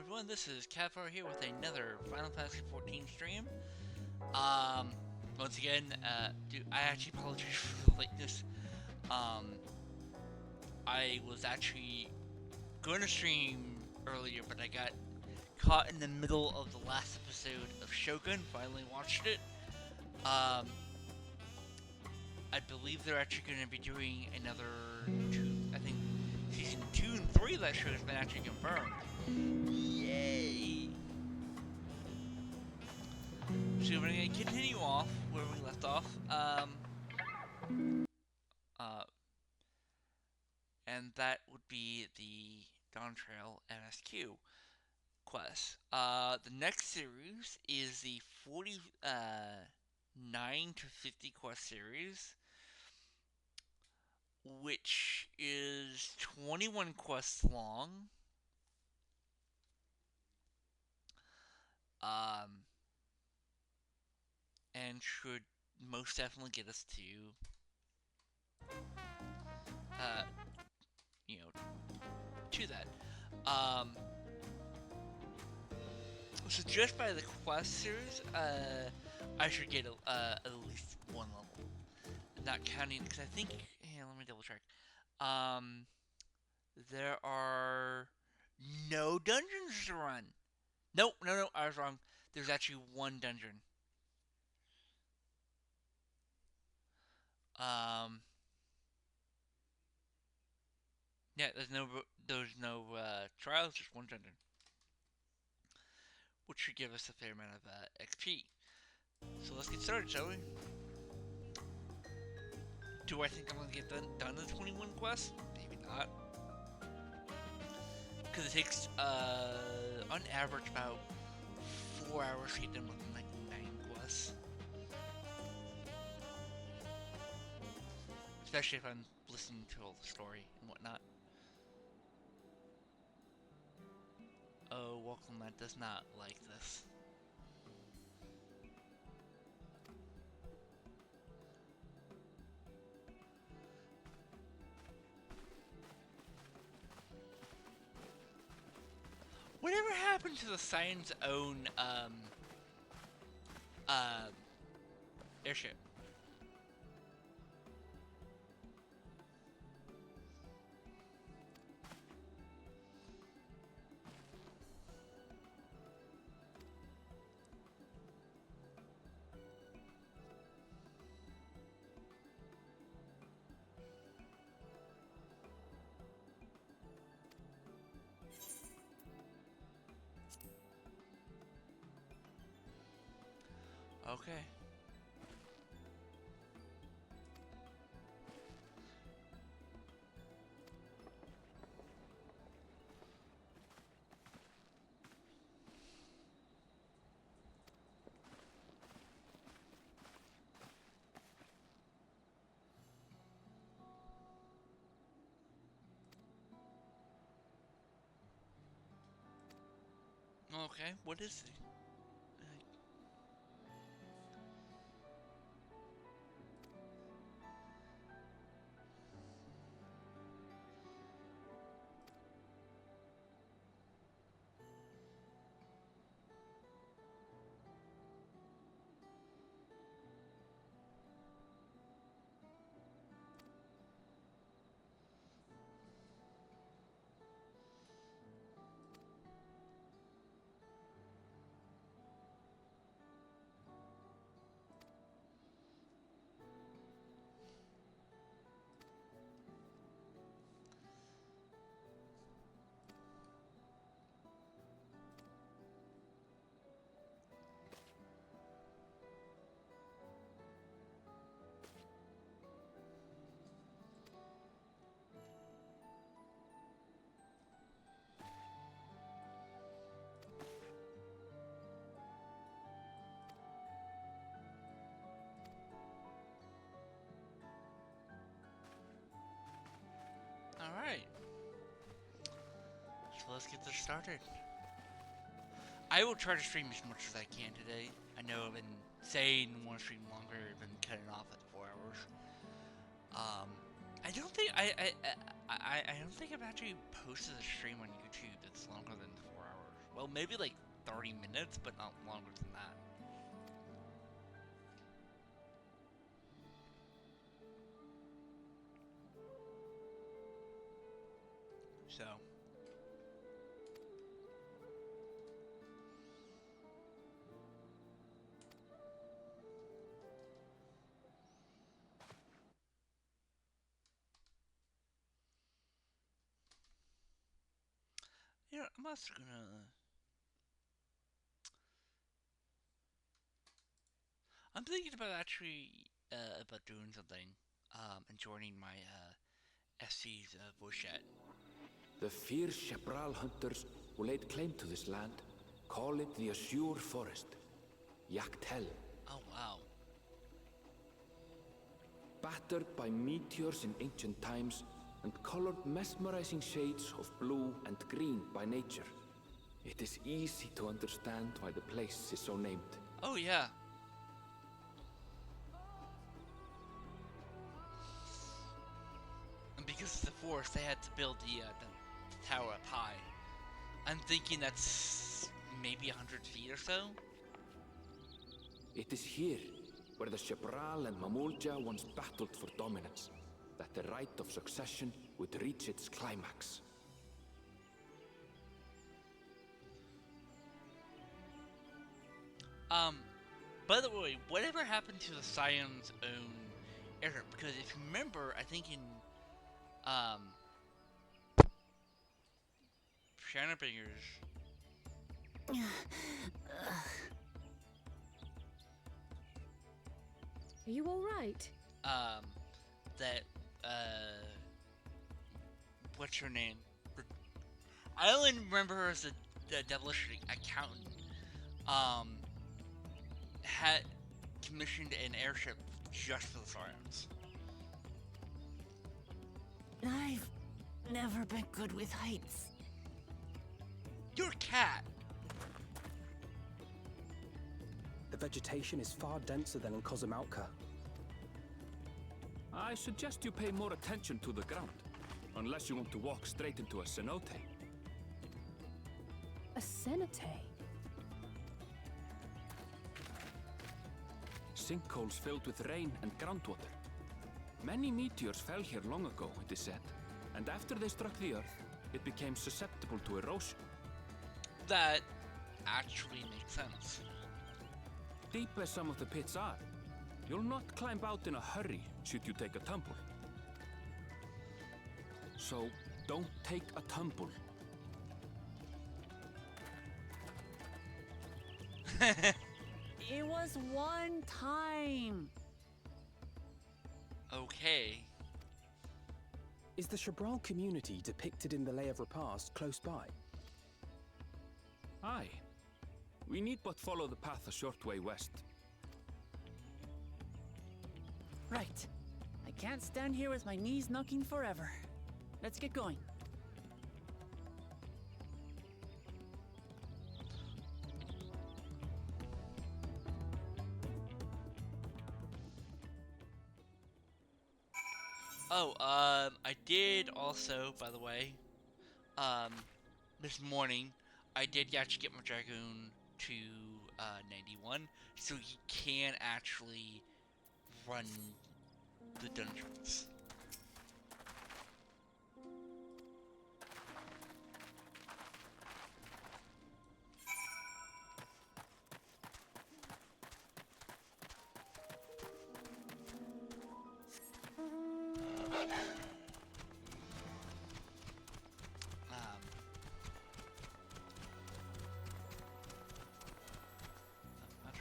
everyone, this is Kavfire here with another Final Fantasy XIV stream. Once again, I actually apologize for the lateness. Um, I was actually going to stream earlier, but I got caught in the middle of the last episode of Shogun. Finally watched it. Um, I believe they're actually going to be doing another two. I think season 2 and 3 of that show has been actually confirmed. Yay! So we're gonna continue off where we left off. Uh, and that would be the Dawntrail MSQ quest. The next series is the 49 to 50 quest series, which is 21 quests long. Um, and should most definitely get us to, uh, you know, to that. So just by the quest series, I should get at least one level, not counting because I think. Hey, let me double check. Um, there are no dungeons to run. No, I was wrong. There's actually one dungeon. Um, yeah, there's no trials, just one dungeon, which should give us a fair amount of XP. So let's get started, shall we? Do I think I'm gonna get done the 21 quests? Maybe not. Because it takes, on average, about 4 hours to get done with like 9 quests. Especially if I'm listening to all the story and whatnot. Oh, Welcome does not like this. Whatever happened to the Science own, uh, airship? Okay. Okay, what is it? Alright. So let's get this started. I will try to stream as much as I can today. I know I've been saying I want to stream longer, I've been cutting off at 4 hours. I don't think I don't think I've actually posted a stream on YouTube that's longer than 4 hours. well, maybe like 30 minutes, but not longer than that. So. You know, I'm also gonna. I'm thinking about actually about doing something, and joining my SC's voice chat. The fierce Chapral hunters who laid claim to this land call it the Azure Forest, Yaktel. Oh wow. Battered by meteors in ancient times and colored mesmerizing shades of blue and green by nature, it is easy to understand why the place is so named. Oh yeah. And because of the forest, they had to build the tower up high. I'm thinking that's maybe 100 feet or so. It is here where the Chapral and Mamulja once battled for dominance, that the right of succession would reach its climax. By the way, whatever happened to the Scion's own airship? Because if you remember, I think in, Shadowbringers. Are you alright? That, what's her name? I only remember her as the devilish accountant. Had commissioned an airship just for the Scions. I've never been good with heights. You're a cat! The vegetation is far denser than in Cozumauca. I suggest you pay more attention to the ground, unless you want to walk straight into a cenote. A cenote? Sinkholes filled with rain and groundwater. Many meteors fell here long ago, it is said, and after they struck the earth, it became susceptible to erosion. That actually makes sense. Deep as some of the pits are, you'll not climb out in a hurry should you take a tumble. So, don't take a tumble. It was one time. Okay. Is the Chapral community depicted in the Lay of Repast close by? Aye. We need but follow the path a short way west. Right. I can't stand here with my knees knocking forever. Let's get going. Oh, I did also, by the way, this morning, I did actually get my Dragoon to, 91, so he can actually run the dungeons. I'm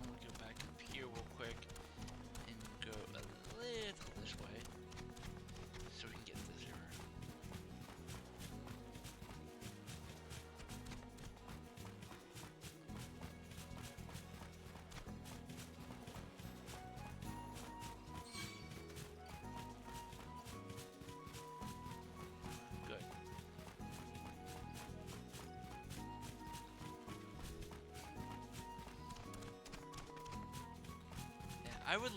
gonna go back up here real quick and go a little this way so we can get this here. Good. Yeah, I would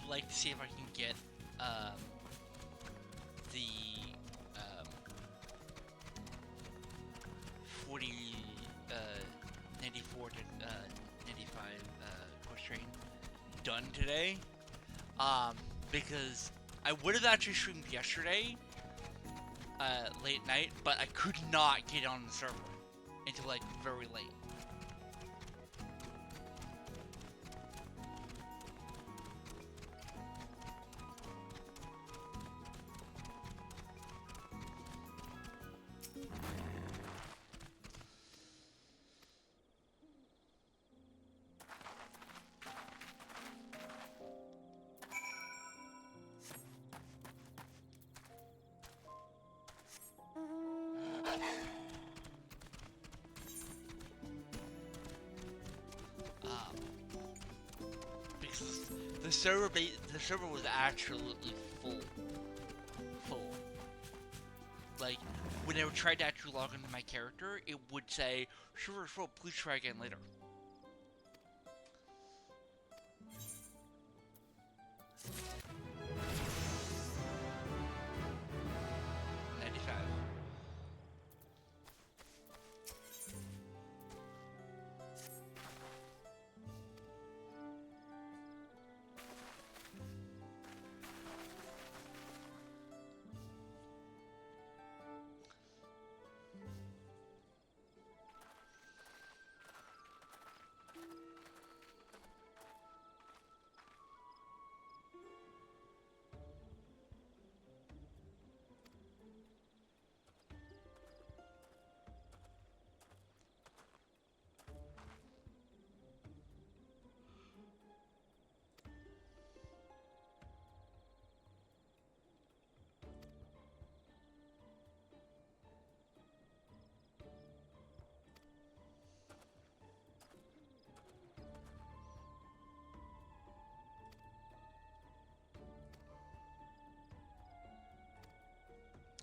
like to see if I can get the 40 done today. Because I would have actually streamed yesterday, late night, but I could not get on the server until like very late. Because the server was absolutely full. Like, when I tried to actually log into my character, it would say, server is full, please try again later.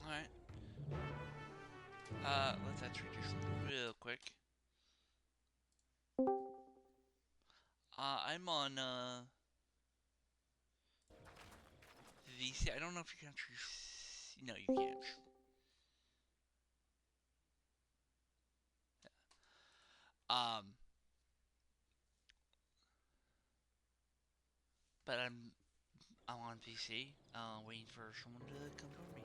Alright. Let's actually do something real quick. I'm on, VC. I don't know if you can actually see. No, you can't. But I'm on VC, waiting for someone to come for me.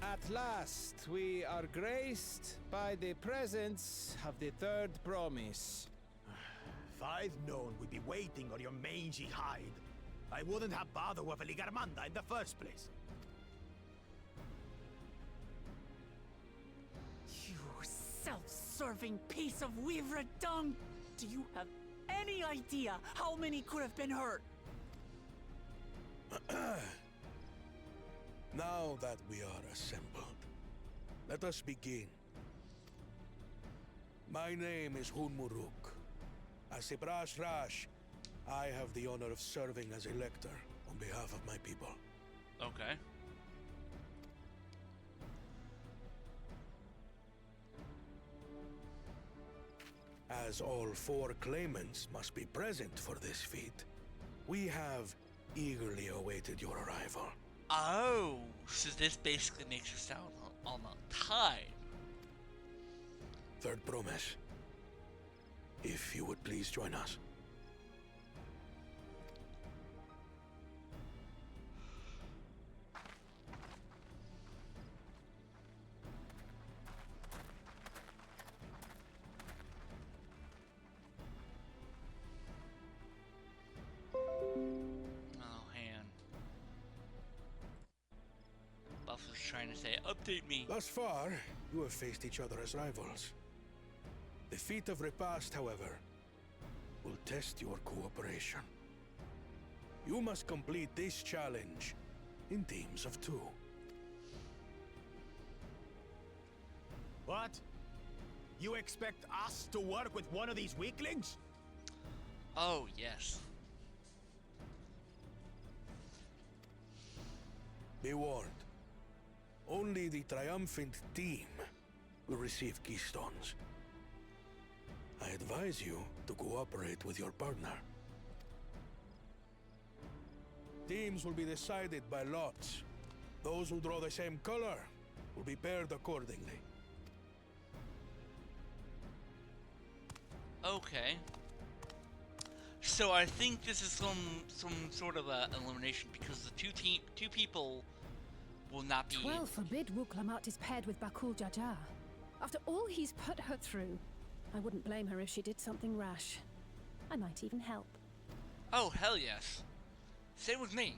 At last, we are graced by the presence of the third promise. If I'd known we'd be waiting on your mangy hide, I wouldn't have bothered with a Ligarmanda in the first place. You self-serving piece of weaver dung! Do you have any idea how many could have been hurt? Now that we are assembled, let us begin. My name is Hunmuruk. As a Brash Rash, I have the honor of serving as a lector on behalf of my people. Okay. As all four claimants must be present for this feat, we have eagerly awaited your arrival. Oh, so this basically makes us sound on the tide. Third promise. If you would please join us. Buff was trying to say, update me. Thus far, you have faced each other as rivals. The feat of repast, however, will test your cooperation. You must complete this challenge in teams of 2. What? You expect us to work with one of these weaklings? Oh, yes. Be warned. Only the triumphant team will receive keystones. I advise you to cooperate with your partner. Teams will be decided by lots. Those who draw the same color will be paired accordingly. Okay. So I think this is some sort of a elimination because the two people will not be. 12 forbid Wuklamat is paired with Bakul Jaja. After all he's put her through, I wouldn't blame her if she did something rash. I might even help. Oh, hell yes. Same with me.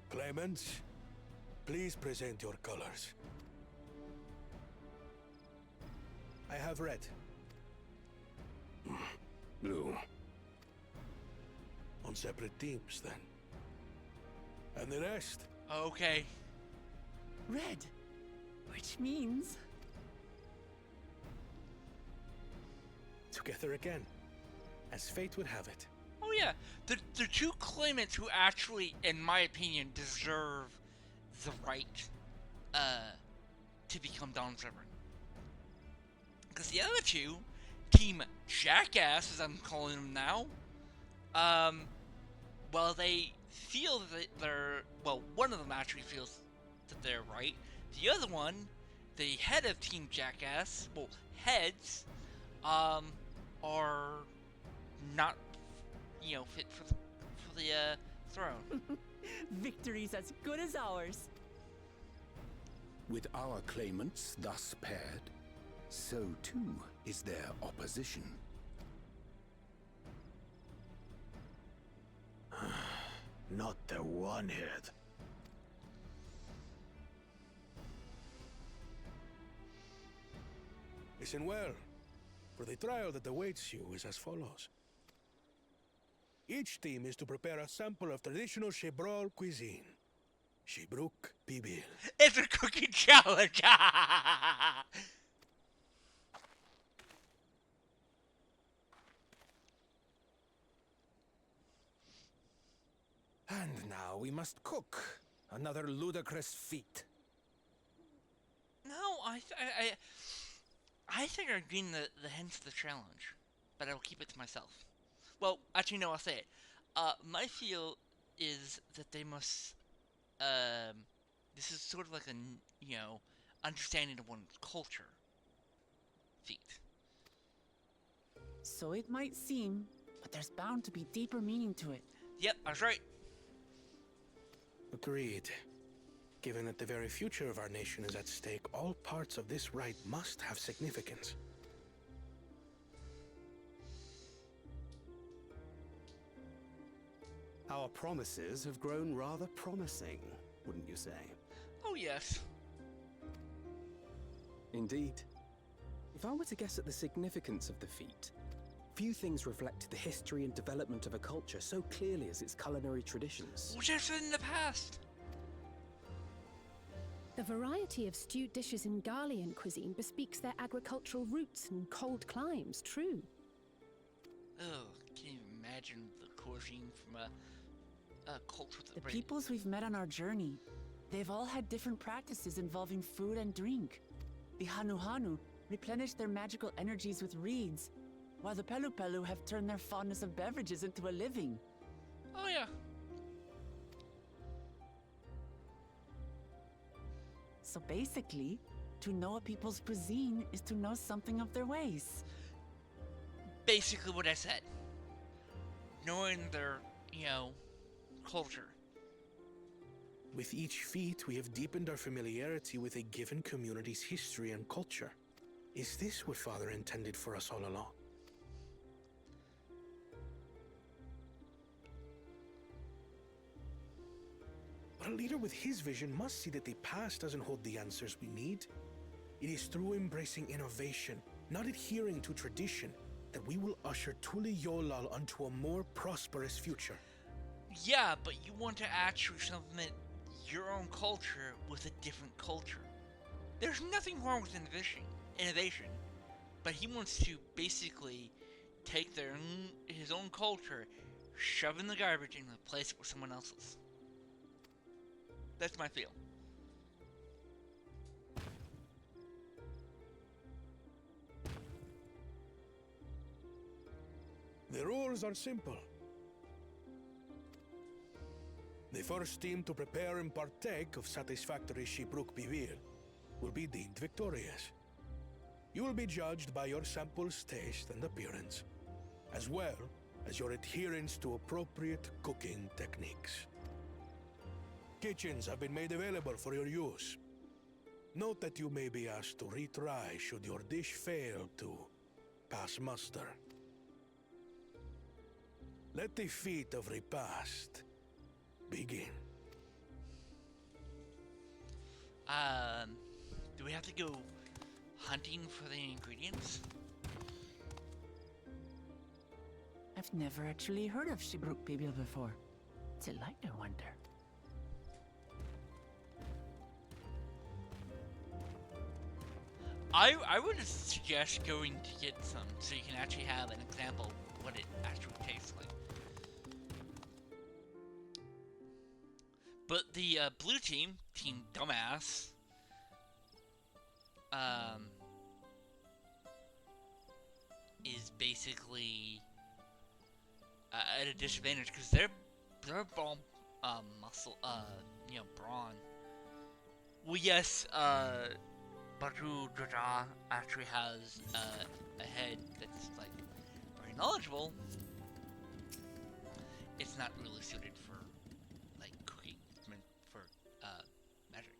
Claimants, please present your colors. I have red. Blue. On separate teams, then. And the rest? Okay. Red. Which means... Together again, as fate would have it. Oh yeah, the two claimants who actually, in my opinion, deserve the right to become Dawntrail. Because the other two, Team Jackass, as I'm calling them now, well, they feel that they're, well, one of them actually feels that they're right. The other one, the head of Team Jackass, well, heads, are not, you know, fit for the throne. Victory's as good as ours. With our claimants thus paired, so too is their opposition. Not the one-head. Listen well, for the trial that awaits you is as follows. Each team is to prepare a sample of traditional Shebrol cuisine. Shibruk Bibil. It's a cooking challenge! And now we must cook. Another ludicrous feat. No, I think I'm getting the hint of the challenge, but I'll keep it to myself. Well, actually, no, I'll say it. My feel is that they must, this is sort of like a, you know, understanding of one's culture feat. So it might seem, but there's bound to be deeper meaning to it. Yep, I was right. Agreed. Given that the very future of our nation is at stake, all parts of this rite must have significance. Our promises have grown rather promising, wouldn't you say? Oh, yes. Indeed. If I were to guess at the significance of the feat, few things reflect the history and development of a culture so clearly as its culinary traditions. Which I've said in the past. The variety of stewed dishes in Garlean cuisine bespeaks their agricultural roots and cold climes, true. Ugh, can't even imagine the cuisine from a culture that... The peoples we've met on our journey, they've all had different practices involving food and drink. The Hanu replenish their magical energies with reeds, while the Pelu have turned their fondness of beverages into a living. Oh yeah. So basically, to know a people's cuisine is to know something of their ways. Basically what I said. Knowing their, you know, culture. With each feat, we have deepened our familiarity with a given community's history and culture. Is this what Father intended for us all along? But a leader with his vision must see that the past doesn't hold the answers we need. It is through embracing innovation, not adhering to tradition, that we will usher Tuli Yolal onto a more prosperous future. Yeah, but you want to actually supplement your own culture with a different culture. There's nothing wrong with innovation, but he wants to basically take his own culture, shove it in the garbage, and replace it with someone else's. That's my feel. The rules are simple. The first team to prepare and partake of satisfactory Shibrook Bivir will be deemed victorious. You will be judged by your sample's taste and appearance, as well as your adherence to appropriate cooking techniques. Kitchens have been made available for your use. Note that you may be asked to retry should your dish fail to pass muster. Let the feat of repast begin. Do we have to go hunting for the ingredients? I've never actually heard of Shibruk Bibil before. What's it like, I wonder? I would suggest going to get some so you can actually have an example of what it actually tastes like. But the blue team, Team Dumbass, is basically at a disadvantage because they're bone muscle, brawn. Well, yes, Batu Jaja actually has a head that's like very knowledgeable. It's not really suited for like cooking. It's meant for magic.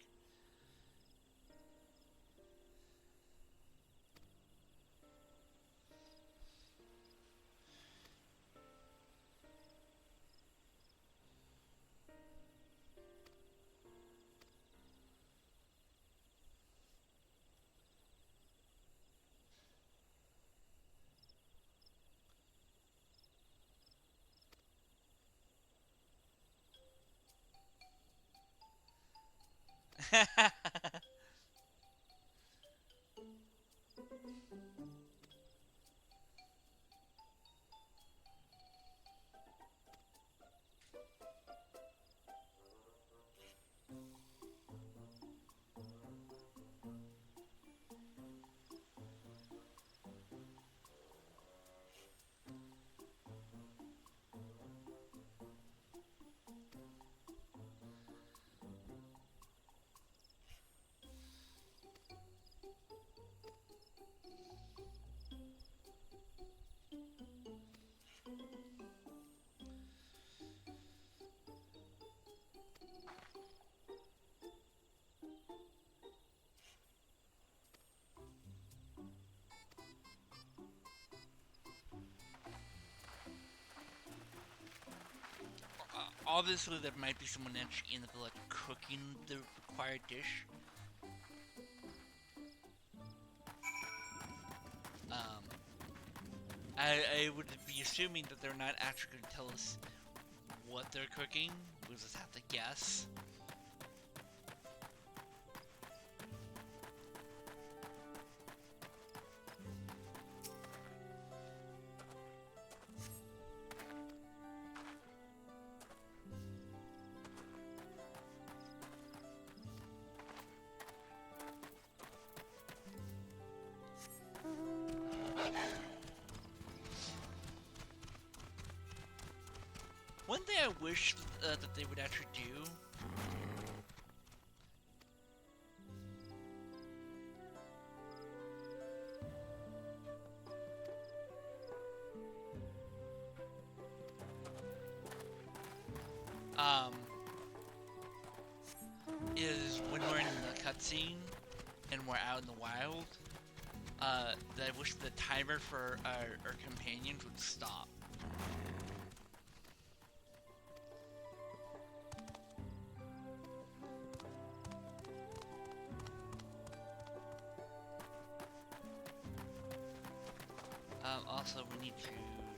Obviously, there might be someone actually in the village cooking the required dish. I would be assuming that they're not actually going to tell us what they're cooking. We'll just have to guess. One thing I wish that they would actually do is when we're in the cutscene and we're out in the wild, that I wish the timer for our companions would stop. Also, we need to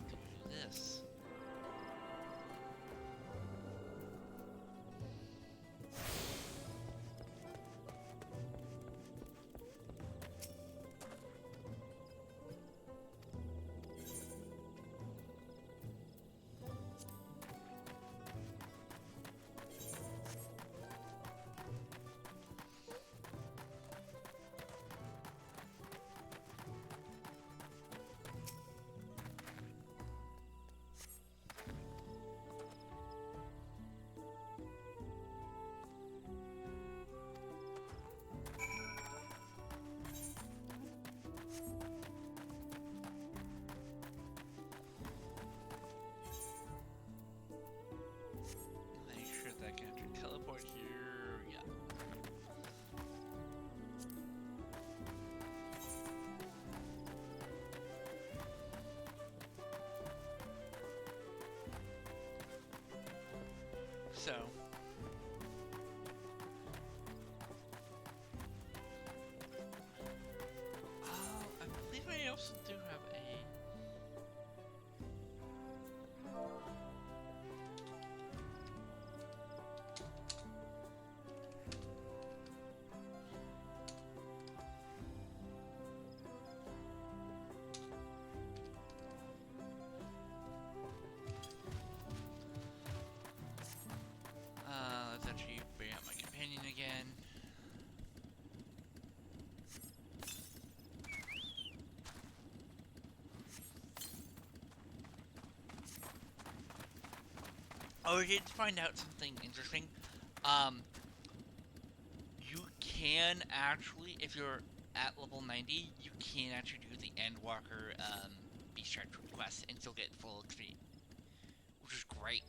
do this. Oh, I did find out something interesting. Um, you can actually, if you're at level 90, you can actually do the Endwalker Beast Charge quest and still get full XP, which is great.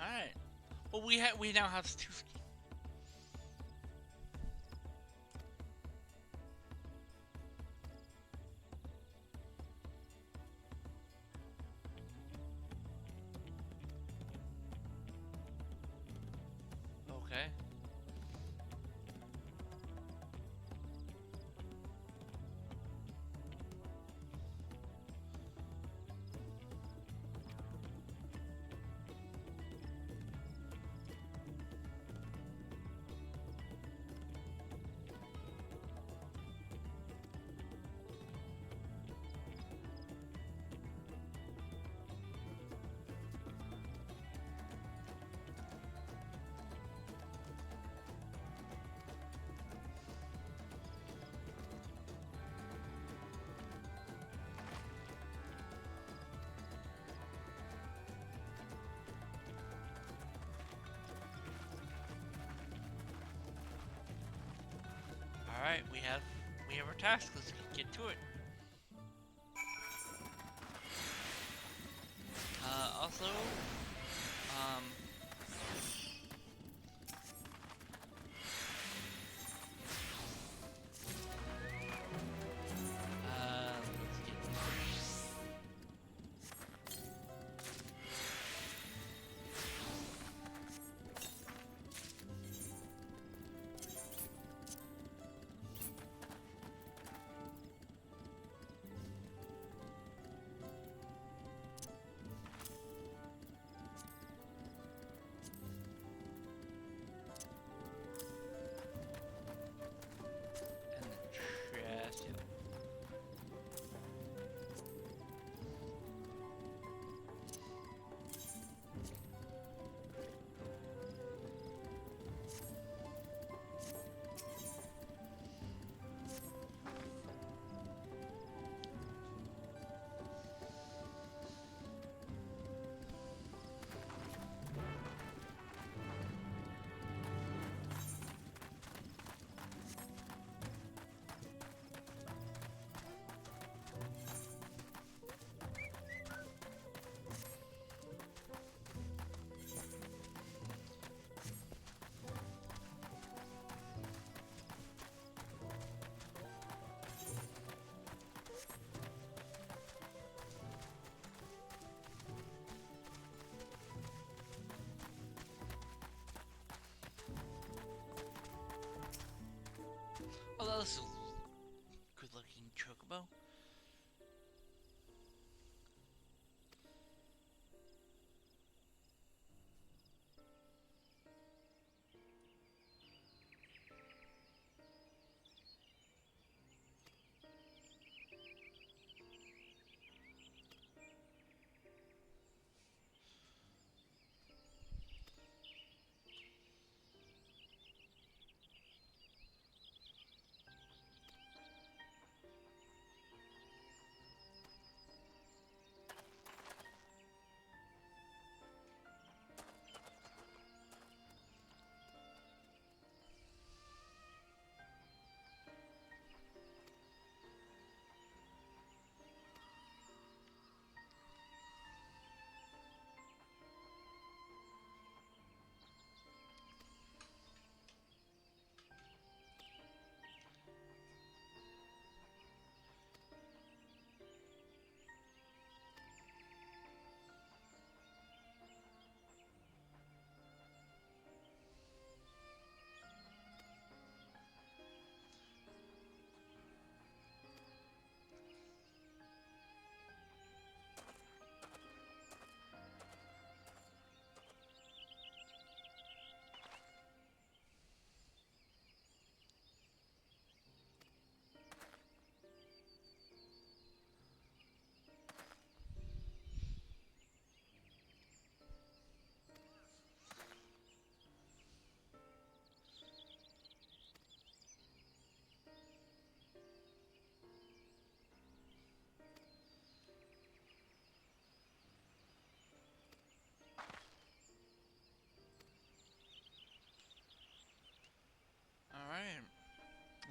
Alright. Well, we now have two. Okay. Alright, we have our task. Let's get to it. Also, let's get Oh, that was a good-looking chocobo.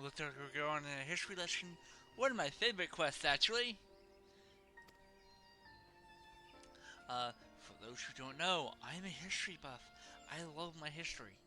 Looks like we're going on a history lesson. One of my favorite quests, actually. For those who don't know, I'm a history buff. I love my history.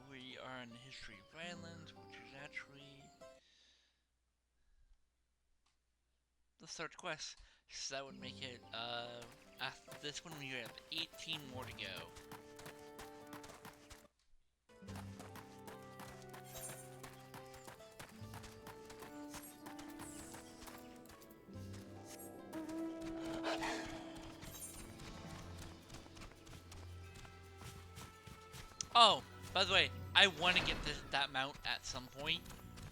We are in the history of violence, which is actually the third quest. So that would make it, after this one we have 18 more to go. Oh, by the way, I want to get that mount at some point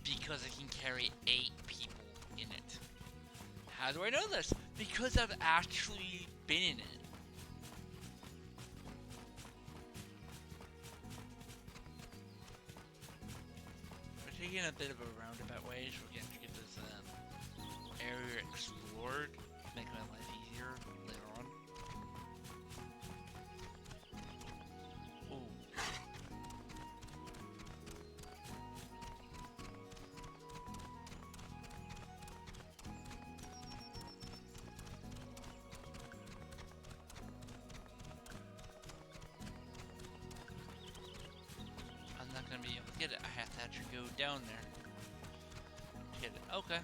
because it can carry 8 people in it. How do I know this? Because I've actually been in it. We're taking a bit of a roundabout way, so we're going to get this area explored, make my life easier later on. Gonna be able to get it. I have to actually go down there to get it. Okay.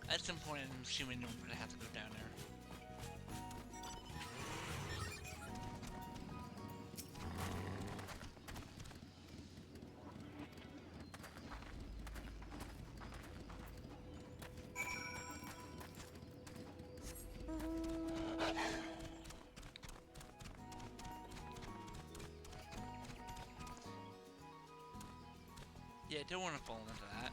At some point, I'm assuming I'm gonna have to go down there. Yeah, don't want to fall into that.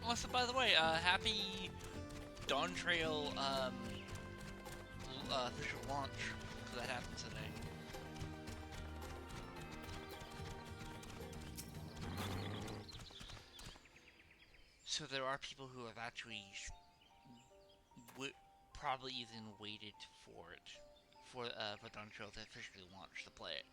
Also, by the way, happy Dawntrail official launch, so that happened today. So there are people who have actually probably even waited for it, for Dawntrail to officially launch to play it.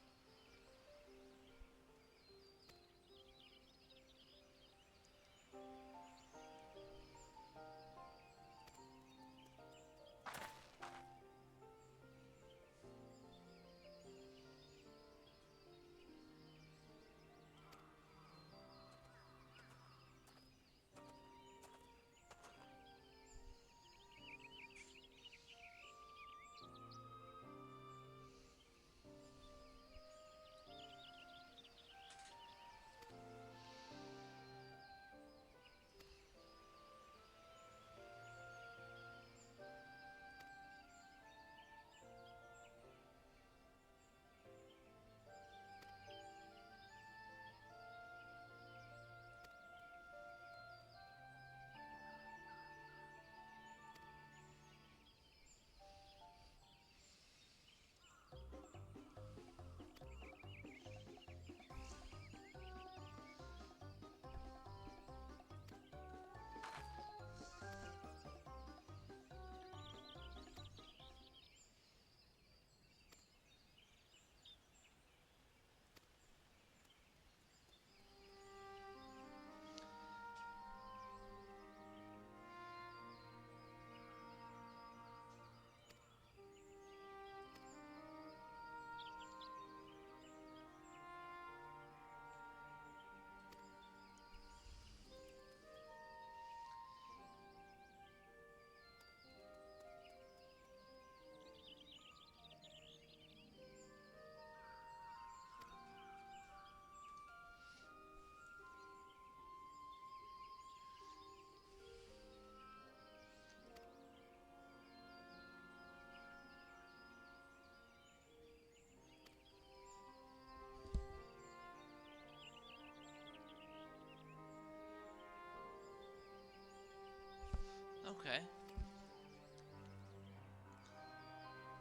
Okay.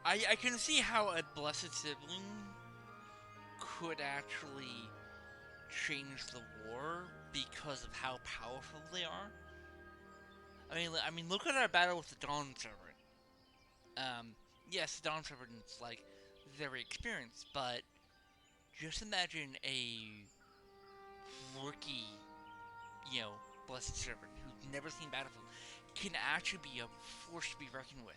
I can see how a blessed sibling could actually change the war because of how powerful they are. I mean, look at our battle with the Dawn Servant. Yes, the Dawn Servant's like very experienced, but just imagine a rookie, you know, blessed servant who's never seen battlefield can actually be a force to be reckoned with.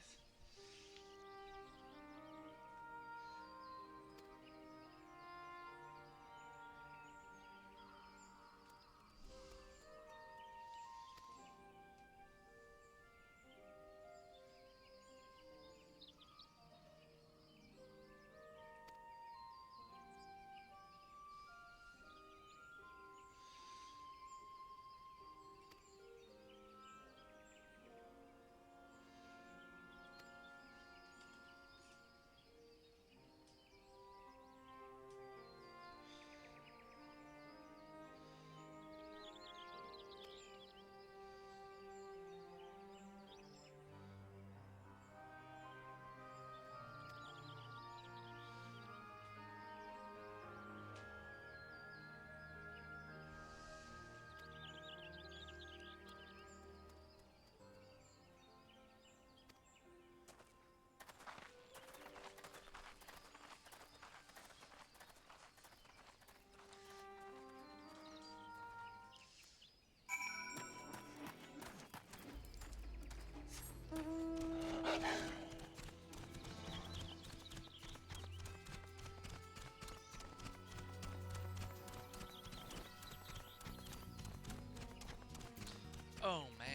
Oh man.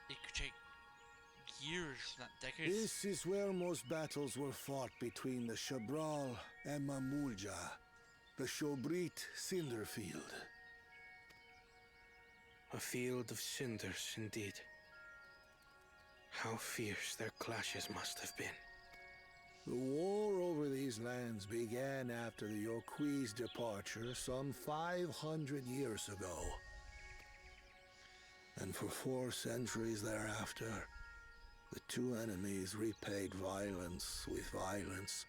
It could take years, not decades. This is where most battles were fought between the Shabral and Mamulja, the Shobrit Cinder Field. A field of cinders, indeed. How fierce their clashes must have been. The war over these lands began after the Yoqui's departure some 500 years ago. And for 4 centuries thereafter, the two enemies repaid violence with violence.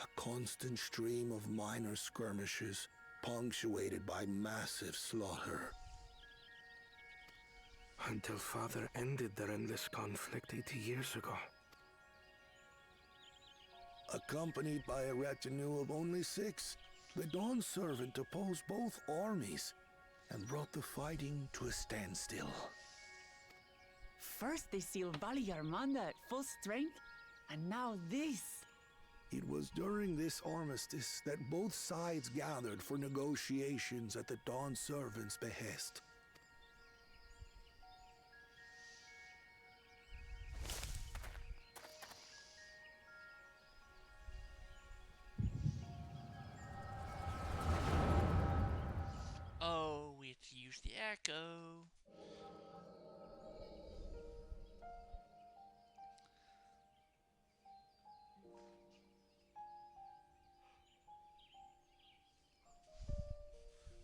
A constant stream of minor skirmishes, punctuated by massive slaughter. Until Father ended their endless conflict 80 years ago. Accompanied by a retinue of only 6, the Dawn Servant opposed both armies and brought the fighting to a standstill. First they sealed Vali Armanda at full strength, and now this. It was during this armistice that both sides gathered for negotiations at the Dawn Servant's behest. Oh, we have to use the echo.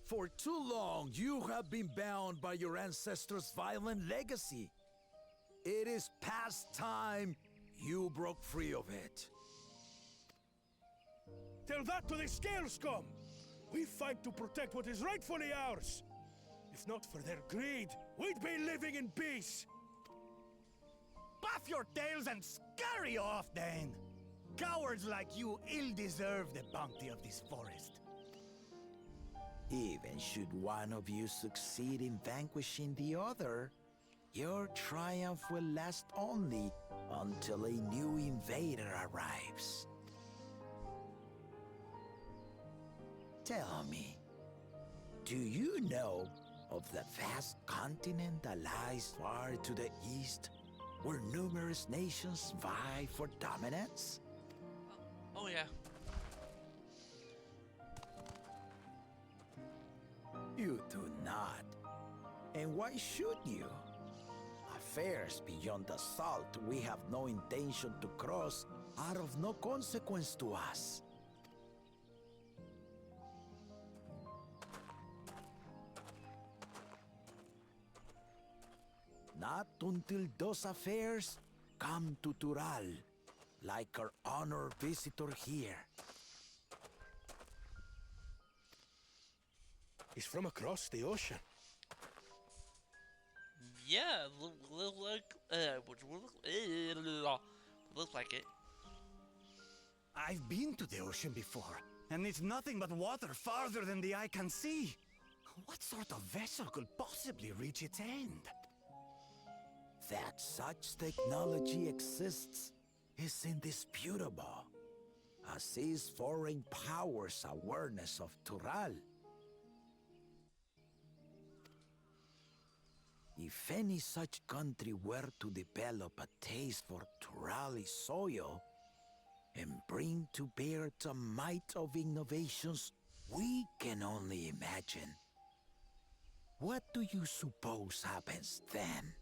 For too long, you have been bound by your ancestors' violent legacy. It is past time you broke free of it. Tell that to the Scale Scum! We fight to protect what is rightfully ours! If not for their greed, we'd be living in peace! Puff your tails and scurry off, then! Cowards like you ill deserve the bounty of this forest. Even should one of you succeed in vanquishing the other, your triumph will last only until a new invader arrives. Tell me, do you know of the vast continent that lies far to the east, where numerous nations vie for dominance? Oh yeah. You do not. And why should you? A affairs beyond the salt we have no intention to cross are of no consequence to us. Not until those affairs come to Tural, like our honored visitor here. He's from across the ocean. Yeah, look like it. I've been to the ocean before, and it's nothing but water farther than the eye can see. What sort of vessel could possibly reach its end? That such technology exists is indisputable, as is foreign powers' awareness of Tural. If any such country were to develop a taste for Turali soil and bring to bear the might of innovations we can only imagine, what do you suppose happens then?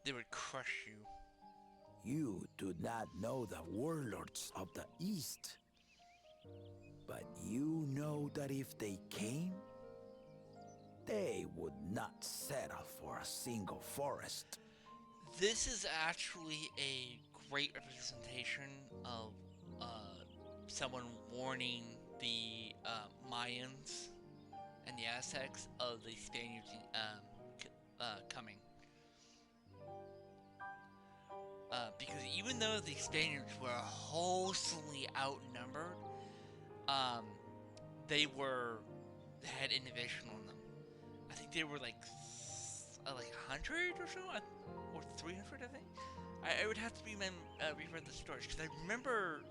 They would crush you. You do not know the warlords of the East, but you know that if they came, they would not settle for a single forest. This is actually a great representation of someone warning the Mayans and the Aztecs of the Spaniards coming. Because even though the Spaniards were wholesomely outnumbered, they had innovation on them. I think they were like 100 or so, or 300, I think. I would have to reread the stories, because I remember,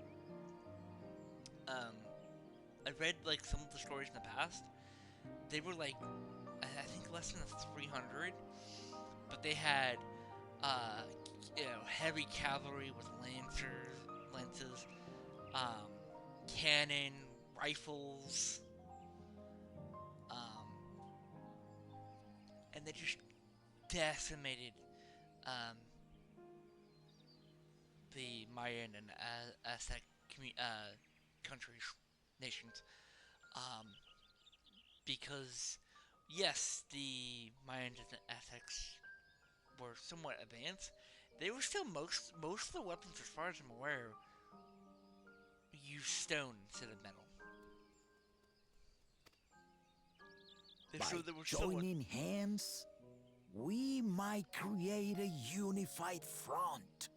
I read like some of the stories in the past. They were like, I think less than 300, but they had, heavy cavalry with lances, cannon, rifles, and they just decimated the Mayan and Aztec countries, nations, because yes, the Mayans and Aztecs were somewhat advanced. They were still most of the weapons, as far as I'm aware, use stone instead of metal. By joining hands, we might create a unified front,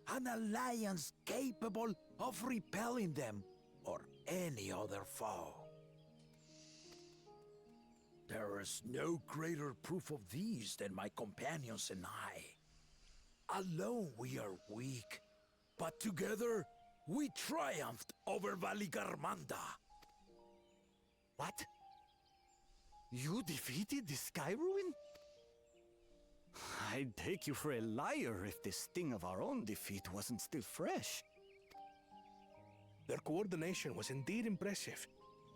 an alliance capable of repelling them or any other foe. There is no greater proof of these than my companions and I. Alone we are weak, but together we triumphed over Valigarmanda. What? You defeated the Sky Ruin? I'd take you for a liar if the sting of our own defeat wasn't still fresh. Their coordination was indeed impressive.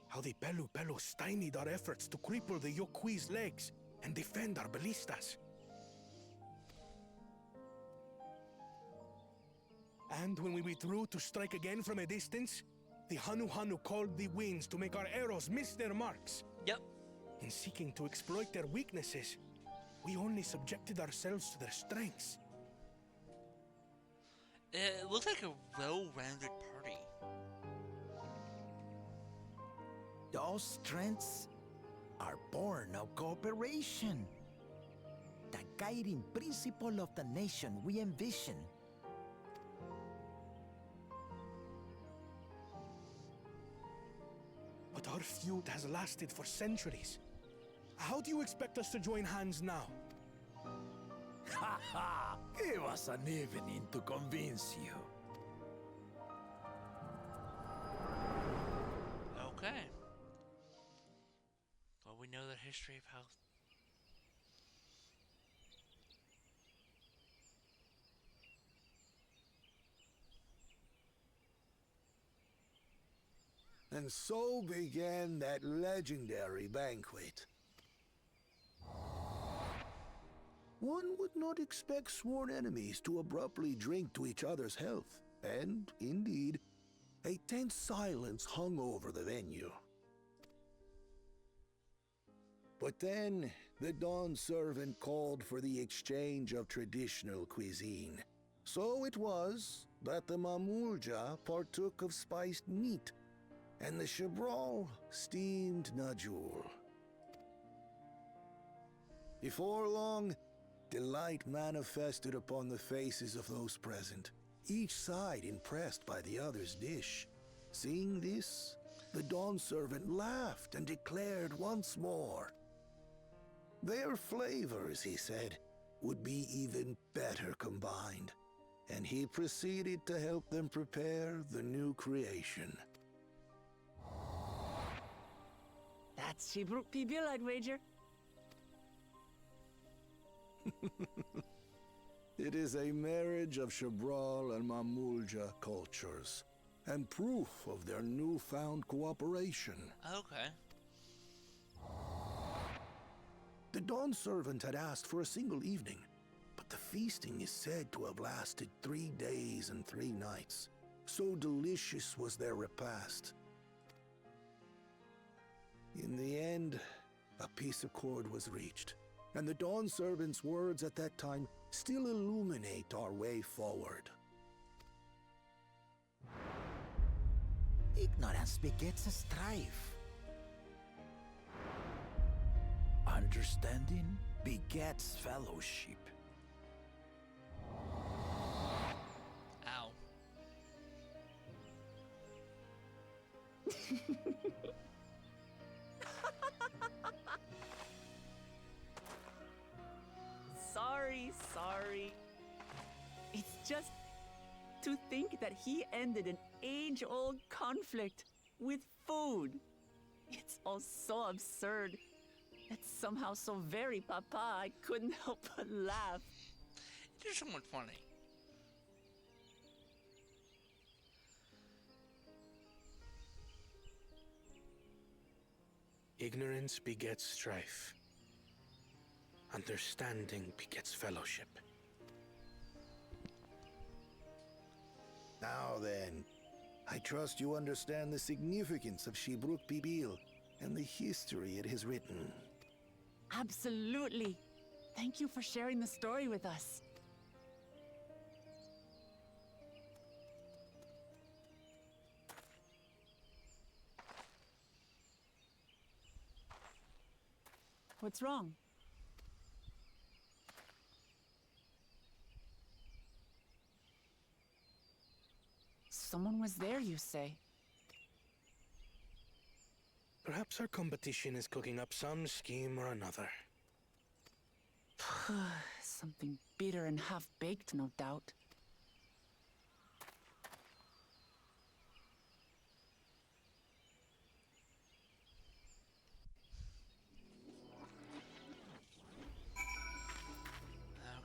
How the Pelu Pelu stymied our efforts to cripple the Yokui's legs and defend our ballistas. And when we withdrew to strike again from a distance, the Hanu Hanu called the winds to make our arrows miss their marks. Yep. In seeking to exploit their weaknesses, we only subjected ourselves to their strengths. It looks like a well-rounded party. Those strengths are born of cooperation. The guiding principle of the nation we envision. But our feud has lasted for centuries. How do you expect us to join hands now? Ha ha! Give us an evening to convince you. Okay. Well, we know the history of how... And so began that legendary banquet. One would not expect sworn enemies to abruptly drink to each other's health, and, indeed, a tense silence hung over the venue. But then, the Dawn servant called for the exchange of traditional cuisine. So it was that the Mamulja partook of spiced meat, and the Chebral steamed Najul. Before long, delight manifested upon the faces of those present, each side impressed by the other's dish. Seeing this, the Dawn servant laughed and declared once more, their flavors, he said, would be even better combined, and he proceeded to help them prepare the new creation. That's Shibruk Pibil, I'd wager. It is a marriage of Chebral and Mamulja cultures, and proof of their newfound cooperation. Okay. The Dawn servant had asked for a single evening, but the feasting is said to have lasted 3 days and 3 nights. So delicious was their repast. In the end, a peace accord was reached, and the Dawn servant's words at that time still illuminate our way forward. Ignorance begets a strife. Understanding begets fellowship. Ow. Sorry. It's just to think that he ended an age-old conflict with food. It's all so absurd. It's somehow so very papa, I couldn't help but laugh. It is somewhat funny. Ignorance begets strife. Understanding begets fellowship. Now then, I trust you understand the significance of Shibruk Pibil and the history it has written. Absolutely. Thank you for sharing the story with us. What's wrong? Someone was there, you say? Perhaps our competition is cooking up some scheme or another. Something bitter and half-baked, no doubt.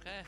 Okay.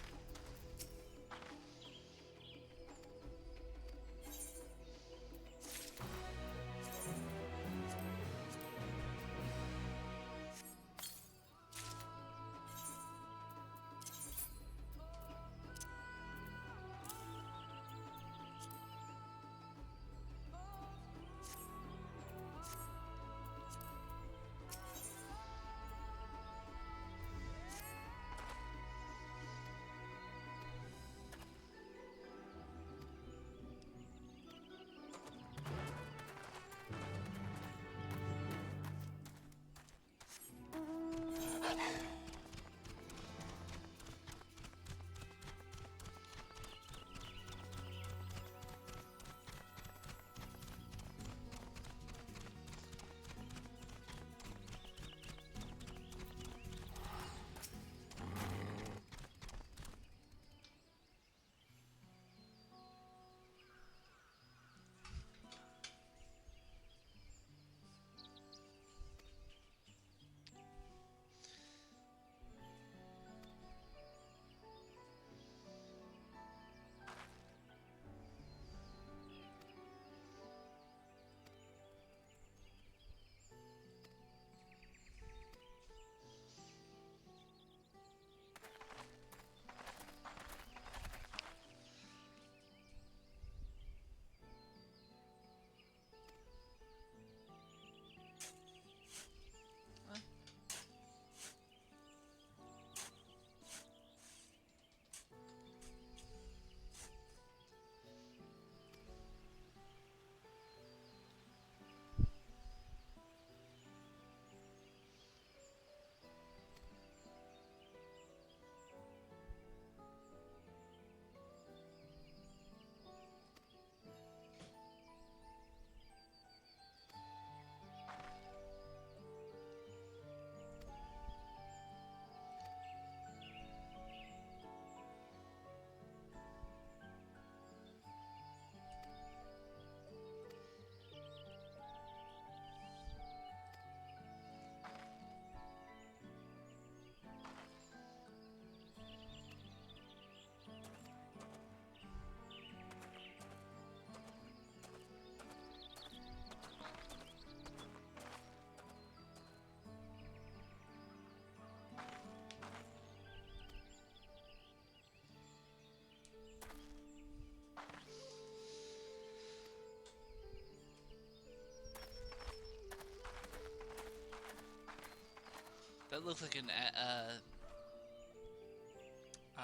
That looks like an let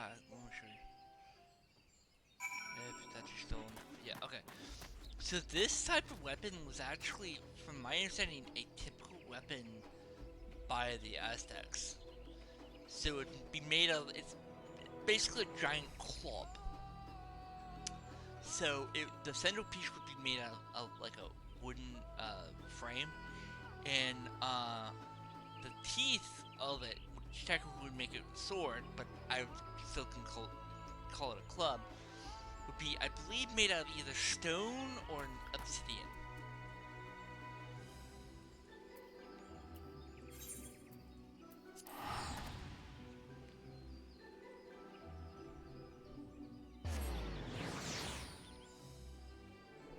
me show you. If that's stone. Yeah, okay. So this type of weapon was actually, from my understanding, a typical weapon by the Aztecs. So it'd be made of, it's basically a giant club. So the central piece would be made out of like a wooden frame, and the teeth of it, which technically would make it a sword, but I still can call it a club, would be, I believe, made out of either stone or obsidian.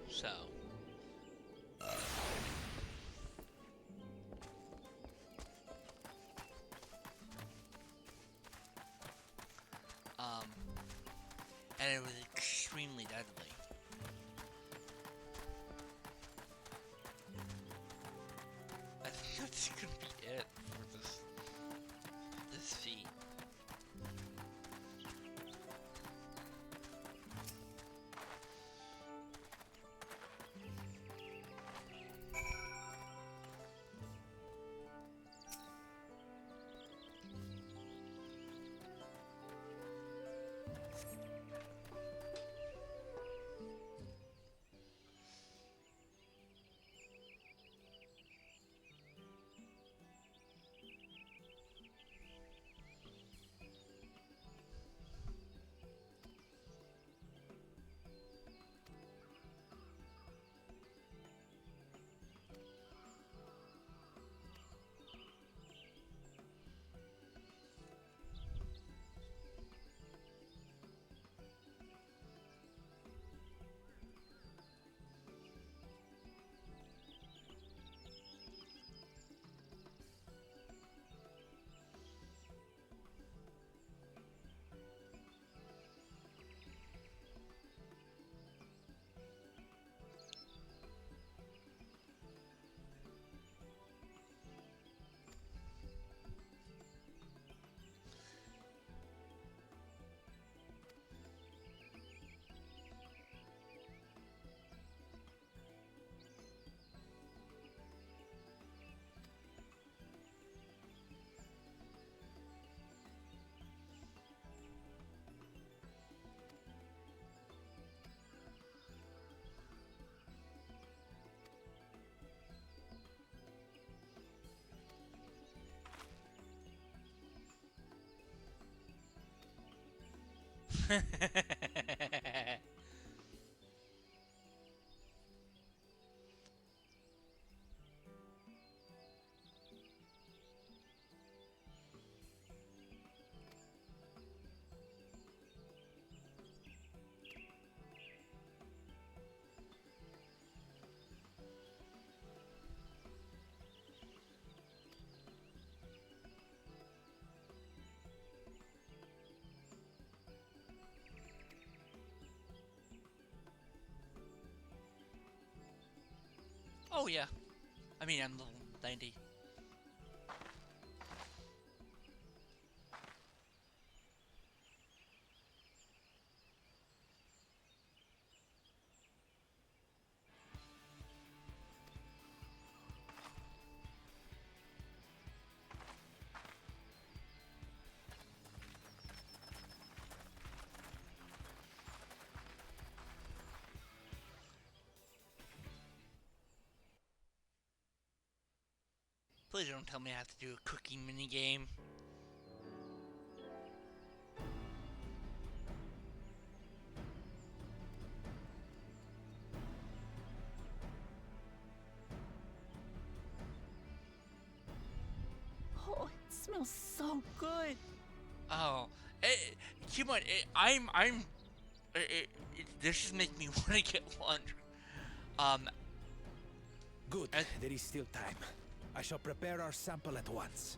So, and it was extremely deadly. I think that's gonna be it for this feat. Oh yeah. I mean, I'm level 90. Please don't tell me I have to do a cooking minigame. Oh, it smells so good. Oh, keep on. This just makes me want to get lunch. Good, there is still time. I shall prepare our sample at once.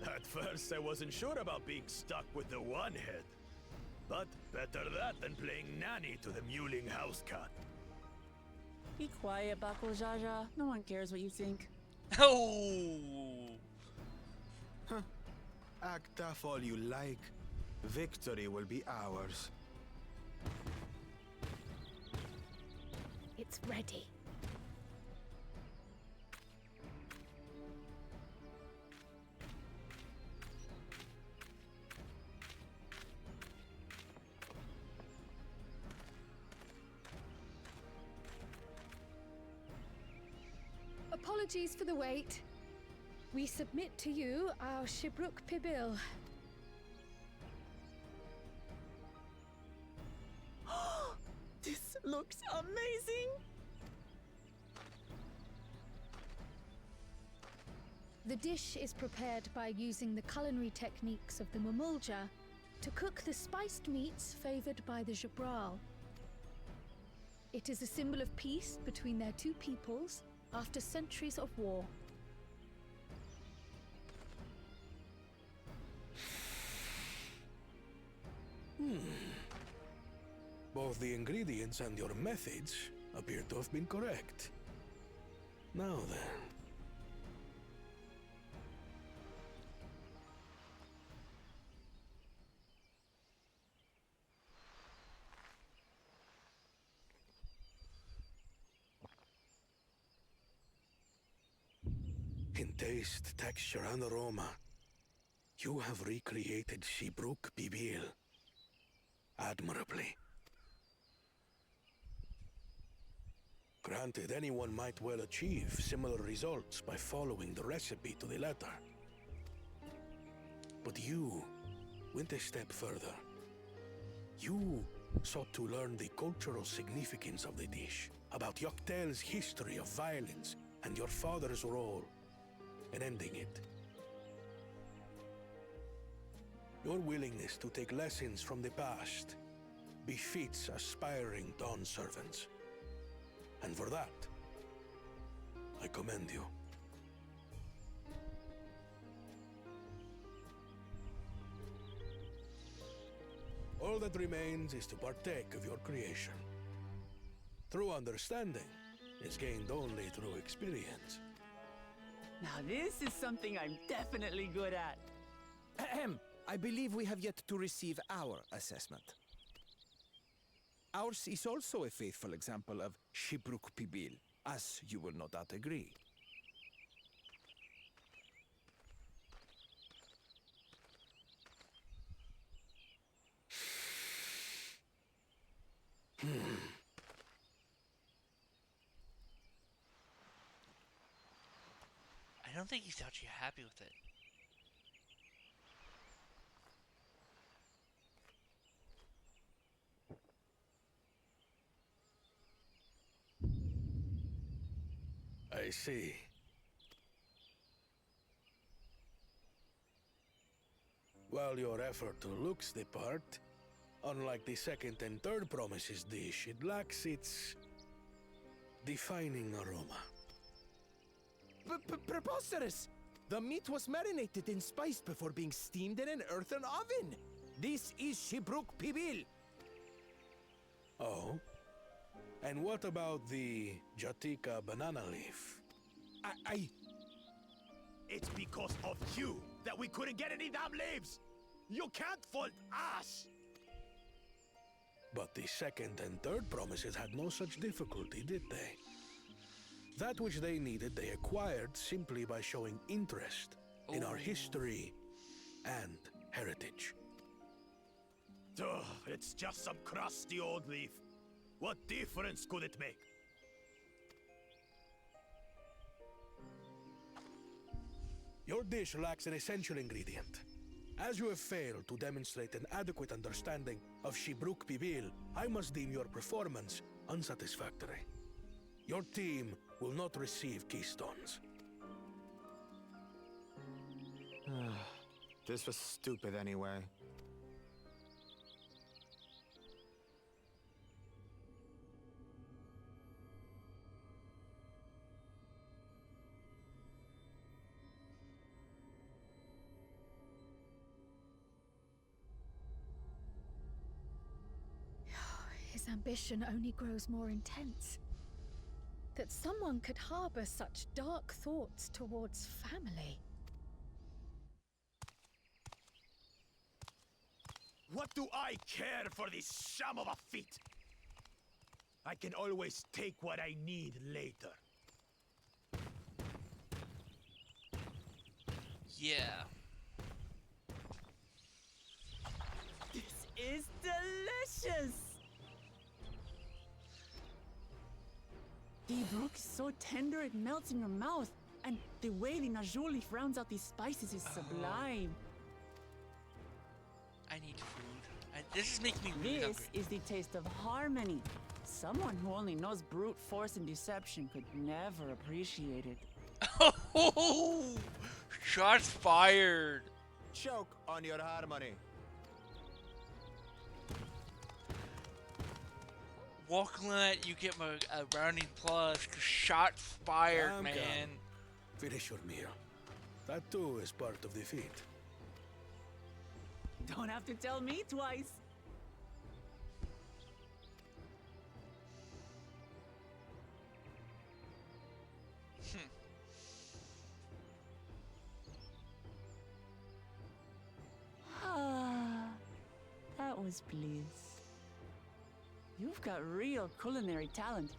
At first, I wasn't sure about being stuck with the one head. But better that than playing nanny to the mewling house cat. Be quiet, Bakul Jaja. No one cares what you think. Oh! Act tough all you like. Victory will be ours. It's ready. Apologies for the wait. We submit to you our Shibruk Pibil. This looks amazing! The dish is prepared by using the culinary techniques of the Mamulja to cook the spiced meats favored by the Jabral. It is a symbol of peace between their two peoples after centuries of war. Both the ingredients and your methods appear to have been correct. Now then. In taste, texture, and aroma, you have recreated Shibruk Bibil admirably. Granted, anyone might well achieve similar results by following the recipe to the letter. But you went a step further. You sought to learn the cultural significance of the dish, about Yoktel's history of violence and your father's role in ending it. Your willingness to take lessons from the past befits aspiring Dawn servants. And for that, I commend you. All that remains is to partake of your creation. True understanding is gained only through experience. Now this is something I'm definitely good at. Ahem. I believe we have yet to receive our assessment. Ours is also a faithful example of Shibruk Pibil, as you will no doubt agree. I don't think he's actually happy with it. I see. While your effort looks the part, unlike the second and third promises dish, it lacks its defining aroma. Preposterous! The meat was marinated and spiced before being steamed in an earthen oven. This is Shibruk Pibil. Oh? And what about the Jatika banana leaf? It's because of you that we couldn't get any damn leaves! You can't fault us! But the second and third promises had no such difficulty, did they? That which they needed, they acquired simply by showing interest in our history and heritage. Ugh, it's just some crusty old leaf. What difference could it make? Your dish lacks an essential ingredient. As you have failed to demonstrate an adequate understanding of Shibruk Pibil, I must deem your performance unsatisfactory. Your team will not receive keystones. This was stupid anyway. His ambition only grows more intense. that someone could harbor such dark thoughts towards family. What do I care for this sham of a feat? I can always take what I need later. Yeah. This is delicious! The brook is so tender it melts in your mouth, and the way the Najuli rounds out these spices is sublime. I need food. This is making me really This hungry. is the taste of harmony. Someone who only knows brute force and deception could never appreciate it. Oh, shots fired. Choke on your harmony. Walklet, you get a rounding plus. 'Cause shots fired, Calm, man. calm. Finish your meal. That too is part of the feat. Don't have to tell me twice. Ah, that was bliss. You've got real culinary talent.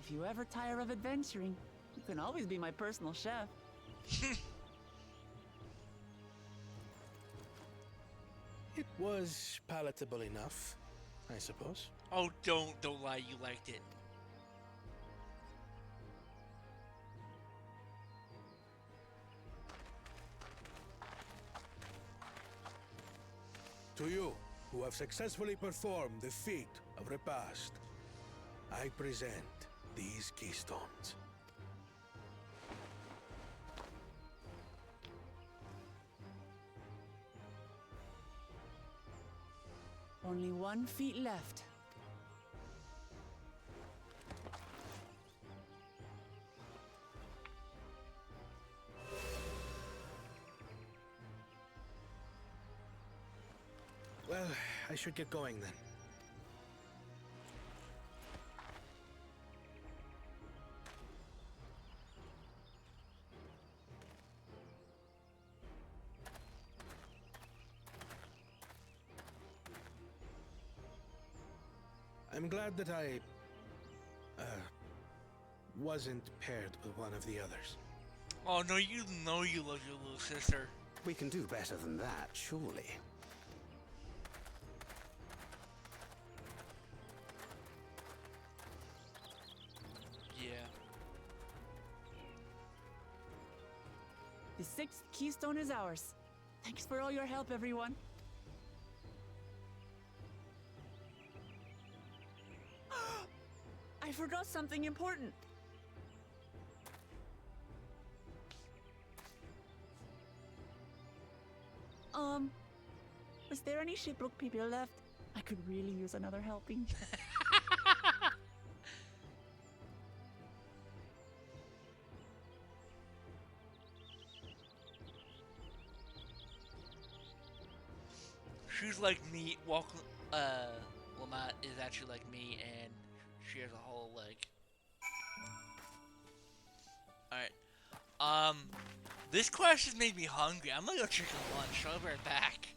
If you ever tire of adventuring, you can always be my personal chef. It was palatable enough, I suppose. Oh, don't lie. You liked it. To you, who have successfully performed the feat of repast, I present these keystones. Only 1 feet left. Well, I should get going then. I'm glad that I wasn't paired with one of the others. Oh no, you know you love your little sister. We can do better than that, surely. Yeah. The 6th keystone is ours. Thanks for all your help, everyone. I forgot something important. Was there any shipwreck people left? I could really use another helping. She's like me. Lamont is actually like me, and she has a whole leg. Alright. This quest has made me hungry. I'm gonna go check on lunch. I'll be right back.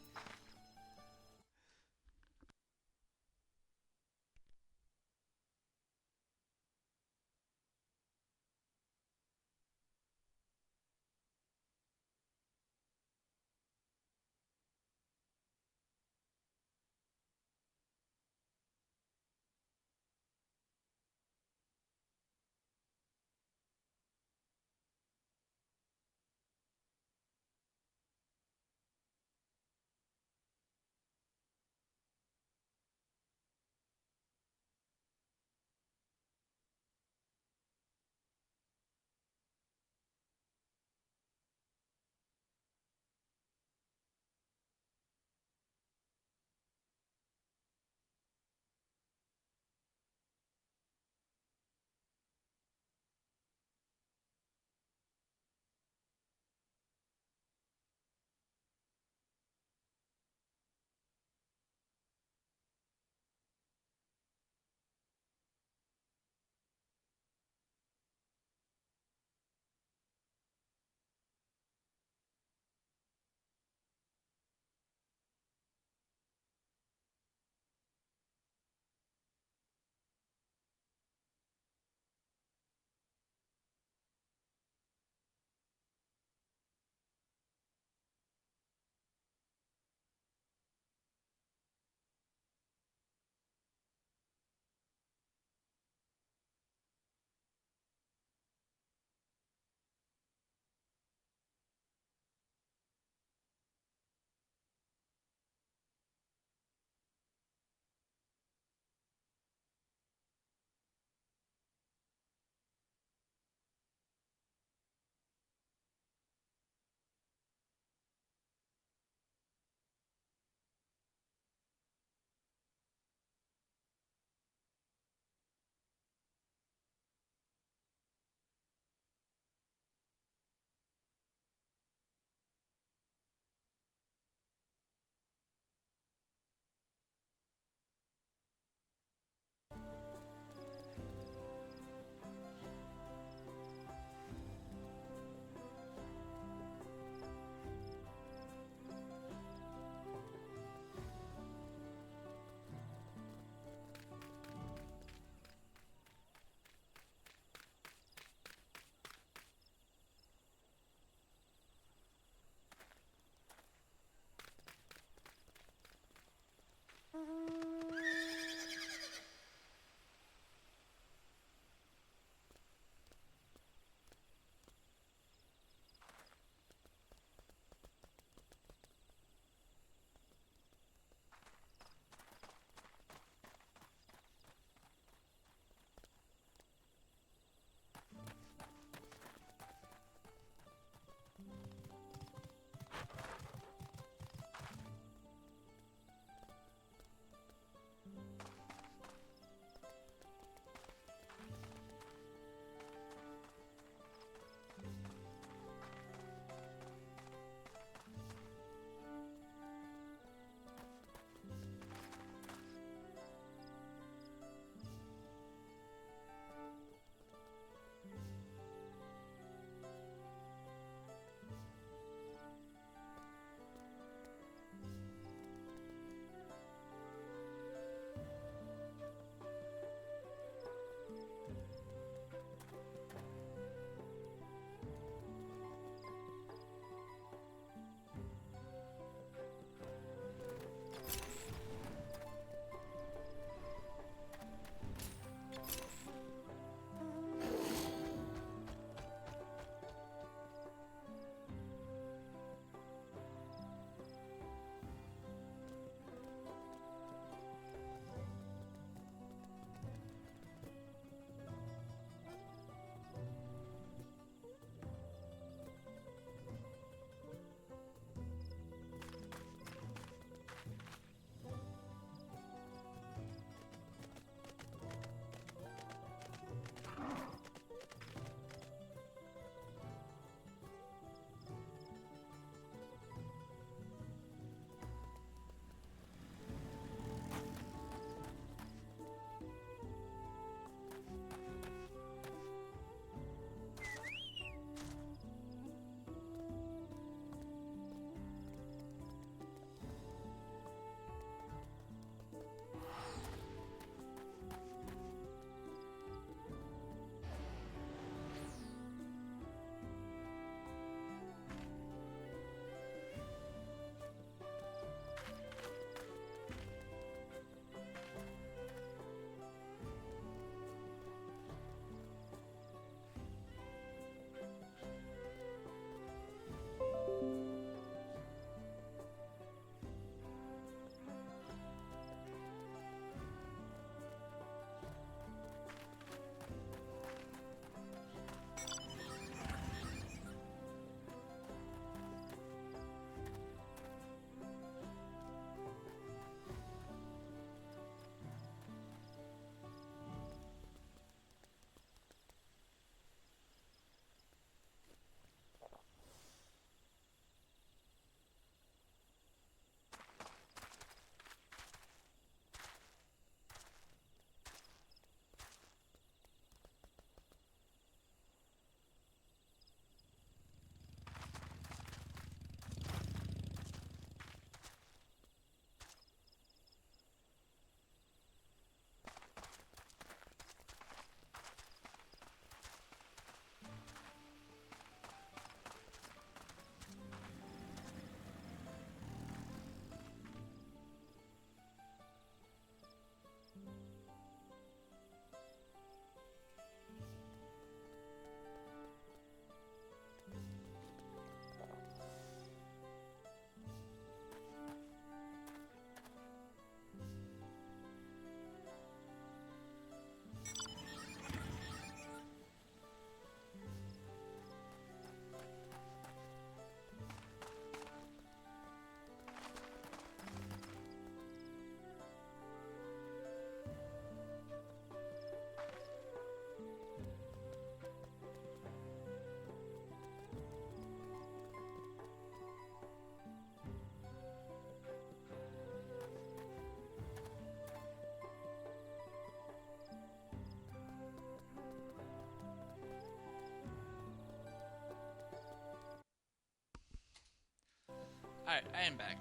Alright, I am back.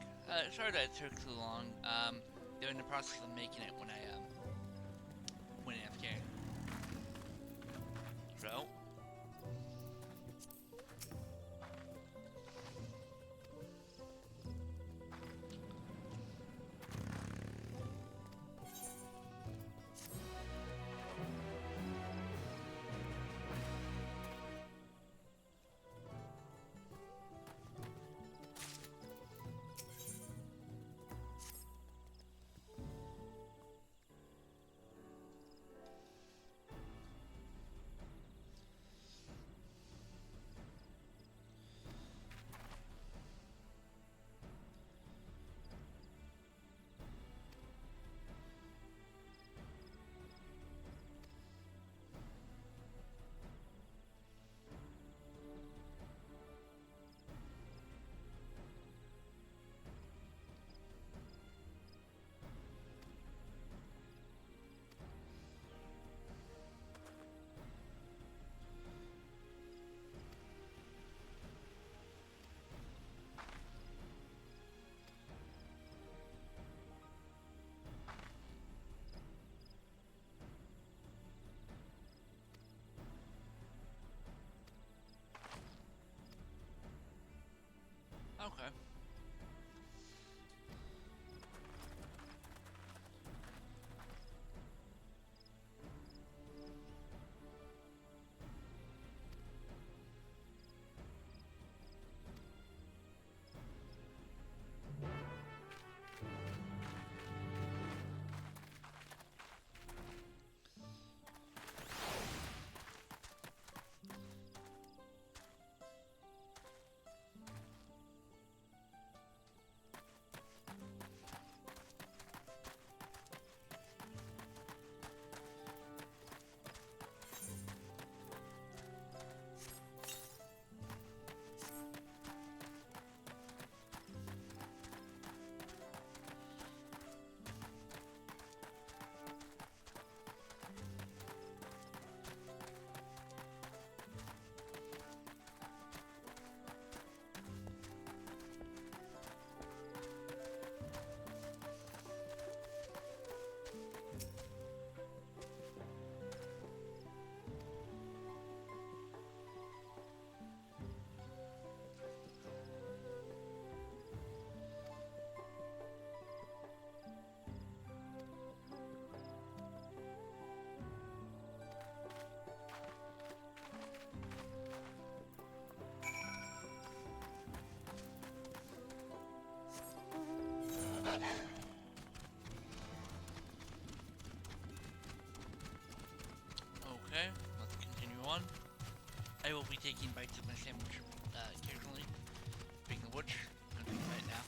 Sorry that it took too long. They're in the process of making it when I went AFK. So. Okay. Okay, let's continue on. I will be taking bites of my sandwich occasionally. Speaking of which, I'm going to do that now.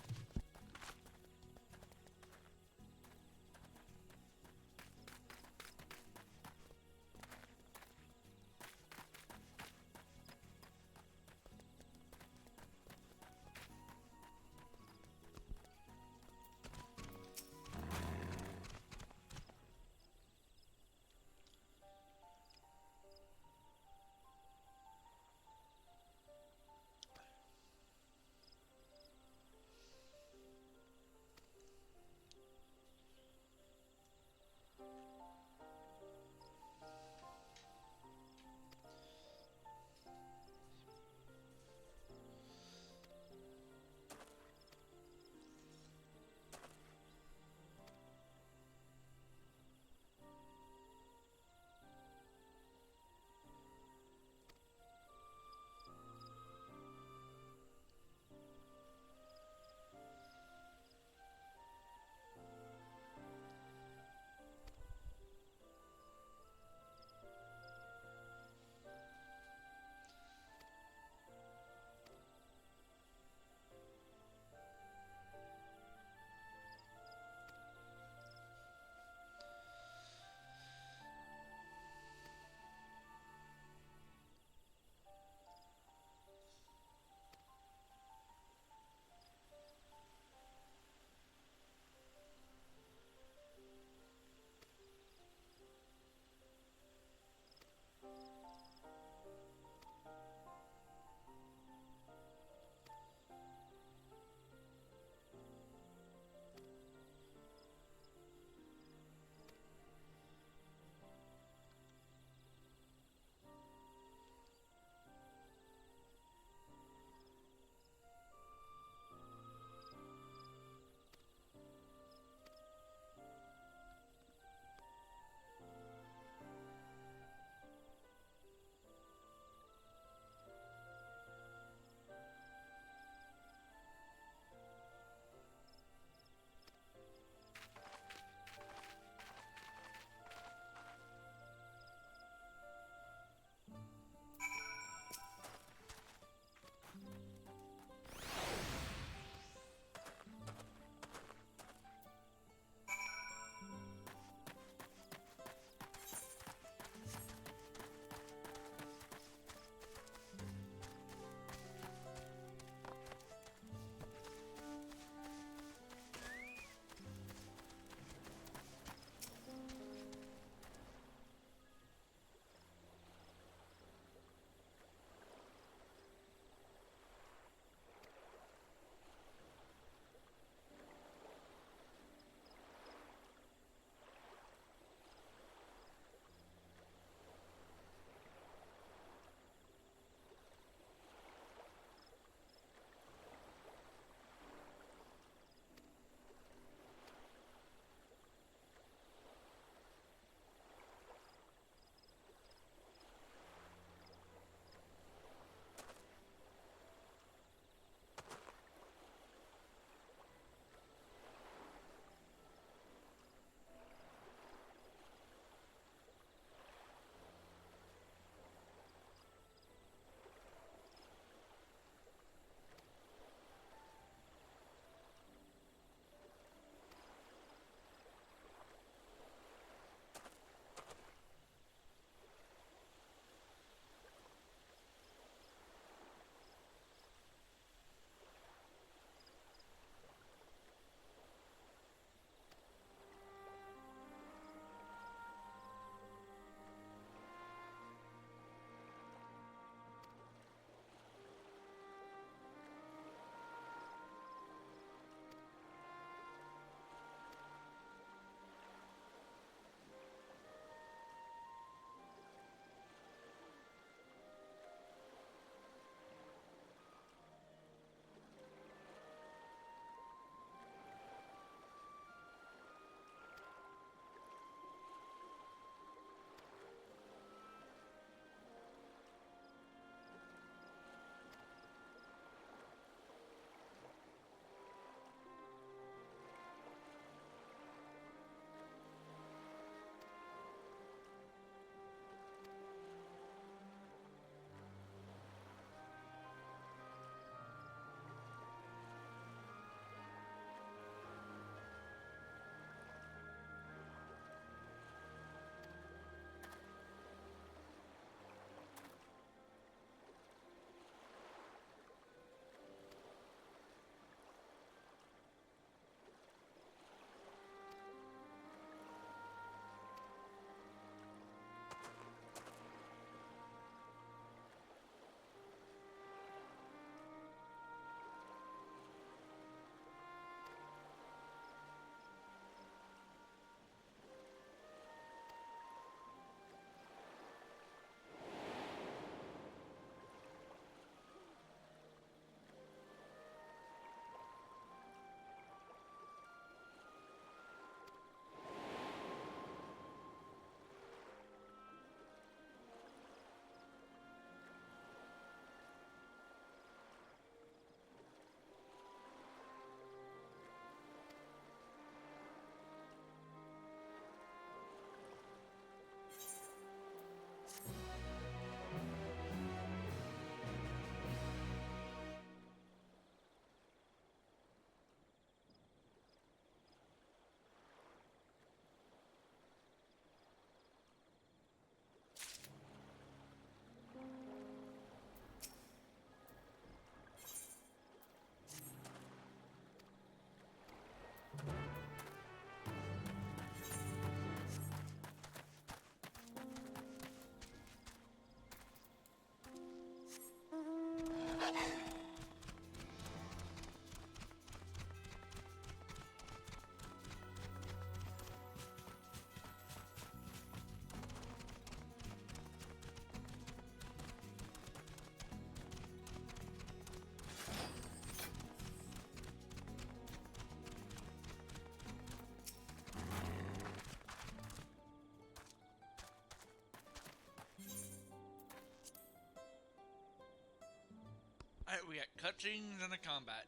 Alright, we got cutscenes and a combat.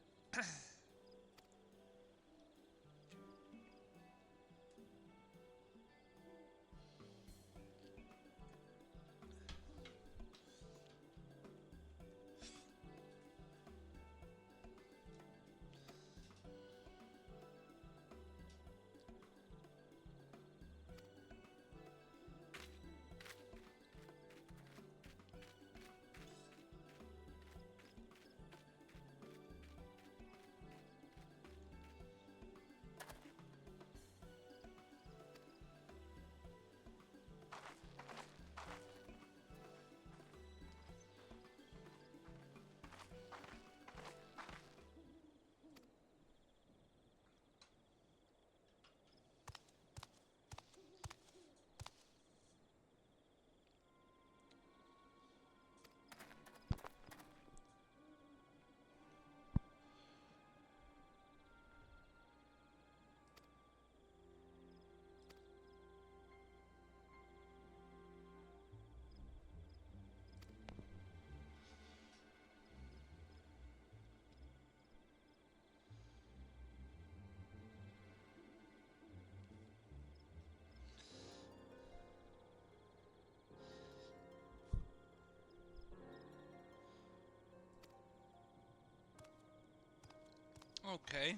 Okay.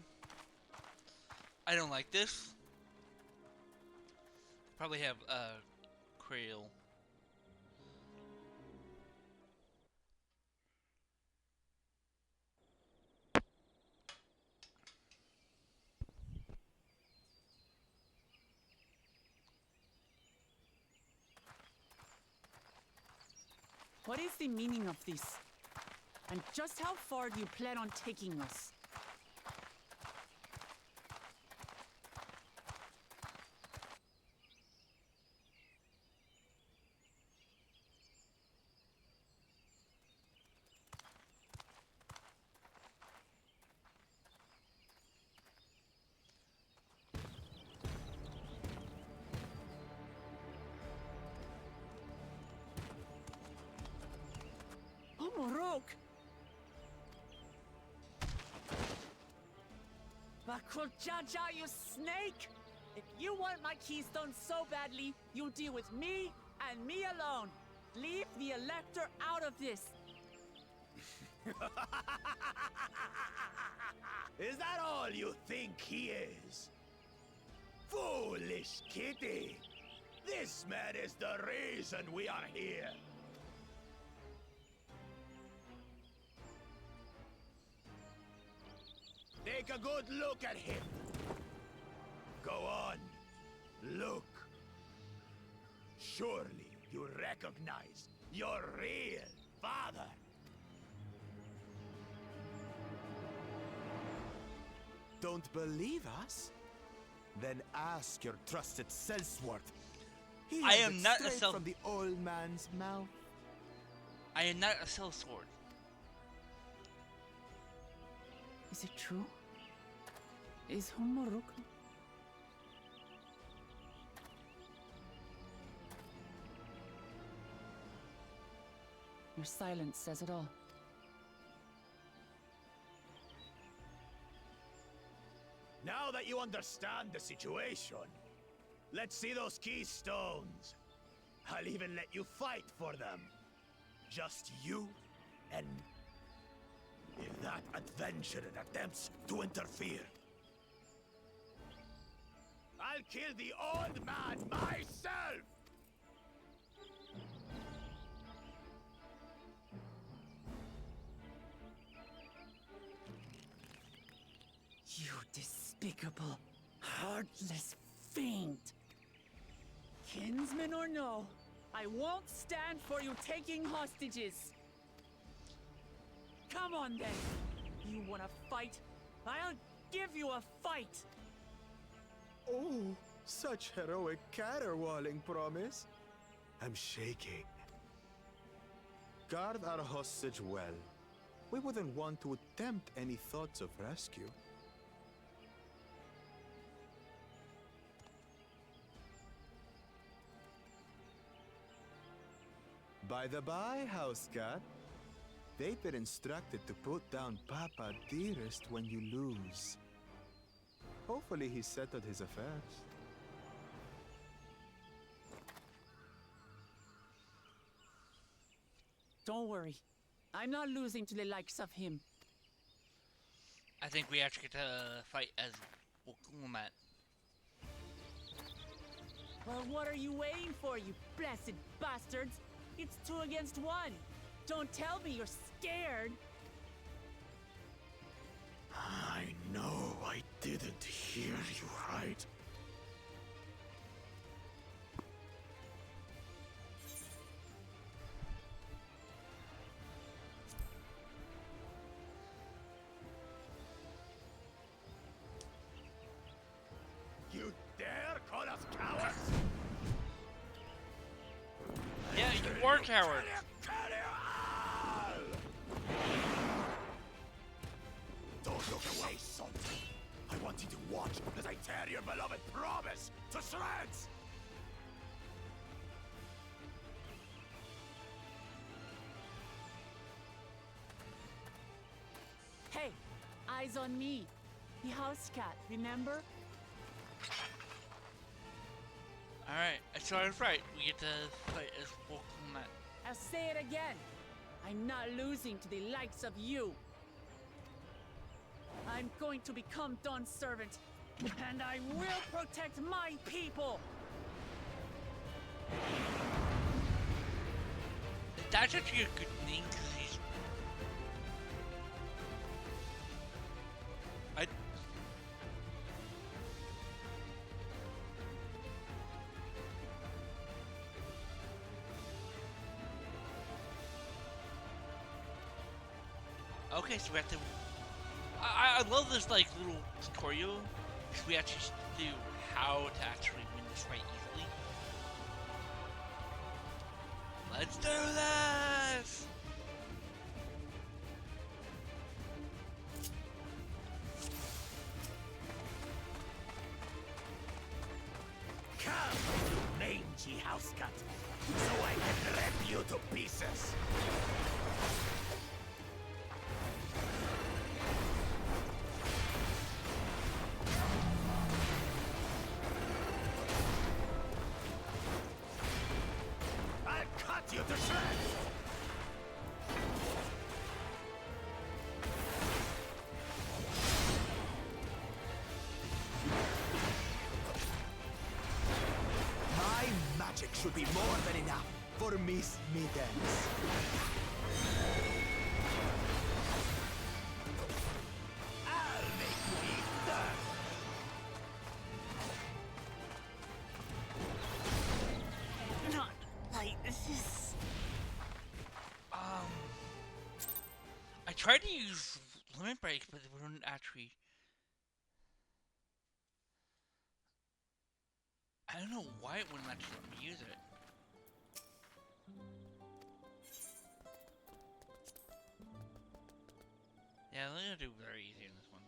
I don't like this. Probably have Krail. What is the meaning of this? And just how far do you plan on taking us? Oh, Morok! Bakuljaja, you snake! If you want my keystone so badly, you'll deal with me and me alone. Leave the Elector out of this. Is that all you think he is? Foolish kitty! This man is the reason we are here. Take a good look at him. Go on. Look. Surely you recognize your real father. Don't believe us? Then ask your trusted Sellsworth. He I has am it not a straight Sel- from the old man's mouth. I am not a sellsword. Is it true? Is Morok? Your silence says it all. Now that you understand the situation, let's see those keystones. I'll even let you fight for them. Just you and if that adventurer attempts to interfere, I'll kill the old man myself! You despicable, heartless fiend! Kinsman or no, I won't stand for you taking hostages! Come on then! You wanna fight? I'll give you a fight! Oh, such heroic caterwauling promise. I'm shaking. Guard our hostage well. We wouldn't want to attempt any thoughts of rescue. By the by, house cat, They've been instructed to put down Papa dearest when you lose. Hopefully he settled his affairs. Don't worry. I'm not losing to the likes of him. I think we actually get to fight as Wokumat. Well, what are you waiting for, you blessed bastards? It's 2 against 1. Don't tell me you're scared. I know I didn't hear you right. You dare call us cowards? Yeah, you were cowards. Don't look away, son. I want you to watch as I tear your beloved promise to shreds. Hey, eyes on me. The house cat, remember? Alright, so I was right. We get to fight as Wokumat. I'll say it again. I'm not losing to the likes of you. I'm going to become Dawn's servant, and I will protect my people. That's actually a good thing, because he's... Okay, so we have to... I love this, like, little tutorial, because we actually do how to actually win this fight easily. Let's do this! Come, you mangy house cat, so I can rip you to pieces. You to shreds! My magic should be more than enough for Miss Middens. I'll make you eat dirt! Not like this. I tried to use limit break, but it wouldn't actually... I don't know why it wouldn't actually let me use it. Yeah, I'm gonna do very easy in this one.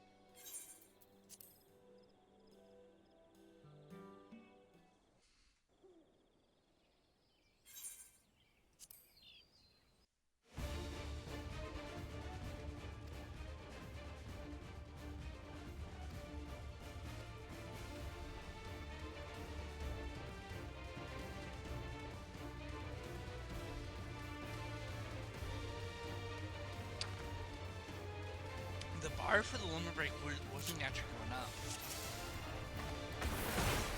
The bar for the limit break wasn't actually going up.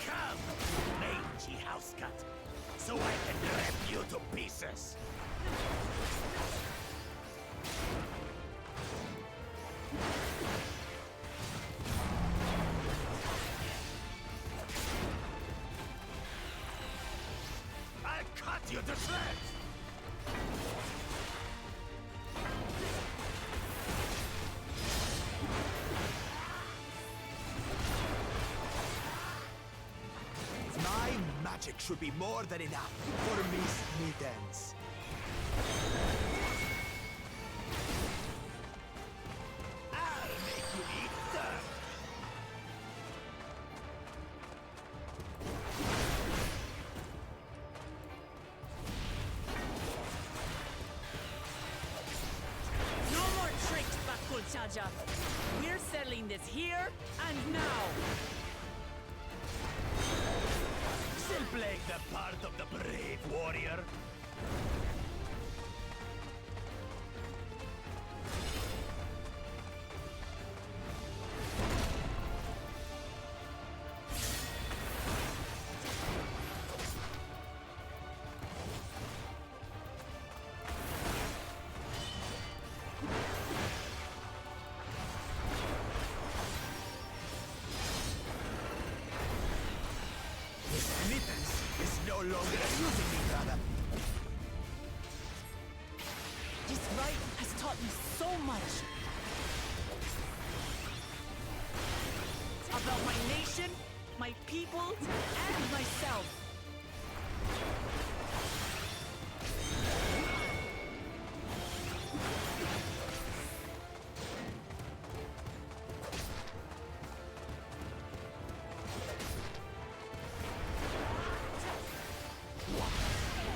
Come, mangy house cat, so I can rip you to pieces. I'll cut you to shreds. My magic should be more than enough for Miss Middens. I'll make you eat dirt. Shaja. We're settling this here and now. Still playing the part of the brave warrior? Is no longer using me, brother. This rite has taught me so much. About my nation, my people, and myself.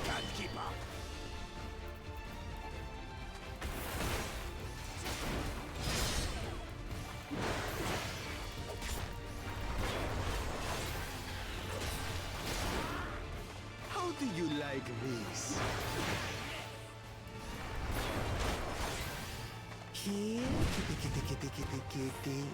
Can't keep up. How do you like this? Here, kitty, kitty, kitty, kitty, kitty.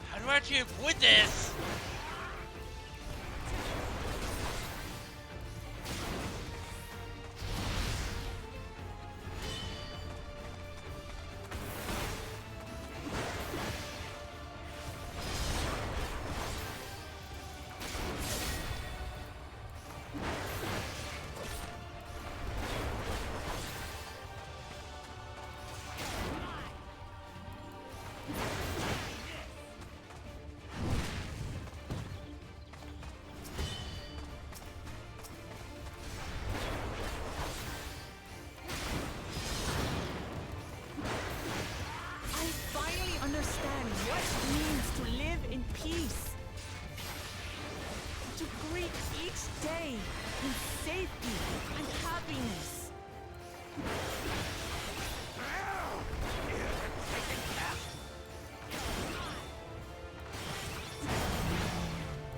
How do I actually avoid this? I finally understand what it means to live in peace. To greet each day in safety and happiness.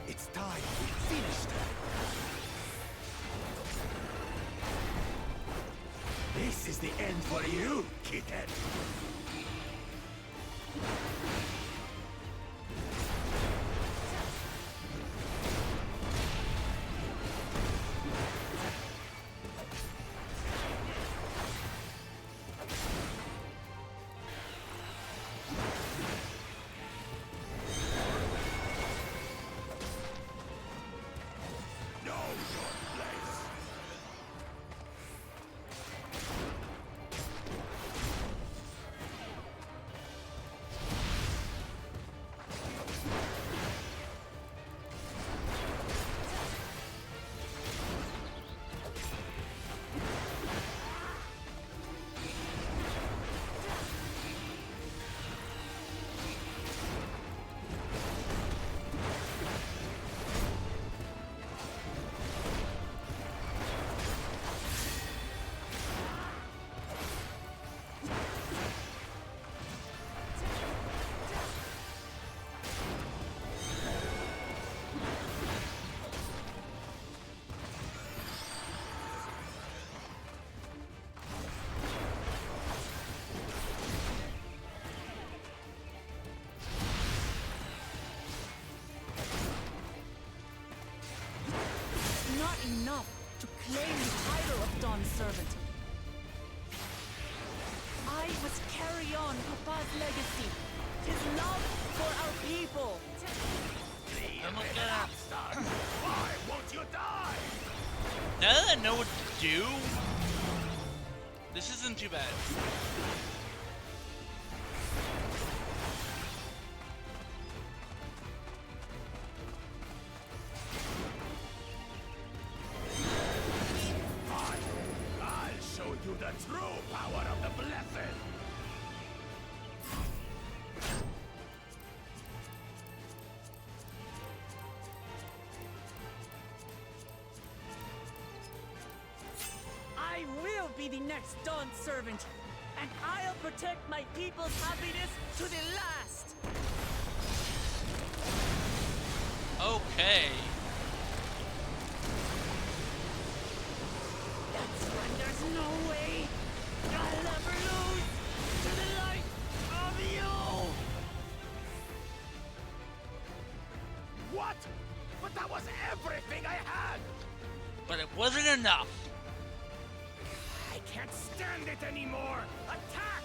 It's time we finished her. This is the end for you, kitten. Know your place. Not enough to claim the title of Dawn's servant. I must carry on Papa's legacy, his love for our people. Almost got Why won't you die? Now that I know what to do, this isn't too bad. true power of the Blessed! I will be the next Dawn servant, and I'll protect my people's happiness to the last! Okay. That's when there's no way I'll ever lose to the light of you! What? But that was everything I had! But it wasn't enough. I can't stand it anymore! Attack!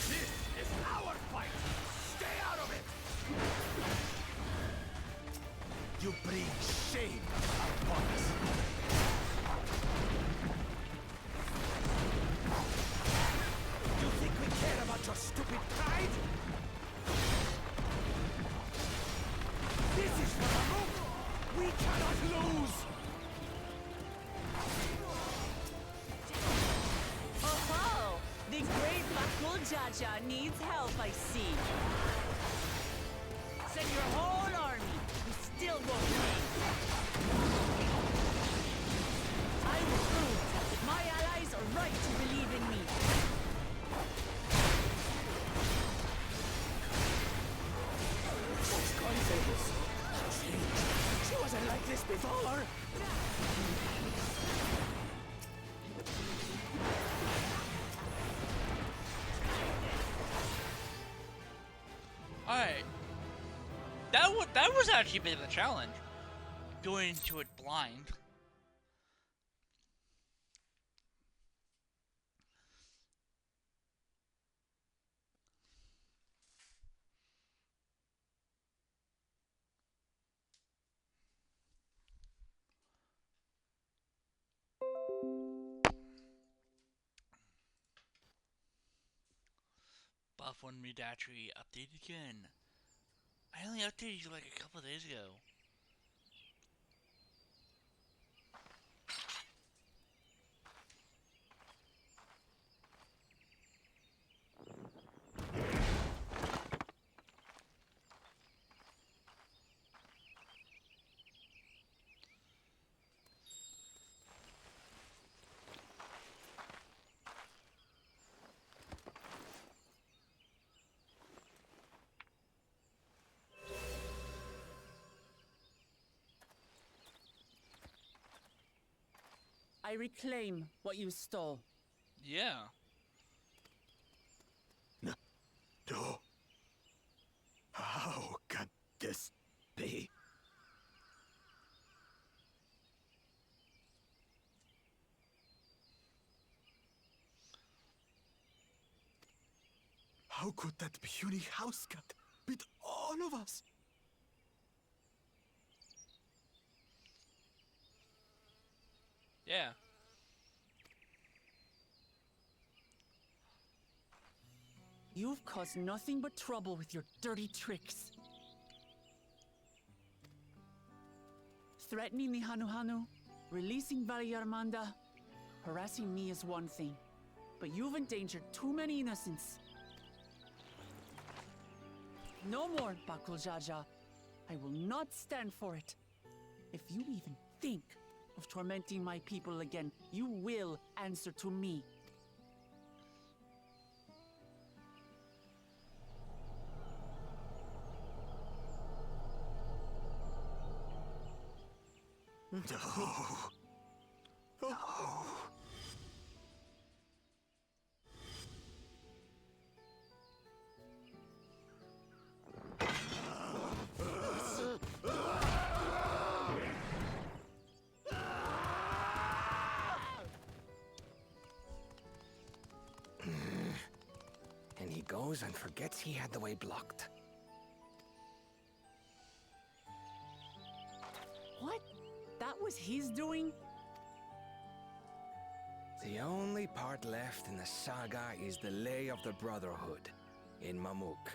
This is our fight! Stay out of it! You bring shame upon us. You think we care about your stupid pride? This is for the room! We cannot lose! Oh, the great Bakul Jaja needs help, I see. Send your whole army. You still won't win. I will prove that my allies are right to believe in me. Those confidence. She wasn't like this before. Alright. That was actually a bit of a challenge. Going into it blind. Buff 1 Redactory update again. I only updated you like a couple of days ago. I reclaim what you stole. Yeah. No. How can this be? How could that puny house cat beat all of us? Yeah. You've caused nothing but trouble with your dirty tricks. Threatening the Hanuhanu, releasing Valyarmanda, harassing me is one thing, but you've endangered too many innocents. No more, Bakul Jaja. I will not stand for it. If you even think of tormenting my people again, you will answer to me. No. No. And he goes and forgets he had the way blocked. What? That was his doing? The only part left in the saga is the Lay of the Brotherhood in Mamuk.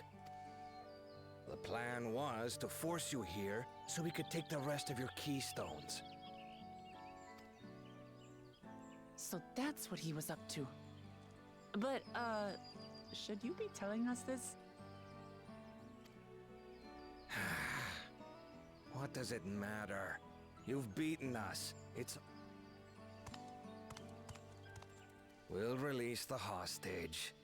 The plan was to force you here so we could take the rest of your keystones. So that's what he was up to. But, should you be telling us this? What does it matter? You've beaten us. We'll release the hostage.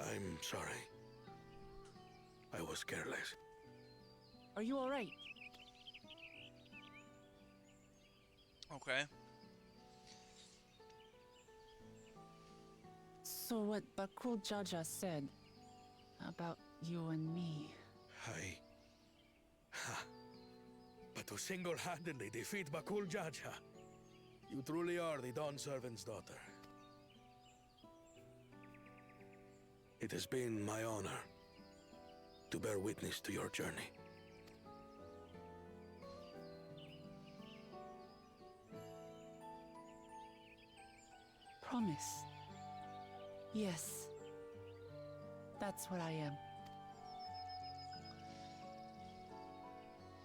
I'm sorry. I was careless. Are you alright? Okay. So what Bakul Jaja said about you and me. But to single-handedly defeat Bakul Jaja, you truly are the Dawn Servant's daughter. It has been my honor to bear witness to your journey. Promise. Yes. That's what I am.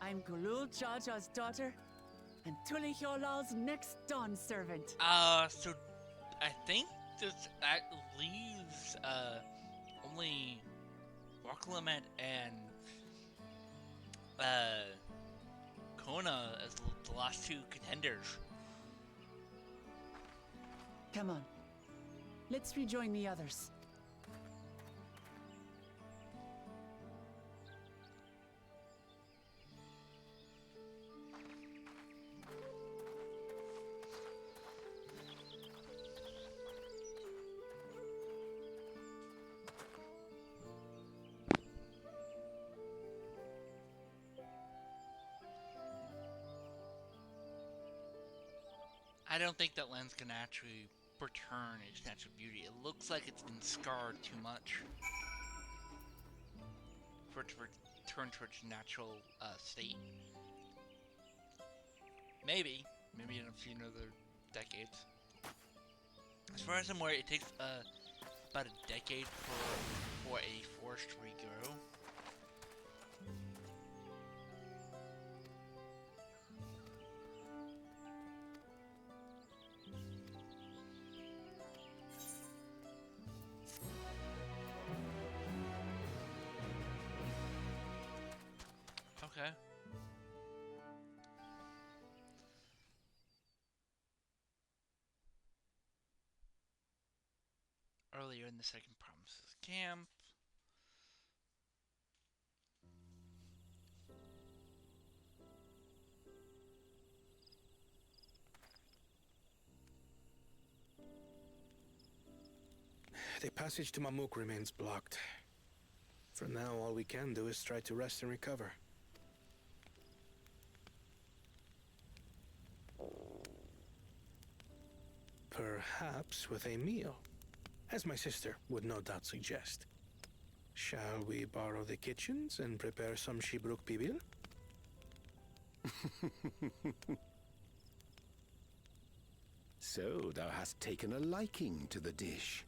I'm Gulul Jaja's daughter, and Tuli Hyolal's next Dawn servant. So I think that leaves only Rocklemet and Kona as the last two contenders. Come on. Let's rejoin the others. I don't think that land's gonna actually return its natural beauty. It looks like it's been scarred too much for it to return to its natural state. Maybe in a few other decades. As far as I'm aware, it takes about a decade for a forest to regrow. Okay. Earlier in the second promises camp. The passage to Mamuk remains blocked. For now, all we can do is try to rest and recover. Perhaps with a meal, as my sister would no doubt suggest. Shall we borrow the kitchens and prepare some Shibruk Pibil? So thou hast taken a liking to the dish.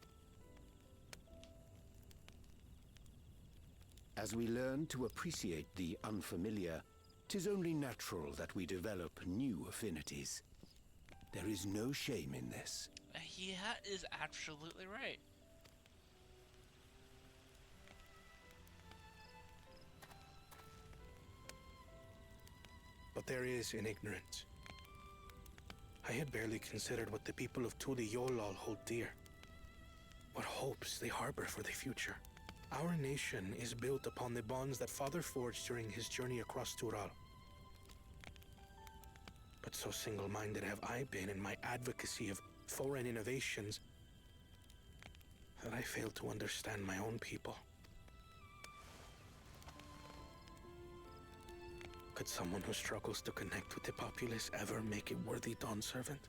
As we learn to appreciate the unfamiliar, 'tis only natural that we develop new affinities. There is no shame in this. He is absolutely right. But there is in ignorance. I had barely considered what the people of Tuli Yolal hold dear. What hopes they harbor for the future. Our nation is built upon the bonds that Father forged during his journey across Tural. But so single-minded have I been in my advocacy of foreign innovations that I fail to understand my own people. Could someone who struggles to connect with the populace ever make a worthy Dawn servant?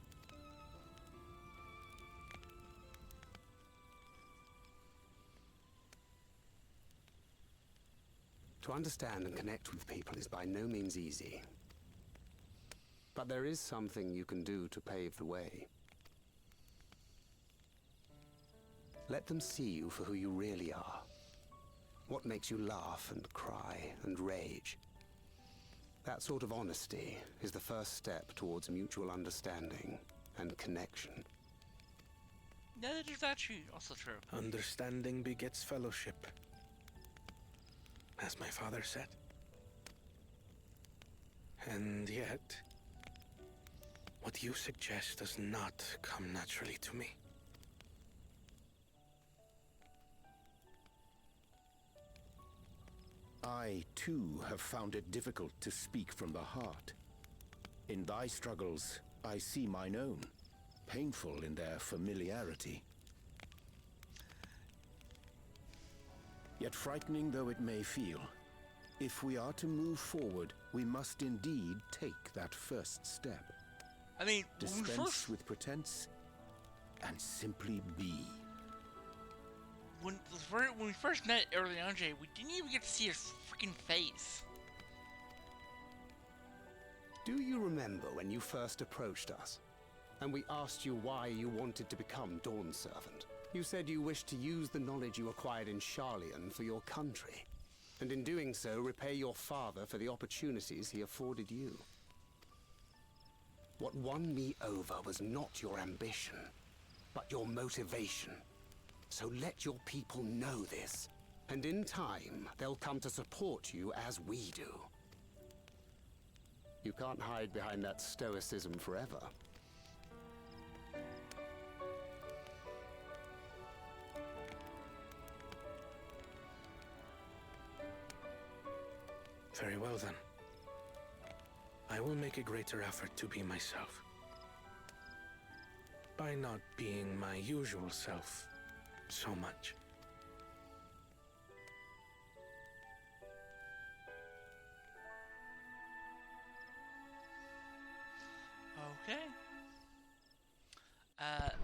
To understand and connect with people is by no means easy. But there is something you can do to pave the way. Let them see you for who you really are. What makes you laugh and cry and rage. That sort of honesty is the first step towards mutual understanding and connection. That is actually also true. Understanding begets fellowship, as my father said. And yet, what you suggest does not come naturally to me. I, too, have found it difficult to speak from the heart. In thy struggles, I see mine own, painful in their familiarity. Yet frightening though it may feel, if we are to move forward, we must indeed take that first step. I mean, dispense with pretense and simply be. When we first met early on, Jay, we didn't even get to see his freaking face. Do you remember when you first approached us, and we asked you why you wanted to become Dawn Servant? You said you wished to use the knowledge you acquired in Sharlayan for your country, and in doing so repay your father for the opportunities he afforded you. What won me over was not your ambition, but your motivation. So let your people know this, and in time, they'll come to support you as we do. You can't hide behind that stoicism forever. Very well then. I will make a greater effort to be myself. By not being my usual self so much. Okay.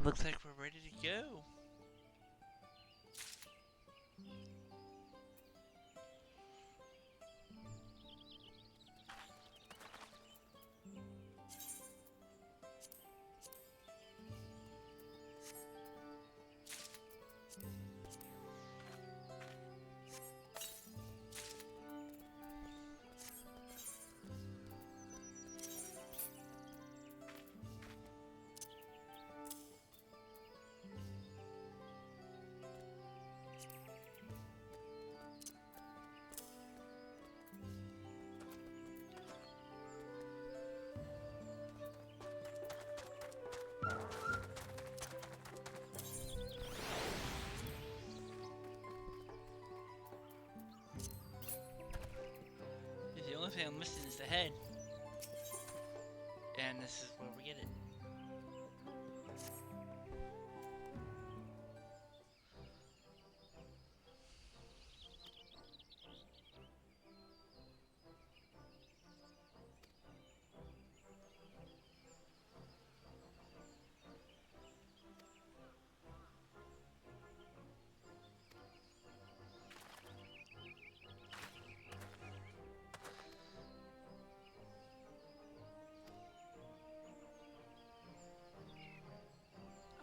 Looks like we're ready to go. The only thing I'm missing is the head. And this is where we get it.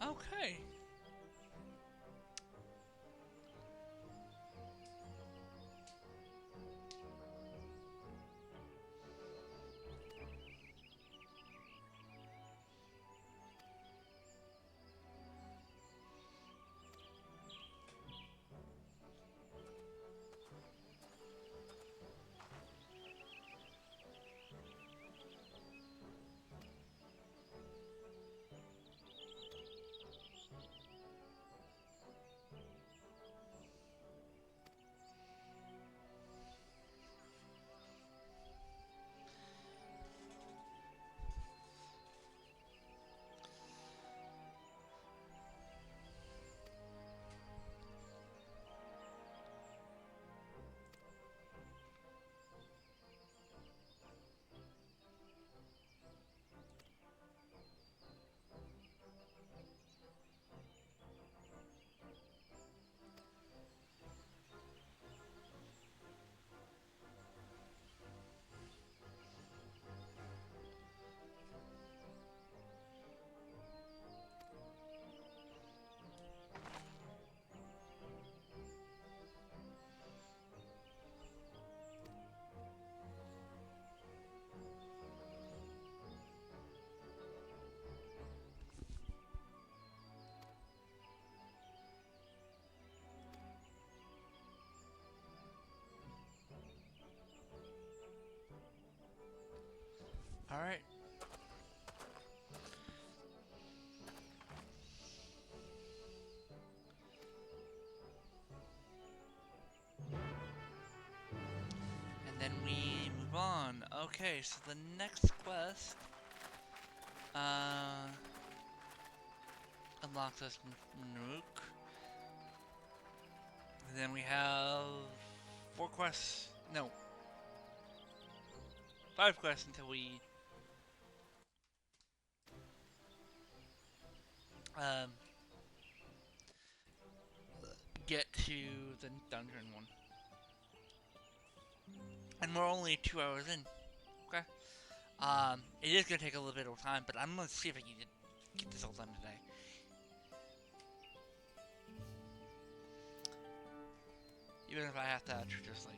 Okay. Alright. And then we move on. Okay, so the next quest unlocks us Nuke. And then we have 4 quests. No. 5 quests until we get to the dungeon one. And we're only 2 hours in. Okay. It is gonna take a little bit of time, but I'm gonna see if I can get this all done today. Even if I have to actually just like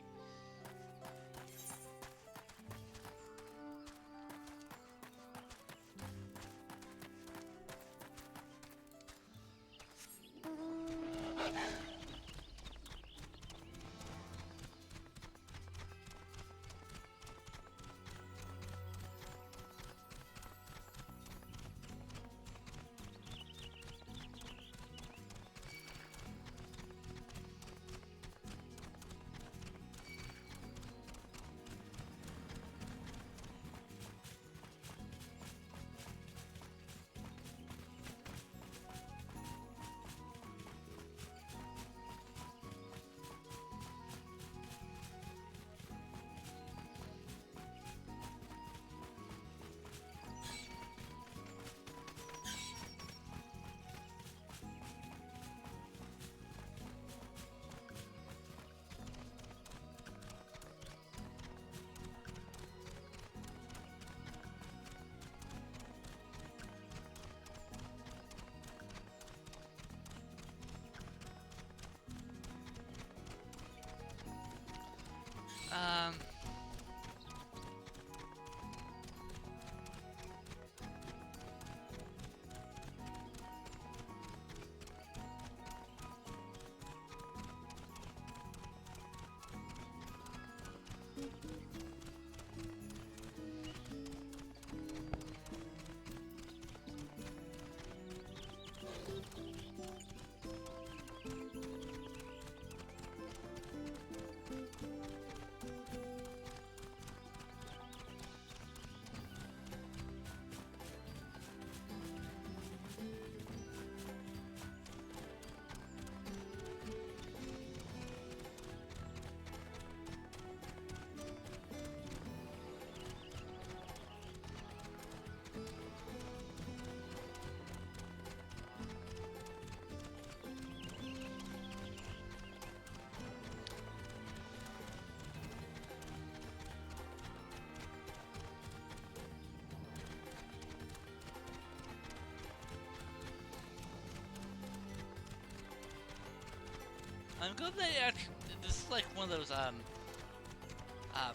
I'm glad they actually, this is like one of those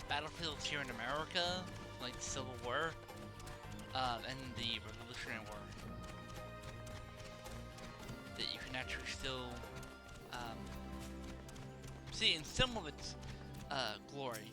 battlefields here in America, like the Civil War, and the Revolutionary War, that you can actually still see in some of its glory.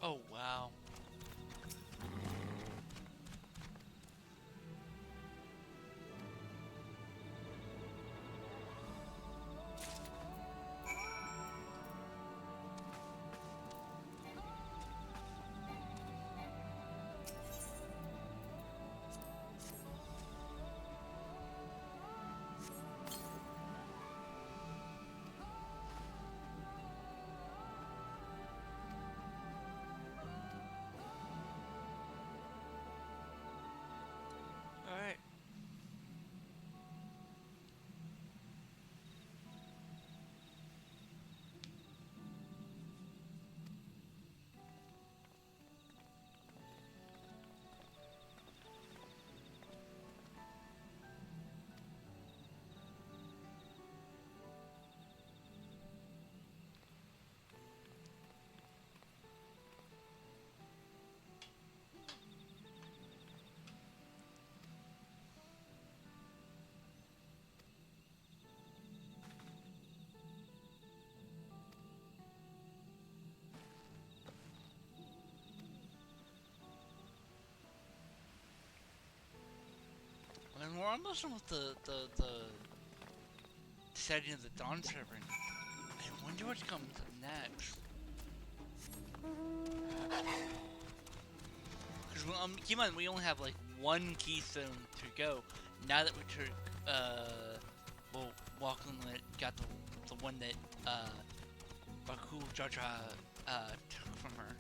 Oh, wow. Alright. And we're almost done with the setting of the Dawntrail. I wonder what comes next. Because keep in mind, we only have like one keystone to go. Now that we took, well, Walkland got the one that Baku Jaja took from her.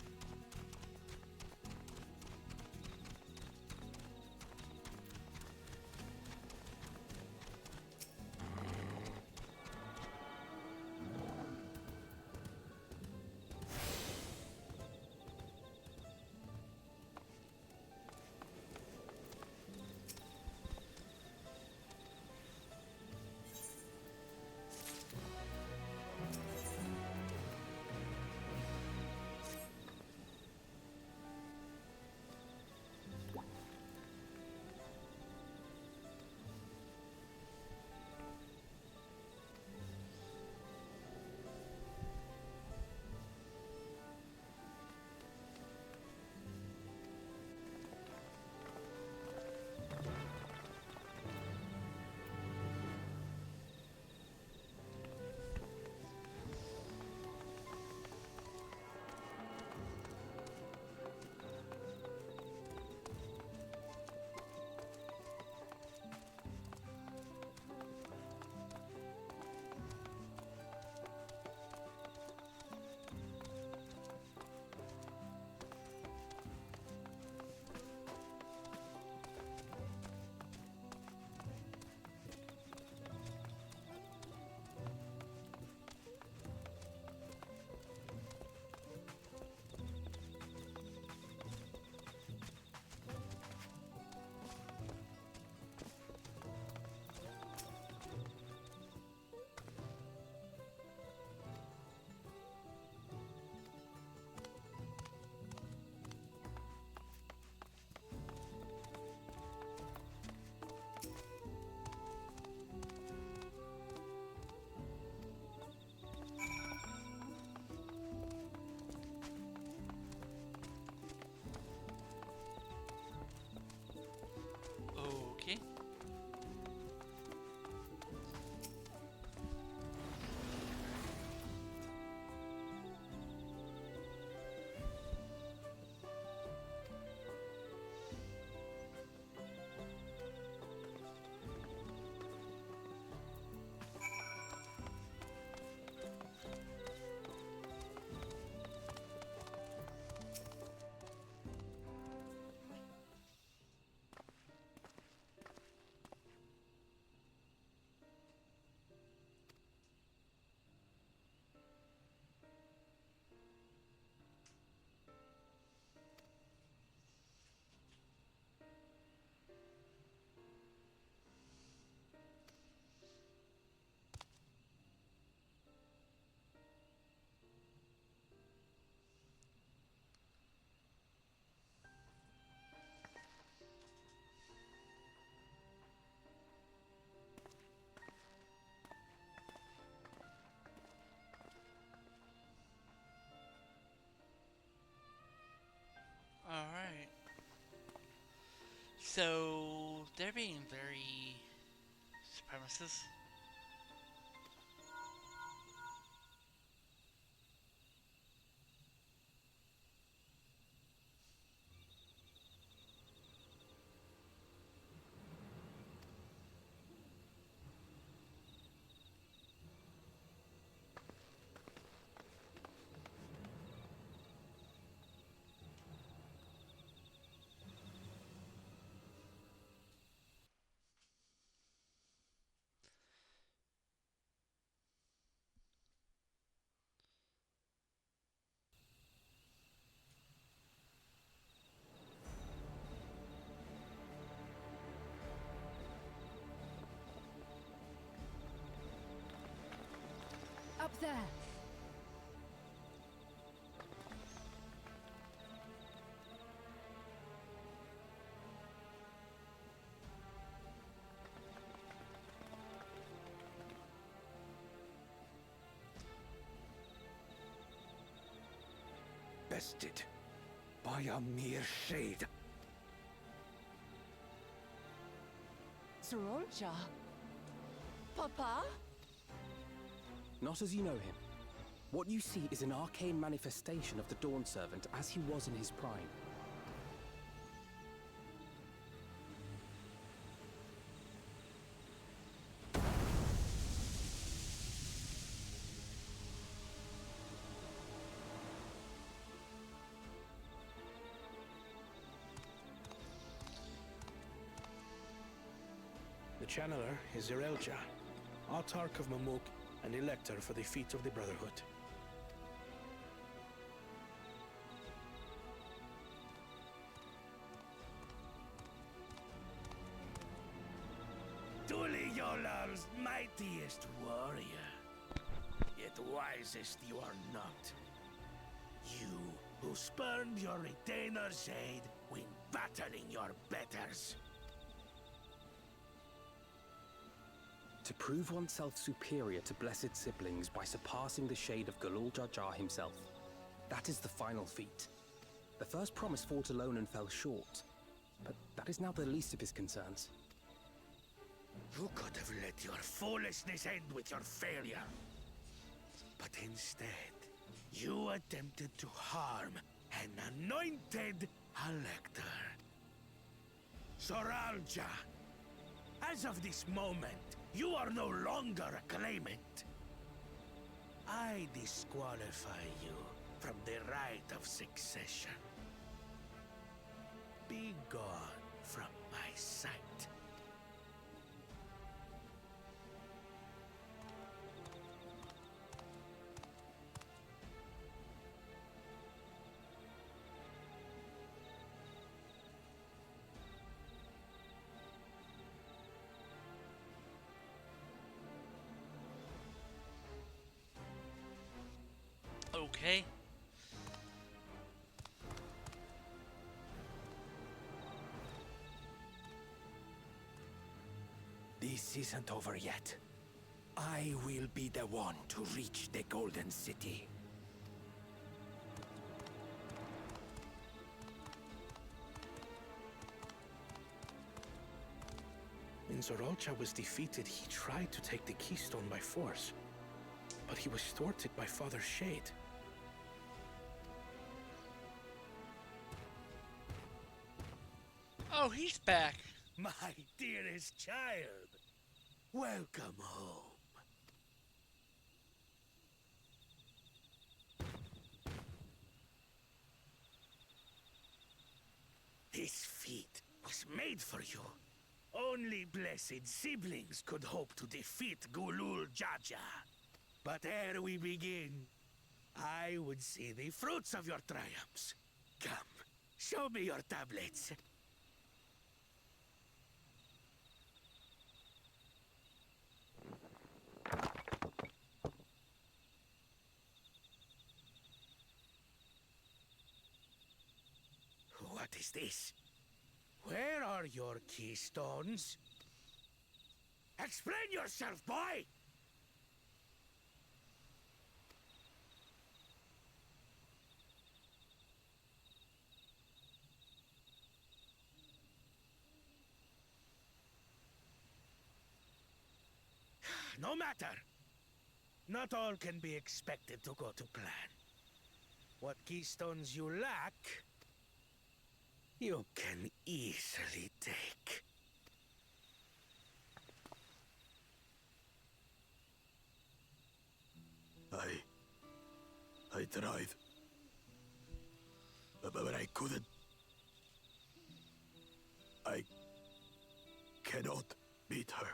So they're being very supremacist. Up there. Bested by a mere shade. Sorolja? Papa? Not as you know him. What you see is an arcane manifestation of the Dawn Servant as he was in his prime. The Channeler is Zerelja, Autarch of Mamuk and Elector for the Feet of the Brotherhood. Tuliolar's mightiest warrior, yet wisest you are not. You, who spurned your retainer's aid when battling your betters. To prove oneself superior to blessed siblings by surpassing the shade of Galul Jar Jar himself. That is the final feat. The first promise fought alone and fell short, but that is now the least of his concerns. You could have let your foolishness end with your failure. But instead, you attempted to harm an anointed elector. Soralja, as of this moment, you are no longer a claimant. I disqualify you from the right of succession. Be gone from my sight. Okay. This isn't over yet. I will be the one to reach the Golden City. When Zorolcha was defeated, he tried to take the keystone by force, but he was thwarted by Father Shade. Oh, he's back. My dearest child, welcome home. This feat was made for you. Only blessed siblings could hope to defeat Gulul Jaja. But ere we begin, I would see the fruits of your triumphs. Come, show me your tablets. What is this? Where are your keystones? Explain yourself, boy! no matter. Not all can be expected to go to plan. What keystones you lack, you can easily take. I tried. But I couldn't. I cannot beat her.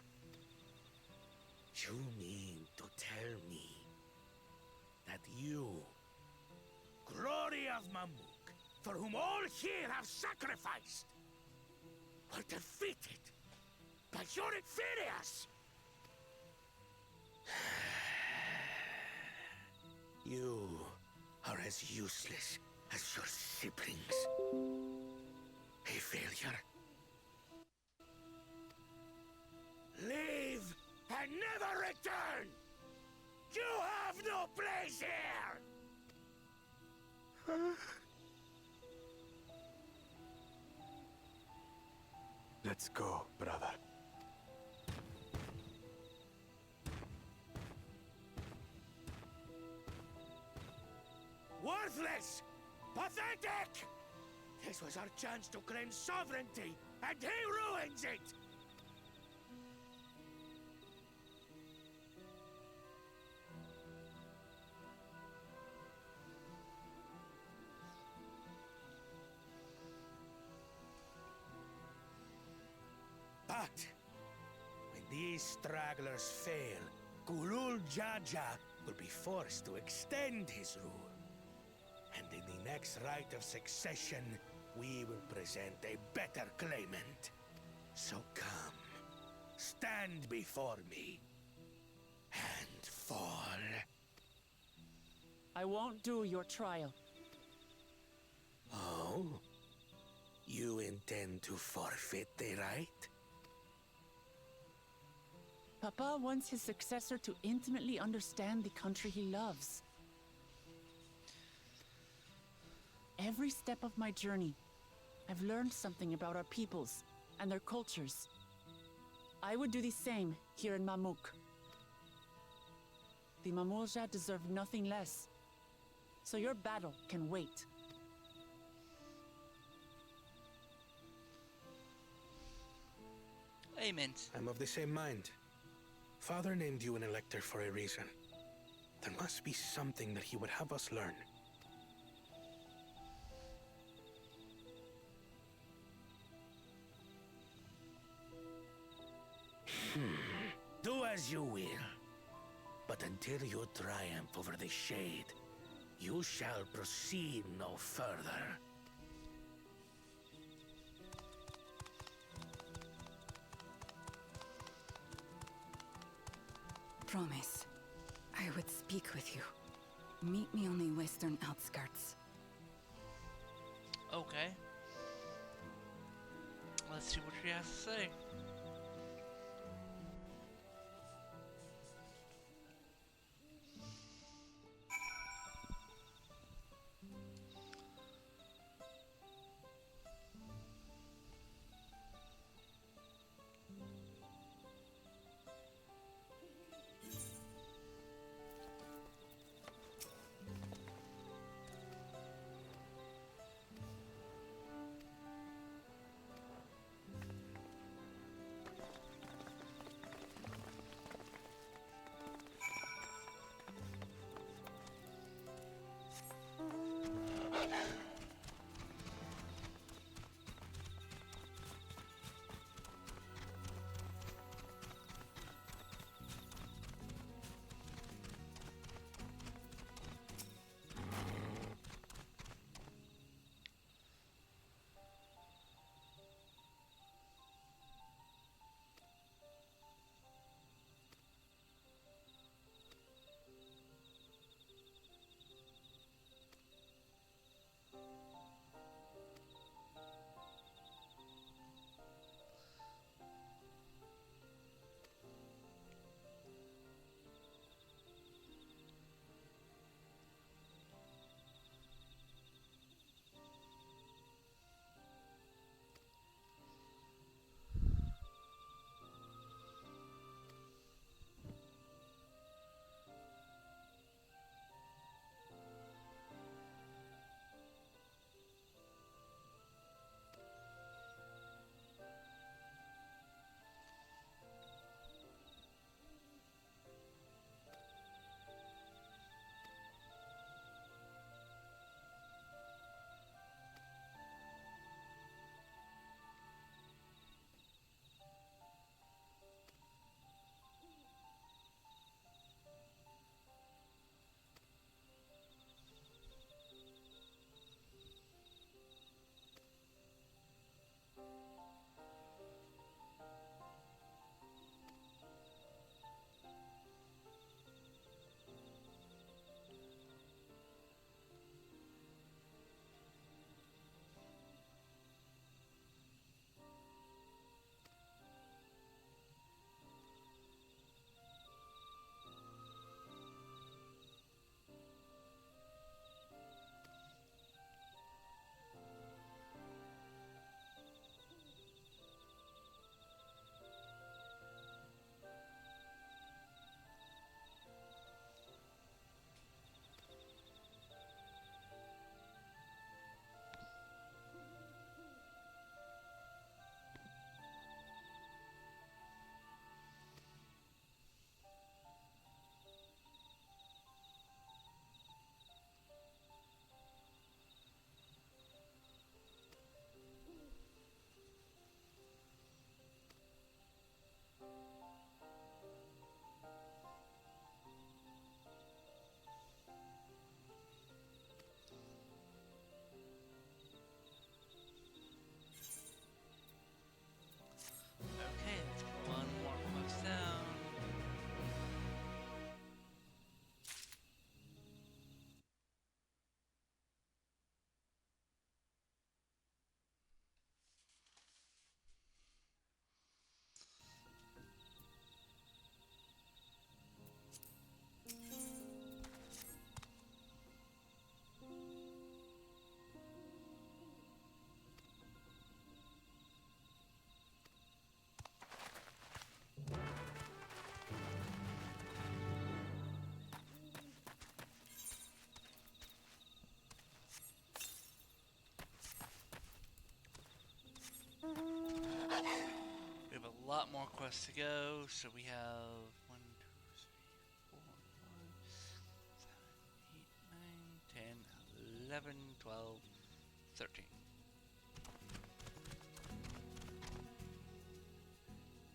You mean to tell me that you, glory of Mamuk, for whom all here have sacrificed, were defeated by your inferiors? You are as useless as your siblings. A failure. Leave and never return! You have no place here! Let's go, brother. Worthless! Pathetic! This was our chance to claim sovereignty, and he ruins it! But when these stragglers fail, Gulul Jaja will be forced to extend his rule. And in the next rite of succession, we will present a better claimant. So come, stand before me, and fall. I won't do your trial. Oh? You intend to forfeit the right? Papa wants his successor to intimately understand the country he loves. Every step of my journey, I've learned something about our peoples and their cultures. I would do the same here in Mamuk. The Mamulja deserve nothing less, so your battle can wait. Amen. I'm of the same mind. Father named you an elector for a reason. There must be something that he would have us learn. Do as you will. But until you triumph over the Shade, you shall proceed no further. Promise. I would speak with you. Meet me on the western outskirts. Okay. Let's see what she has to say. lot more quests to go, so we have 1, 2, 3, 4, 5, 7, 8, 9, 10, 11, 12, 13.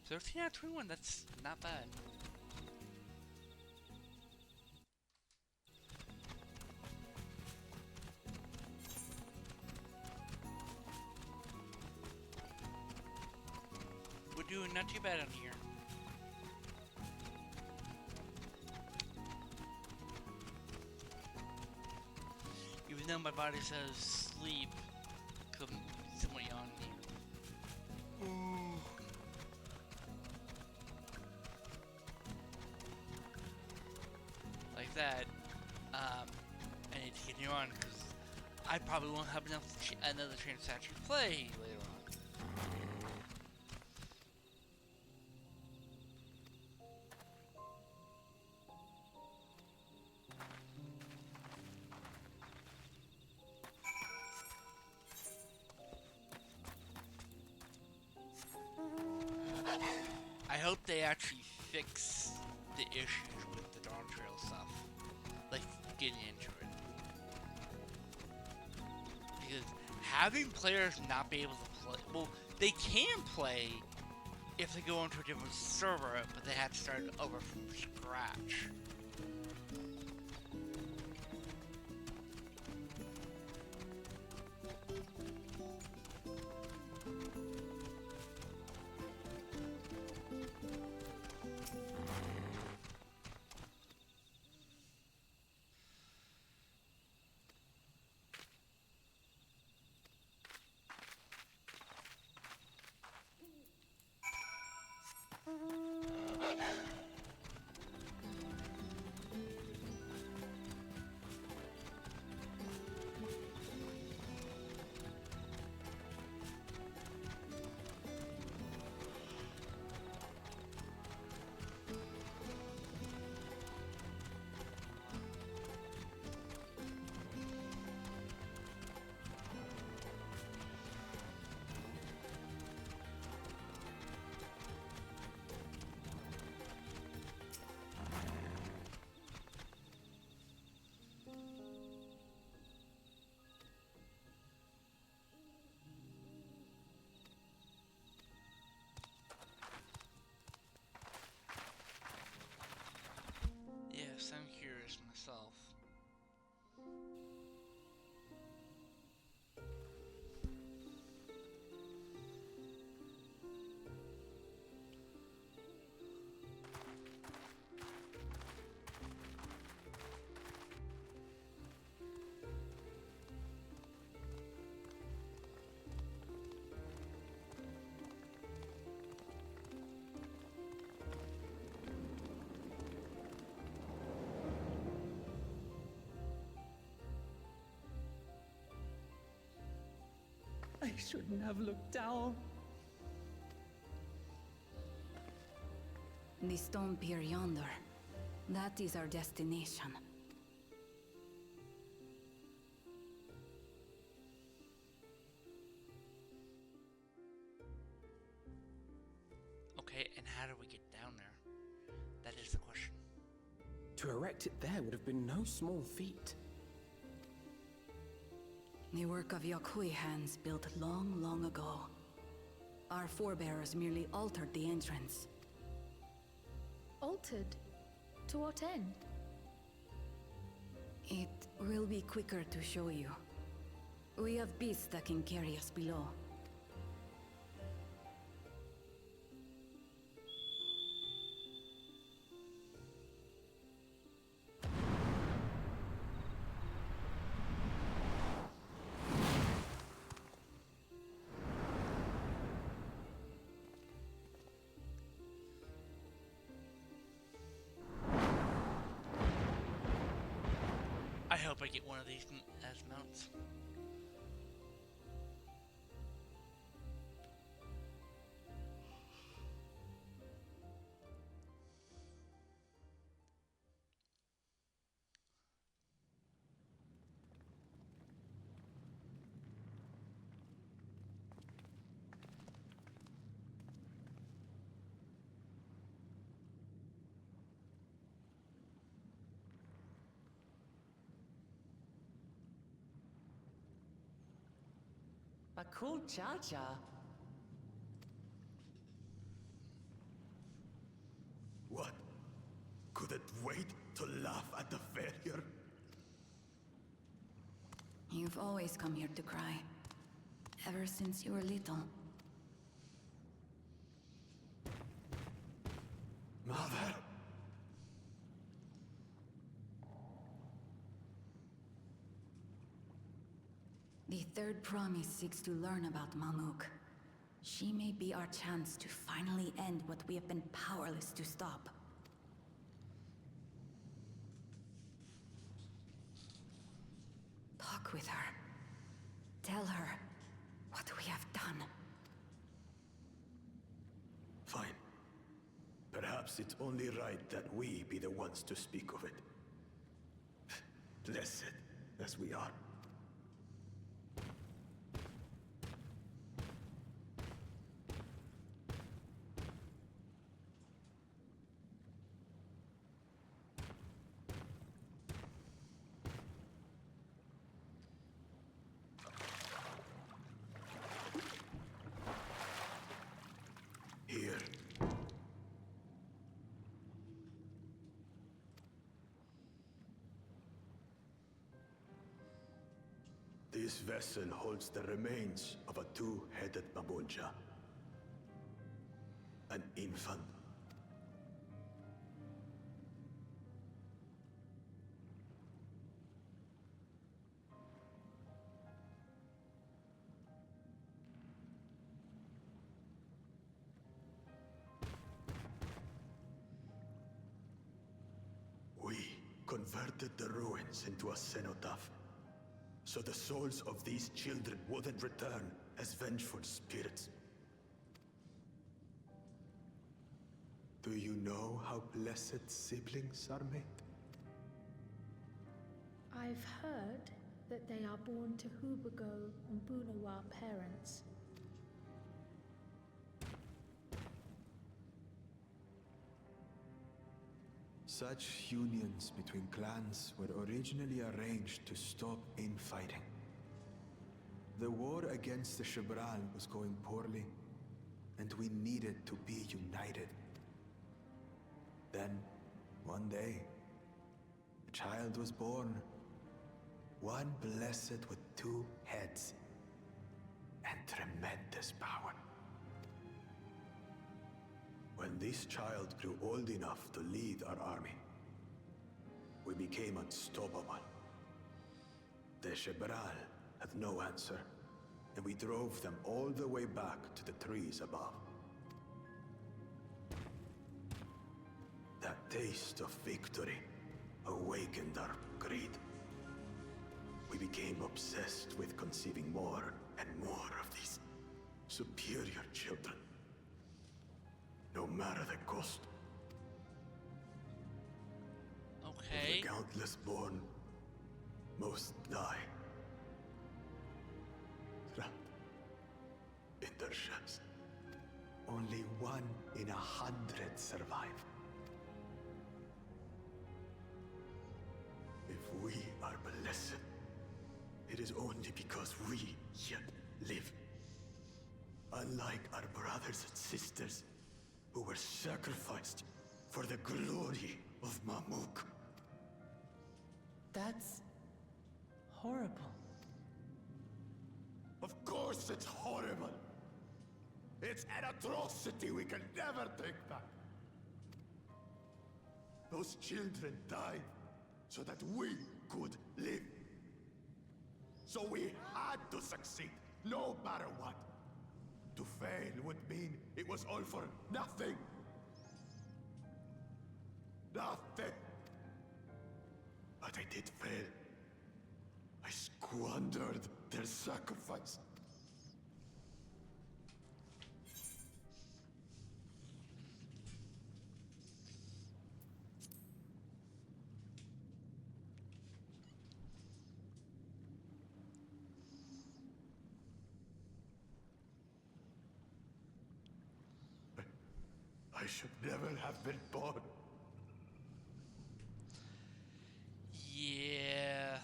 13 out of 21, that's not bad. We're doing not too bad on here. Even though my body says sleep, come somewhere on here. Ooh. Like that. I need to continue on because I probably won't have enough another chance to actually play later on. I hope they actually fix the issues with the Dawntrail stuff, like getting into it. Because having players not be able to play, well, they can play if they go into a different server, but they have to start over from scratch. Yes, I'm curious myself. I shouldn't have looked down. The stone pier yonder. That is our destination. Okay, and how do we get down there? That is the question. To erect it there would have been no small feat. The work of Yakui hands built long, long ago. Our forebears merely altered the entrance. Altered? To what end? It will be quicker to show you. We have beasts that can carry us below. I hope I get one of these as mounts. But cool cha-cha. What? Couldn't wait to laugh at the failure? You've always come here to cry. Ever since you were little. Mother! The third promise seeks to learn about Mamuk. She may be our chance to finally end what we have been powerless to stop. Talk with her. Tell her what we have done. Fine. Perhaps it's only right that we be the ones to speak of it. Blessed as we are. Here. This vessel holds the remains of a two-headed Mamulja. An infant. We converted the ruins into a cenotaph, so the souls of these children wouldn't return as vengeful spirits. Do you know how blessed siblings are made? I've heard that they are born to Hubago and Bunawa parents. Such unions between clans were originally arranged to stop infighting. The war against the Shibral was going poorly, and we needed to be united. Then, one day, a child was born. One blessed with two heads and tremendous power. When this child grew old enough to lead our army, we became unstoppable. The Shibral had no answer, and we drove them all the way back to the trees above. That taste of victory awakened our greed. We became obsessed with conceiving more and more of these superior children. No matter the cost. Okay. Of the countless born, most die. Trapped in their shells. Only 1 in 100 survive. If we are blessed, it is only because we yet live. Unlike our brothers and sisters, who were sacrificed for the glory of Mamuk. That's horrible. Of course it's horrible. It's an atrocity we can never take back. Those children died so that we could live. So we had to succeed, no matter what. To fail would mean it was all for nothing. Nothing. But I did fail. I squandered their sacrifice. I should never have been born. Yeah.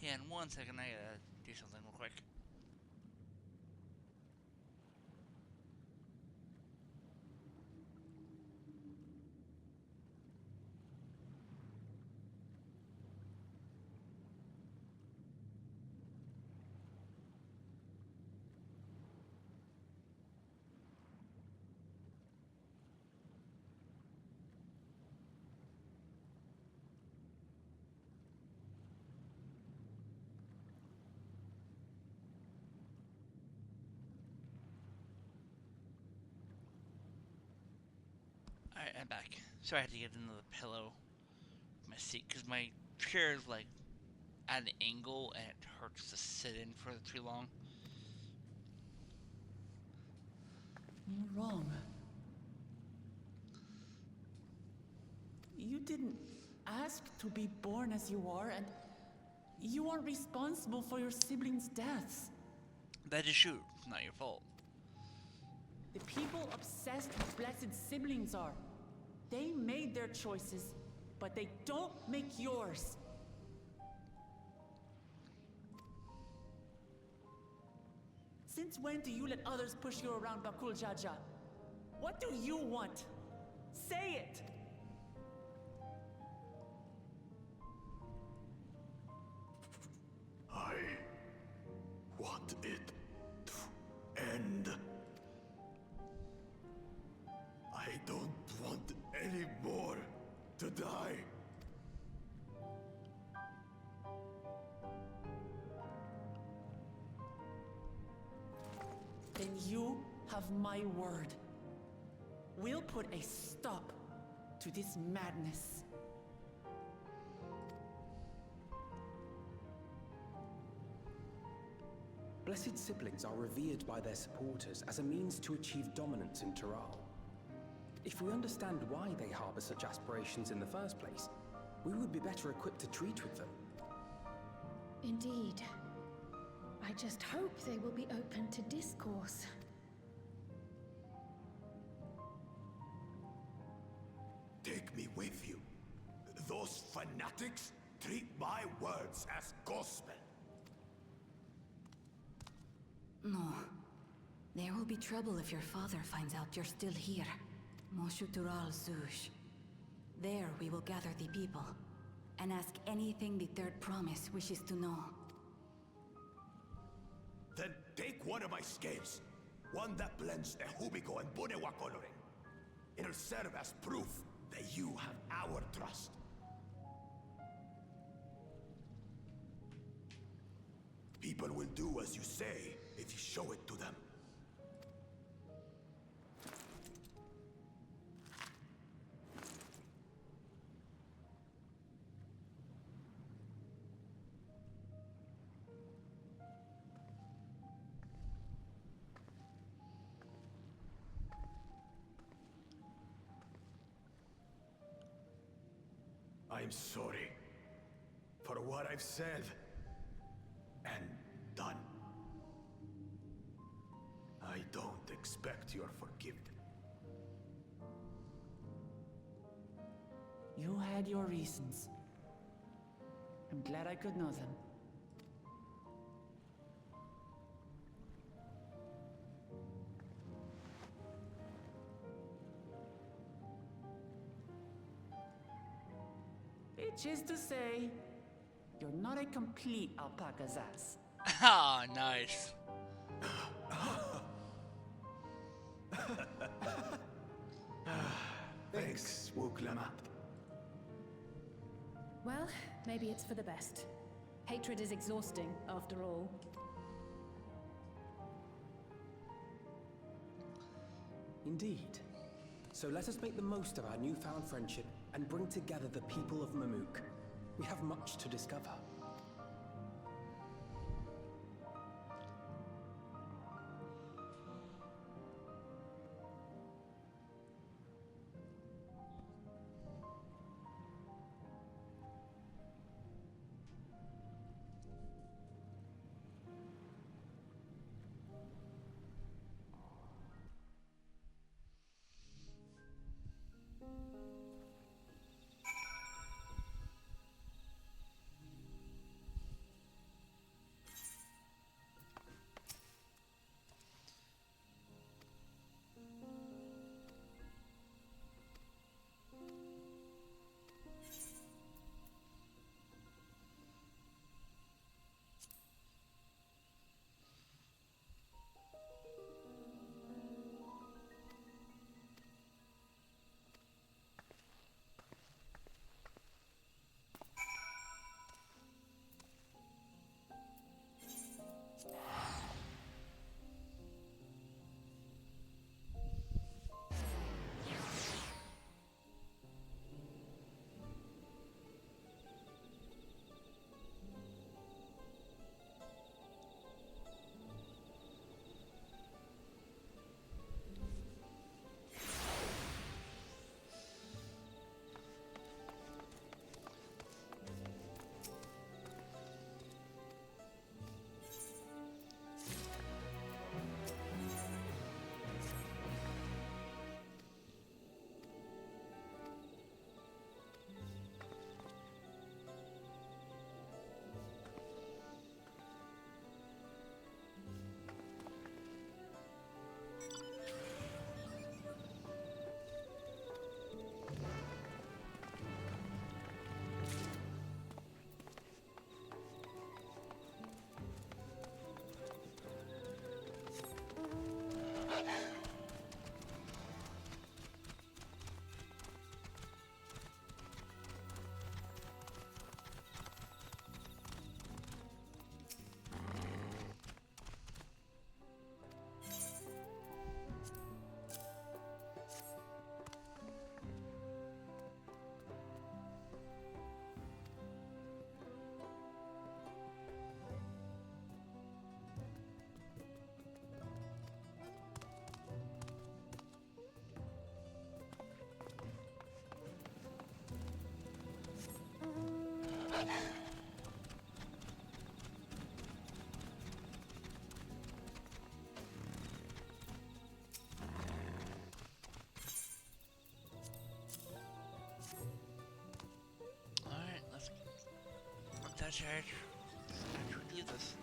Yeah, in 1 second, I gotta do something real quick. Alright, I'm back. Sorry I had to get into the pillow of my seat because my chair is like at an angle and it hurts to sit in for too long. You're wrong. You didn't ask to be born as you are, and you aren't responsible for your siblings' deaths. That is true. It's not your fault. The people obsessed with blessed siblings are. They made their choices, but they don't make yours. Since when do you let others push you around Bakul Jaja? What do you want? Say it! I want it to end. I don't want any more to die. Then you have my word. We'll put a stop to this madness. Blessed siblings are revered by their supporters as a means to achieve dominance in Tural. If we understand why they harbor such aspirations in the first place, we would be better equipped to treat with them. Indeed. I just hope they will be open to discourse. Take me with you. Those fanatics treat my words as gospel. No. There will be trouble if your father finds out you're still here. Moshutural Zush. There we will gather the people, and ask anything the Third Promise wishes to know. Then take one of my scales. One that blends Ehubico and Bunewa coloring. It'll serve as proof that you have our trust. People will do as you say if you show it to them. I'm sorry for what I've said and done. I don't expect your forgiveness. You had your reasons. I'm glad I could know them. Which is to say, you're not a complete alpaca's ass. Ah, nice. Thanks, Wuklamat. Well, maybe it's for the best. Hatred is exhausting, after all. Indeed. So let us make the most of our newfound friendship and bring together the people of Mamuk. We have much to discover. Alright, let's actually do this.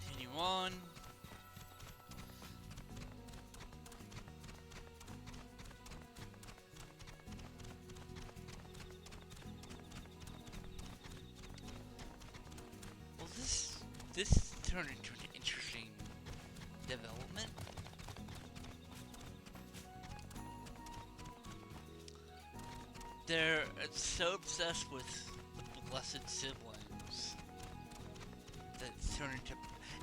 Continue on. Well, this turned into an interesting development. They're so obsessed with the blessed siblings that it's turned into.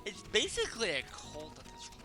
It's basically a cult at this point.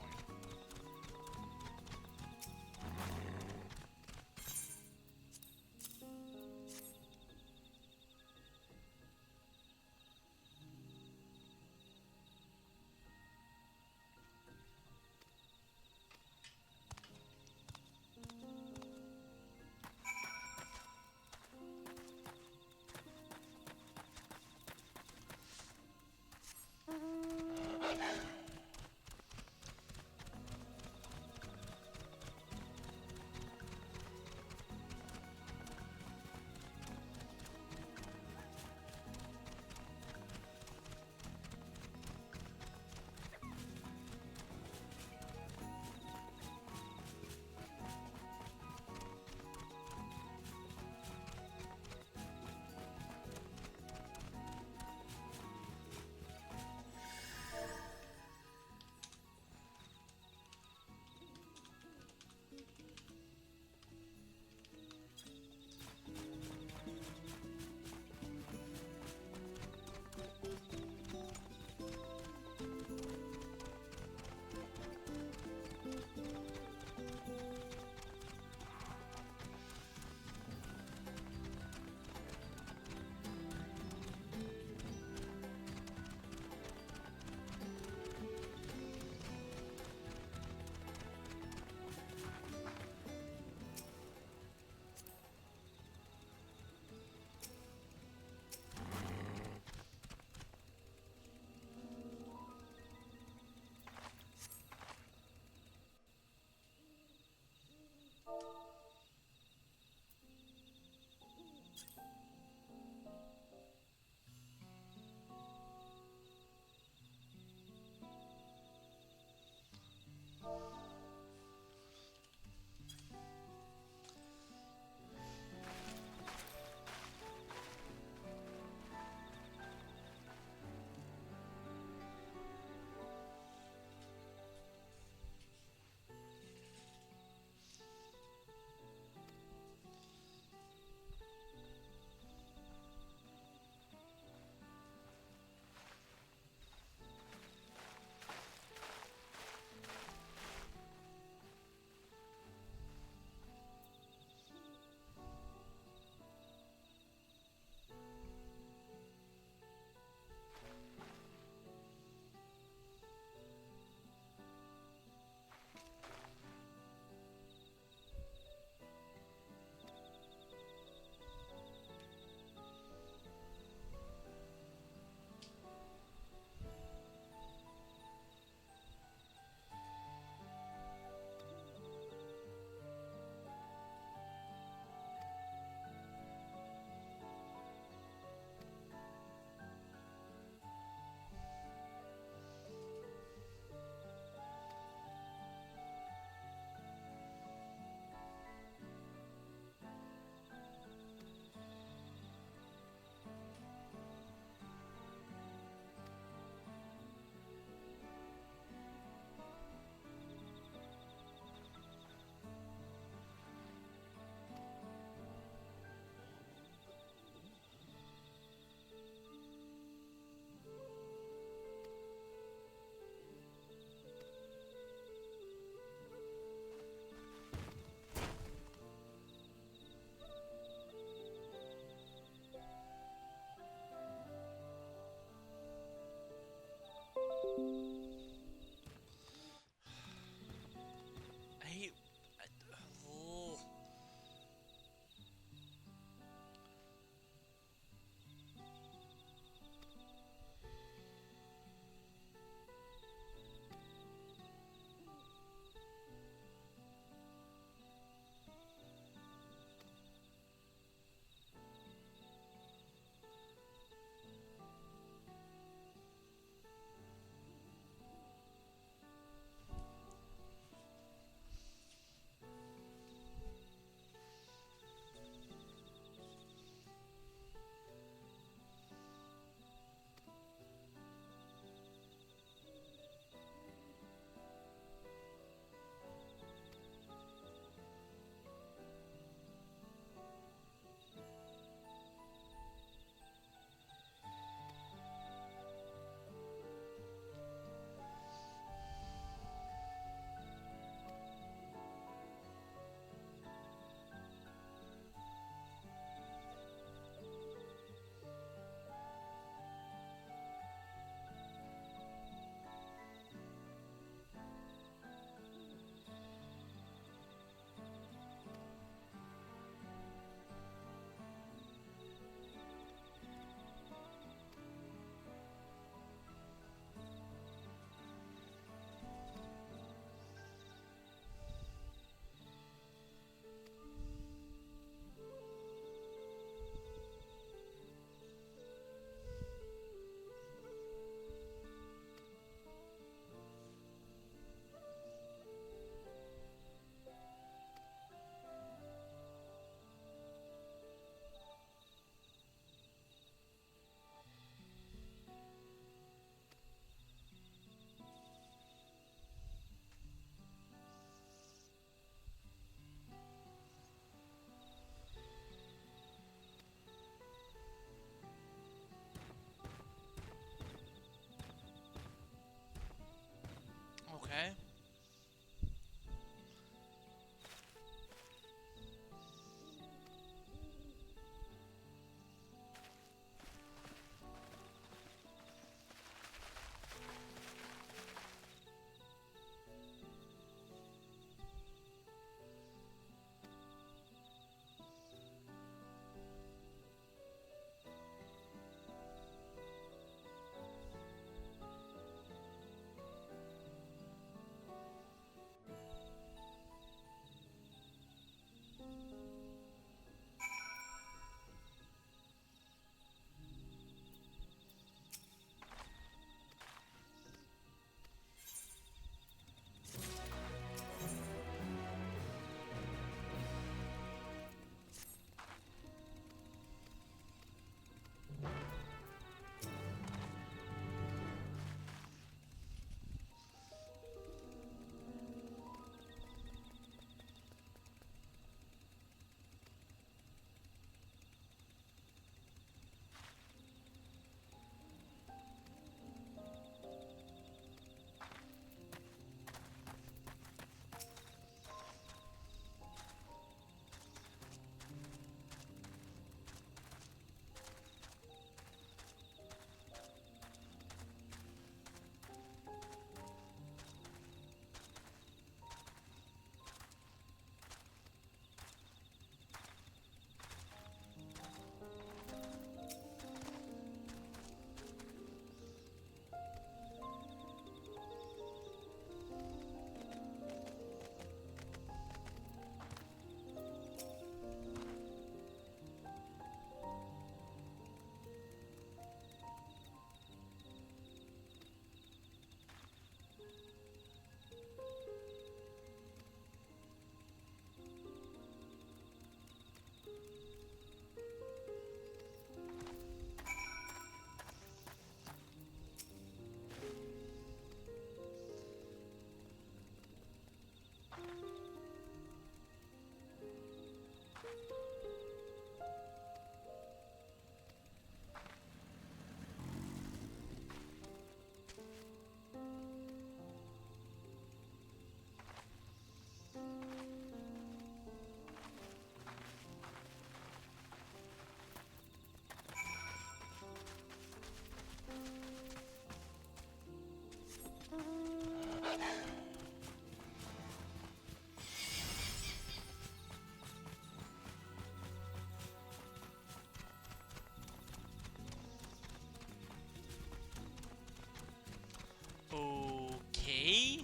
Okay.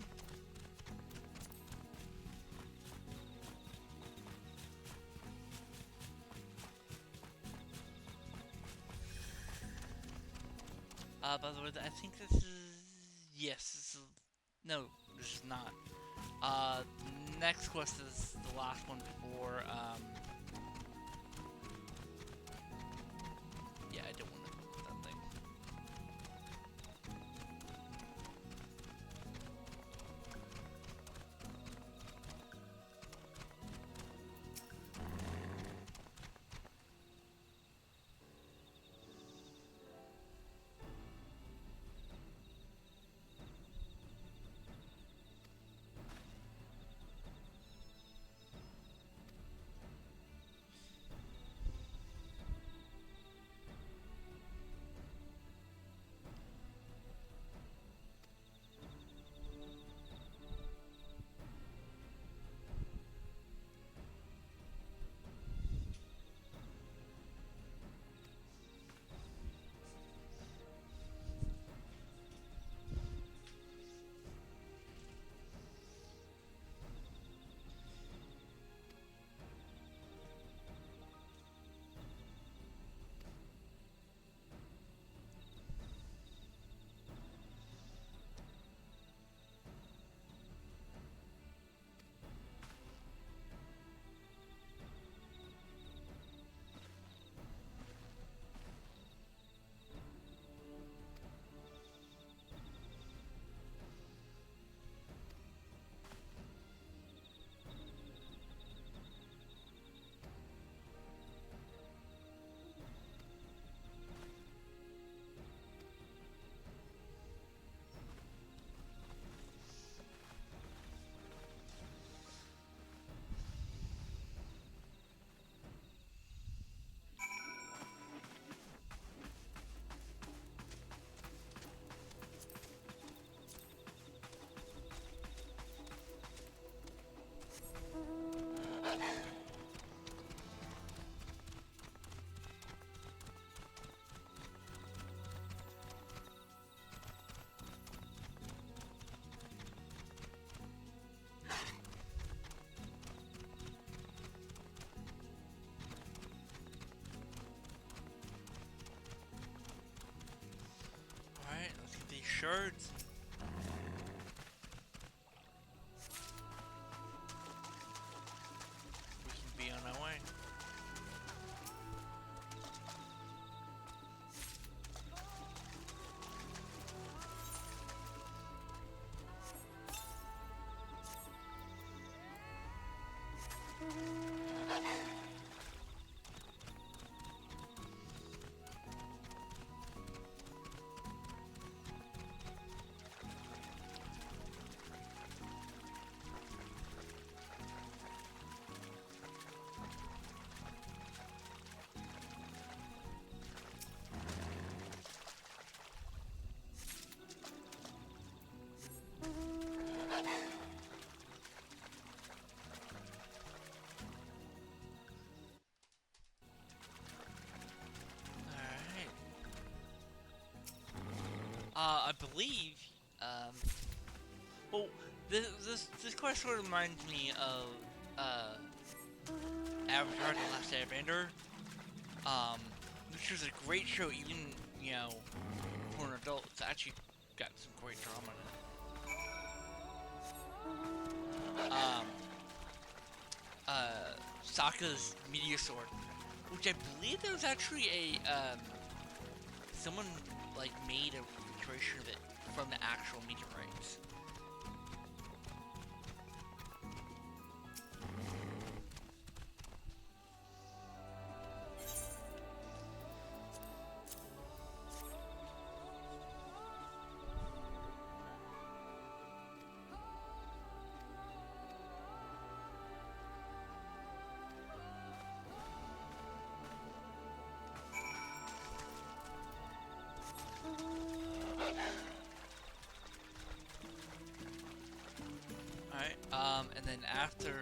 By the way, I think this is... Yes, this is... No, this is not. Next quest is the last one before, yeah, I don't want to do that thing. Alright, let's get these shards. We can be on our way. I believe, well, this quest sort of reminds me of, Avatar: The Last Airbender, which was a great show, even, you know, for an adult. It's actually got some great drama in it. Sokka's Meteor Sword, which I believe there was actually a, someone, like, made a recreation of it from the actual meteorites. And then after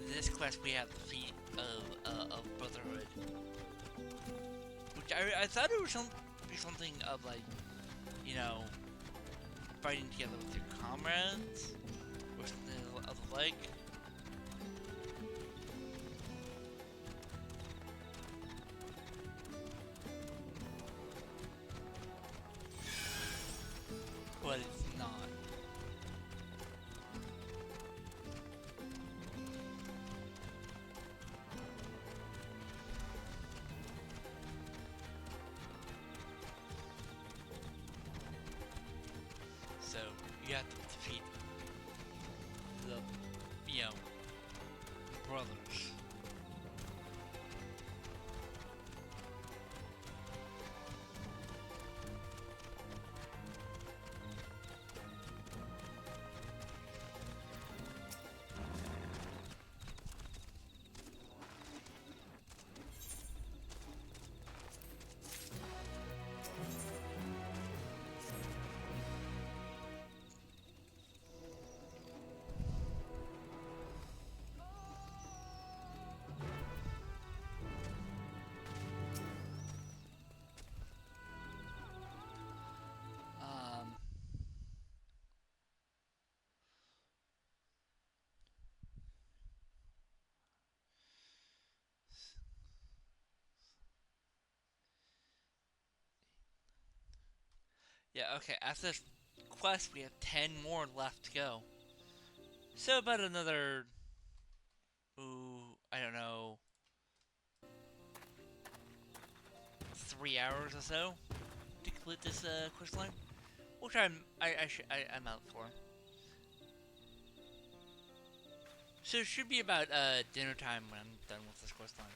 this quest, we have the feat of Brotherhood, which I thought it was be something of, like, you know, fighting together with your comrades or something of the like. But it's not. So you have to defeat the, you know, brothers. Yeah, okay, after this quest, we have 10 more left to go. So about another, ooh, I don't know, 3 hours or so to complete this quest line, which I'm out for. So it should be about dinner time when I'm done with this quest line.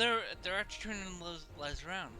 they're actually turning lives around.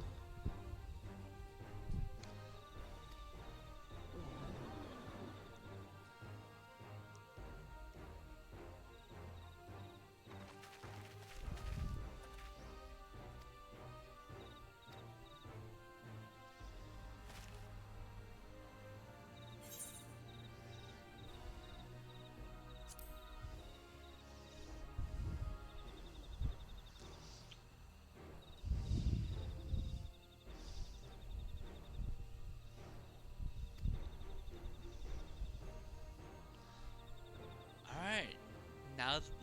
Alright,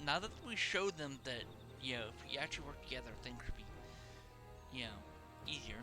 now that we showed them that, you know, if we actually work together, things would be, you know, easier.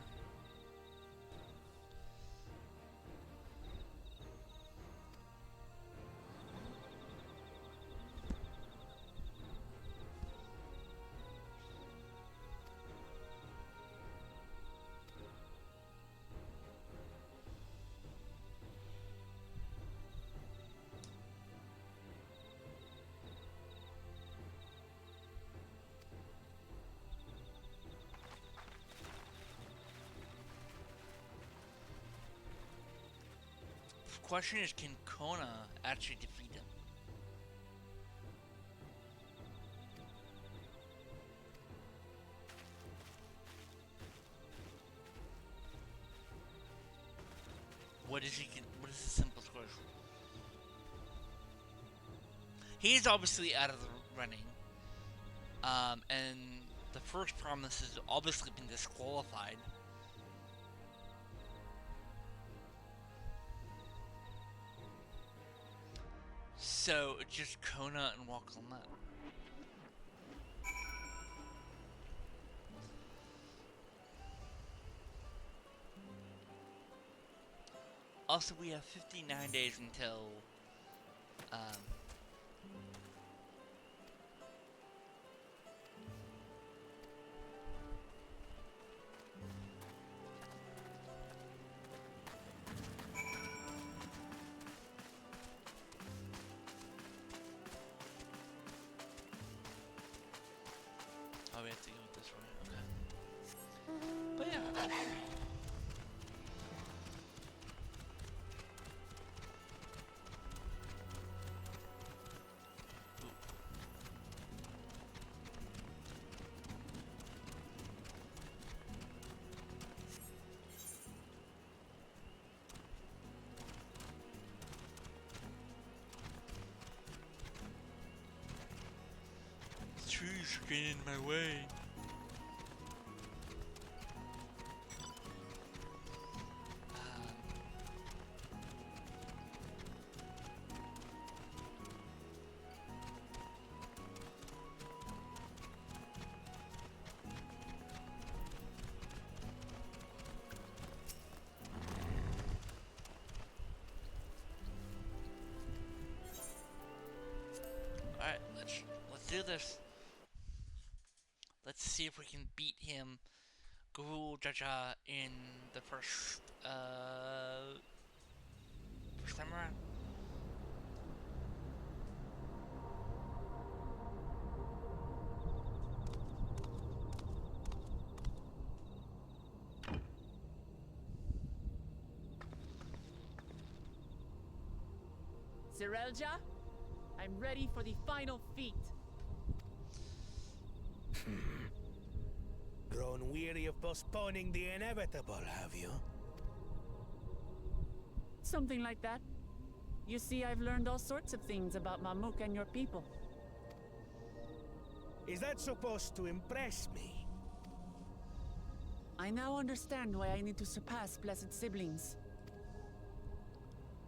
Question is, can Kona actually defeat him? What is the simplest question? He's obviously out of the running. And the first promise has obviously been disqualified. So, just Kona and walk on that. Also, we have 59 days until, oh, we have to go this way, okay. But yeah. Trees are getting in my way. Alright, let's do this. Let's see if we can beat him, Guru Jaja, in the first time around. Zerelja, I'm ready for the final feat. Grown weary of postponing the inevitable, have you? Something like that. You see, I've learned all sorts of things about Mamuk and your people. Is that supposed to impress me? I now understand why I need to surpass blessed siblings.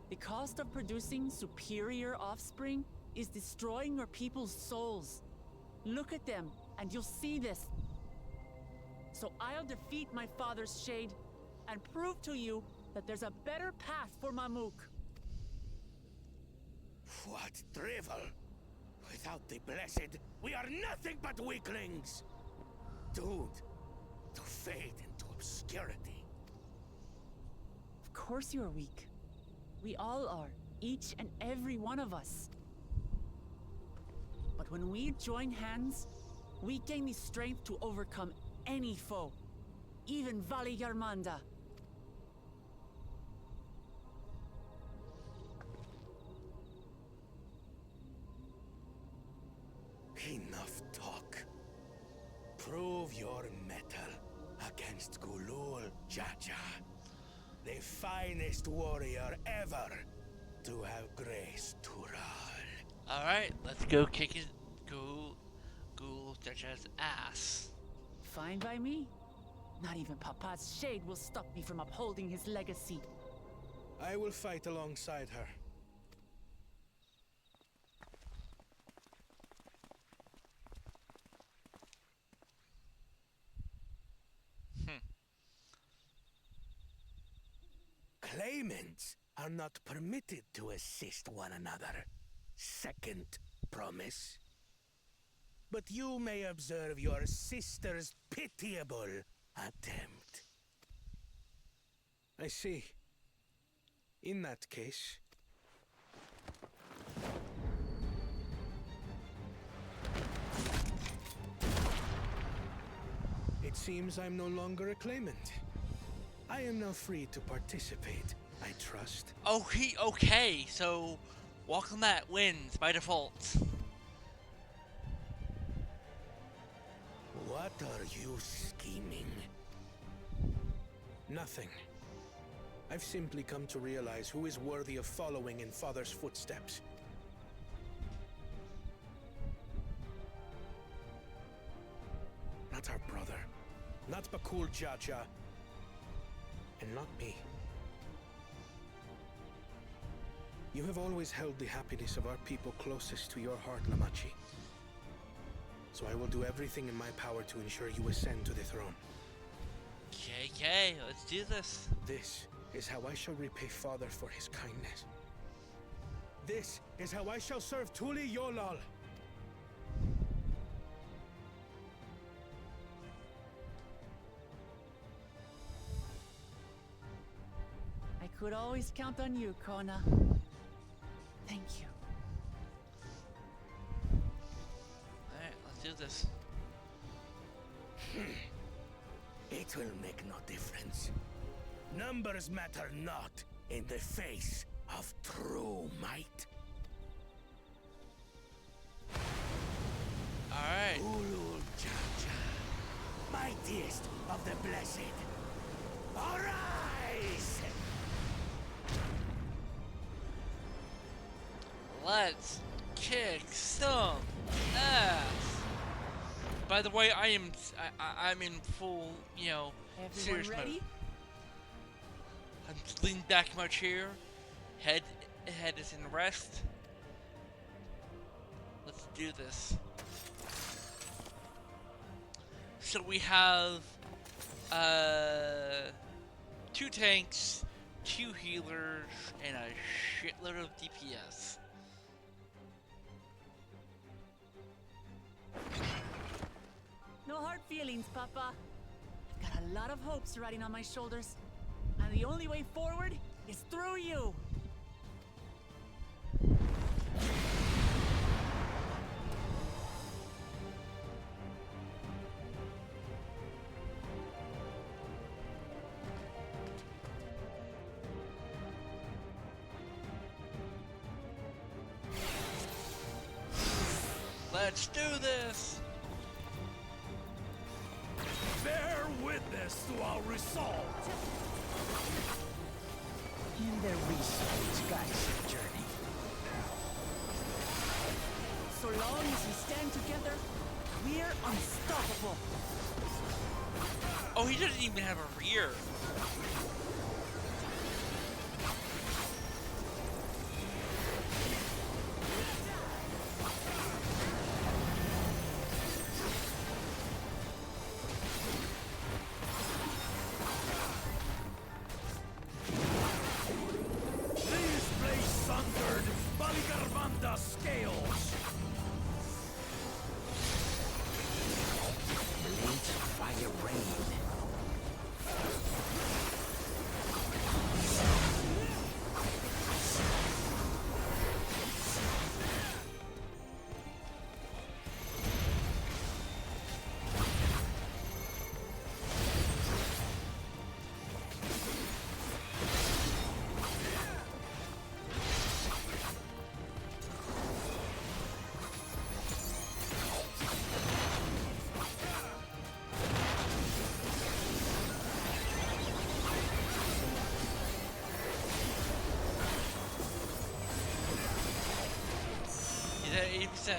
The cost of producing superior offspring is destroying your people's souls. Look at them, and you'll see this. So I'll defeat my father's shade, and prove to you that there's a better path for Mamuk. What drivel! Without the blessed, we are nothing but weaklings! Doomed to fade into obscurity. Of course you're weak. We all are, each and every one of us. But when we join hands, we gain the strength to overcome any foe, even Vali Yarmanda. Enough talk. Prove your mettle against Gulul Jaja, the finest warrior ever to have graced Tural. Alright, let's go kick his Ghoul Jaja's ass. Fine by me. Not even Papa's shade will stop me from upholding his legacy. I will fight alongside her. Claimants are not permitted to assist one another. Second promise. But you may observe your sister's pitiable attempt. I see. In that case... It seems I'm no longer a claimant. I am now free to participate, I trust. Oh, okay, so Welcome That wins by default. What are you scheming? Nothing. I've simply come to realize who is worthy of following in Father's footsteps. Not our brother. Not Bakul Jaja. And not me. You have always held the happiness of our people closest to your heart, Lamachi. So I will do everything in my power to ensure you ascend to the throne. Okay, let's do this. This is how I shall repay Father for his kindness. This is how I shall serve Tuli Yolal. I could always count on you, Kona. Thank you. Alright, let's do this. It will make no difference. Numbers matter not in the face of true might. Alright. Ulul Jaja, mightiest of the blessed. Arise! Let's kick some ass. By the way, I'm in full, you know, Everyone serious ready? mode. I'm leaning back in my chair. Head is in rest. Let's do this. So we have 2 tanks, 2 healers, and a shitload of DPS. No hard feelings, Papa. I've got a lot of hopes riding on my shoulders. And the only way forward is through you. Let's do this! Bear witness to our resolve. In the research guys journey. So long as we stand together, we're unstoppable. Oh, he doesn't even have a rear. These blades sundered Baligarvanda scales. Blades fire rain. 80%.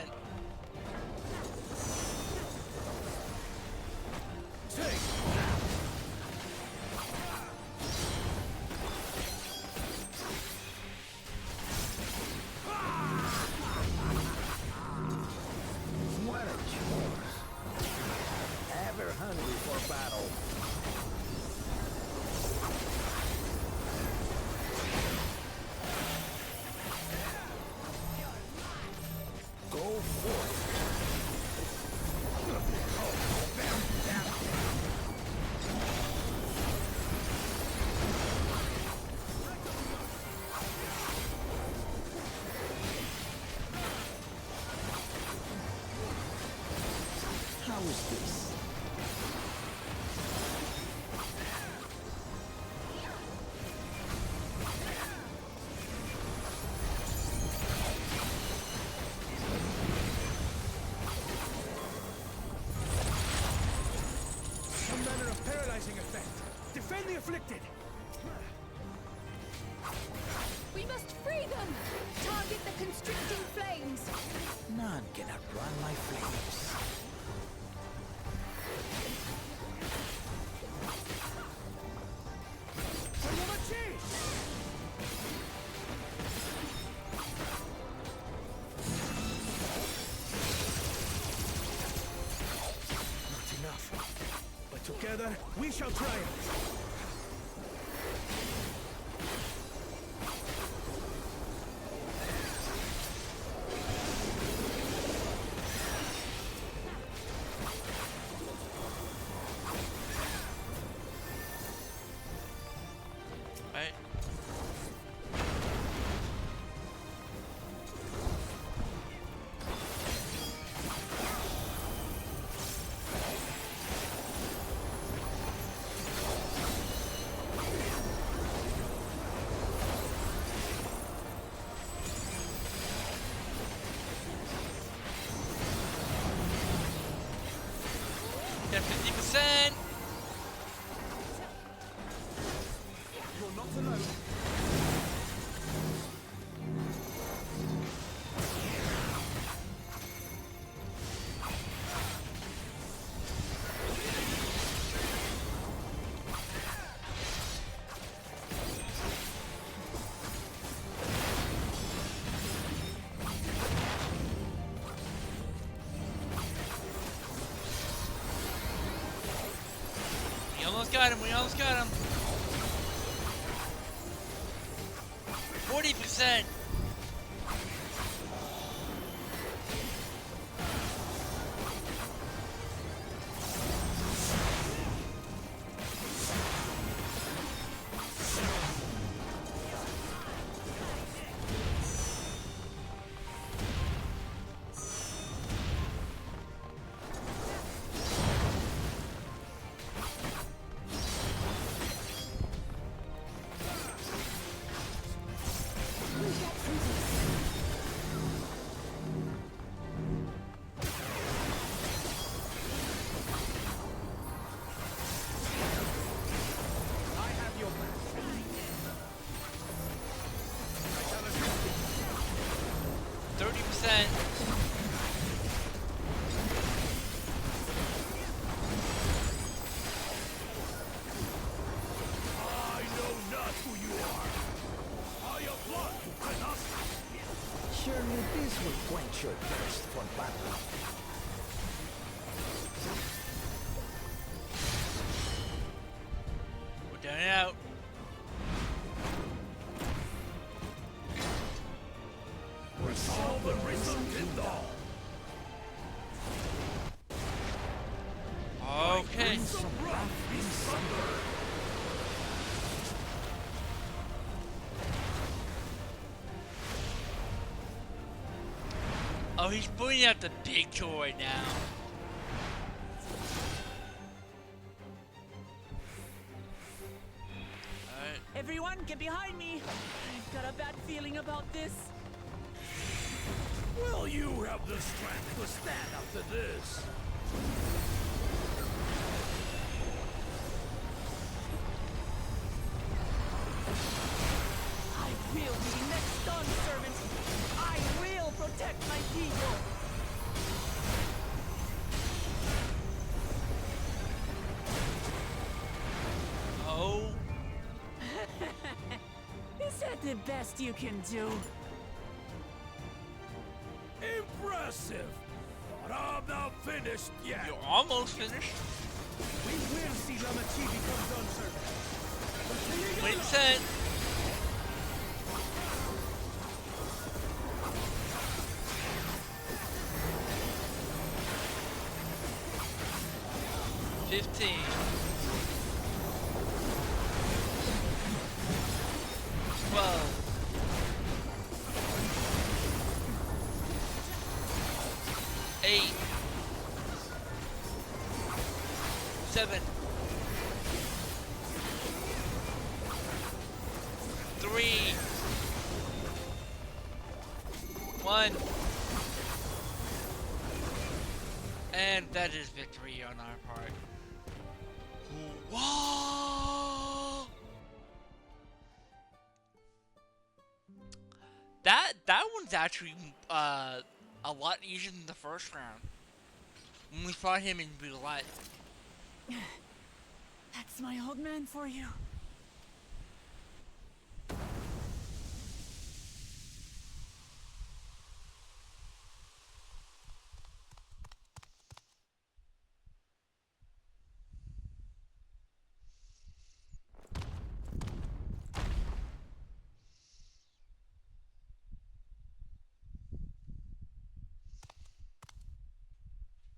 What a chore. Ever hungry for battle. Go forth. How is this? Some manner of paralyzing effect. Defend the afflicted. We must free them! Target the constricting flames! None can outrun my flames. Not enough. But together, we shall triumph. Alright. Got 50%. You're not alone. We almost got him. We almost got him. 40%. I have your back. 30%. I know not who you are. I am blood who cannot. Surely this will quench your thirst for battle. We're down and out. Resolve the risen kingdom. Okay. Some wrath be sundered. Oh, he's putting out the big tool right now. Alright. Everyone, get behind me! I've got a bad feeling about this. Will you have the strength to stand up to this? I will be next Dawn servant. I will protect my people. best you can do. Impressive! But I'm not finished yet. You're almost finished. We will see Lamachi become Dawnservant. Vincent. $15. 12. 8. 7. 3. 1. And that is victory on our part. Whoa! That one's actually a lot easier than the first round when we fought him in real life. That's my old man for you.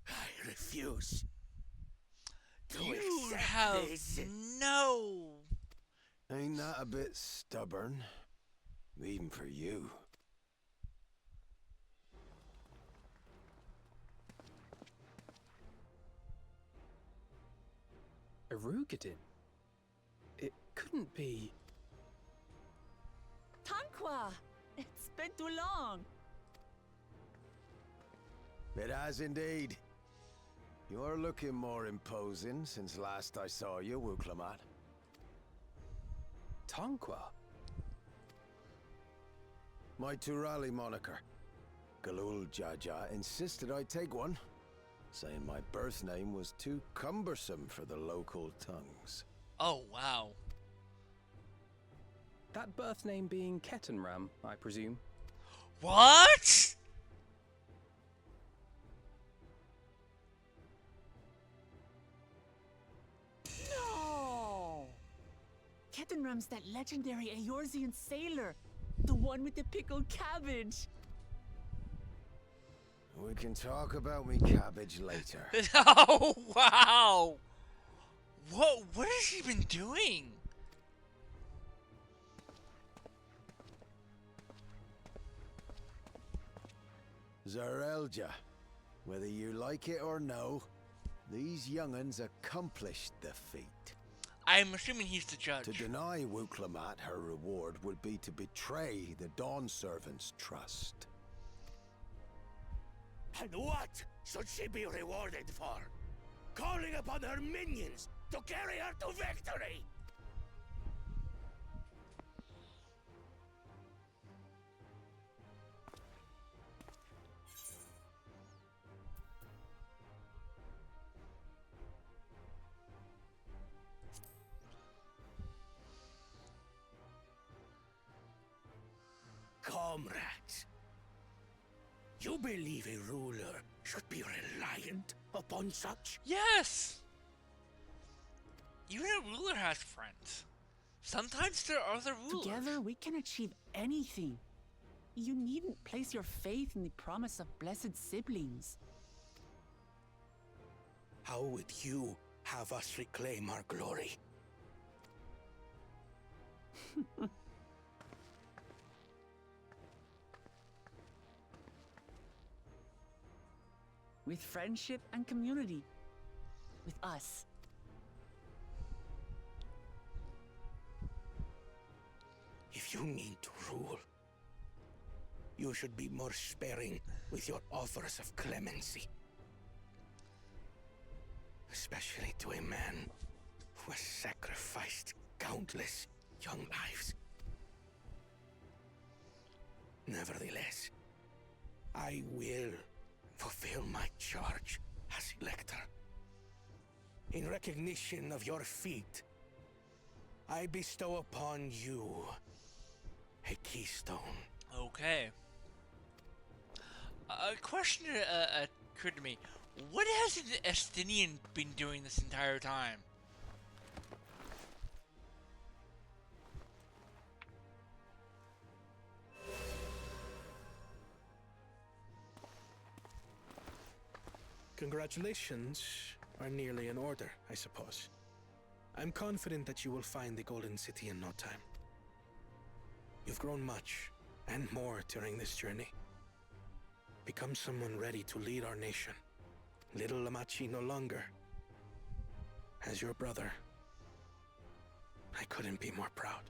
I refuse. You have no. Ain't that a bit stubborn? Even for you. Arugadin? It couldn't be... Tanqua! It's been too long. It has indeed. You're looking more imposing since last I saw you, Wuklamat. Tanqua? My Turali moniker. Galul Jaja insisted I take one, saying my birth name was too cumbersome for the local tongues. Oh, wow. That birth name being Ketenram, I presume. What? No! Ketenram's that legendary Eorzean sailor. The one with the pickled cabbage. We can talk about me cabbage later. Oh, wow. What has he been doing? Zarelja, whether you like it or no, these young'uns accomplished the feat. I'm assuming he's the judge. To deny Wuklamat her reward would be to betray the Dawn Servant's trust. And what should she be rewarded for? Calling upon her minions to carry her to victory! Comrades, you believe a ruler should be reliant upon such? Yes! Even a ruler has friends. Sometimes there are other rulers. Together we can achieve anything. You needn't place your faith in the promise of blessed siblings. How would you have us reclaim our glory? With friendship and community. With us. If you mean to rule, you should be more sparing with your offers of clemency. Especially to a man who has sacrificed countless young lives. Nevertheless, I will fulfill my charge as Elector. In recognition of your feat, I bestow upon you a keystone. Okay. A question occurred to me. What has an Estinian been doing this entire time? Congratulations are nearly in order, I suppose. I'm confident that you will find the Golden City in no time. You've grown much, and more during this journey. Become someone ready to lead our nation. Little Lamachi no longer. As your brother, I couldn't be more proud.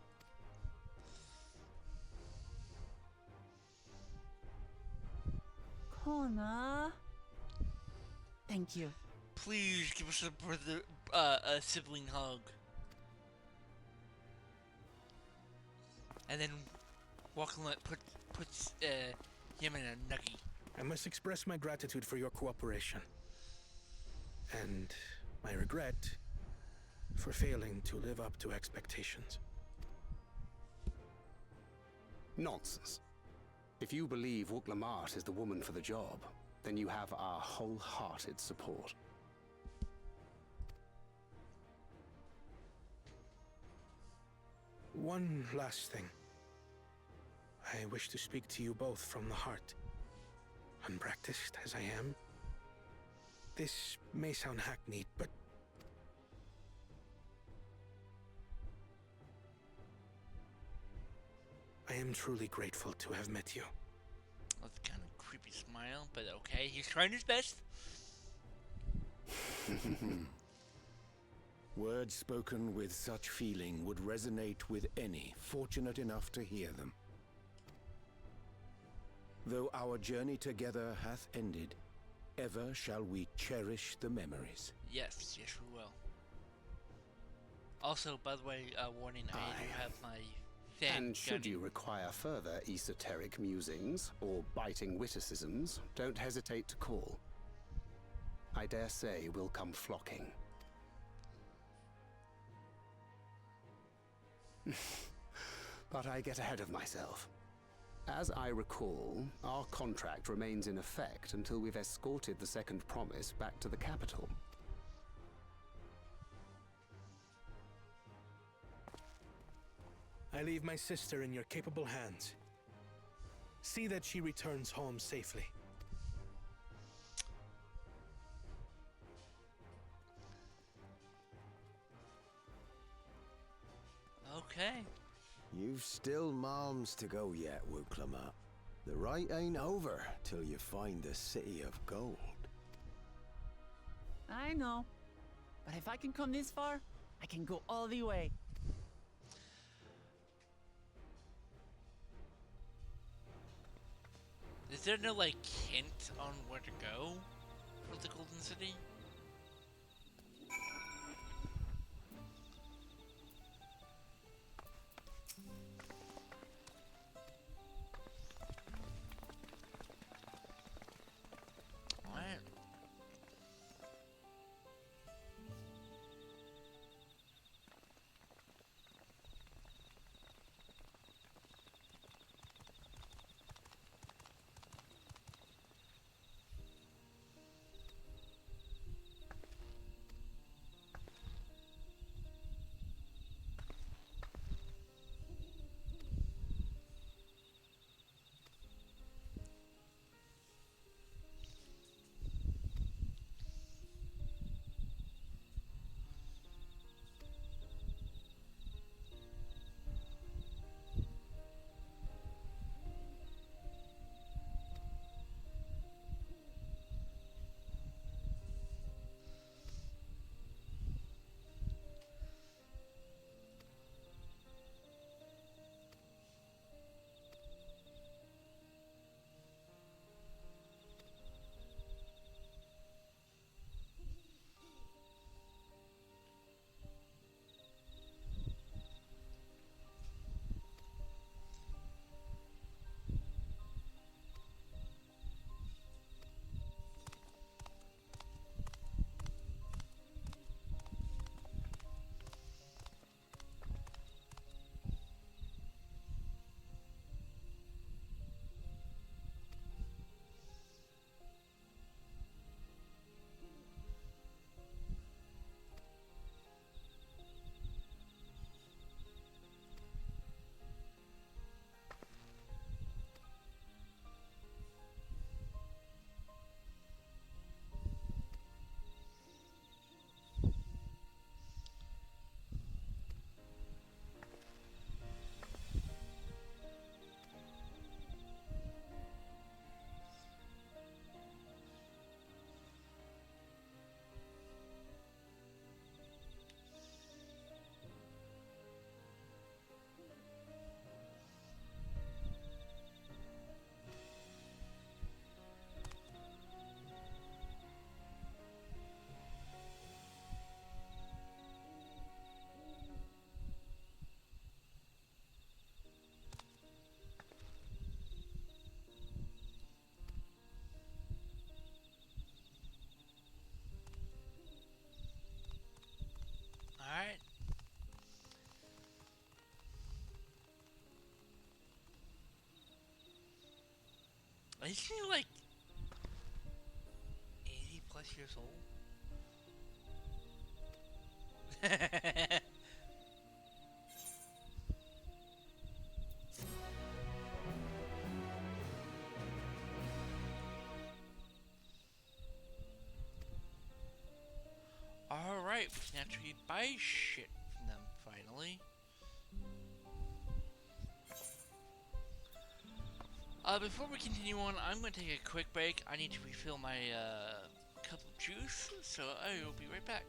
Kona. Thank you. Please give us a sibling hug. And then puts him in a nuggie. I must express my gratitude for your cooperation. And my regret for failing to live up to expectations. Nonsense. If you believe Wuk-Lamat is the woman for the job, then you have our wholehearted support. One last thing. I wish to speak to you both from the heart. Unpracticed as I am, this may sound hackneyed, but I am truly grateful to have met you. That's kind of a creepy smile, but okay, he's trying his best. Words spoken with such feeling would resonate with any fortunate enough to hear them. Though our journey together hath ended, ever shall we cherish the memories. Yes, yes we will. Also, by the way, warning, I do have my fan And should gunning. you require further esoteric musings or biting witticisms, don't hesitate to call. I dare say we'll come flocking. But I get ahead of myself. As I recall, our contract remains in effect until we've escorted the second promise back to the capital. I leave my sister in your capable hands. See that she returns home safely. Okay. You've still moms to go yet, Wuk-Lamat. The ride ain't over till you find the City of Gold. I know. But if I can come this far, I can go all the way. Is there no, like, hint on where to go for the Golden City? Alright. Isn't he like 80 plus years old? Alright, we can actually buy shit from them finally. Before we continue on, I'm going to take a quick break. I need to refill my cup of juice, so I will be right back.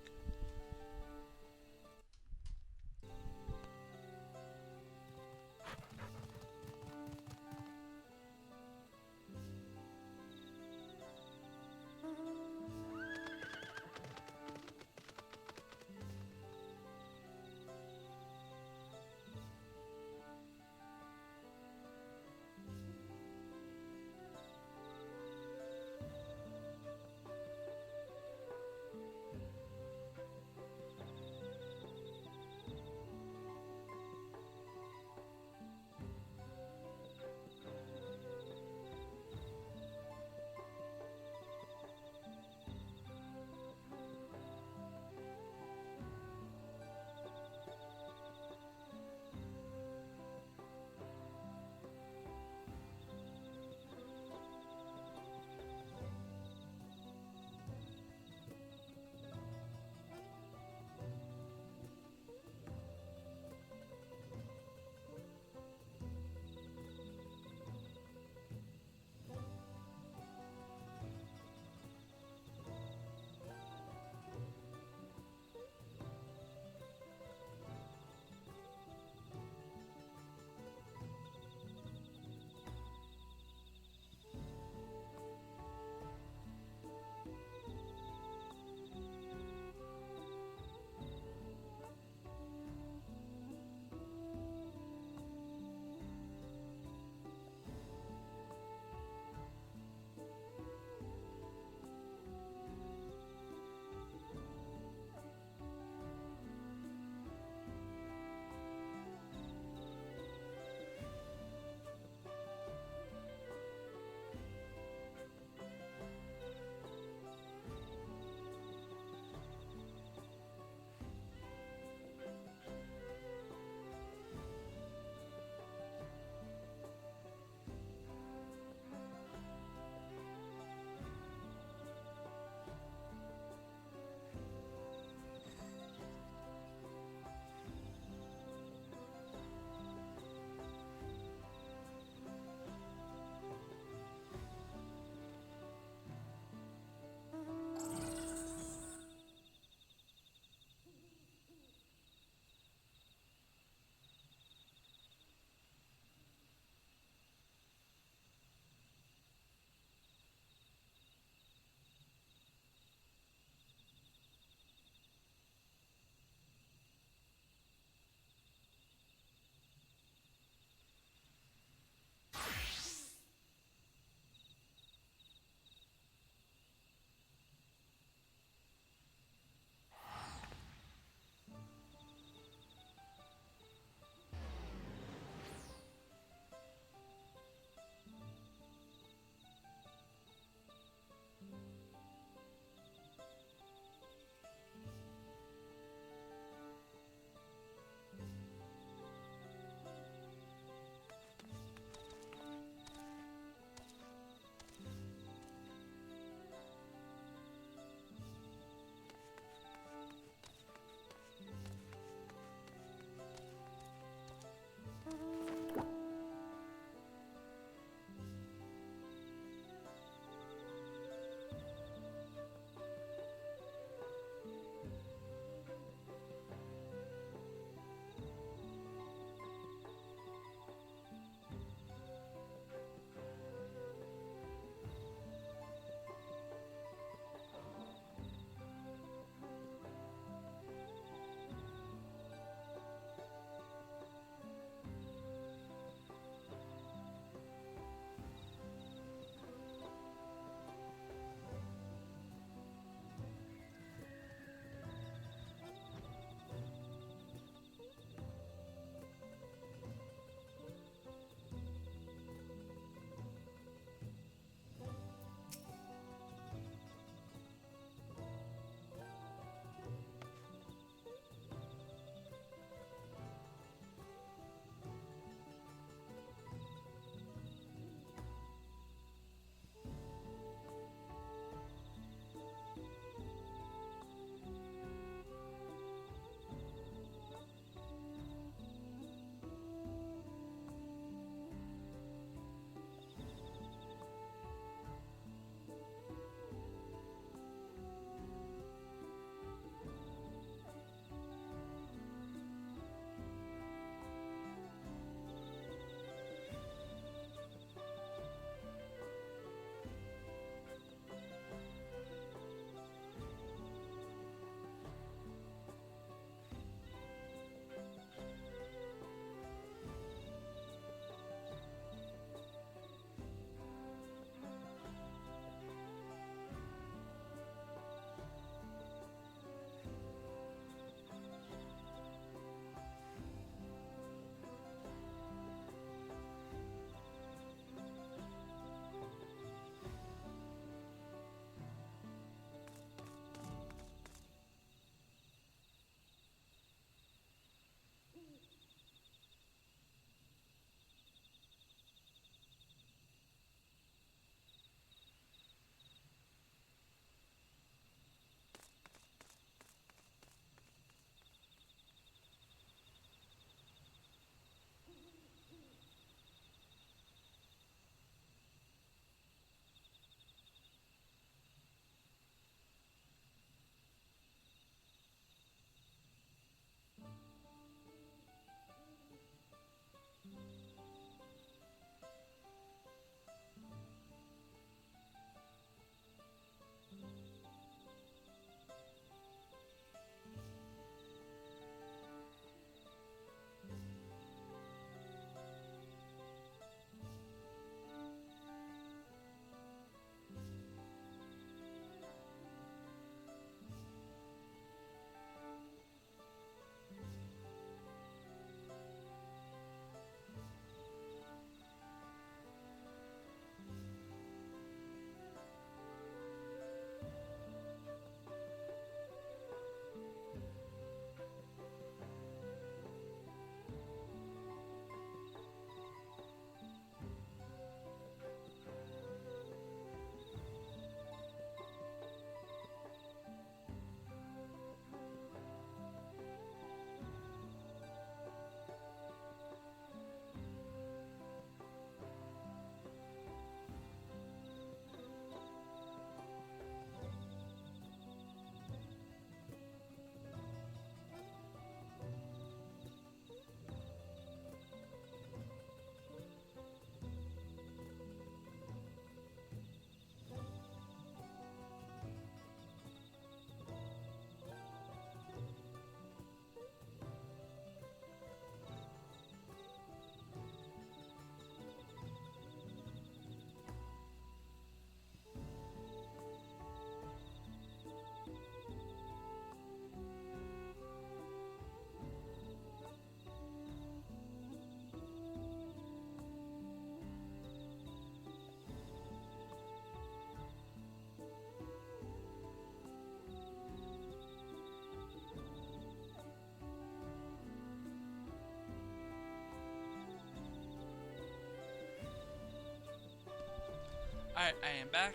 Alright, I am back.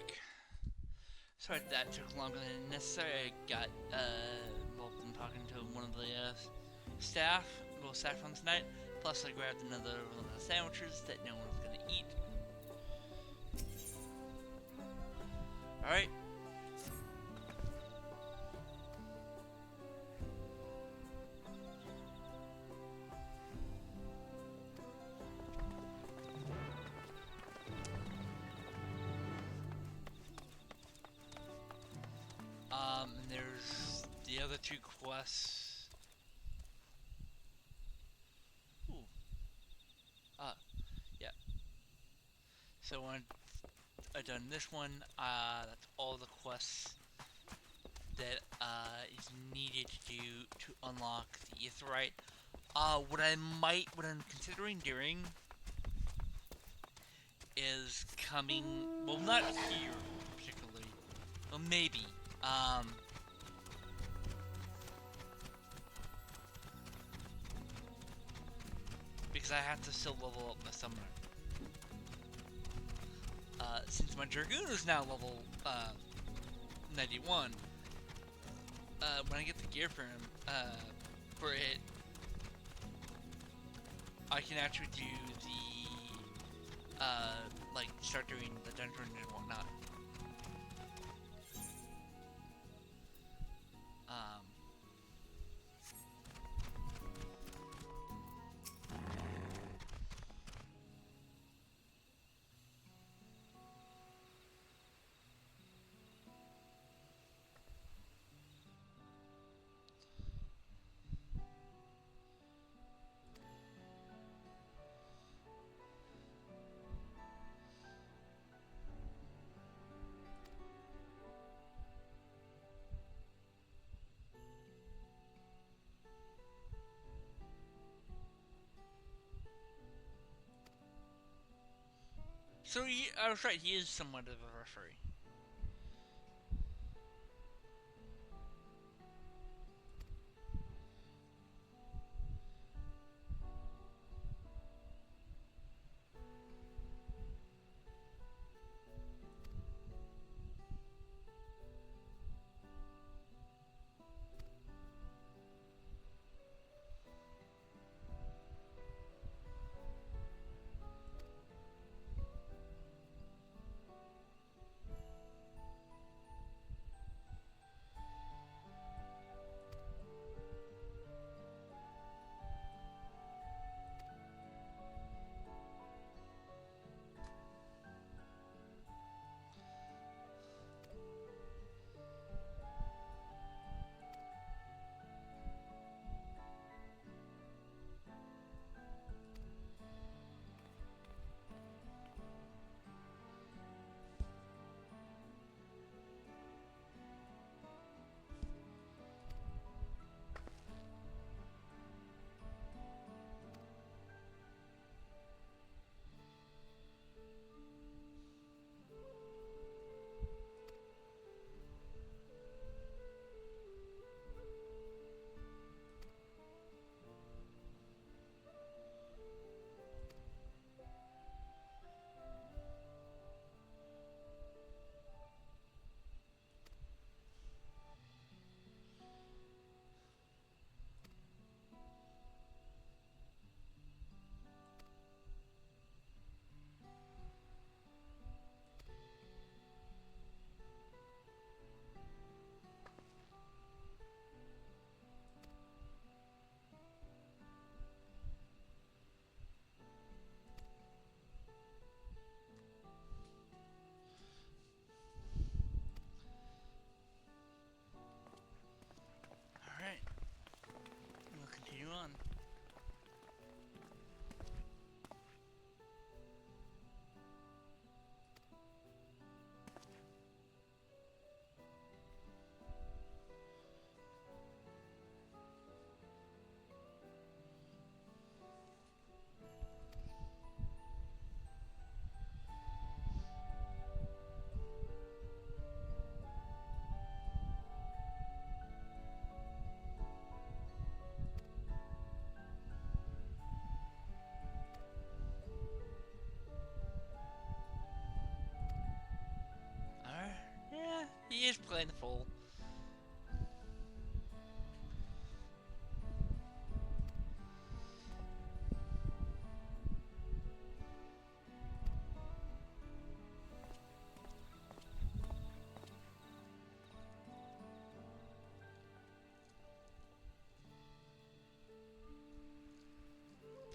Sorry that took longer than necessary. I got involved in talking to one of the staff from tonight. Plus I grabbed another one of the sandwiches that no one was gonna eat. Alright. And there's the other two quests. Ooh. Yeah. So when I've done this one, that's all the quests that is needed to do to unlock the Aetheryte. What I'm considering doing is coming, well, not here particularly, well, maybe, because I have to still level up my summoner. Since my Dragoon is now level 91, when I get the gear for him, for it, I can actually do the, like, start doing the dungeon and whatnot. So I was right, he is somewhat of a referee. landfall.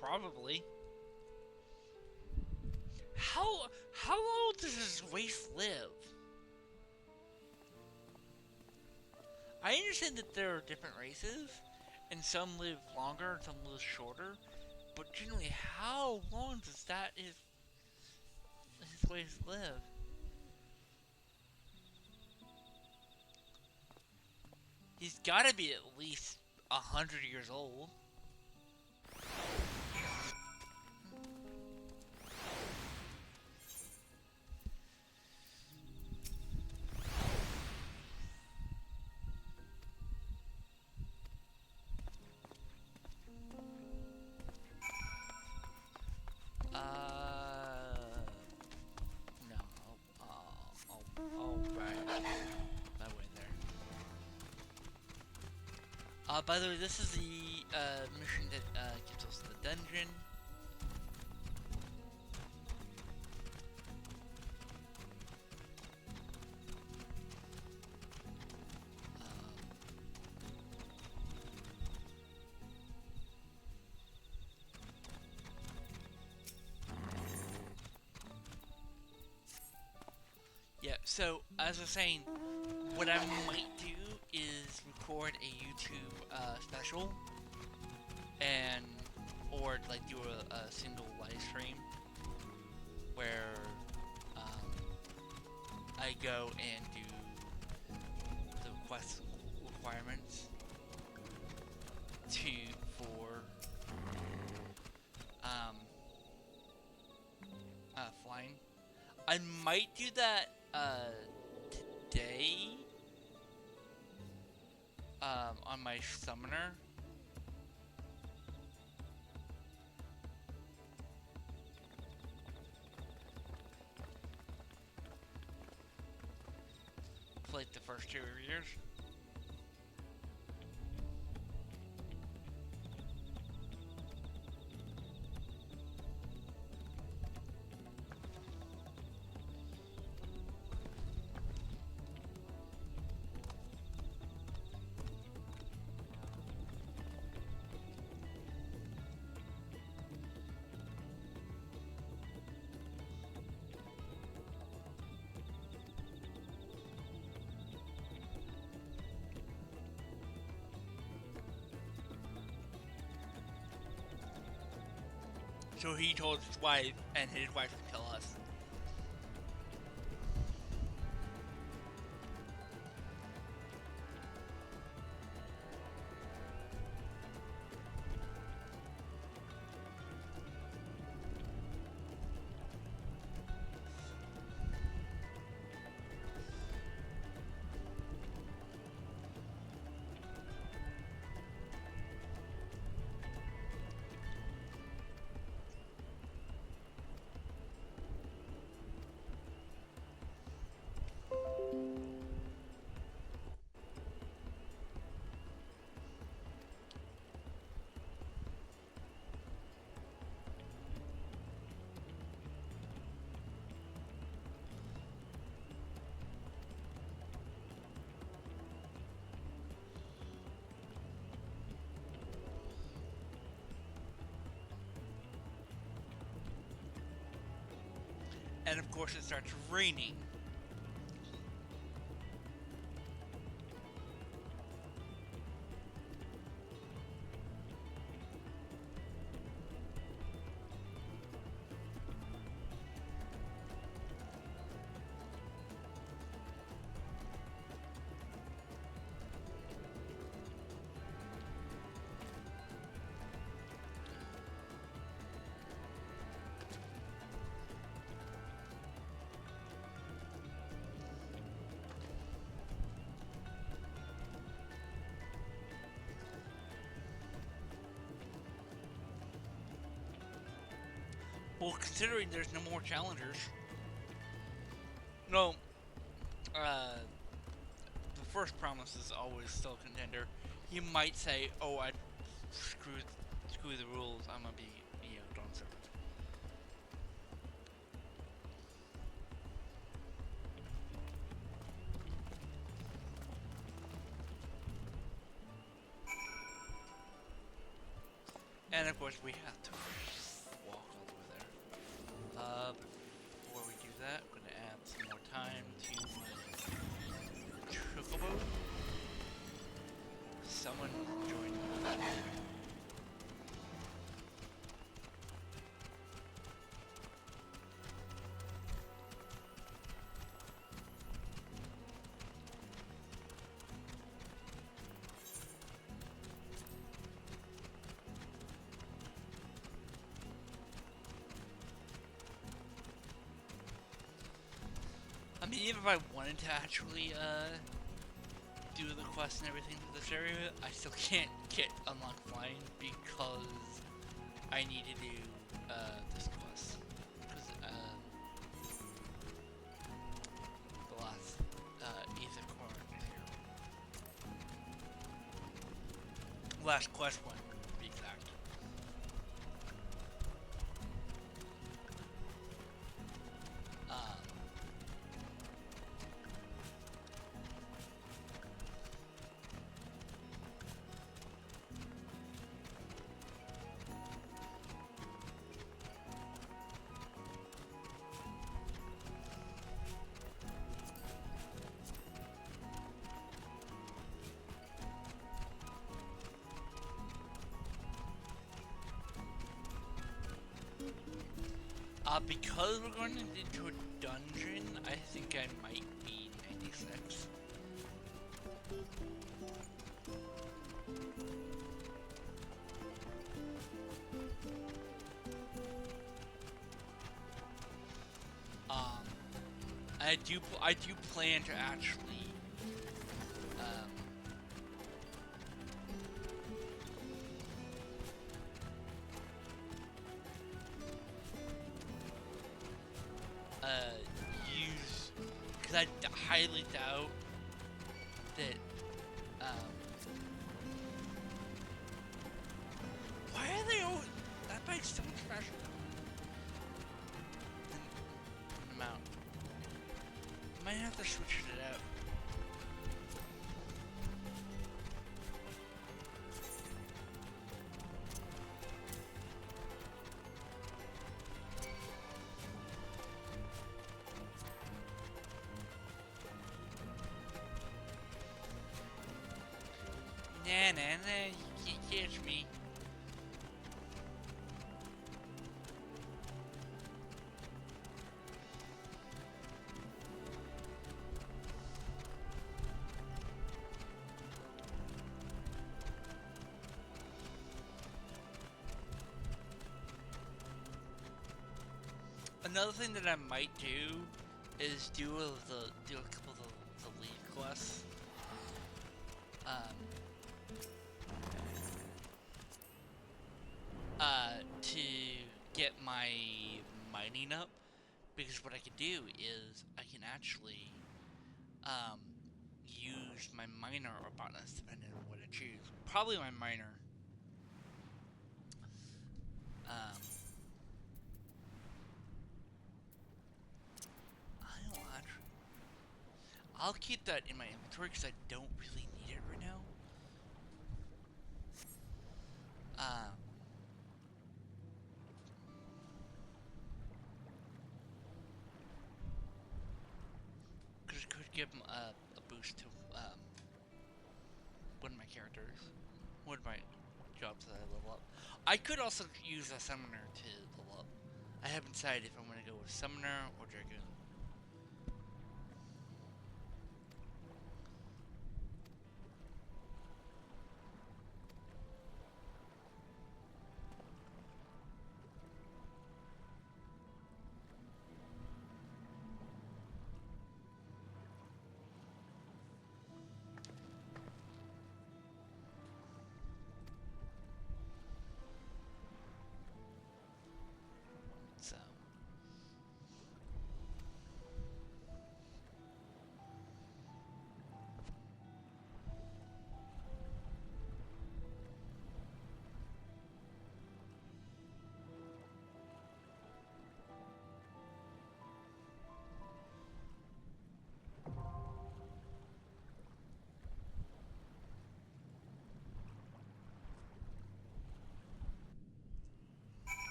Probably. How long does this race live? I understand that there are different races, and some live longer and some live shorter, but generally, how long does his race live? He's got to be at least 100 years old. No. Oh, right. That way there. By the way, this is the mission that gets us to the dungeon. Yeah, so as I was saying, what I might do is record a YouTube special, or like do a single live stream where I go and do the quest requirements for flying. I might do that today on my summoner. For like the first 2 years. So he told his wife, and his wife would tell us. And of course it starts raining. Well, considering there's no more challengers. No, first promise is always still a contender. He might say, "Oh, I screw the rules. I'm gonna be, Dawn Servant." And of course, we have to walk all the way there. Before we do that, I'm gonna add some more time to my chocobo. Someone join me. I mean, even if I wanted to actually, do the quest and everything for this area, I still can't get unlock flying because I need to do, this quest. Because, the last, Ether Corn here. Last quest one, to be exact. Because we're going into a dungeon, I think I might be 96. I do plan to actually, use, because I highly doubt that, why are they always, that bike's so much faster than the mount. Might have to switch it out. Nah, you can't catch me. Another thing that I might do is do a couple of the lead quests. To get my mining up, because what I can do is I can actually use my miner or botanist depending on what I choose. Probably my miner. I'll keep that in my inventory because I don't really need it right now. Because it could give them a boost to one of my characters, one of my jobs that I level up. I could also use a summoner to level up. I haven't decided if I'm going to go with summoner or dragoon. So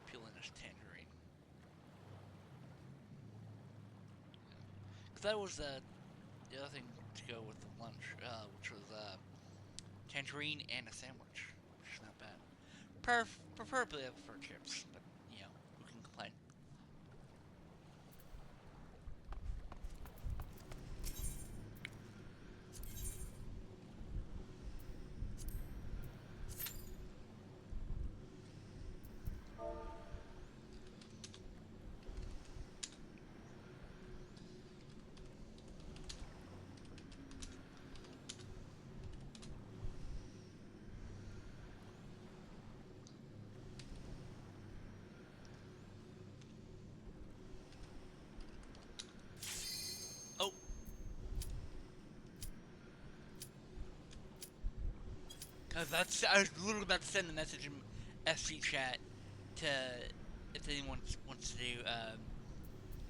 peeling this tangerine. Cause that was the other thing to go with the lunch, which was tangerine and a sandwich, which is not bad. Preferably for chips, but you know, who can complain? Cause I was literally about to send a message in FC chat to if anyone wants to do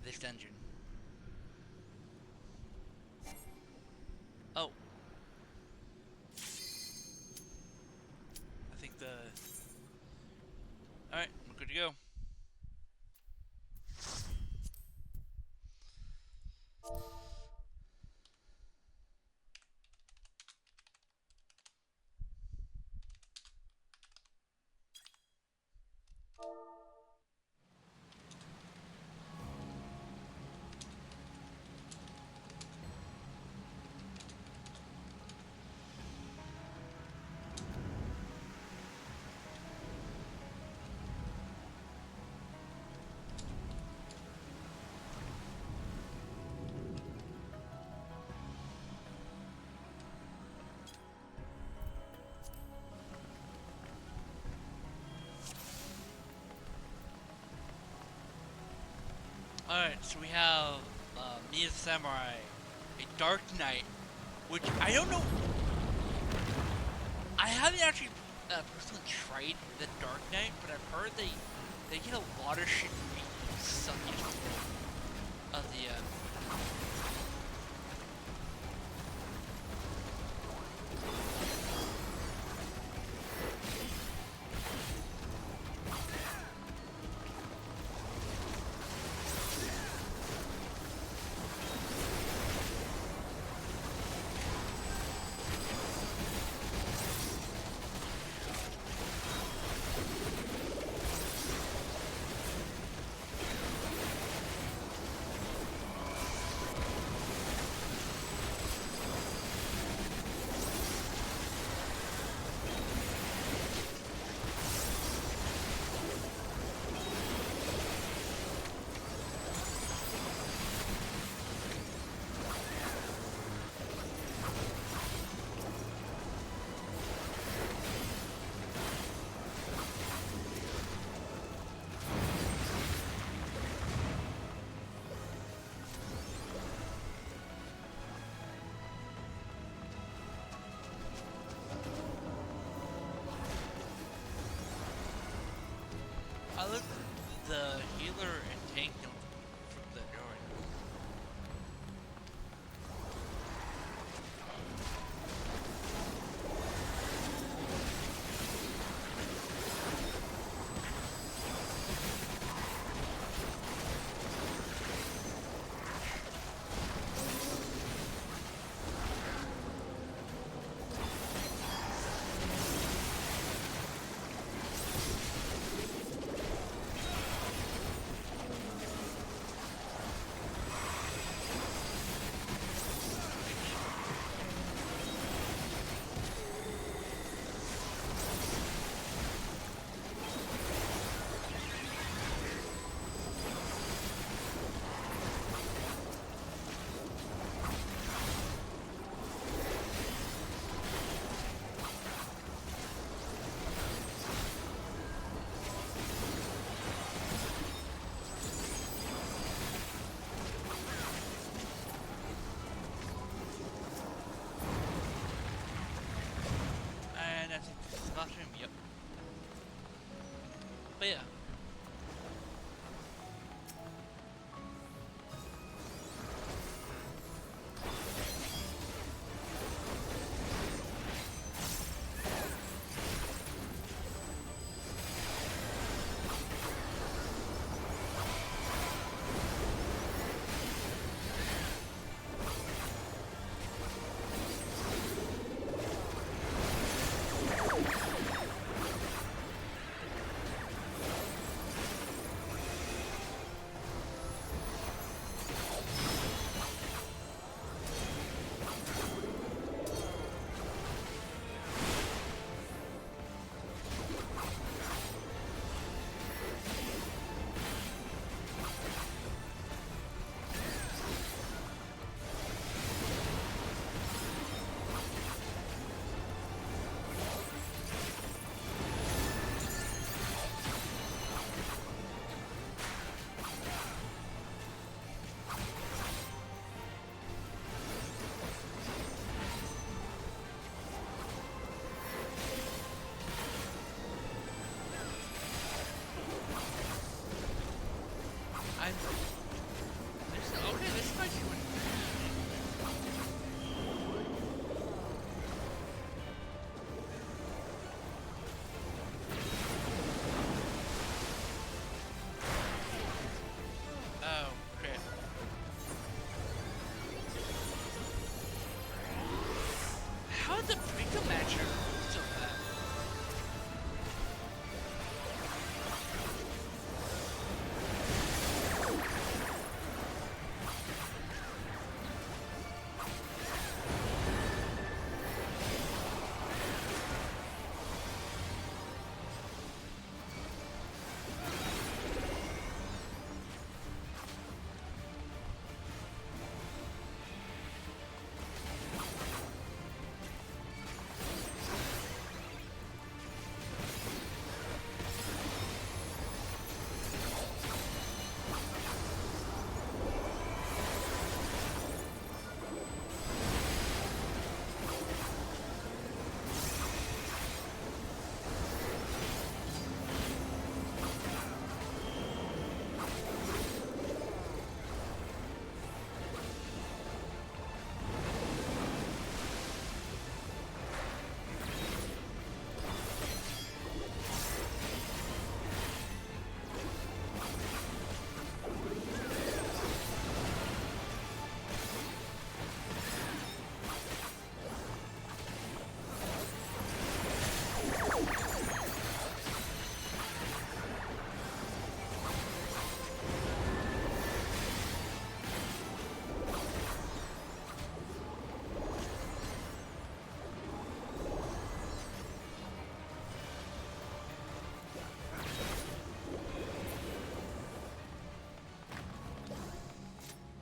this dungeon. Oh, I think all right, we're good to go. Alright, so we have me as a samurai, a dark knight, which I don't know. I haven't actually personally tried the dark knight, but I've heard they get a lot of shit really sucky of the I look the healer and tank don't from the door. Bathroom, yep. But yeah. How did the Pringle Matcher move so fast?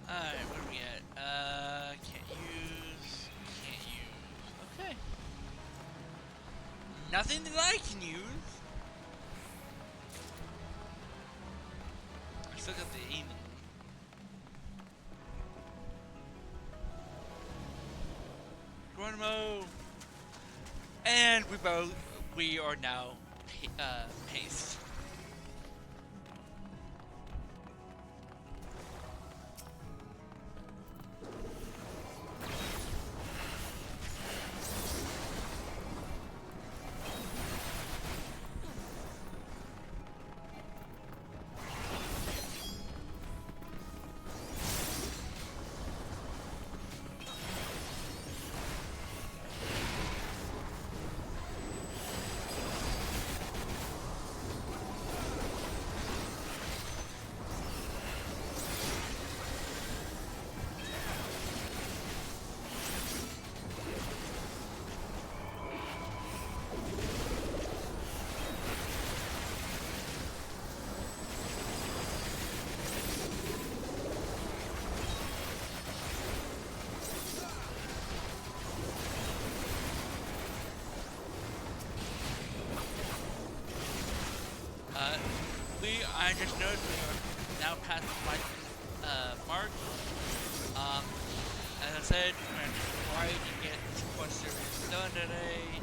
Alright, where are we at? Can't use. Okay. Nothing that I can use. I still got the aim. Geronimo! And we are now, paced. I just noticed we are now past the 5 mark. As I said, we're going to try to get this quest series done today.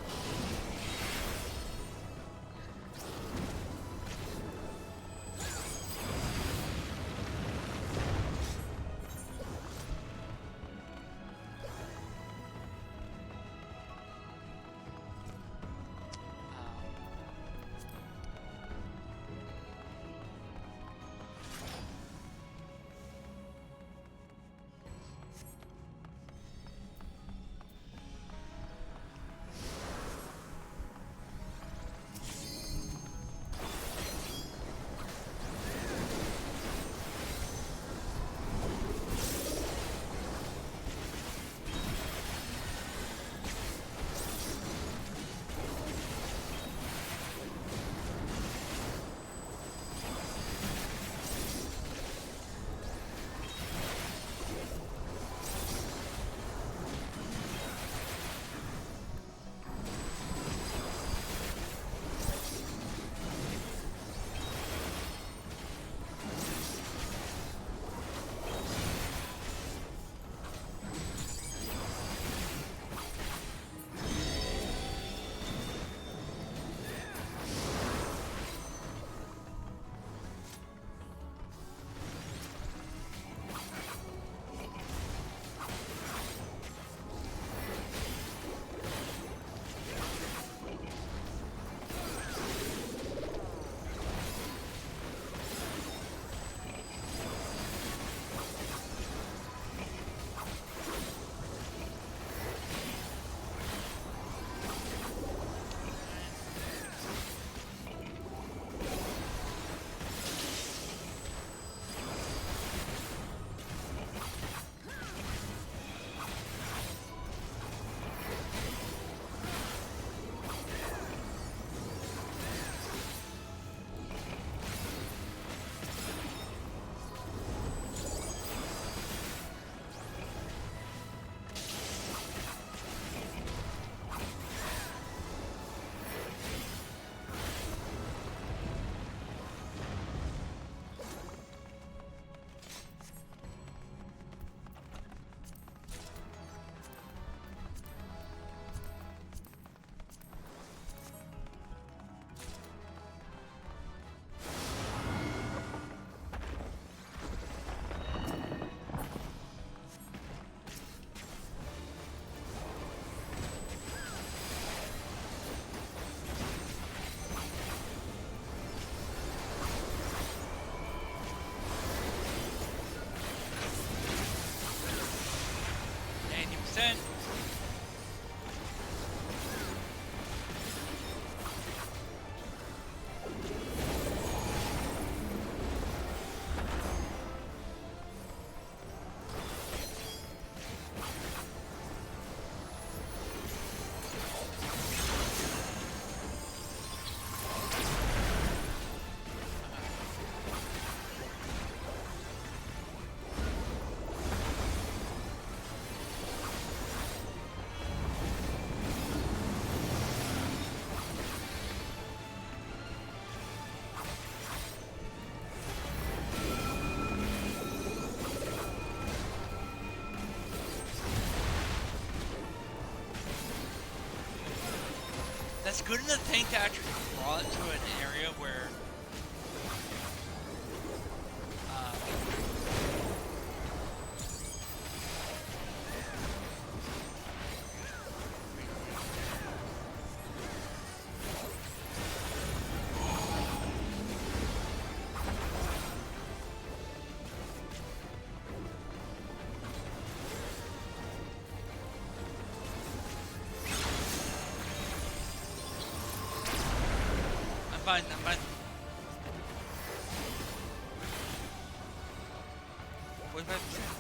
That's good in the tank to actually draw it to an area where I'm fine. 45%.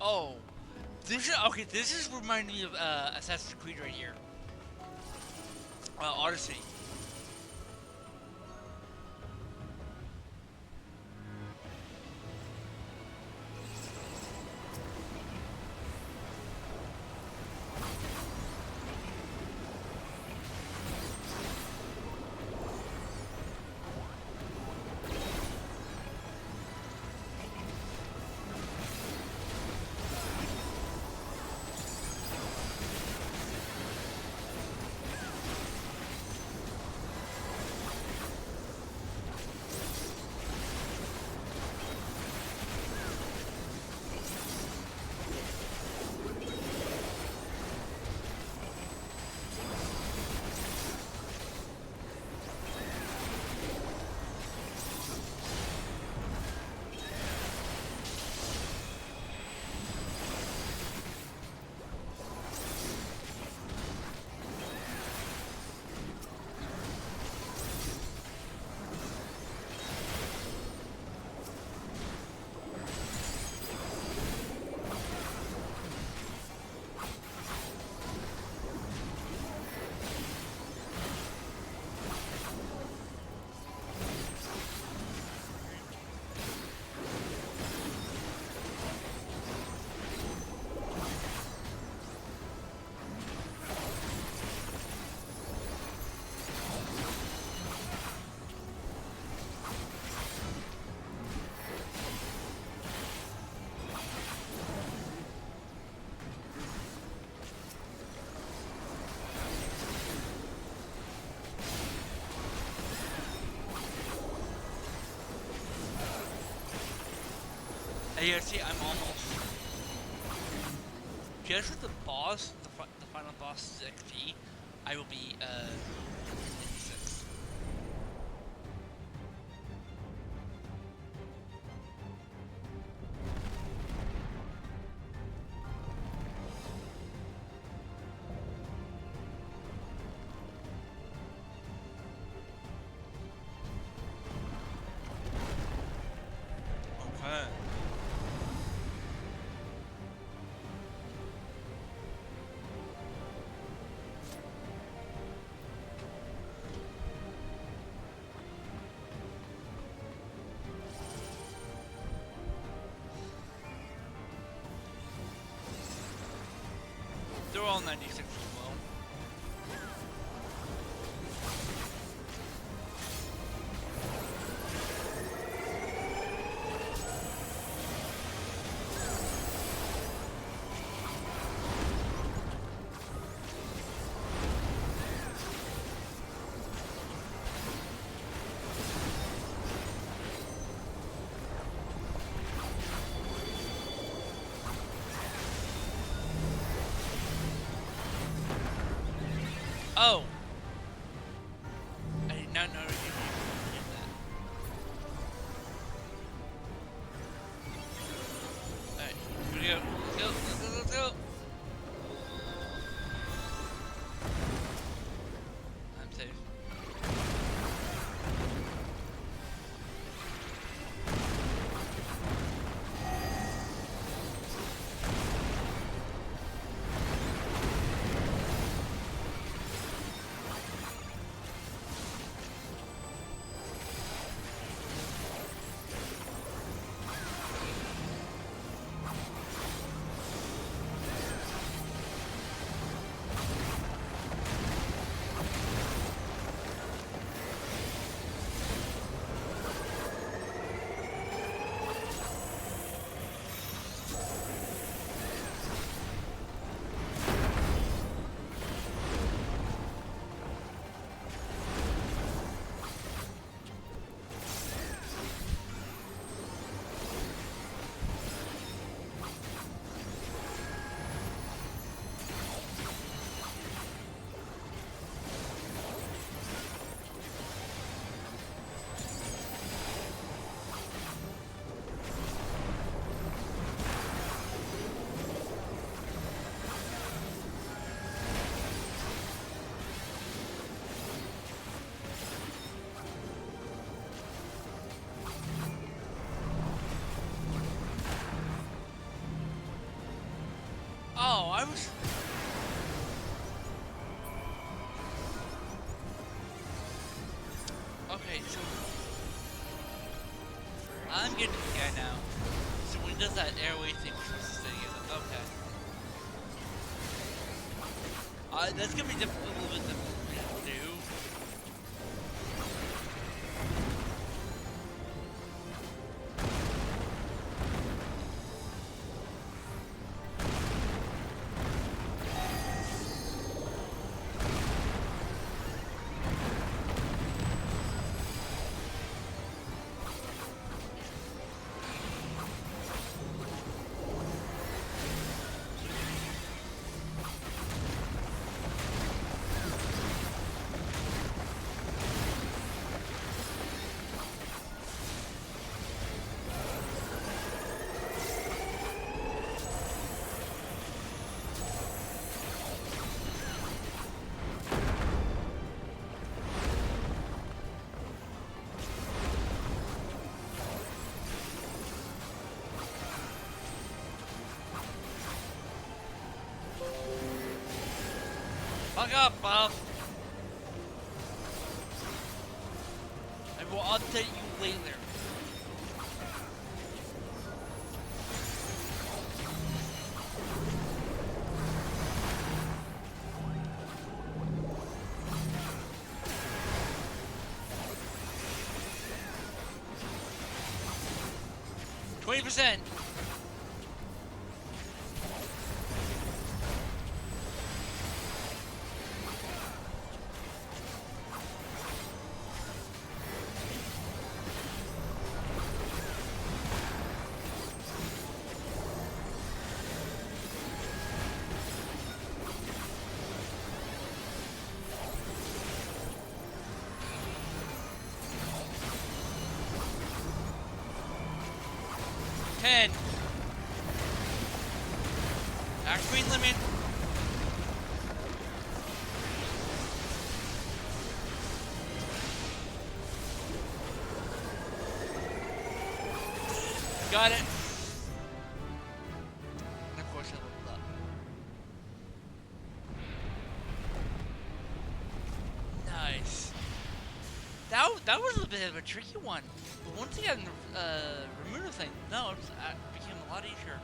Oh, this is okay. This is reminding me of Assassin's Creed right here. Odyssey. Yeah, see, I'm almost. Just with the boss, the final boss XP, I will be 56. Okay. They're all 96 as well. Oh! I did not know you did that. Alright, here we go. Let's go. I'm safe. Oh, I was... Okay, so... I'm getting the guy now. So when he does that airway thing, we're supposed to stay together. Okay. That's gonna be difficult, a little bit difficult for me to do. Fuck up, Bob. I will update you later. %. 10. Max speed limit. Got it. And of course I leveled up. Nice. That was a bit of a tricky one. But once you got remove the thing, no, it became a lot easier.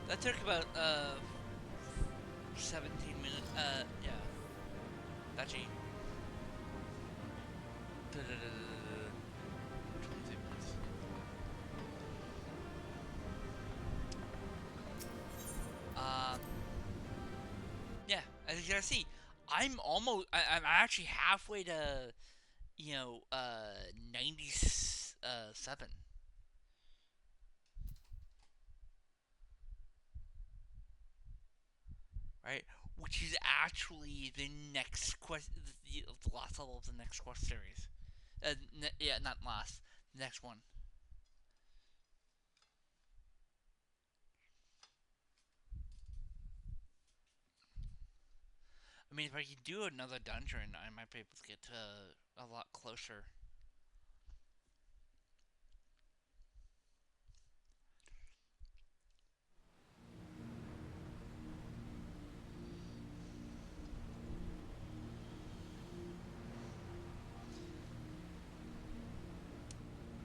That took about 17 minutes. Yeah. Actually, 23 minutes. Yeah. As you can see, I'm actually halfway to, 97. Right, which is actually the next quest, the last level of the next quest series. Yeah, not last, the next one. I mean, if I could do another dungeon, I might be able to get a lot closer.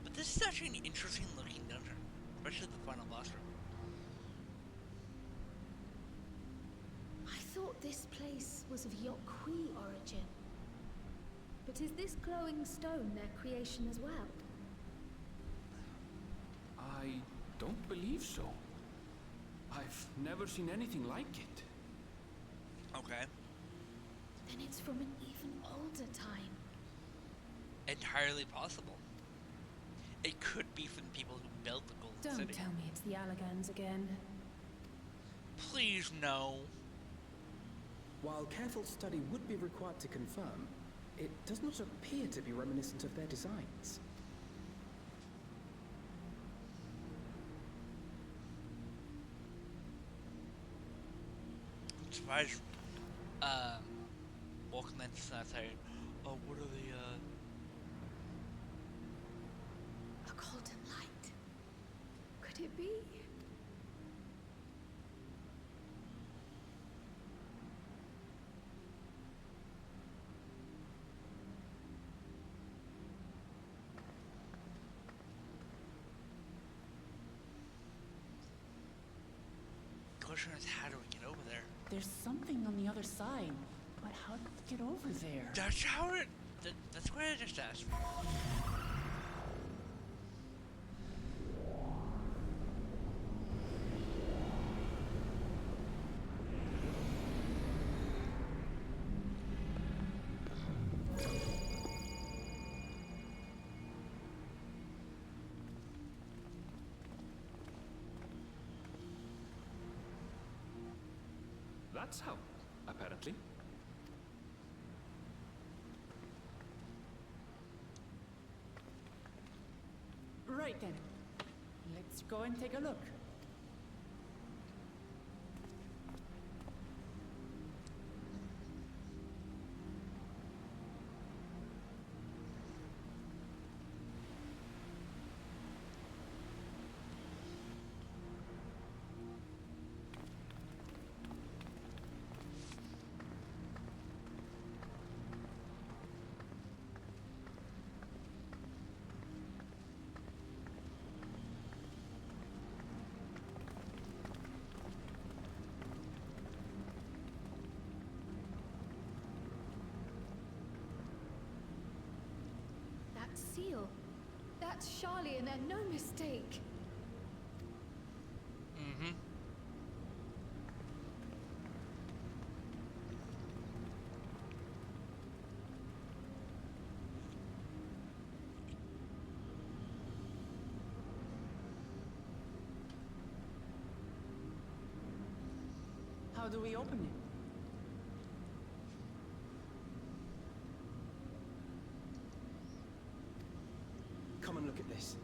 But this is actually an interesting looking dungeon, especially the final boss room. I thought this place was of Yokwi origin. But is this glowing stone their creation as well? I don't believe so. I've never seen anything like it. Okay. Then it's from an even older time. Entirely possible. It could be from the people who built the Golden City. Don't tell me it's the Allagans again. Please, no. While careful study would be required to confirm, it does not appear to be reminiscent of their designs. I'm surprised, Walking Lens not saying, oh, what are the, A golden light. Could it be? question is, how do we get over there? There's something on the other side, but how do we get over there? That's how it... That's what I just asked. That's how, apparently. Right then. Let's go and take a look. Seal. That's Charlian and no mistake. How do we open it? Come and look at this.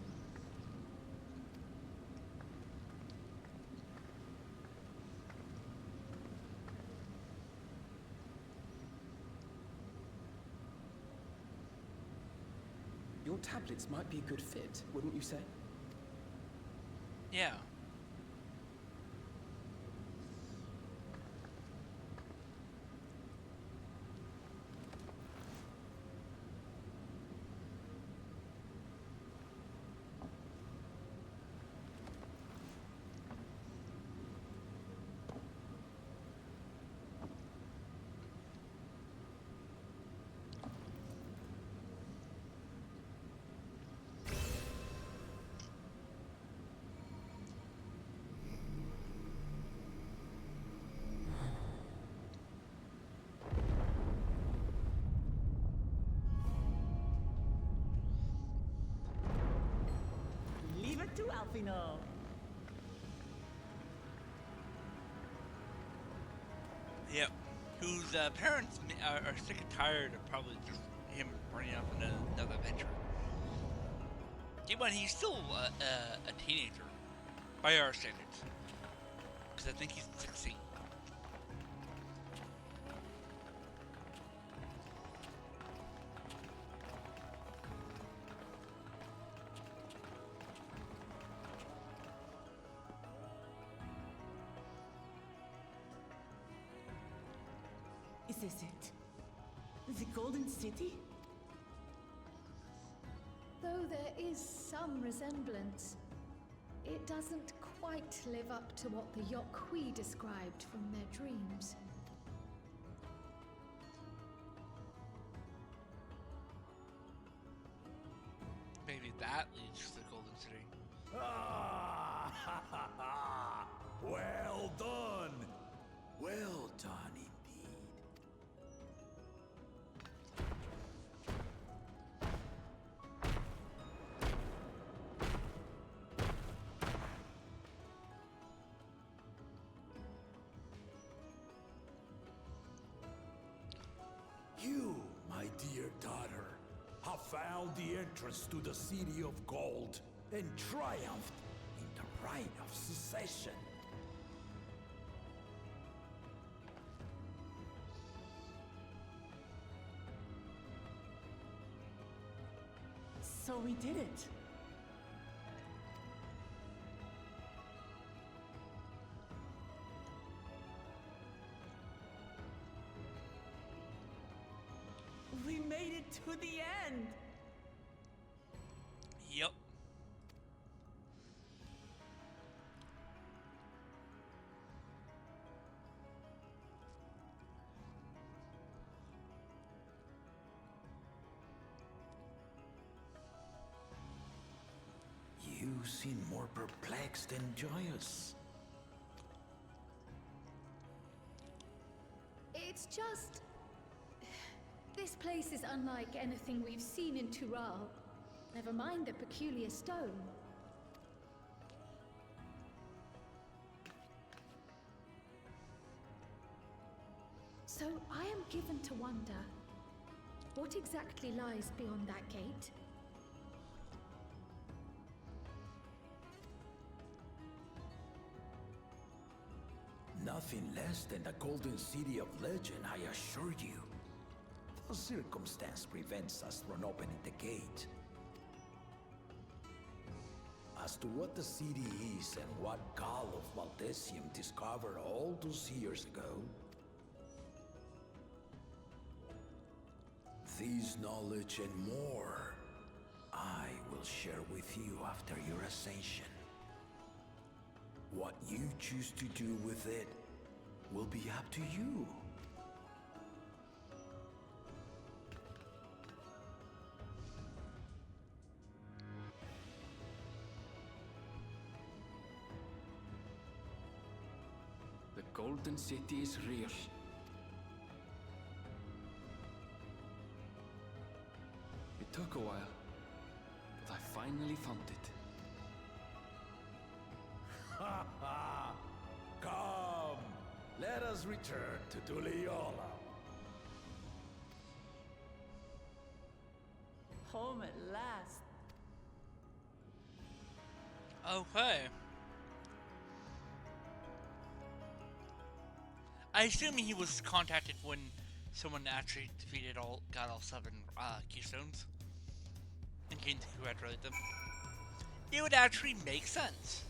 Your tablets might be a good fit, wouldn't you say? Yeah. Leave it to Alfino. Yep. Whose parents are sick and tired of probably just him running off on another adventure. Yeah, but he's still a teenager by our standards. Because I think he's 16. Is this it? The Golden City? Though there is some resemblance, it doesn't quite live up to what the Yokwi described from their dreams. Maybe that leads to the Golden City. Ah, ha, ha, ha. Well done! Well done indeed. You, my dear daughter, have found the entrance to the City of Gold and triumphed in the right of secession. So we did it. We made it to the end. Yep. You seem more perplexed than joyous. It's just... This place is unlike anything we've seen in Tural. Never mind the peculiar stone. So I am given to wonder, what exactly lies beyond that gate? Nothing less than the Golden City of Legend, I assure you. The circumstance prevents us from opening the gate. As to what the city is and what Gal of Valdesium discovered all those years ago, this knowledge and more, I will share with you after your ascension. What you choose to do with it will be up to you. The Golden City is real. It took a while, but I finally found it. Ha ha! Come! Let us return to Duliola. Home at last. Okay. I assume he was contacted when someone actually got all 7 keystones and came to congratulate them. It would actually make sense.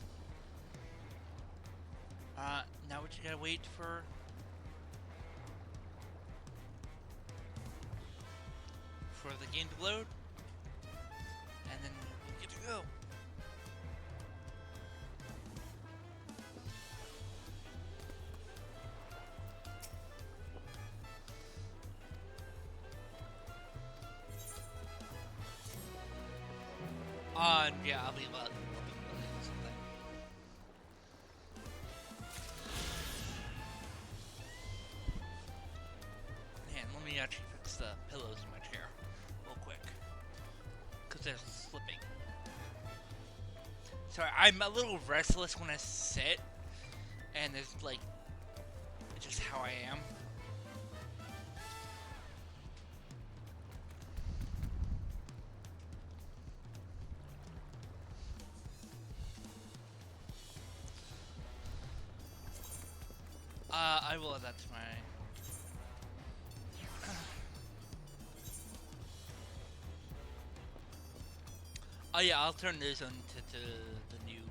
Now we just gotta wait for the game to load, and then we'll get to go. Yeah, I'll be loading something. Man, let me actually fix the pillows in my chair real quick, because they're slipping. Sorry, I'm a little restless when I sit, and it's like, it's just how I am. I will add that to my... Oh yeah, I'll turn this on to the new...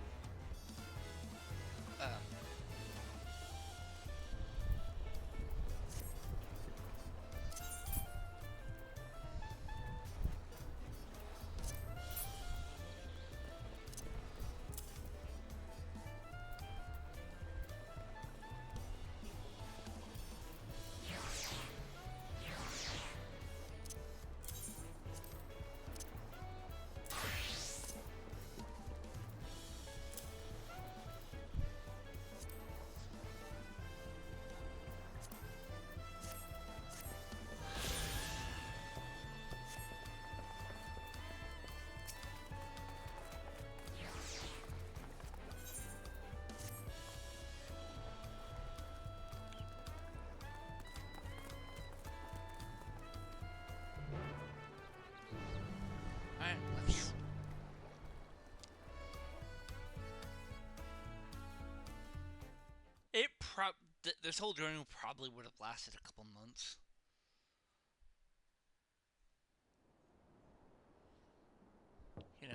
This whole journey probably would have lasted a couple months. You know.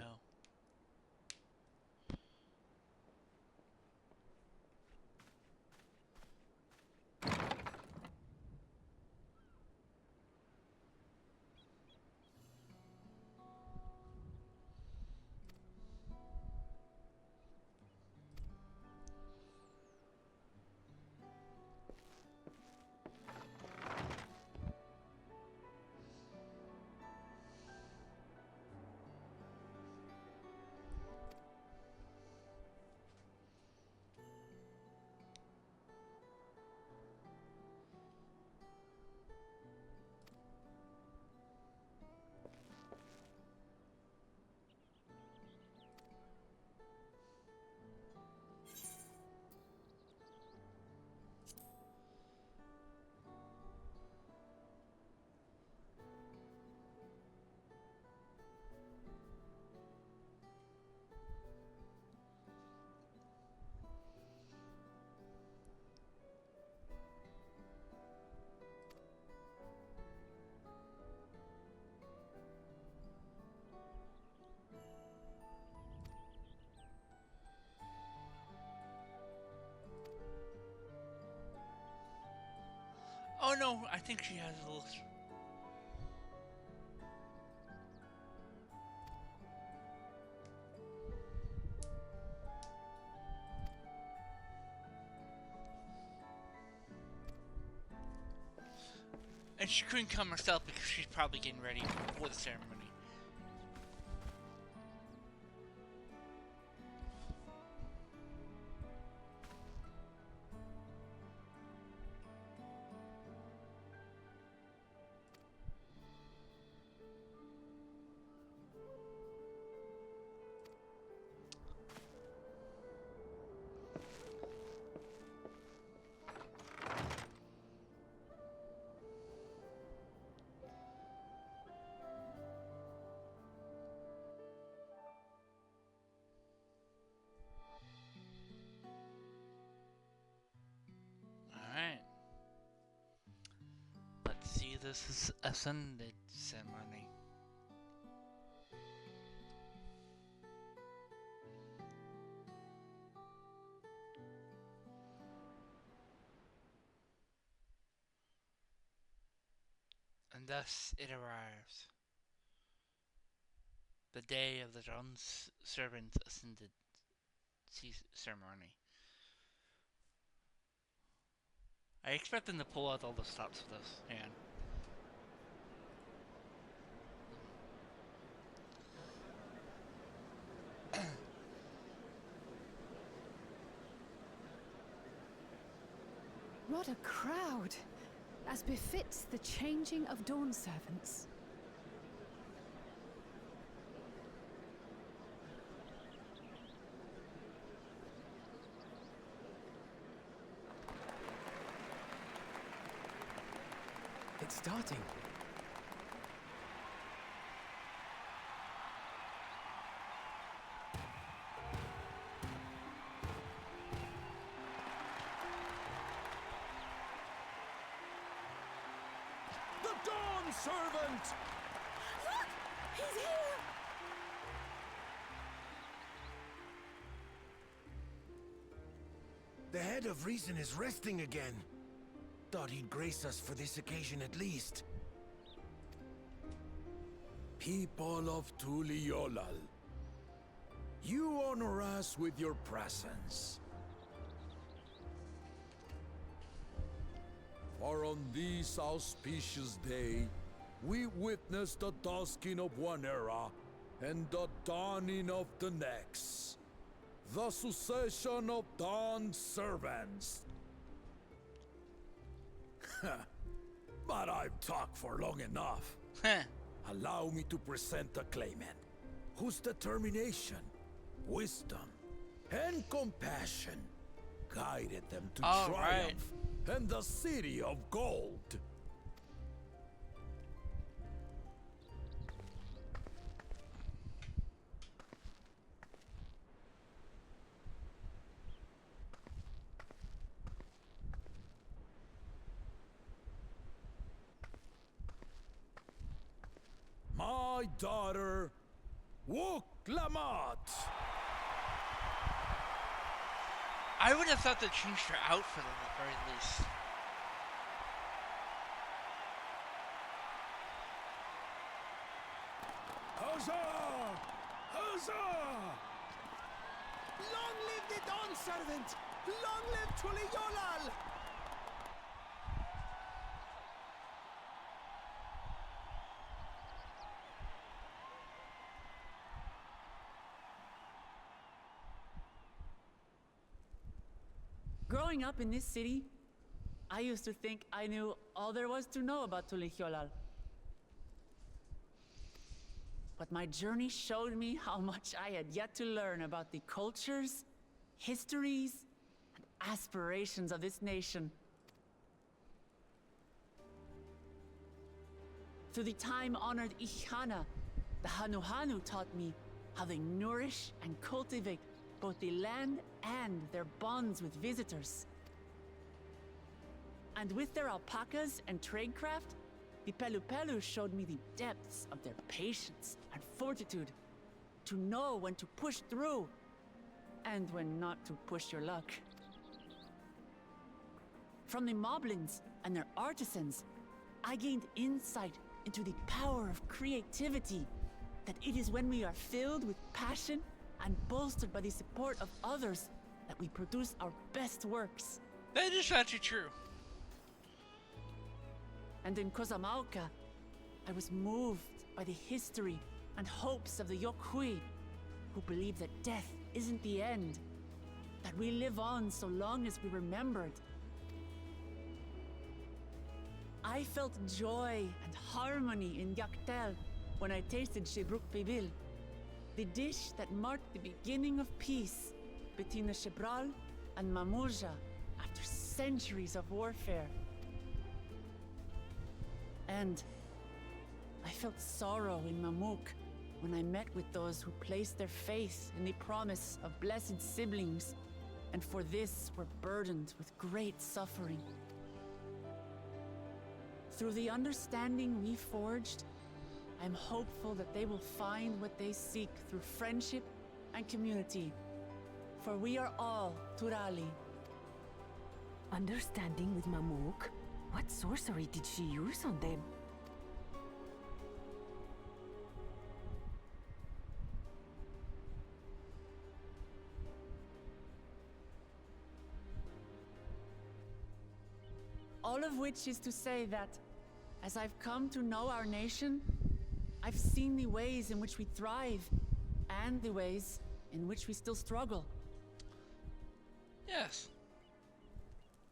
Oh no, I think she has a little... And she couldn't come herself because she's probably getting ready for the ceremony. Ascended ceremony. And thus it arrives. The day of the Dawn Servant Ascended ceremony. I expect them to pull out all the stops for this. Hang on. What a crowd! As befits the changing of Dawn Servants. It's starting. The Dawn Servant! Look! He's here! The head of reason is resting again. Thought he'd grace us for this occasion at least. People of Tuliolal, you honor us with your presence. For on this auspicious day, we witness the dusking of one era and the dawning of the next. The succession of Dawn Servants. But I've talked for long enough. Allow me to present a claimant whose determination, wisdom, and compassion guided them to triumph and the City of Gold. My daughter, Wuklamat. I would have thought they changed her outfit at the very least. Huzzah! Huzzah! Long live the Dawn Servant! Long live Tuliolal! Growing up in this city, I used to think I knew all there was to know about Tuliolal. But my journey showed me how much I had yet to learn about the cultures, histories, and aspirations of this nation. Through the time-honored Ihana, the Hanuhanu taught me how they nourish and cultivate both the land and their bonds with visitors. And with their alpacas and tradecraft, the Pelupelu showed me the depths of their patience and fortitude, to know when to push through and when not to push your luck. From the Moblins and their artisans, I gained insight into the power of creativity, that it is when we are filled with passion and bolstered by the support of others that we produce our best works. That is actually true. And in Kozamauka, I was moved by the history and hopes of the Yokhui, who believe that death isn't the end, that we live on so long as we're remembered. I felt joy and harmony in Yaktel when I tasted Shebruk Pibil, the dish that marked the beginning of peace between the Shebral and Mamurja after centuries of warfare. And I felt sorrow in Mamuk when I met with those who placed their faith in the promise of blessed siblings, and for this were burdened with great suffering. Through the understanding we forged, I'm hopeful that they will find what they seek through friendship and community. For we are all Turali. Understanding with Mamuk? What sorcery did she use on them? All of which is to say that, as I've come to know our nation, I've seen the ways in which we thrive, and the ways in which we still struggle. Yes.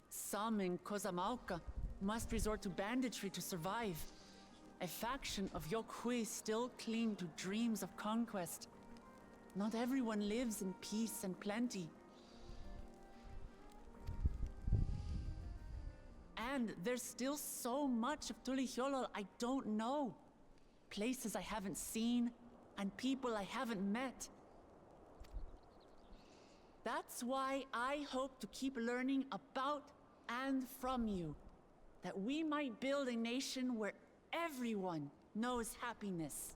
Some in Kozamauka must resort to banditry to survive. A faction of Yokhui still cling to dreams of conquest. Not everyone lives in peace and plenty. And there's still so much of Tulihyolol I don't know. Places I haven't seen, and people I haven't met. That's why I hope to keep learning about and from you, that we might build a nation where everyone knows happiness.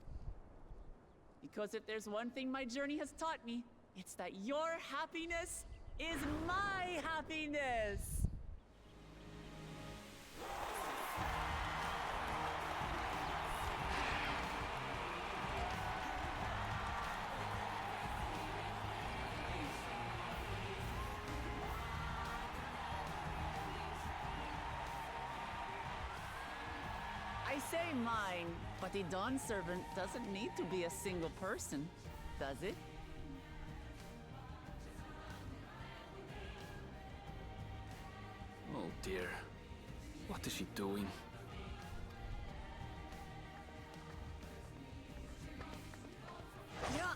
Because if there's one thing my journey has taught me, it's that your happiness is my happiness! I say mine, but the Dawn Servant doesn't need to be a single person, does it? Oh dear. What is she doing? Yeah.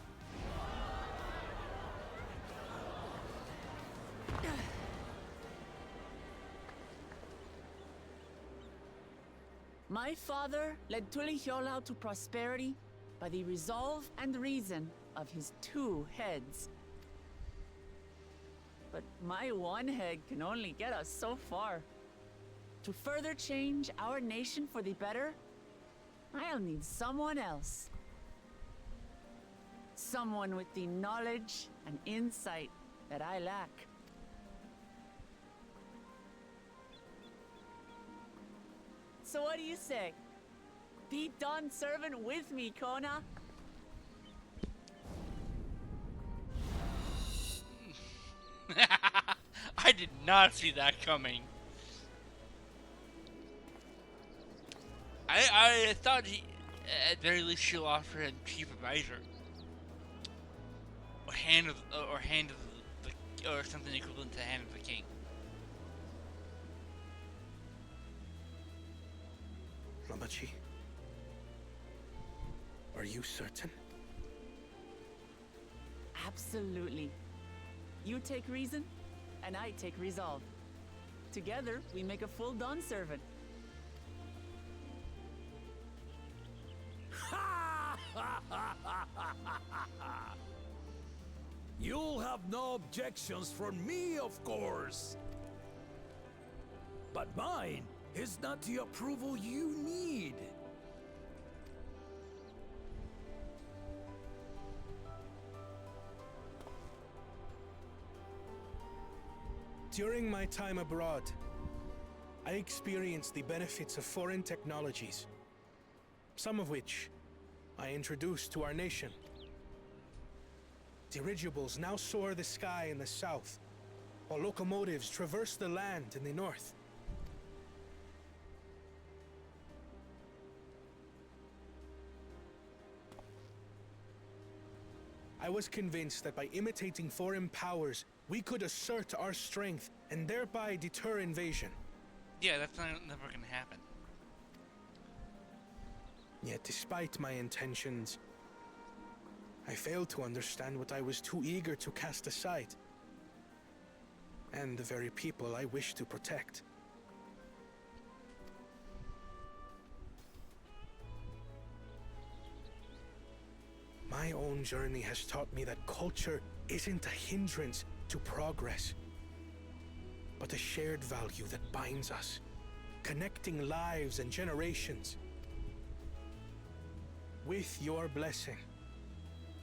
My father led Tulihyolol to prosperity by the resolve and reason of his 2 heads. But my 1 head can only get us so far. To further change our nation for the better, I'll need someone else. Someone with the knowledge and insight that I lack. So what do you say? Be Dawn Servant with me, Kona? I did not see that coming. I thought he, at very least, she'll offer him chief advisor, or hand of the, or something equivalent to hand of the king. Lamachi, are you certain? Absolutely. You take reason, and I take resolve. Together, we make a full Dawn Servant. You'll have no objections from me, of course. But mine is not the approval you need. During my time abroad, I experienced the benefits of foreign technologies, some of which I introduced to our nation. Dirigibles now soar the sky in the south, while locomotives traverse the land in the north. I was convinced that by imitating foreign powers, we could assert our strength and thereby deter invasion. Yeah, that's never gonna happen. Yet despite my intentions, I failed to understand what I was too eager to cast aside, and the very people I wish to protect. My own journey has taught me that culture isn't a hindrance to progress, but a shared value that binds us. connecting lives and generations. With your blessing,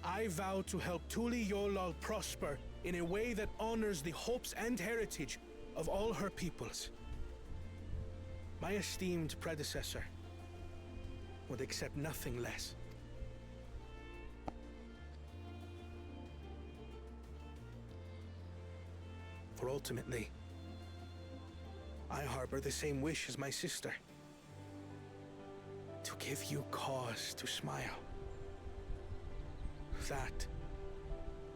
I vow to help Tuli Yolal prosper in a way that honors the hopes and heritage of all her peoples. My esteemed predecessor would accept nothing less. For ultimately, I harbor the same wish as my sister. To give you cause to smile. That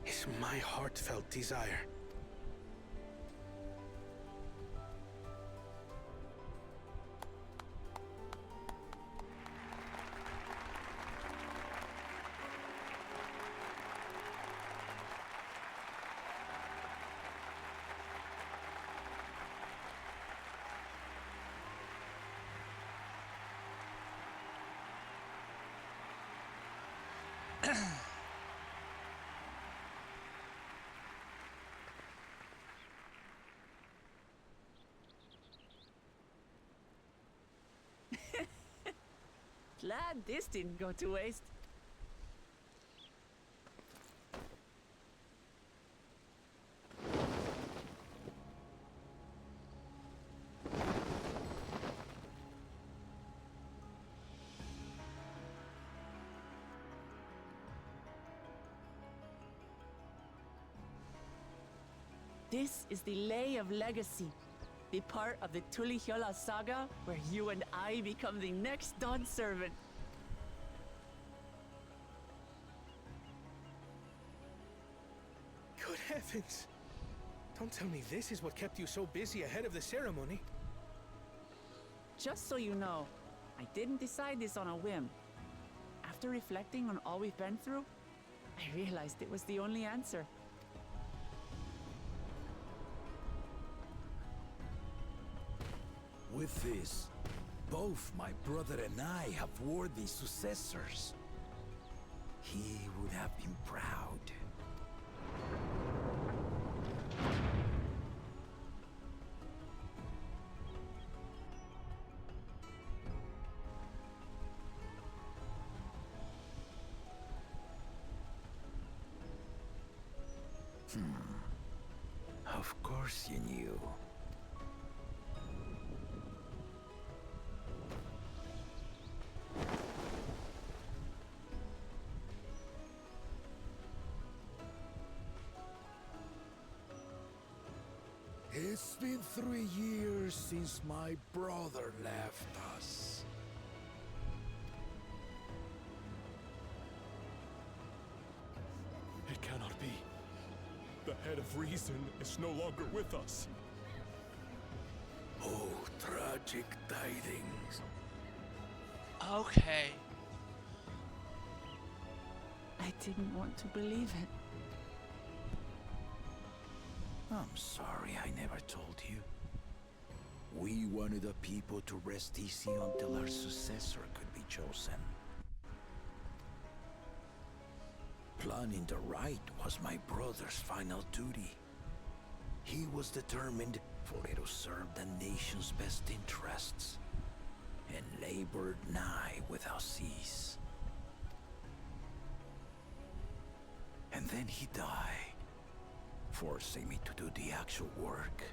is my heartfelt desire. Glad this didn't go to waste. This is the Lay of Legacy, the part of the Tulihyola saga where you and I become the next Dawn servant. Good heavens! Don't tell me this is what kept you so busy ahead of the ceremony. Just so you know, I didn't decide this on a whim. After reflecting on all we've been through, I realized it was the only answer. With this, both my brother and I have worthy successors. He would have been proud. Of course you knew. It's been 3 years since my brother left us. It cannot be. The head of reason is no longer with us. Oh, tragic tidings. Okay. I didn't want to believe it. I'm sorry I never told you. We wanted the people to rest easy until our successor could be chosen. Planning the right was my brother's final duty. He was determined for it to serve the nation's best interests, and labored nigh without cease. And then he died, forcing me to do the actual work.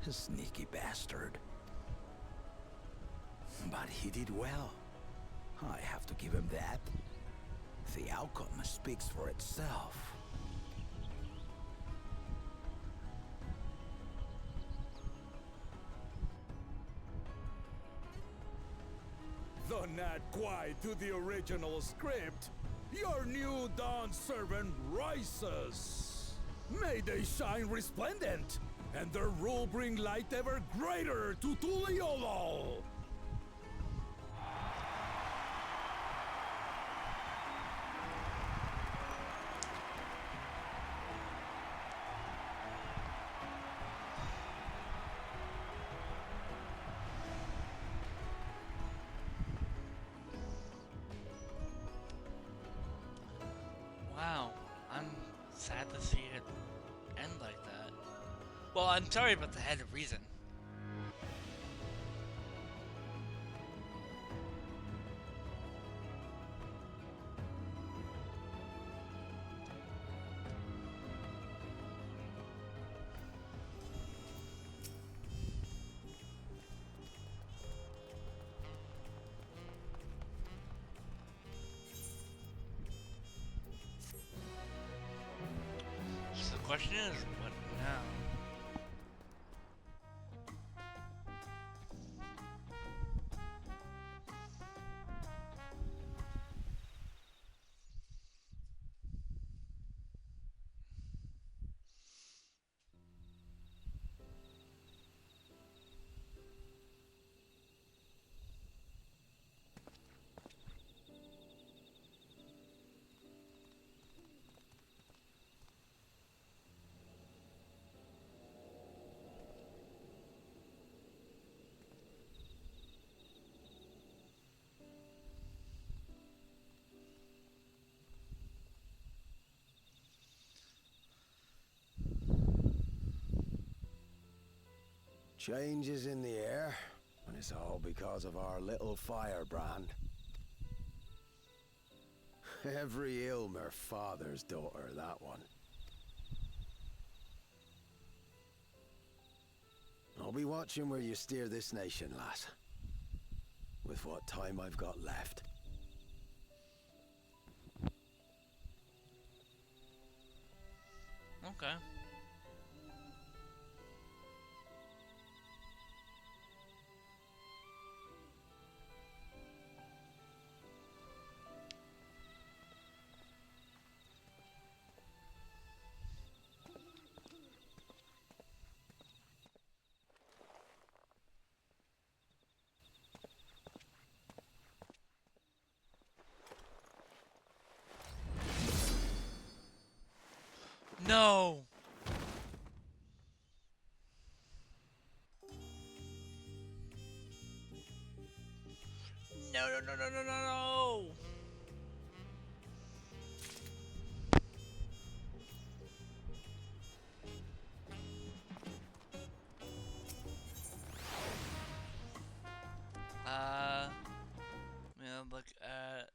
A sneaky bastard. But he did well. I have to give him that. The outcome speaks for itself. Though not quite to the original script, your new Dawn servant rises. May they shine resplendent, and their rule bring light ever greater to Tuliolol. Wow, I'm sad to see it end like that. Well, I'm sorry about the head of reason. question is, what now? Changes in the air, and it's all because of our little firebrand. Every Ilmer father's daughter, that one. I'll be watching where you steer this nation, lass. With what time I've got left. Okay. No! No, no, no, no, no, no, no! We'll look at...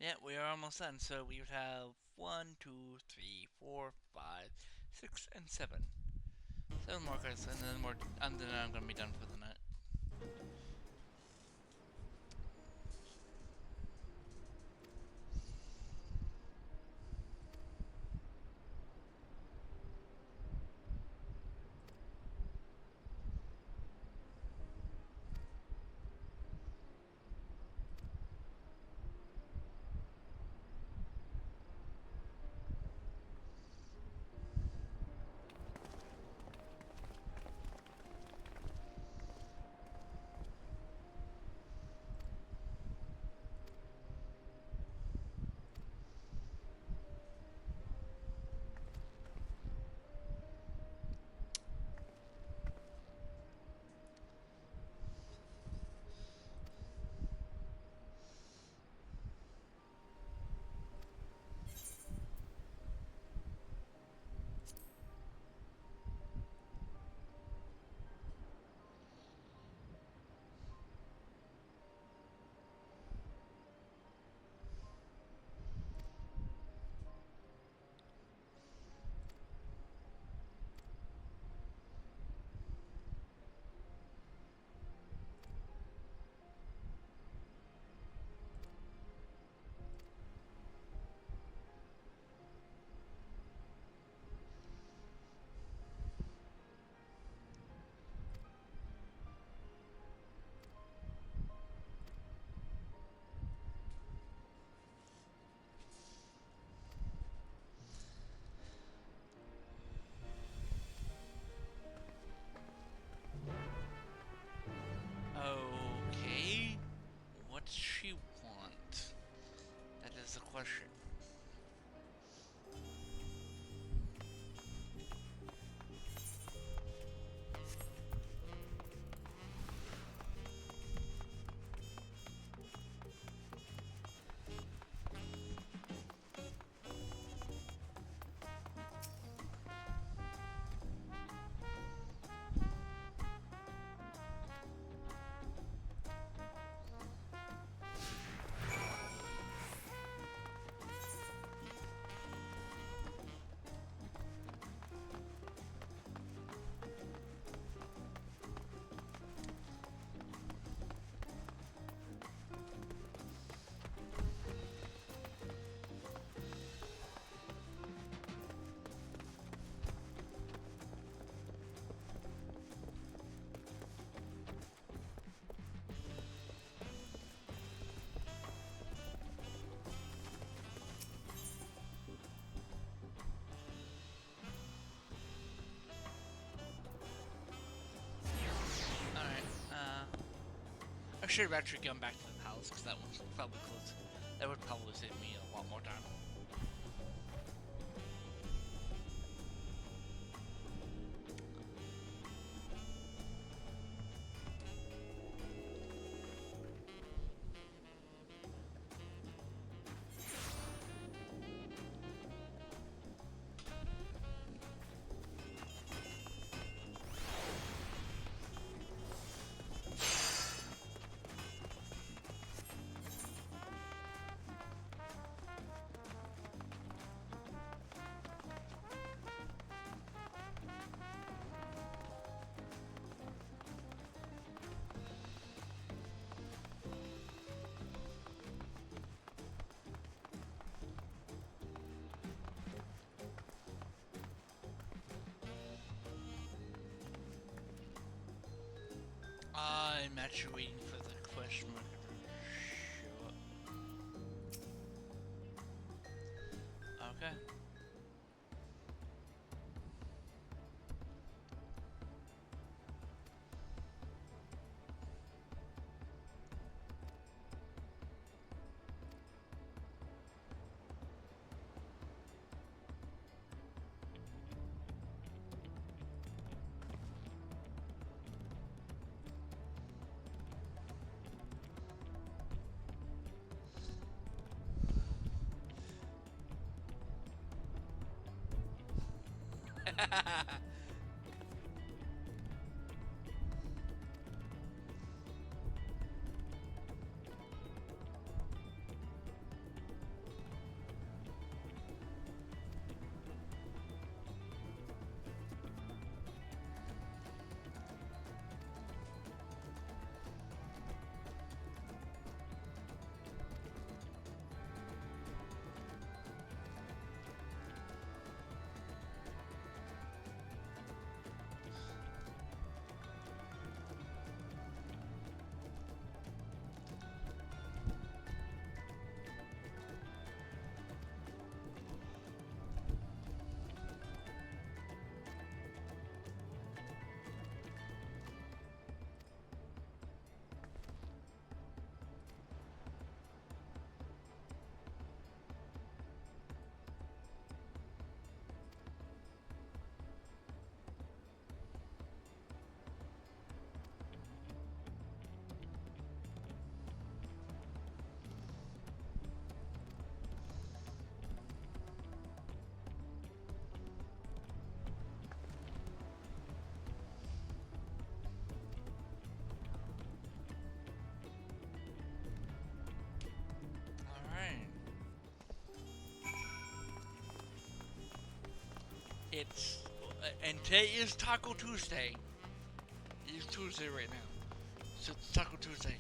Yeah, we are almost done. So we would have 1, 2, 3, 4, 5, 6, and 7. 7 more cards, and then I'm gonna be done for the night. should have actually gone back to the palace because that one's probably close. That would probably save me a lot more time. I'm actually waiting for the question mark to show up. Okay. It's and today is Taco Tuesday. It is Tuesday right now, so it's Taco Tuesday.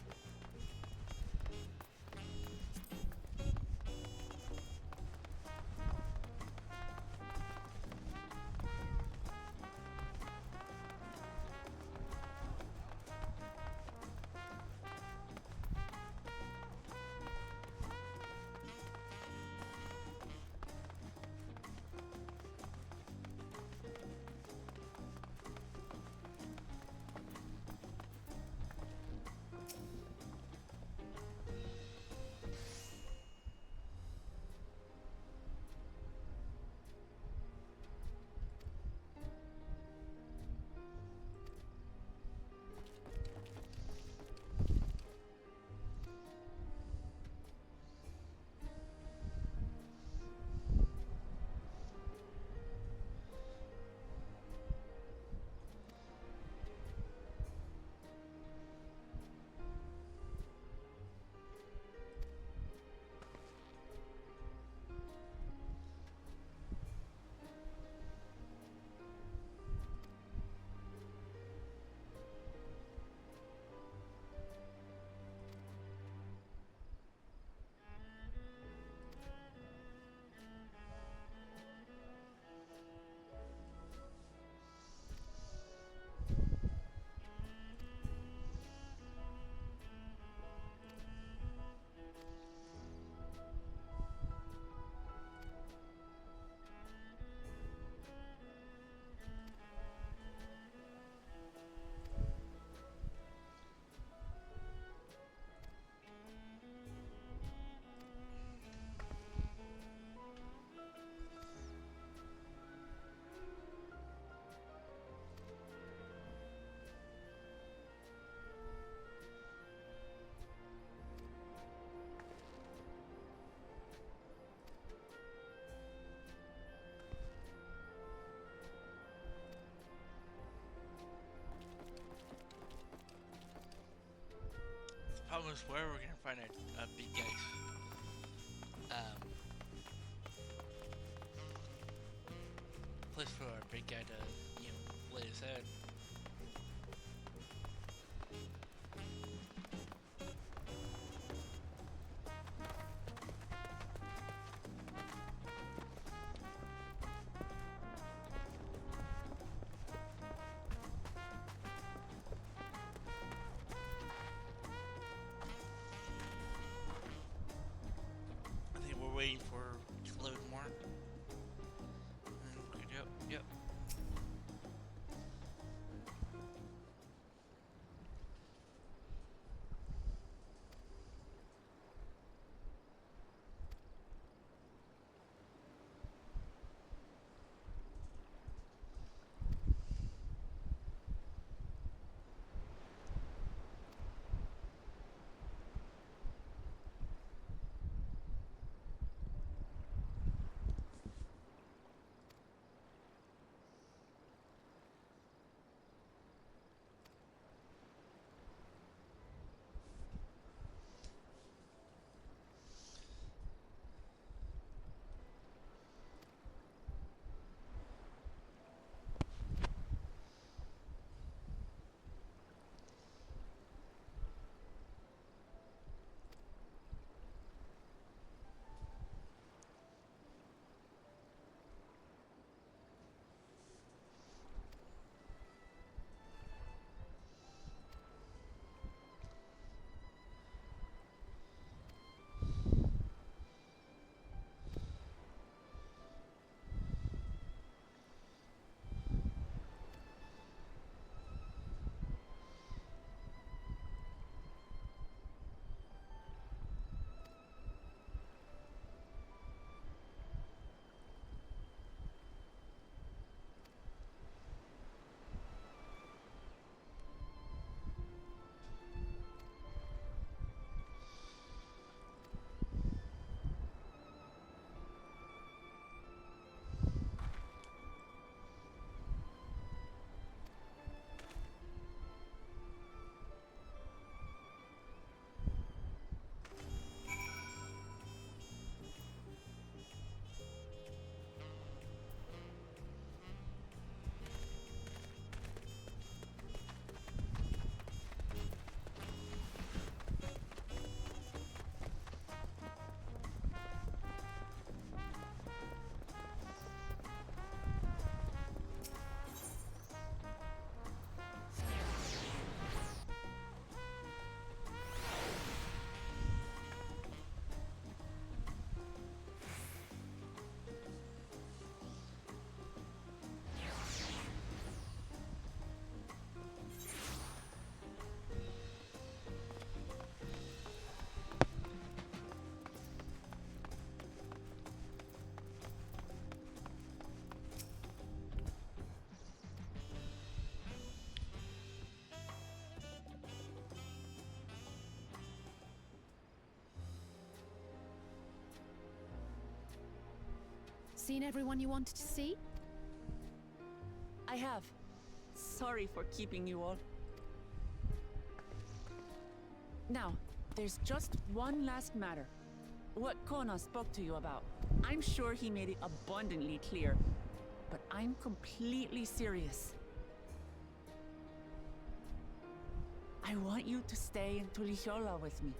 problem is where we're gonna find a big guy. Place for our big guy to, lay his head. I think we're waiting for it to load more. Yep. Seen everyone you wanted to see? I have. Sorry for keeping you all. Now, there's just one last matter. What Kona spoke to you about. I'm sure he made it abundantly clear, but I'm completely serious. I want you to stay in Tulihiola with me.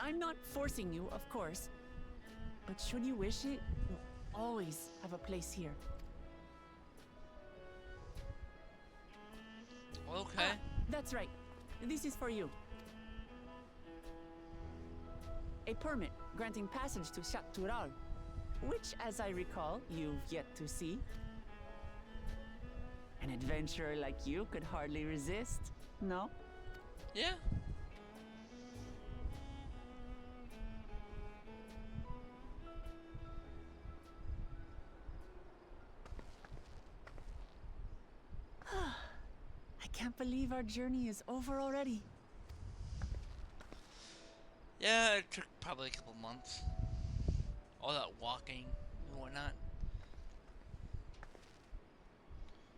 I'm not forcing you, of course, but should you wish it, you'll always have a place here. Okay. Ah, that's right. This is for you. A permit granting passage to Shatural, which, as I recall, you've yet to see. An adventurer like you could hardly resist, no? Yeah. I can't believe our journey is over already. Yeah, it took probably a couple months. All that walking and whatnot.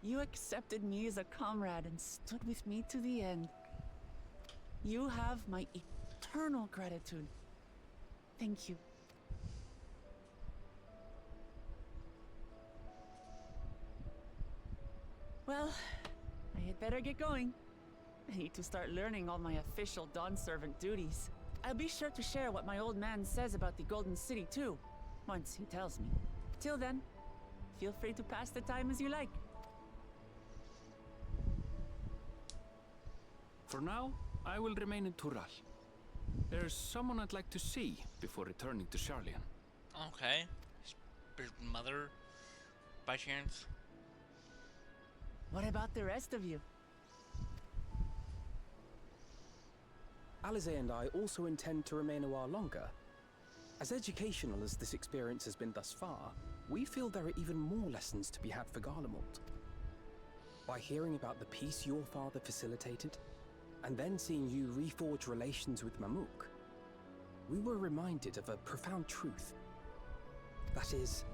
You accepted me as a comrade and stood with me to the end. You have my eternal gratitude. Thank you. Well, I had better get going. I need to start learning all my official Dawn servant duties. I'll be sure to share what my old man says about the Golden City too, once he tells me. Till then, feel free to pass the time as you like. For now, I will remain in Tural. There's someone I'd like to see before returning to Charlian. Okay. His mother, by chance? What about the rest of you? Alize and I also intend to remain a while longer. As educational as this experience has been thus far, we feel there are even more lessons to be had for Garlemald. By hearing about the peace your father facilitated, and then seeing you reforge relations with Mamuk, we were reminded of a profound truth. That is,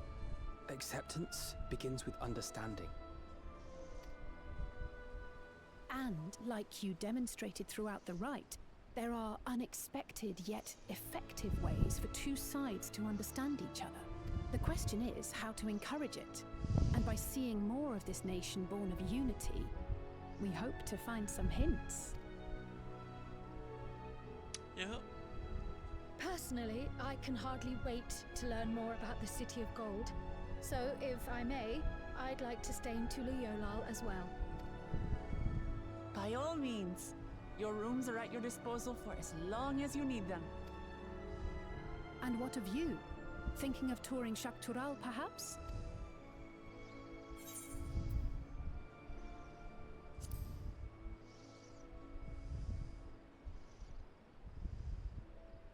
acceptance begins with understanding. And, like you demonstrated throughout the rite, there are unexpected yet effective ways for two sides to understand each other. The question is how to encourage it. And by seeing more of this nation born of unity, we hope to find some hints. Yeah. Personally, I can hardly wait to learn more about the City of Gold. So, if I may, I'd like to stay in Tulayolal as well. By all means. Your rooms are at your disposal for as long as you need them. And what of you? Thinking of touring Shaktural, perhaps?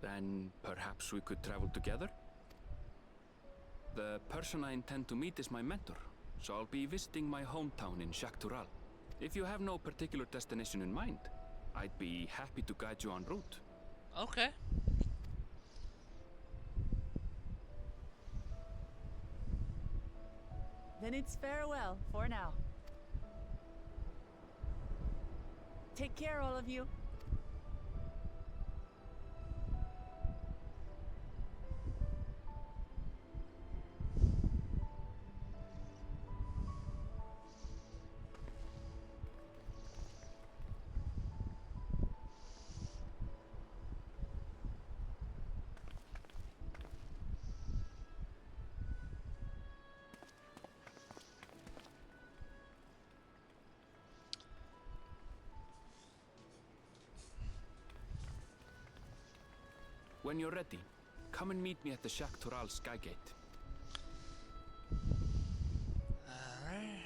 Then perhaps we could travel together? The person I intend to meet is my mentor, so I'll be visiting my hometown in Shaktural. If you have no particular destination in mind, I'd be happy to guide you en route. Okay. Then it's farewell for now. Take care, all of you. When you're ready, come and meet me at the Shaktural Skygate. Alright.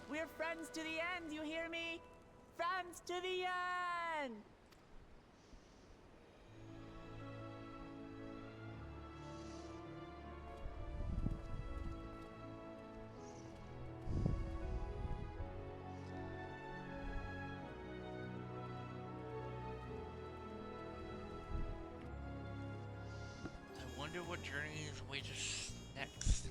We're friends to the end, you hear me? Friends to the end! I wonder what journey awaits us next.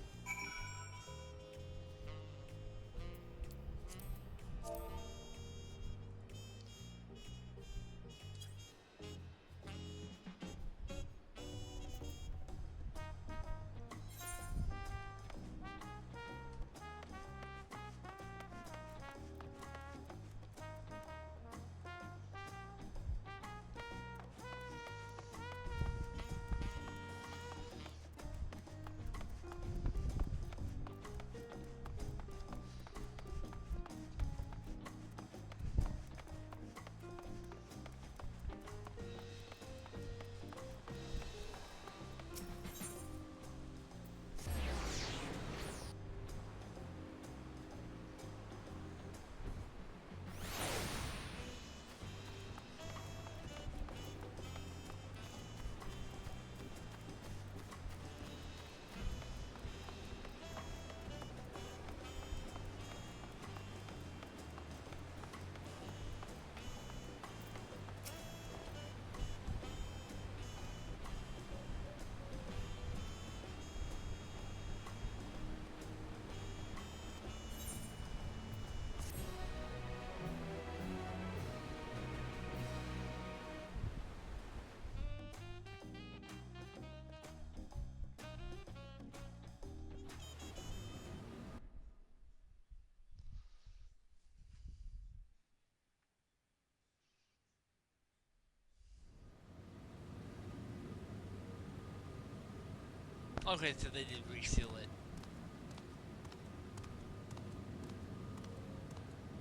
Okay, so they did reseal it.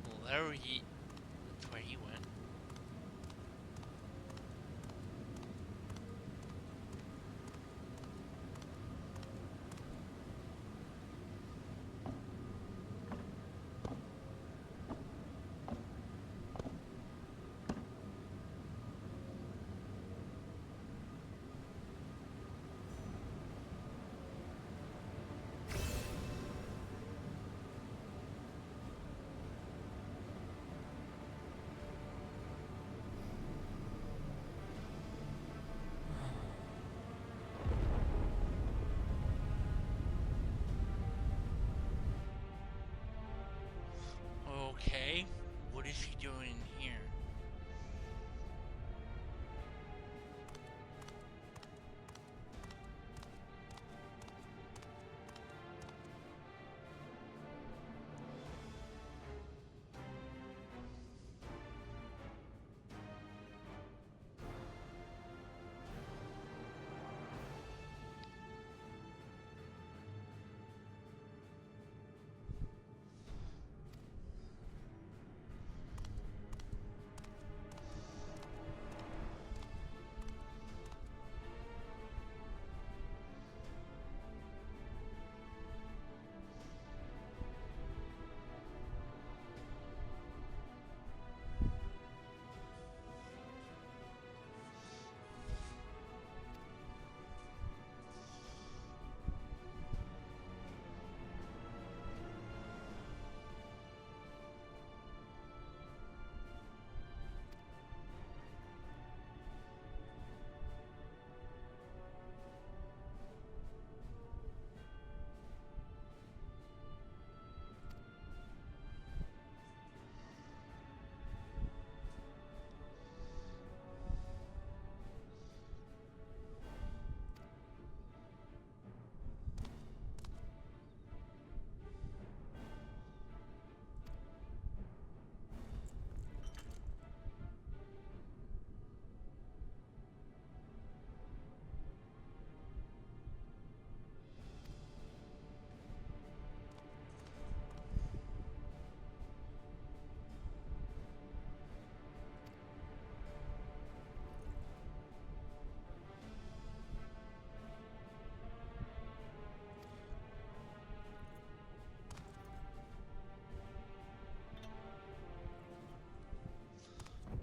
Well, that's where he went. Okay, what is he doing here?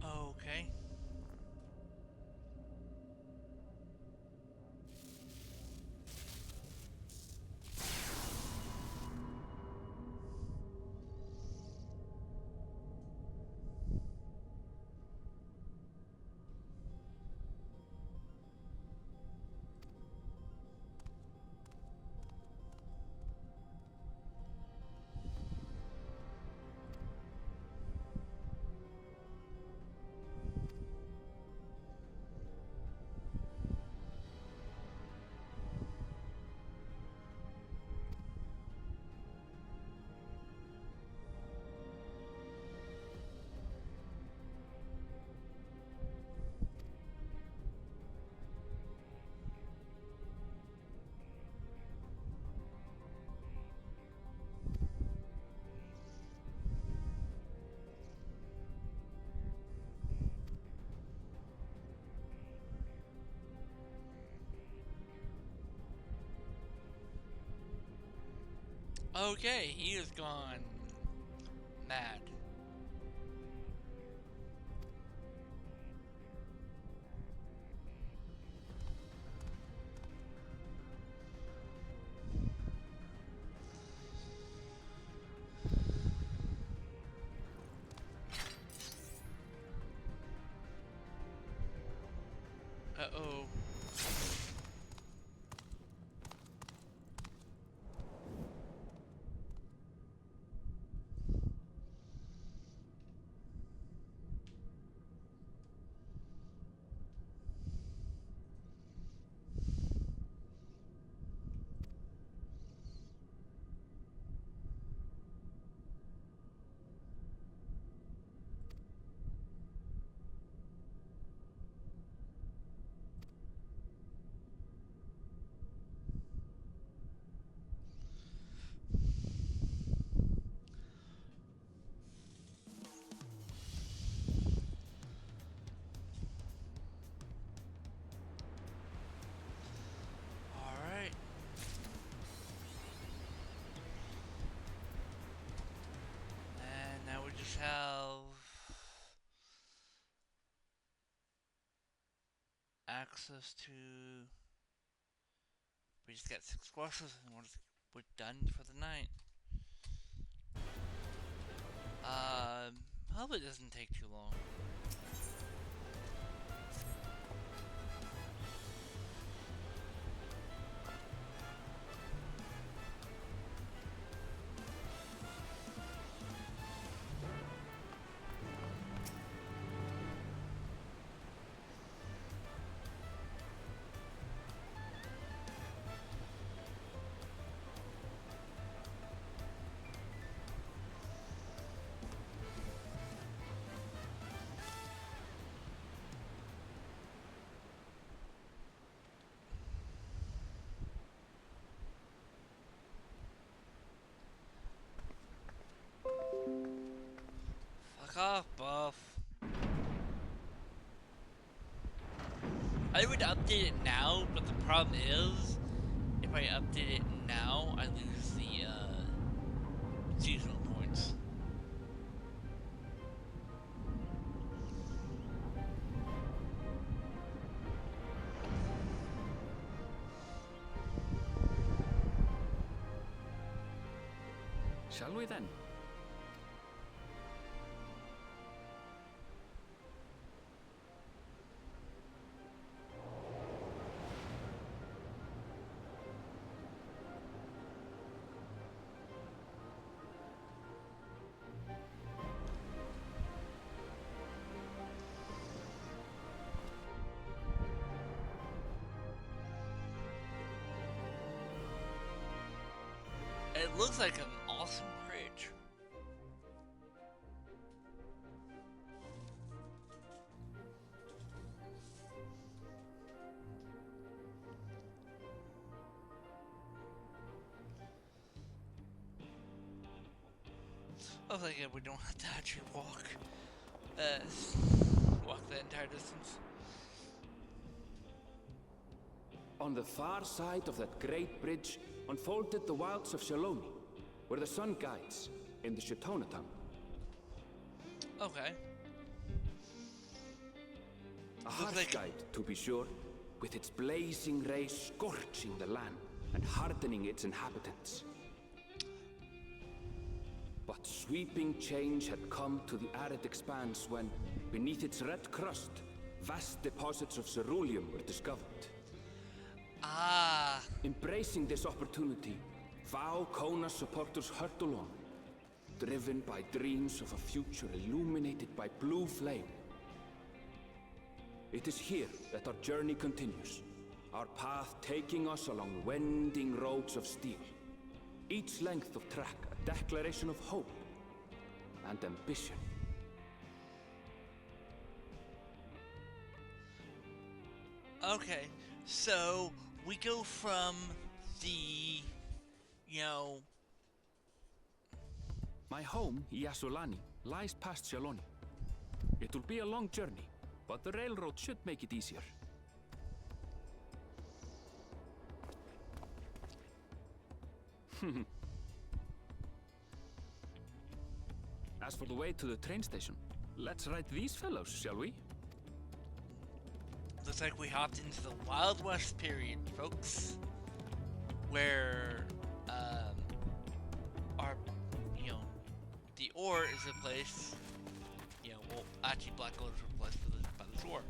Okay. Okay, he has gone mad. Uh-oh. access to. We just got 6 questions and we're done for the night. Hope it doesn't take too long. Fuck off, Buff. I would update it now, but the problem is, if I update it now, I lose the, seasonal points. Shall we then? It looks like an awesome bridge. Looks like we don't have to actually walk the entire distance. On the far side of that great bridge unfolded the wilds of Shaloni, where the sun guides in the Shatona tongue. Okay. A harsh guide, to be sure, with its blazing rays scorching the land and hardening its inhabitants. But sweeping change had come to the arid expanse when, beneath its red crust, vast deposits of ceruleum were discovered. Ah. Embracing this opportunity, Vau Kona supporters hurtle on, driven by dreams of a future illuminated by blue flame. It is here that our journey continues, our path taking us along winding roads of steel. Each length of track a declaration of hope and ambition. Okay, so we go from the, My home, Yasolani, lies past Shaloni. It will be a long journey, but the railroad should make it easier. As for the way to the train station, let's ride these fellows, shall we? Looks like we hopped into the Wild West period, folks, where the ore is replaced. Well, actually, black gold is replaced by the ore.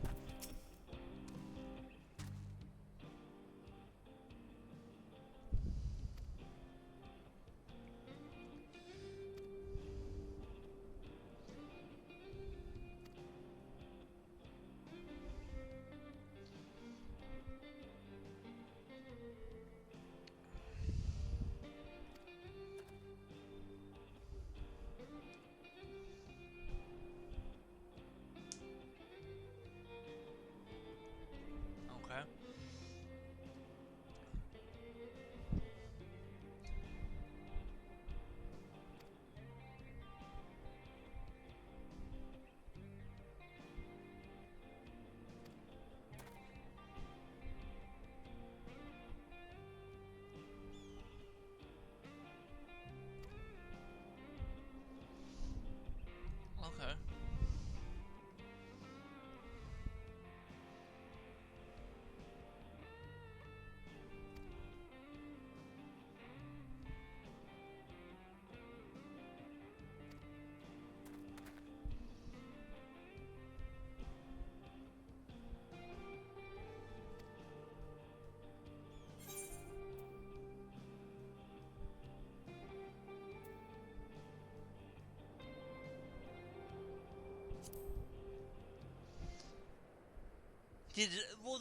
Did well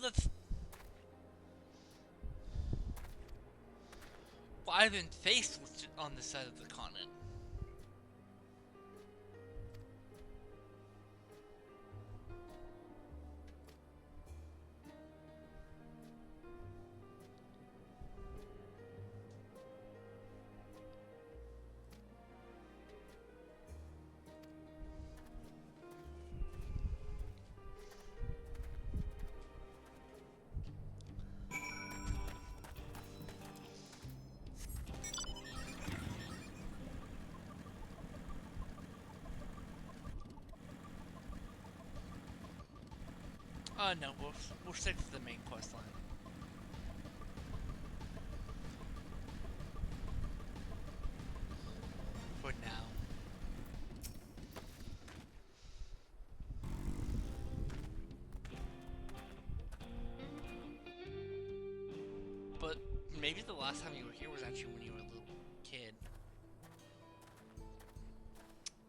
I've been faced with on this side of the continent. No, we'll stick to the main quest line. For now. But maybe the last time you were here was actually when you were a little kid.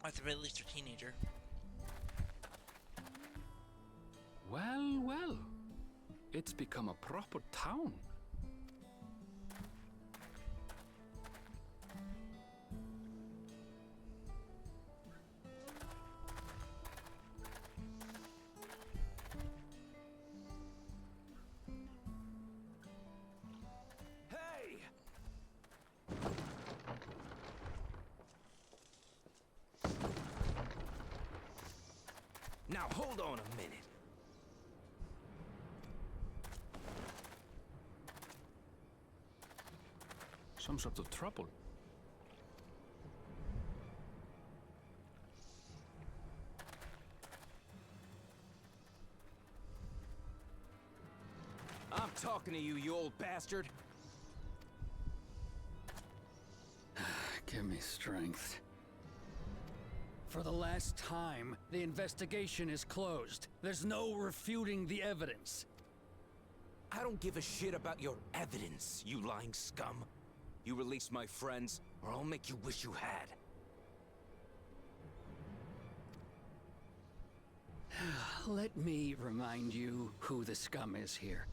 Or at the very least a teenager. Well, well. It's become a proper town. Hey! Now hold on a minute. Some sort of trouble. I'm talking to you, you old bastard. Give me strength. For the last time, the investigation is closed. There's no refuting the evidence. I don't give a shit about your evidence, you lying scum. You release my friends, or I'll make you wish you had. Let me remind you who the scum is here.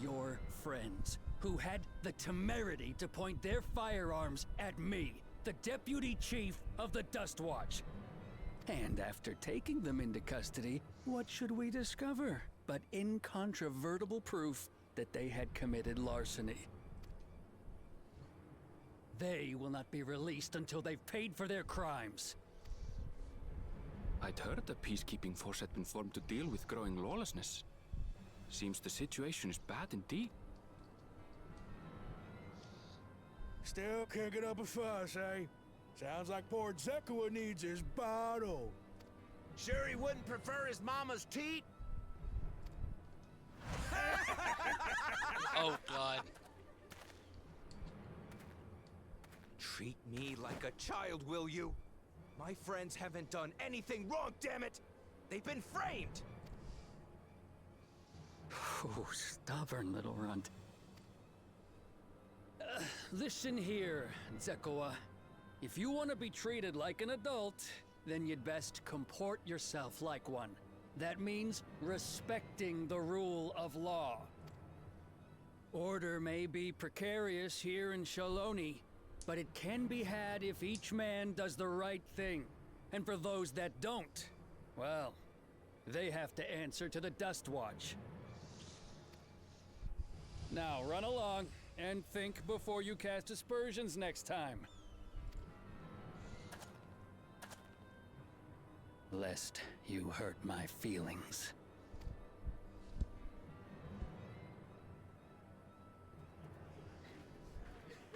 Your friends, who had the temerity to point their firearms at me, the deputy chief of the Dust Watch. And after taking them into custody, what should we discover but incontrovertible proof that they had committed larceny? They will not be released until they've paid for their crimes. I'd heard the peacekeeping force had been formed to deal with growing lawlessness. Seems the situation is bad indeed. Still kicking up a fuss, eh? Sounds like poor Zekua needs his bottle. Sure he wouldn't prefer his mama's teat? Oh, God. Treat me like a child, will you? My friends haven't done anything wrong, damn it! They've been framed! Oh, stubborn little runt. Listen here, Zekoa. If you want to be treated like an adult, then you'd best comport yourself like one. That means respecting the rule of law. Order may be precarious here in Shaloni, but it can be had if each man does the right thing. And for those that don't, well, they have to answer to the Dust Watch. Now run along and think before you cast aspersions next time. Lest you hurt my feelings.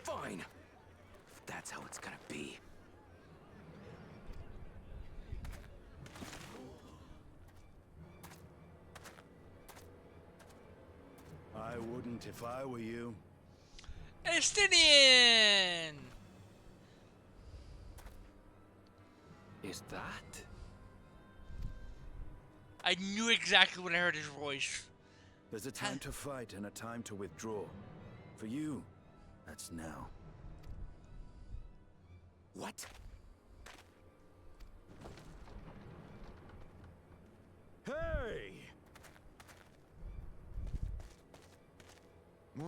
Fine. If that's how it's gonna be. I wouldn't if I were you. Estinian! Is that? I knew exactly when I heard his voice. There's a time to fight and a time to withdraw. For you, that's now. What? Hey!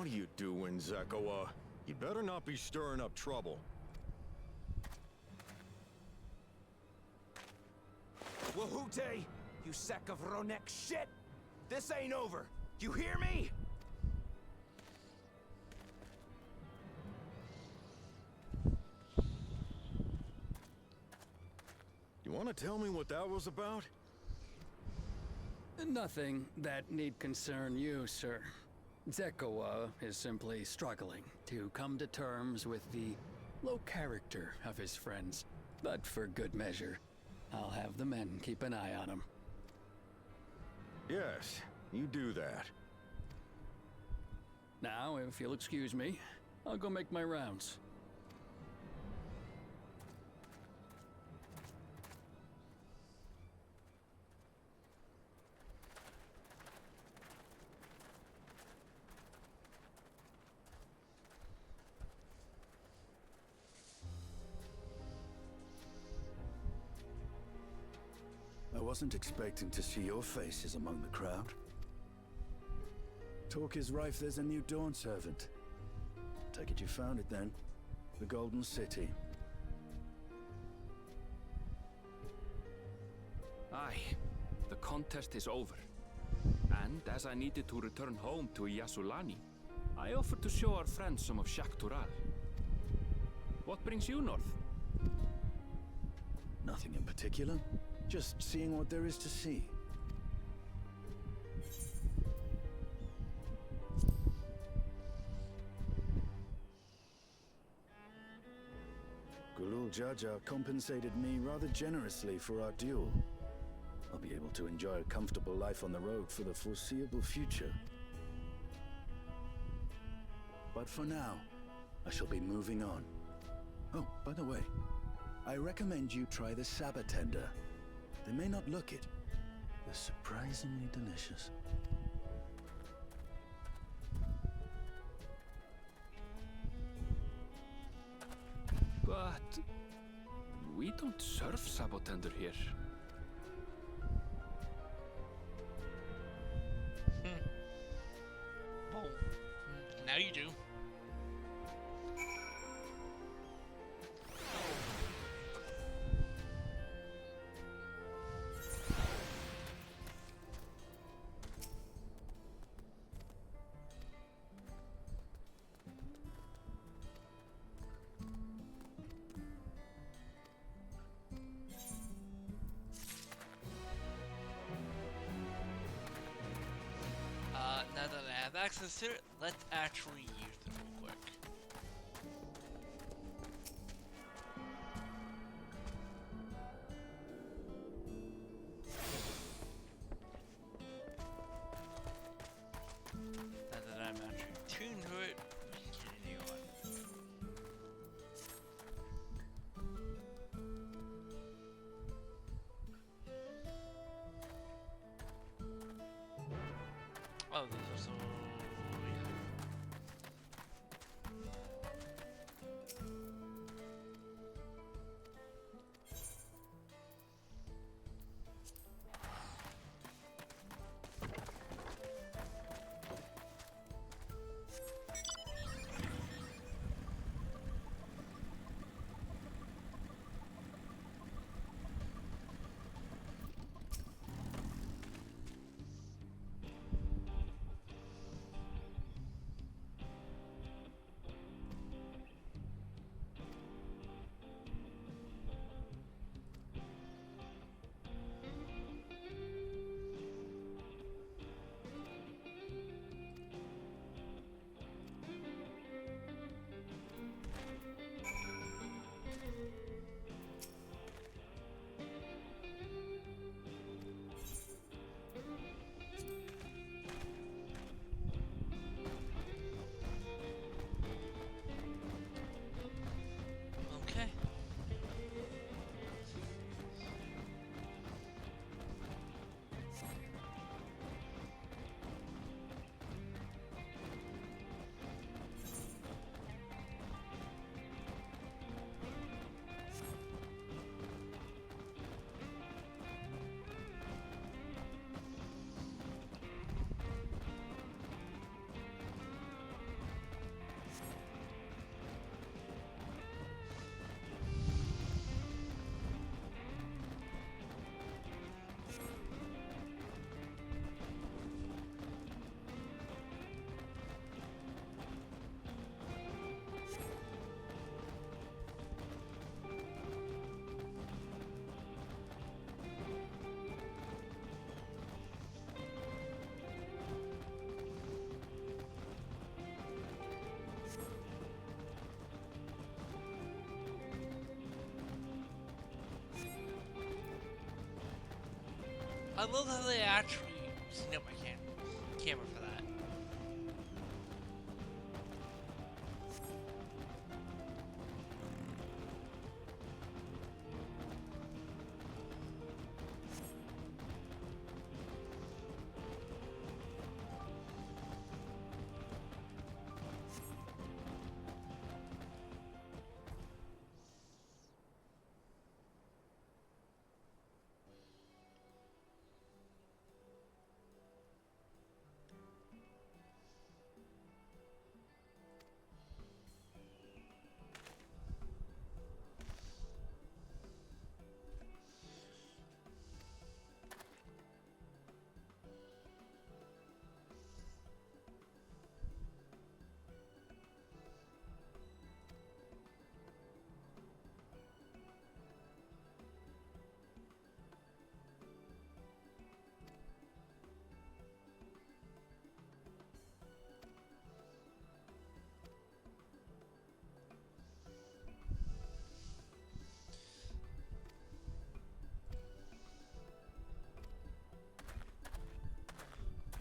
What are you doing, Zekawa? You better not be stirring up trouble. Wahute, you sack of Ronek shit! This ain't over! You hear me? You want to tell me what that was about? Nothing that need concern you, sir. Zekawa is simply struggling to come to terms with the low character of his friends. But for good measure, I'll have the men keep an eye on him. Yes, you do that. Now, if you'll excuse me, I'll go make my rounds. I wasn't expecting to see your faces among the crowd. Talk is rife there's a new Dawn servant. Take it you found it then. The Golden City. Aye, the contest is over. And as I needed to return home to Yasulani, I offered to show our friends some of Shak Tural. What brings you north? Nothing in particular. Just seeing what there is to see. Gulul Jaja compensated me rather generously for our duel. I'll be able to enjoy a comfortable life on the road for the foreseeable future. But for now, I shall be moving on. Oh, by the way, I recommend you try the Sabatender. They may not look it. They're surprisingly delicious. But we don't serve Sabotender here. Well, now you do. Now that I have access to it, let's actually use it real quick. Now that I'm actually tuned to it, we can get a new one. Oh, there's also... I love how they actually snip my camera for that.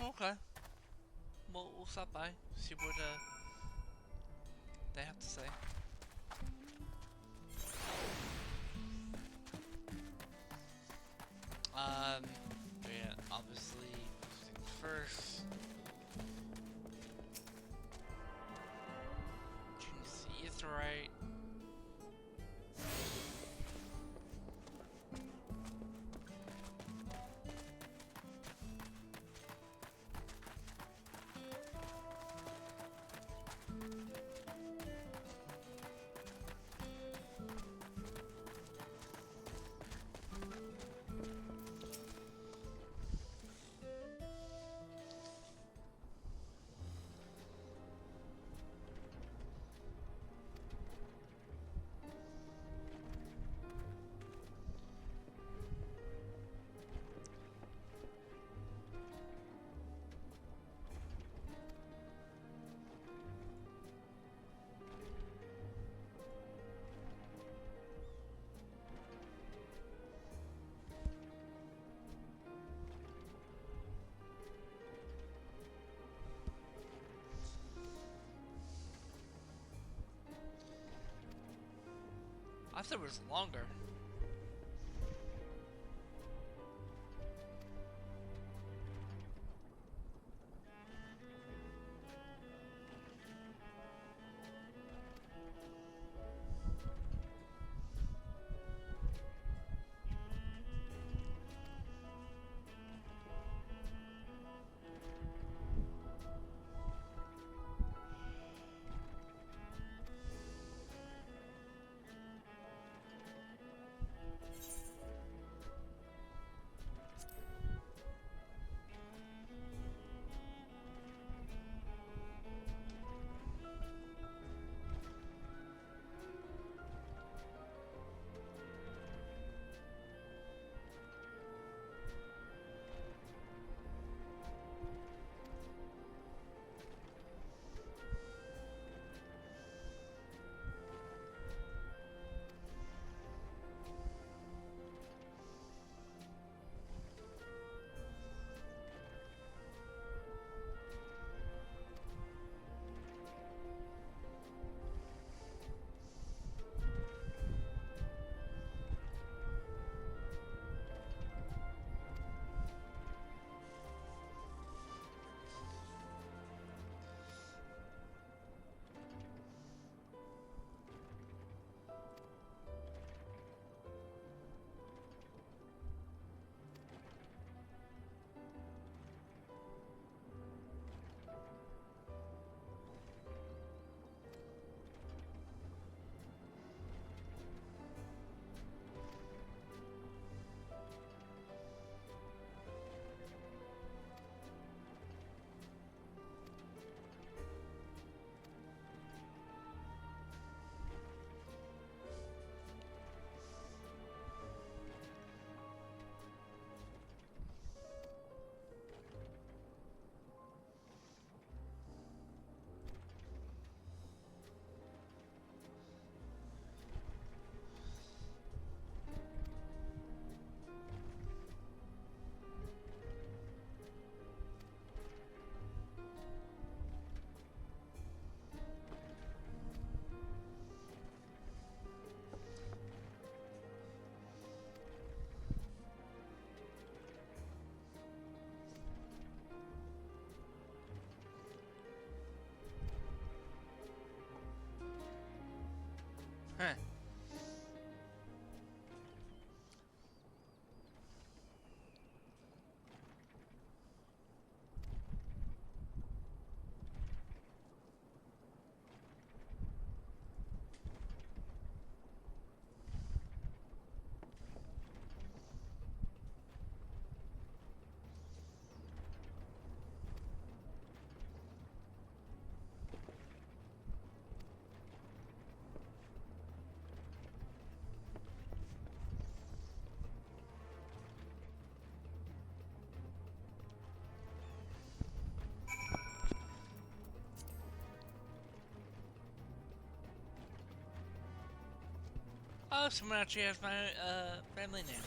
Okay. Well, we'll stop by, see what they have to say. Yeah, obviously, first. Choose the Aetheryte. I thought it was longer. Oh, someone actually has my family name.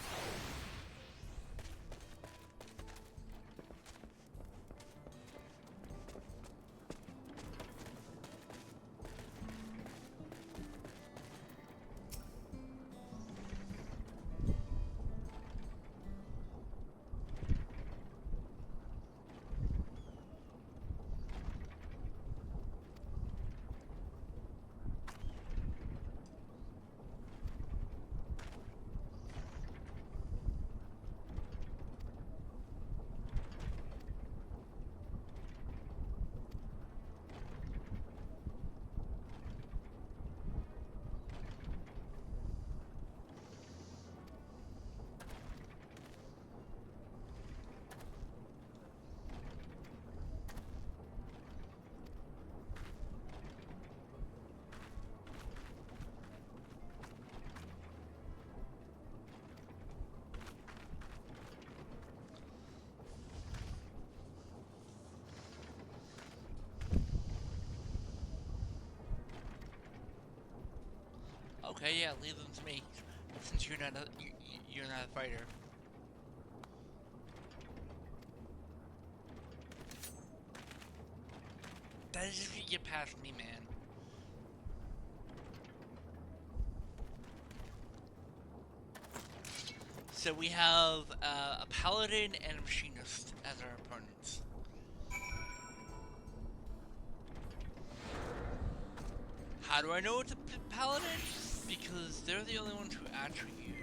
Okay, yeah, leave them to me, since you're not a fighter. That is if you get past me, man. So we have a paladin and a machinist as our opponents. How do I know it's a paladin? Because they're the only ones who actually use.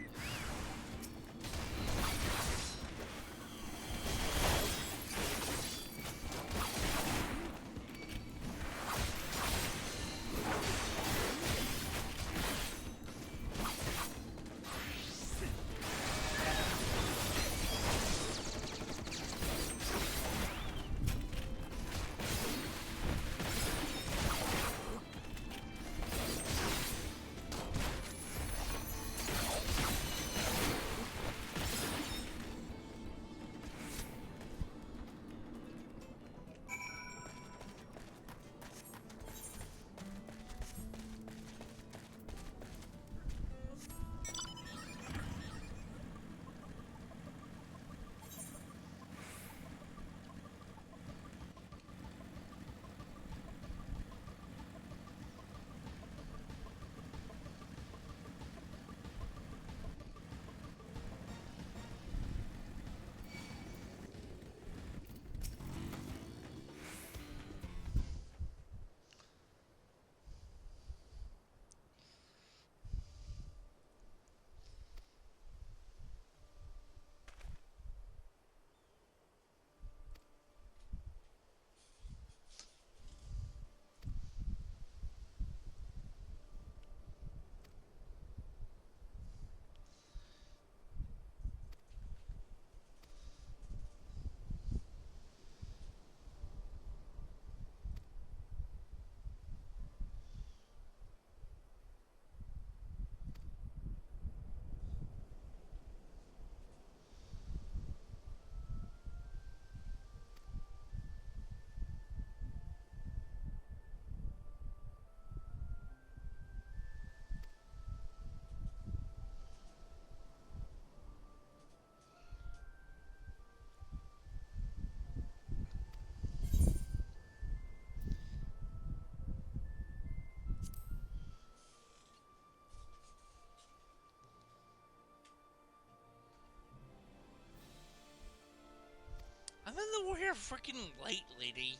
I'm in the warrior freaking light, lady.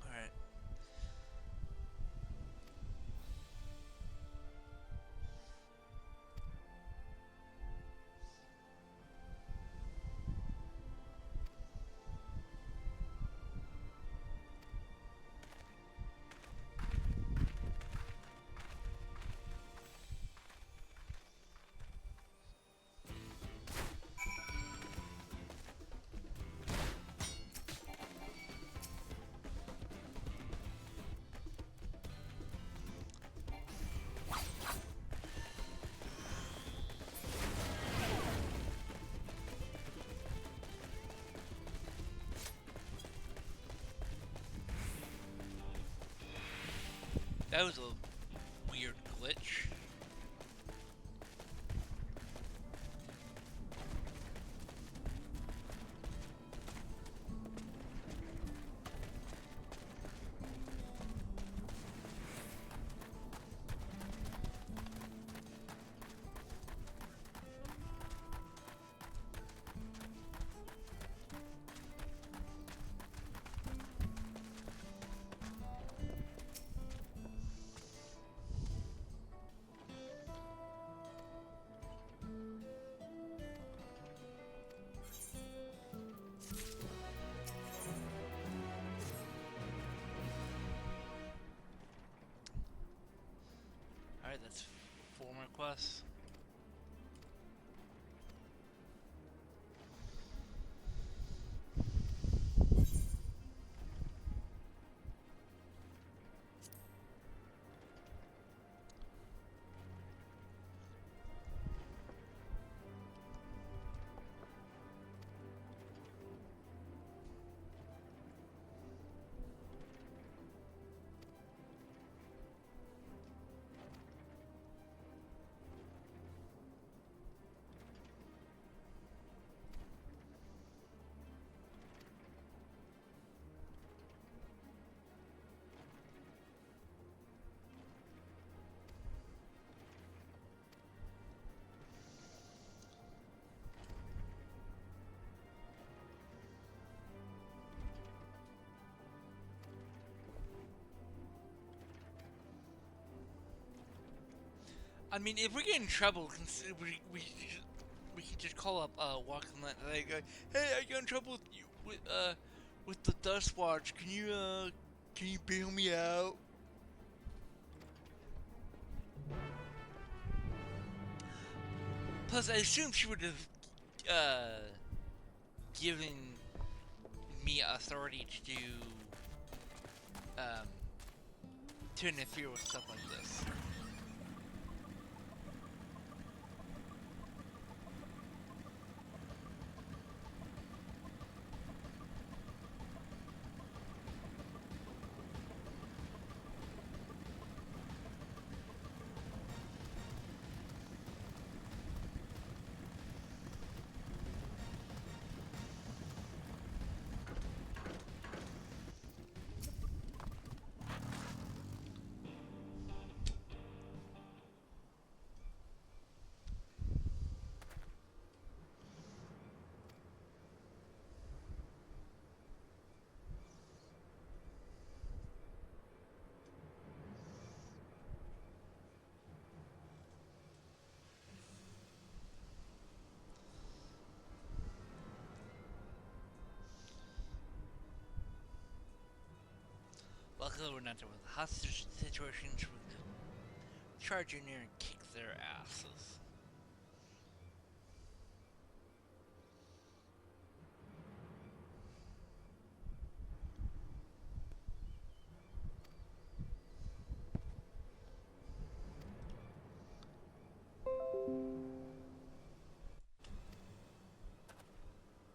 Alright. That was a weird glitch. Alright, that's 4 more quests. I mean, if we get in trouble, we can just call up Walking Land and they go, "Hey, I got in trouble with the Dust Watch. Can you bail me out?" Plus, I assume she would have given me authority to do to interfere with stuff like this. Luckily, we're not dealing with hostage situations. We can charge in there and kick their asses.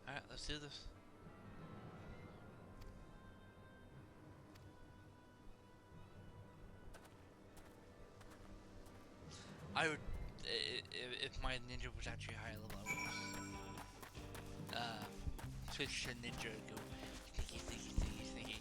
Alright, let's do this. I would, if my ninja was actually high level, I would switch to ninja and go sneaky, sneaky, sneaky, sneaky.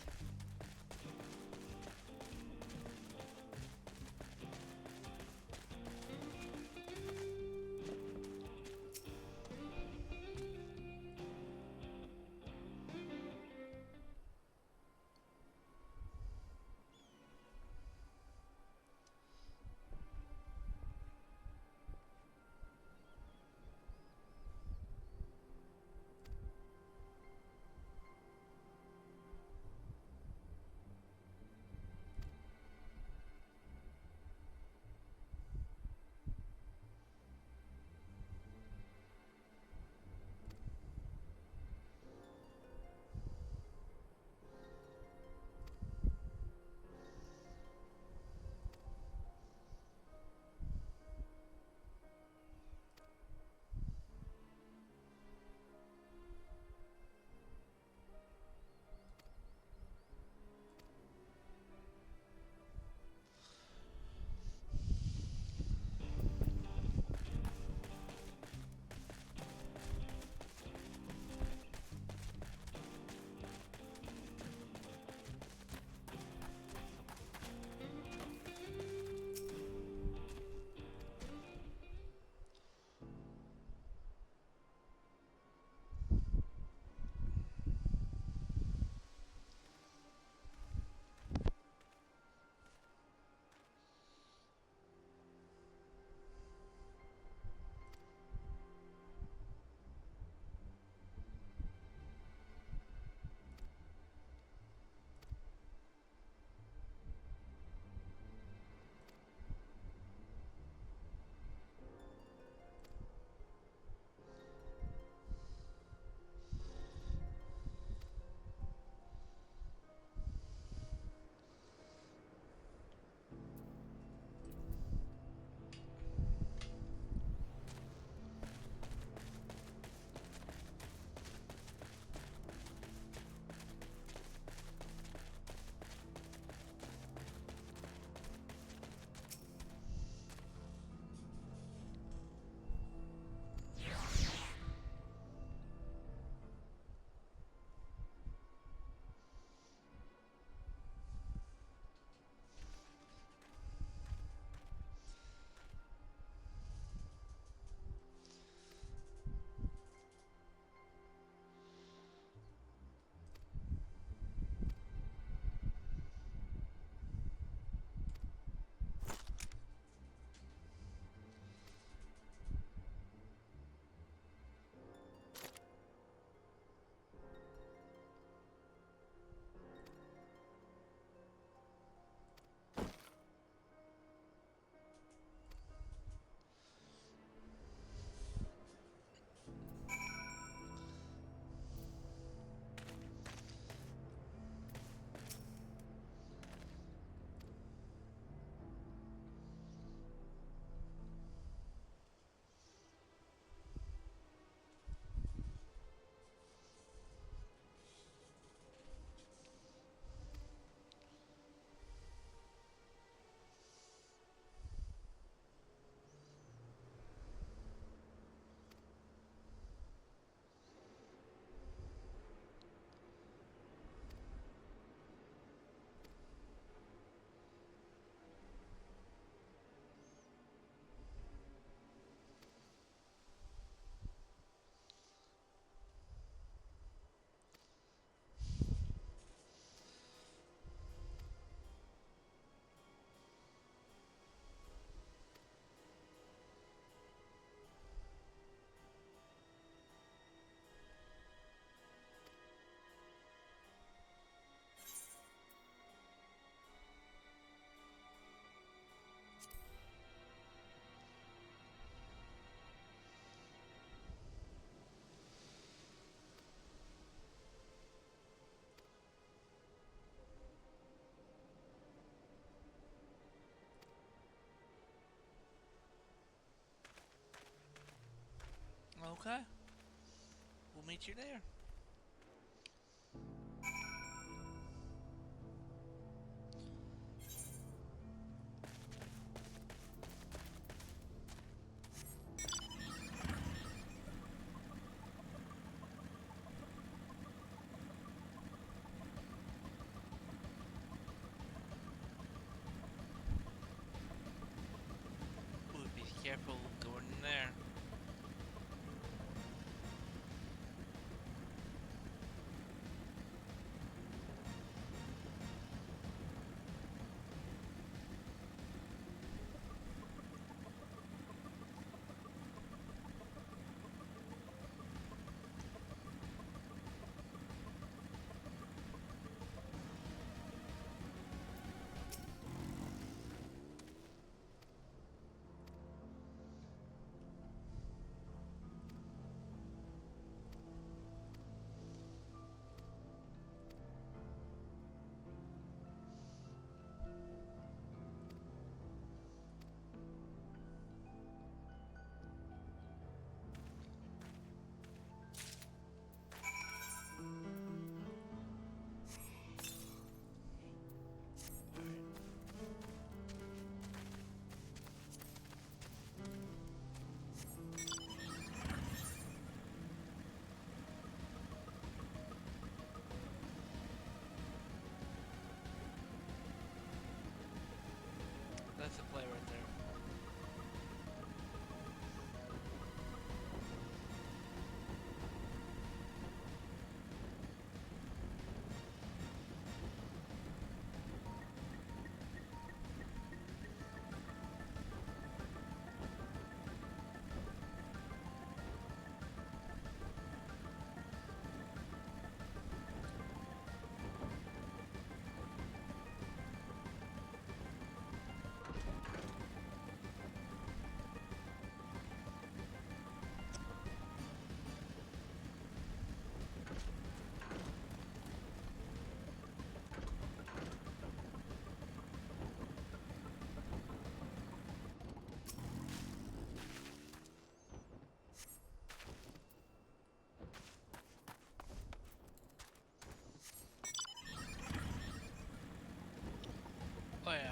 Okay. We'll meet you there. Ooh, be careful going in there. That's a play right there. Oh yeah.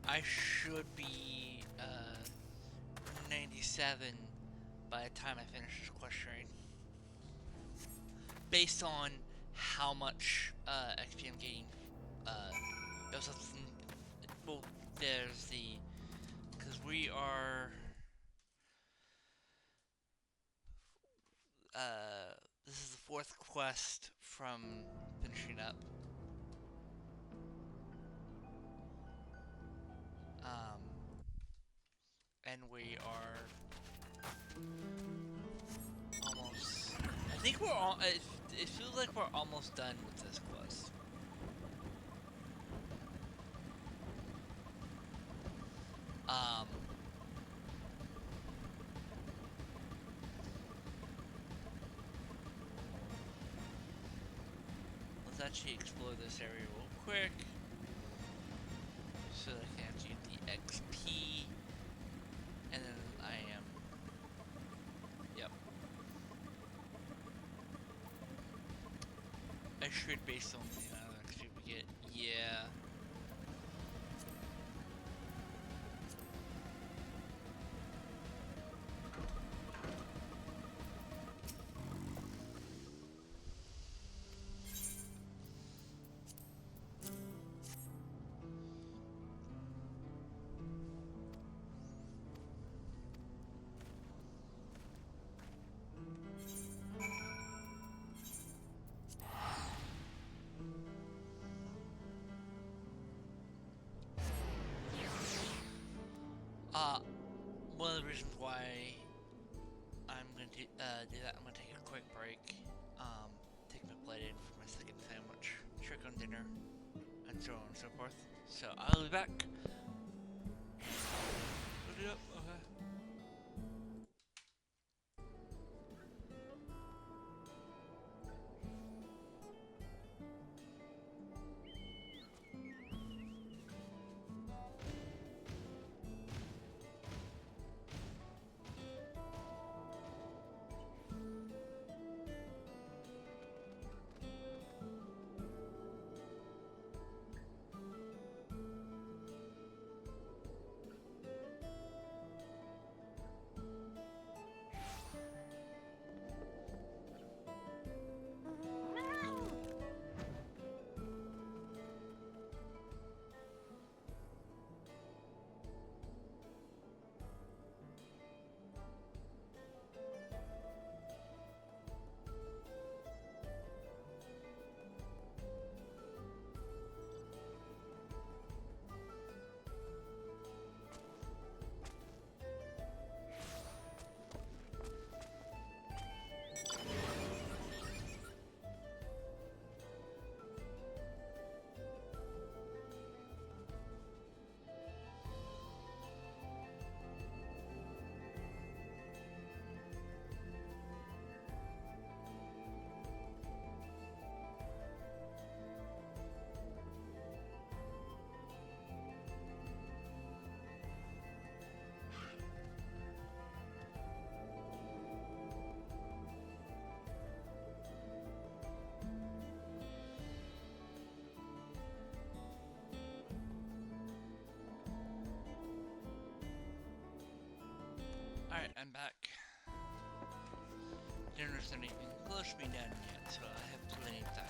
I should be 97 by the time I finish this questioning. Based on how much XP I'm getting. There's something. Well, there's the. Because we are. This is the 4th quest from finishing up. And we are almost. I think we're all. It feels like we're almost done with this quest. Let's actually explore this area real quick. So that I can actually get the XP. And then I am. Yep. I should, based on the amount of XP we get. Yeah. One of the reasons why I'm gonna do that, I'm gonna take a quick break, take my plate in for my second sandwich, trick on dinner, and so on and so forth. So I'll be back. Put it up, okay. characters aren't even close to being done yet, so I have plenty of time.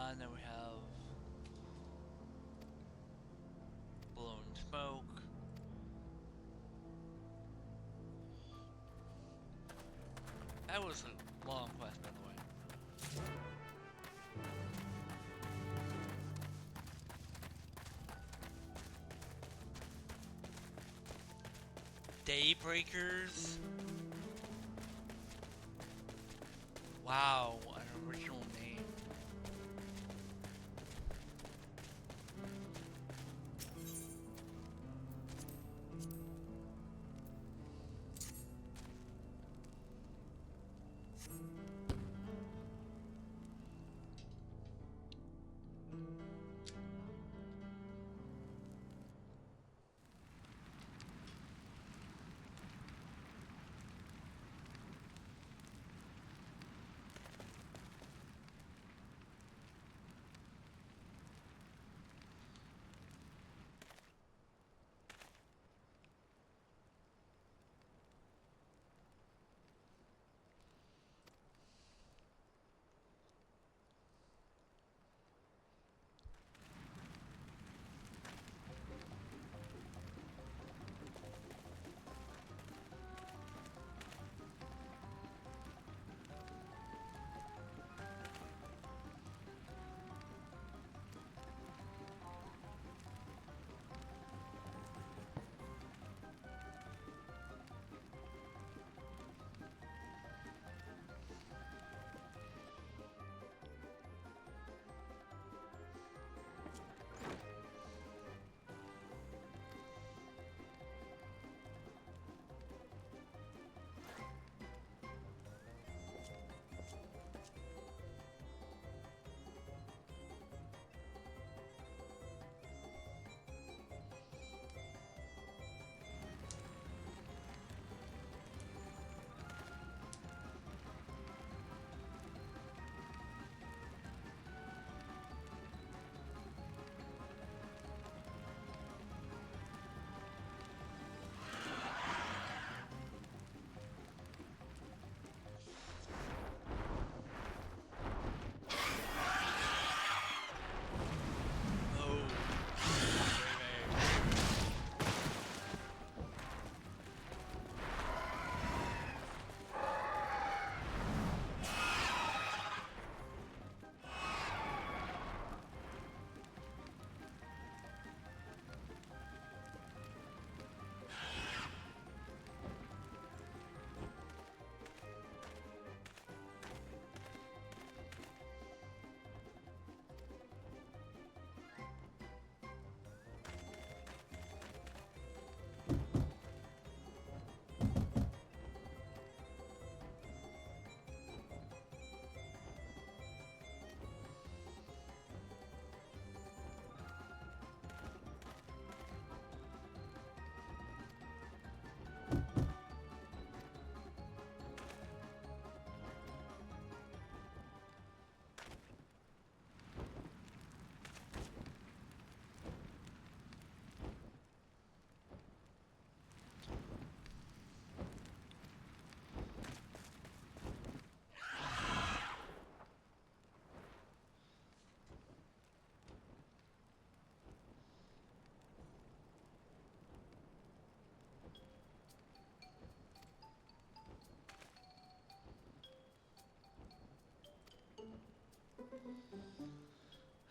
And then we have blowing smoke. That was a long quest, by the way. Daybreakers. Wow, an original name.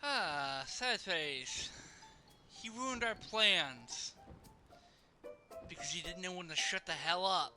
Ah, sad face. He ruined our plans. Because he didn't know when to shut the hell up.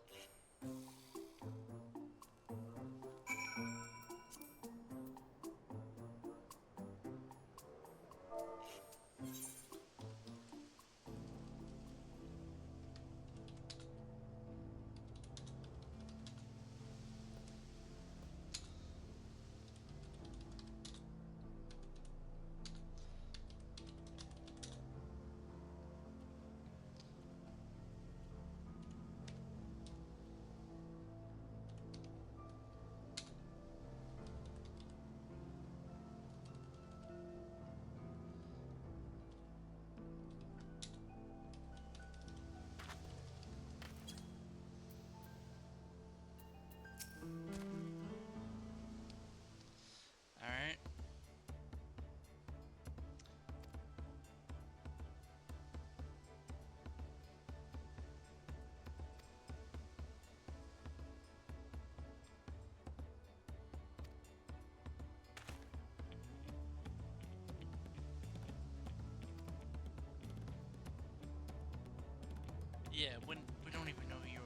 Yeah, when we don't even know who you are.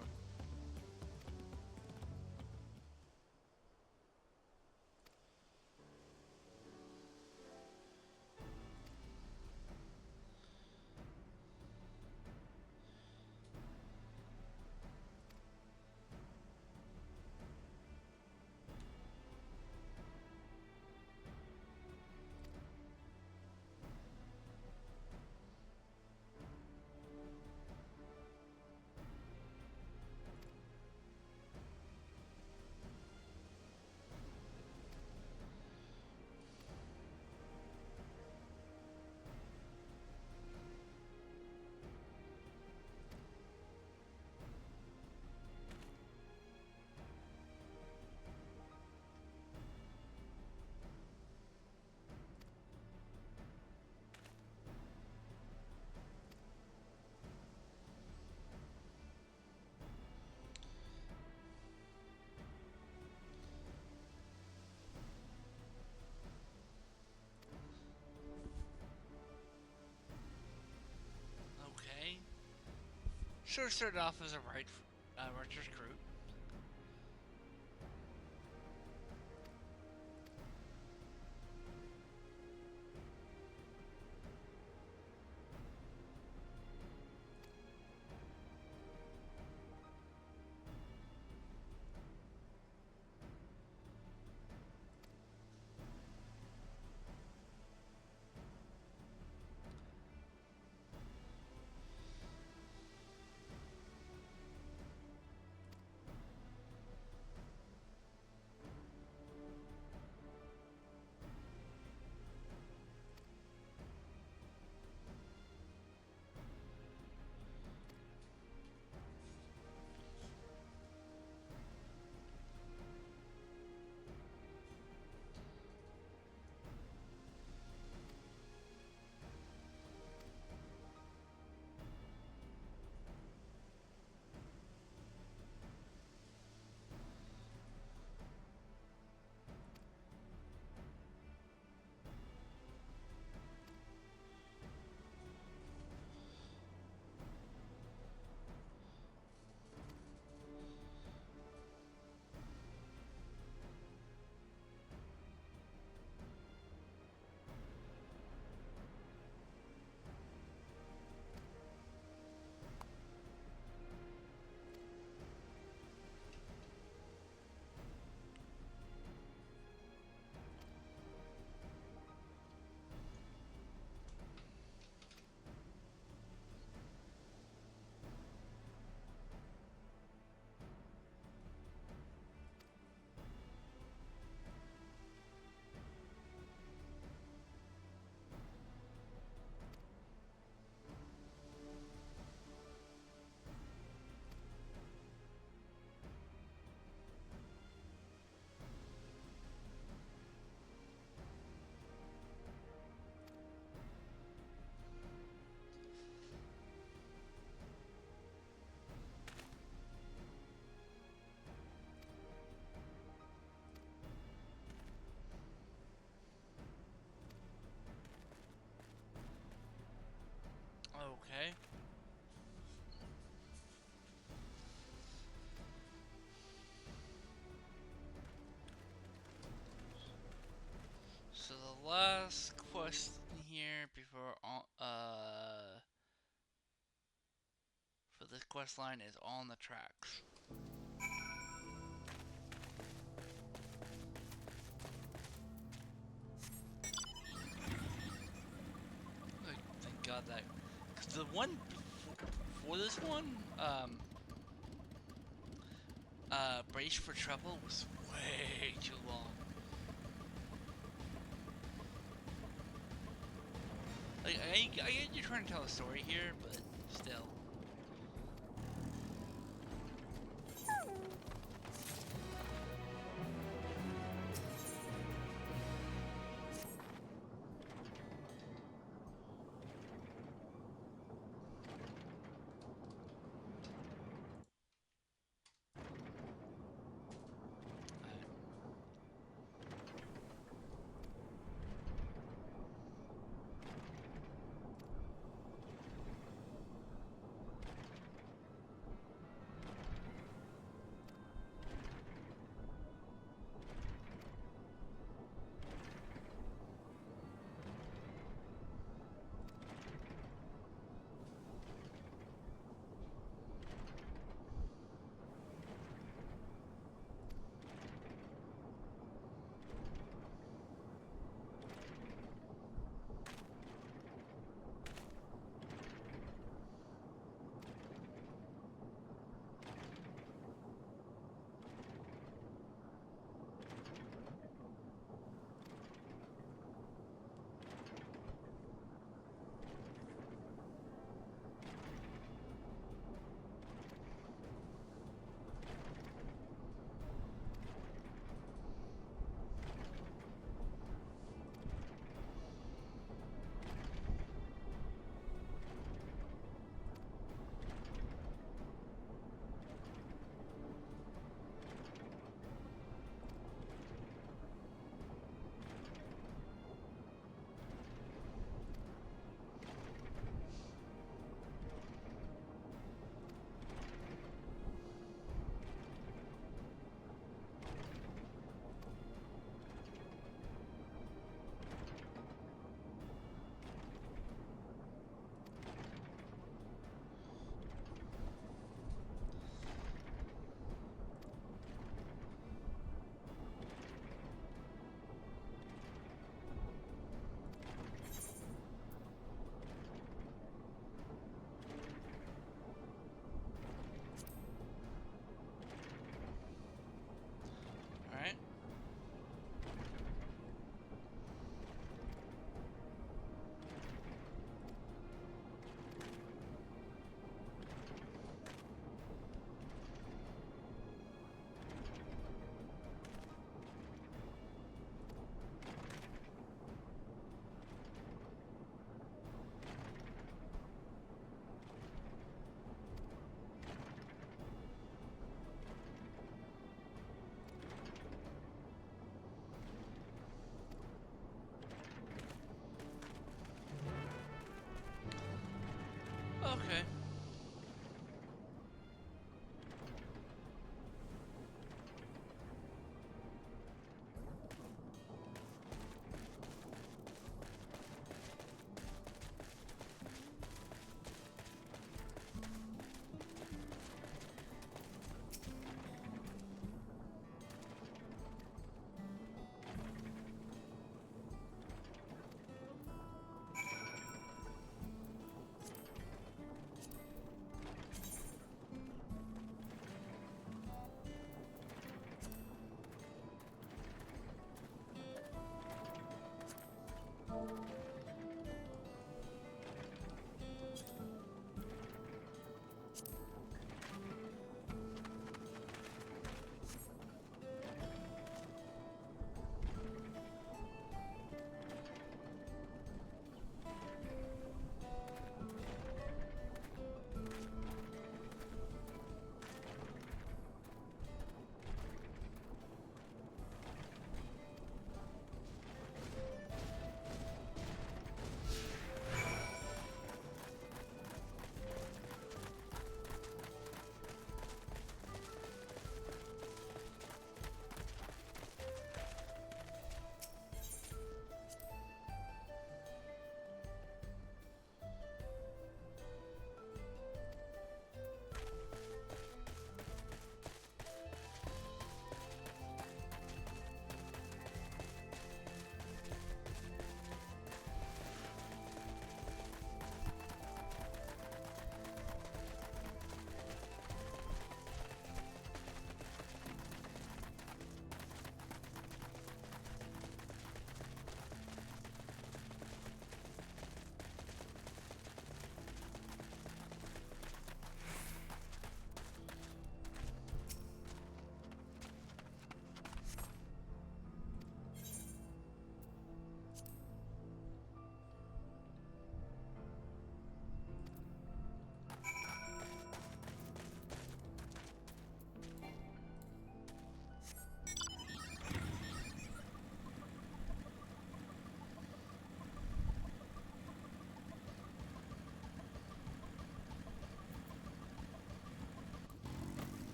Okay. Sure, started off as a writer's group. Okay. So the last quest here before for this quest line is On the Tracks. Thank God that, because the one before this one, Brace for Trouble was way too long. Like, I get you're trying to tell a story here, but still. Okay.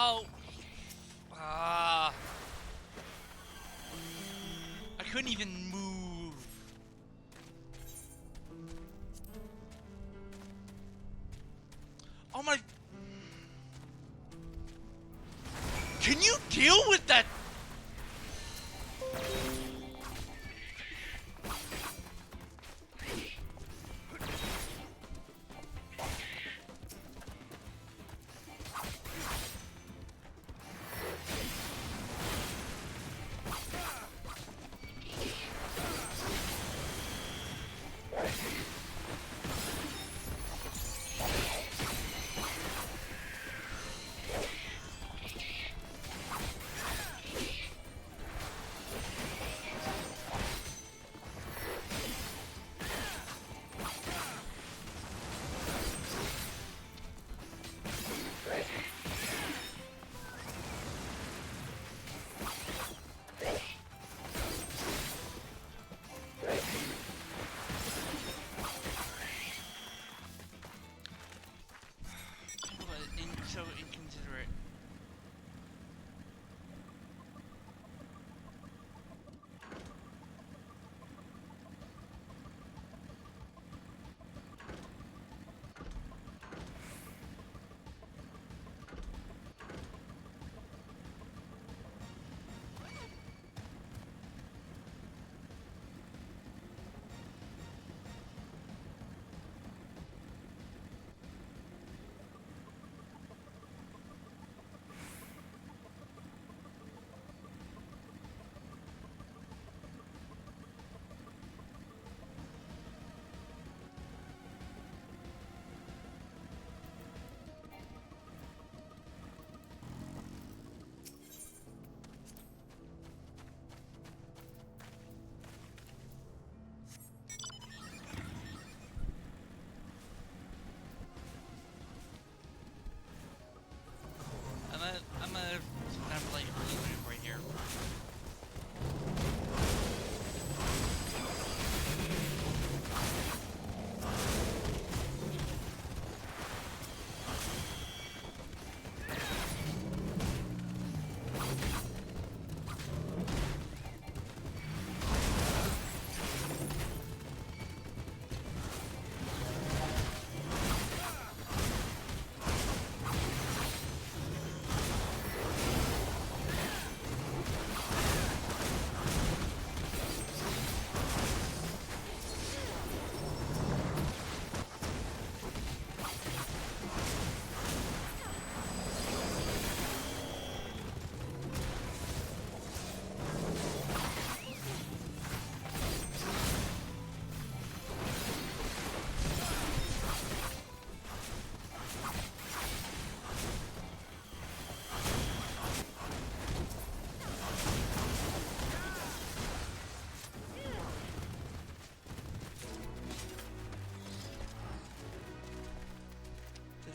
Oh! Ah! I couldn't even move. Oh my... Can you deal with that?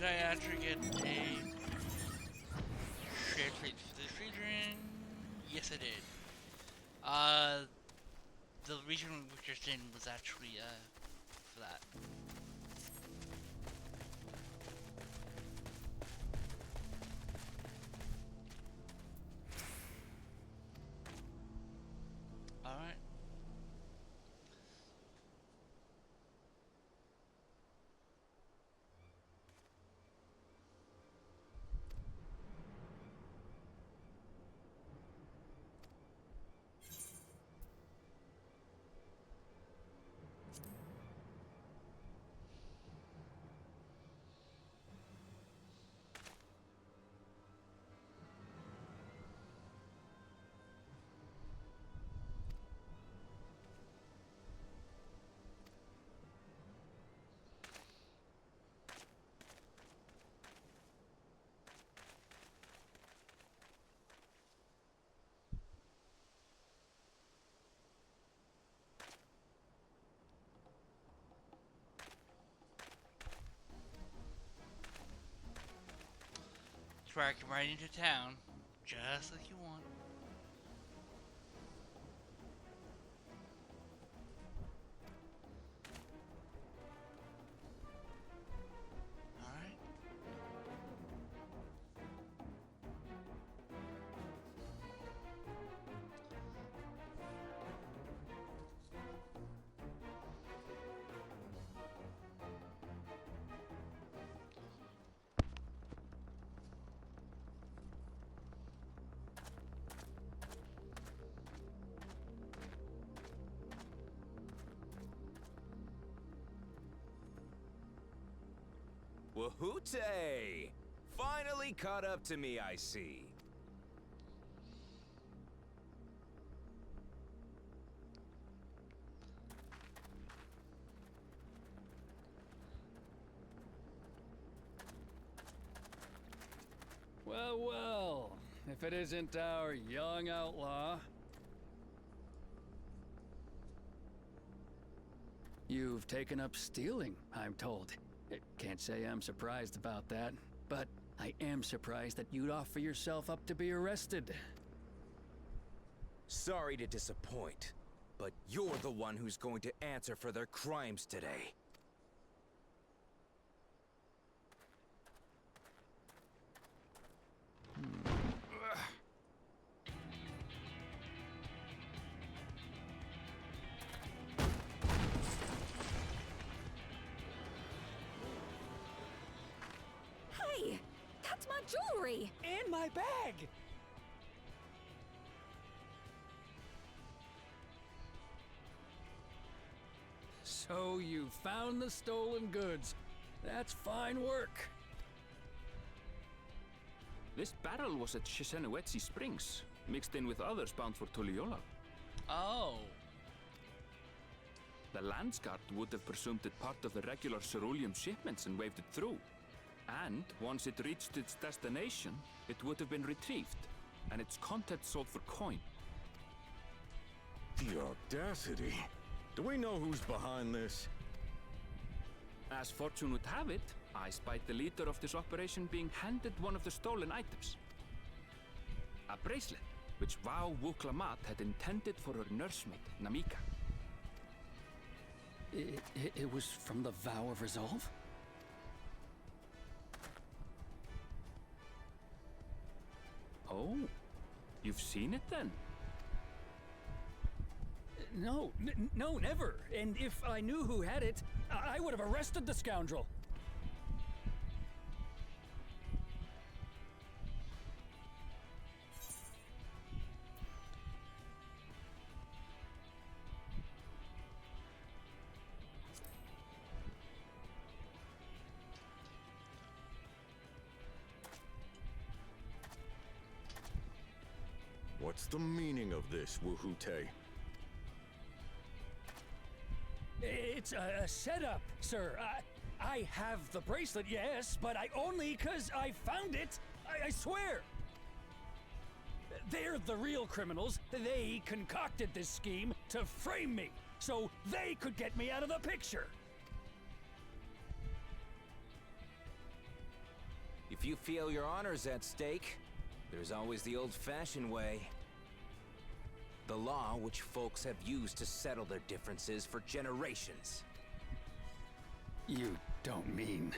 Did I actually get a shared fate for this region? Yes, I did. The region we were just in was actually, for that. Alright. Track right into town, just like you want. Alright. Wahoote! Finally caught up to me, I see. Well, well, if it isn't our young outlaw. You've taken up stealing, I'm told. Can't say I'm surprised about that, but I am surprised that you'd offer yourself up to be arrested. Sorry to disappoint, but you're the one who's going to answer for their crimes today. Hey! That's my jewelry! And my bag! So you found the stolen goods. That's fine work. This barrel was at Shisenuetsi Springs, mixed in with others bound for Tuliyola. Oh. The Landsguard would have presumed it part of the regular ceruleum shipments and waved it through. And once it reached its destination, it would have been retrieved, and its contents sold for coin. The audacity. Do we know who's behind this? As fortune would have it, I spied the leader of this operation being handed one of the stolen items. A bracelet, which Vau Wuklamat had intended for her nursemaid, Namika. It was from the Vow of Resolve? Oh, you've seen it then? No, no, never. And if I knew who had it, I would have arrested the scoundrel. What's the meaning of this, Wahoote? It's a setup, sir. I have the bracelet, yes, but I only 'cause I found it. I swear. They're the real criminals. They concocted this scheme to frame me, so they could get me out of the picture. If you feel your honor's at stake, there's always the old-fashioned way. The law which folks have used to settle their differences for generations. You don't mean...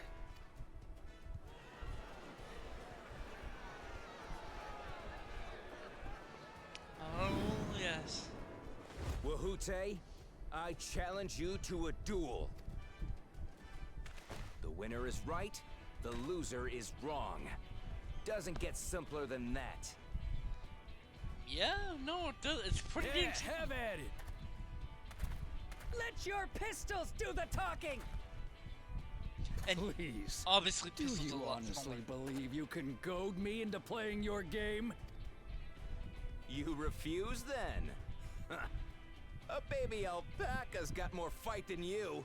Oh, yes. Wahute, I challenge you to a duel. The winner is right, the loser is wrong. Doesn't get simpler than that. Yeah, no, it does. It's pretty intense. Have at it. Let your pistols do the talking. And please, obviously, do you honestly believe you can goad me into playing your game? You refuse then? A baby alpaca's got more fight than you.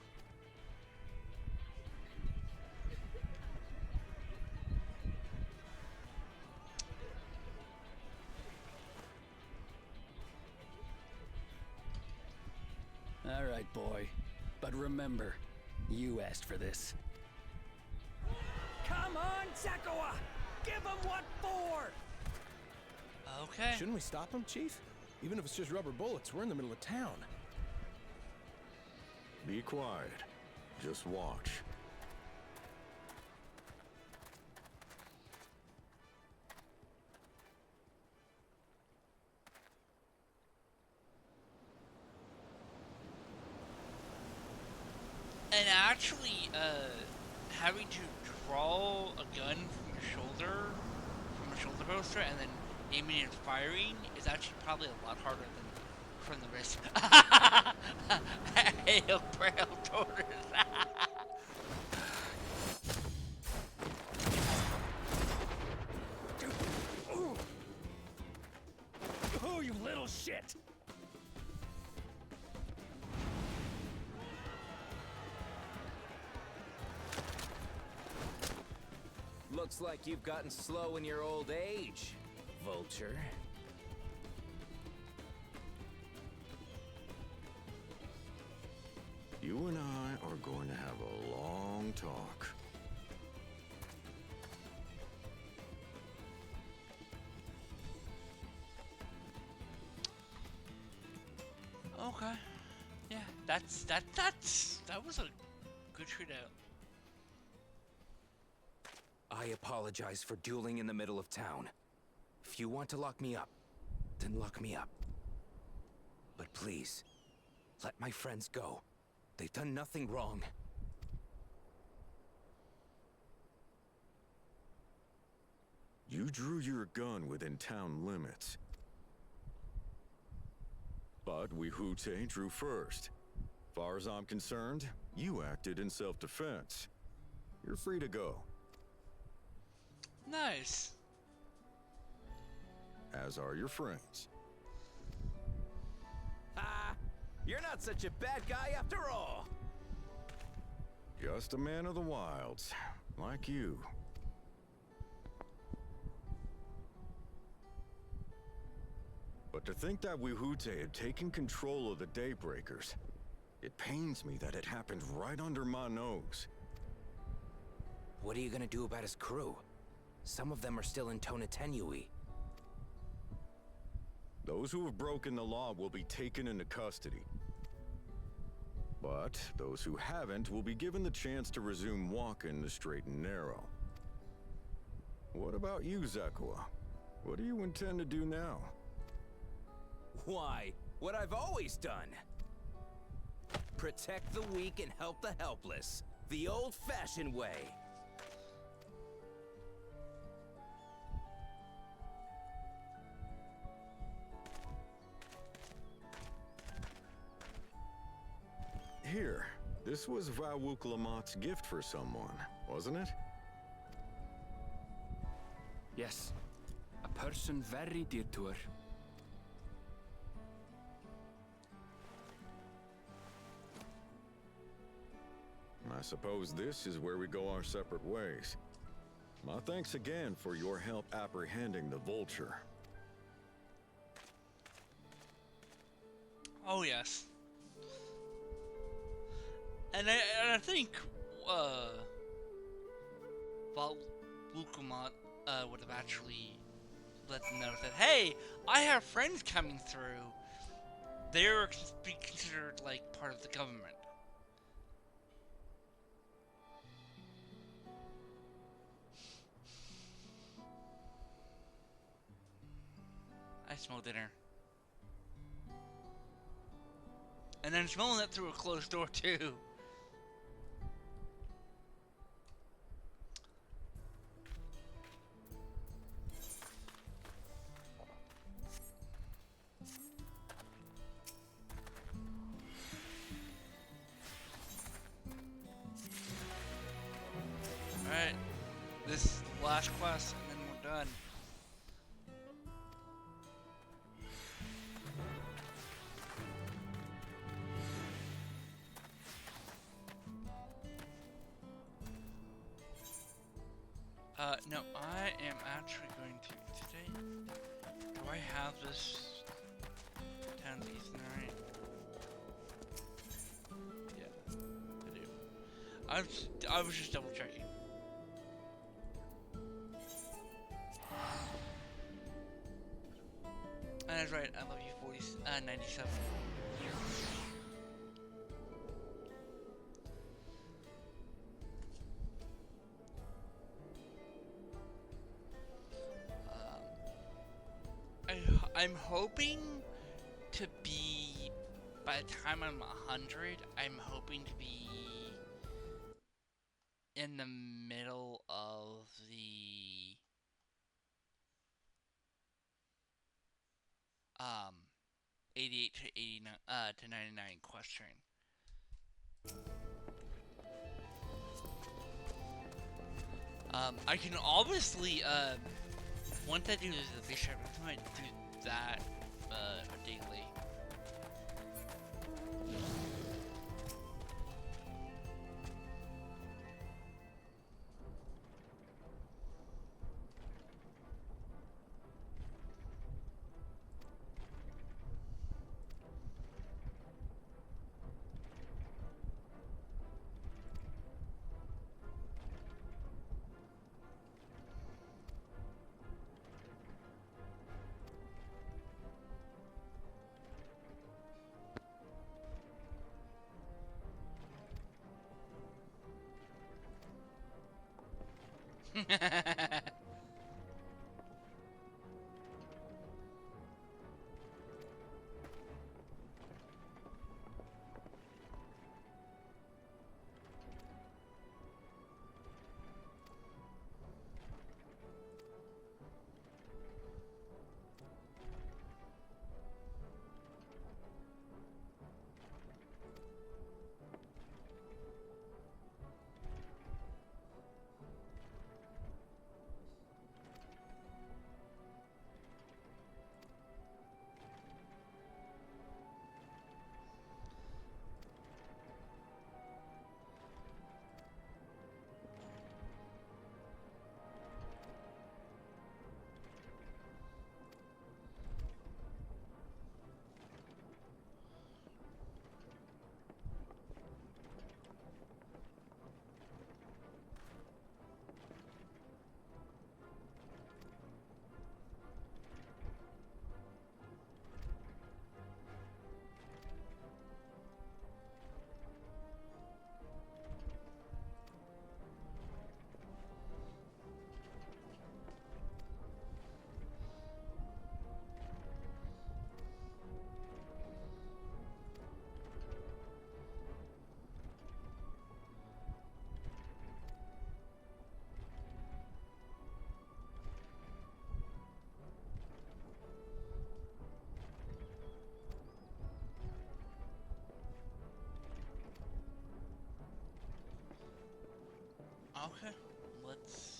All right, boy. But remember, you asked for this. Come on, Zakawa! Give him what for! Okay. Shouldn't we stop him, Chief? Even if it's just rubber bullets, we're in the middle of town. Be quiet. Just watch. And actually, having to draw a gun from your shoulder, from a shoulder holster, and then aiming and firing is actually probably a lot harder than from the wrist. Hail, braille, tortoise. Oh, you little shit! Looks like you've gotten slow in your old age, Vulture. You and I are going to have a long talk. Okay. Yeah, that was a good shootout. I apologize for dueling in the middle of town. If you want to lock me up, then lock me up. But please, let my friends go. They've done nothing wrong. You drew your gun within town limits. But Wahute drew first. Far as I'm concerned, you acted in self-defense. You're free to go. Nice. As are your friends. Ha! You're not such a bad guy after all! Just a man of the wilds, like you. But to think that Wahute had taken control of the Daybreakers, it pains me that it happened right under my nose. What are you gonna do about his crew? Some of them are still in Tonatenui. Those who have broken the law will be taken into custody. But those who haven't will be given the chance to resume walking the straight and narrow. What about you, Zakawa? What do you intend to do now? Why, what I've always done. Protect the weak and help the helpless. The old-fashioned way. Here, this was Vawuklamat's gift for someone, wasn't it? Yes, a person very dear to her. I suppose this is where we go our separate ways. My thanks again for your help apprehending the Vulture. Oh yes. And I think Wukumot would have actually let them know that, hey, I have friends coming through. They're be considered like part of the government. I smell dinner. And then smelling it through a closed door too. Alright, this is the last quest, and then we're done. No, I am actually going to, today, do I have this town season right? Yeah, I do. I was just double checking. That's right, I love you 97. I'm hoping to be, by the time I'm 100, I'm hoping to be in the middle of the 88 to 89 to 99 quest train. I can obviously once I do the bishop, I might do that daily. Okay, let's...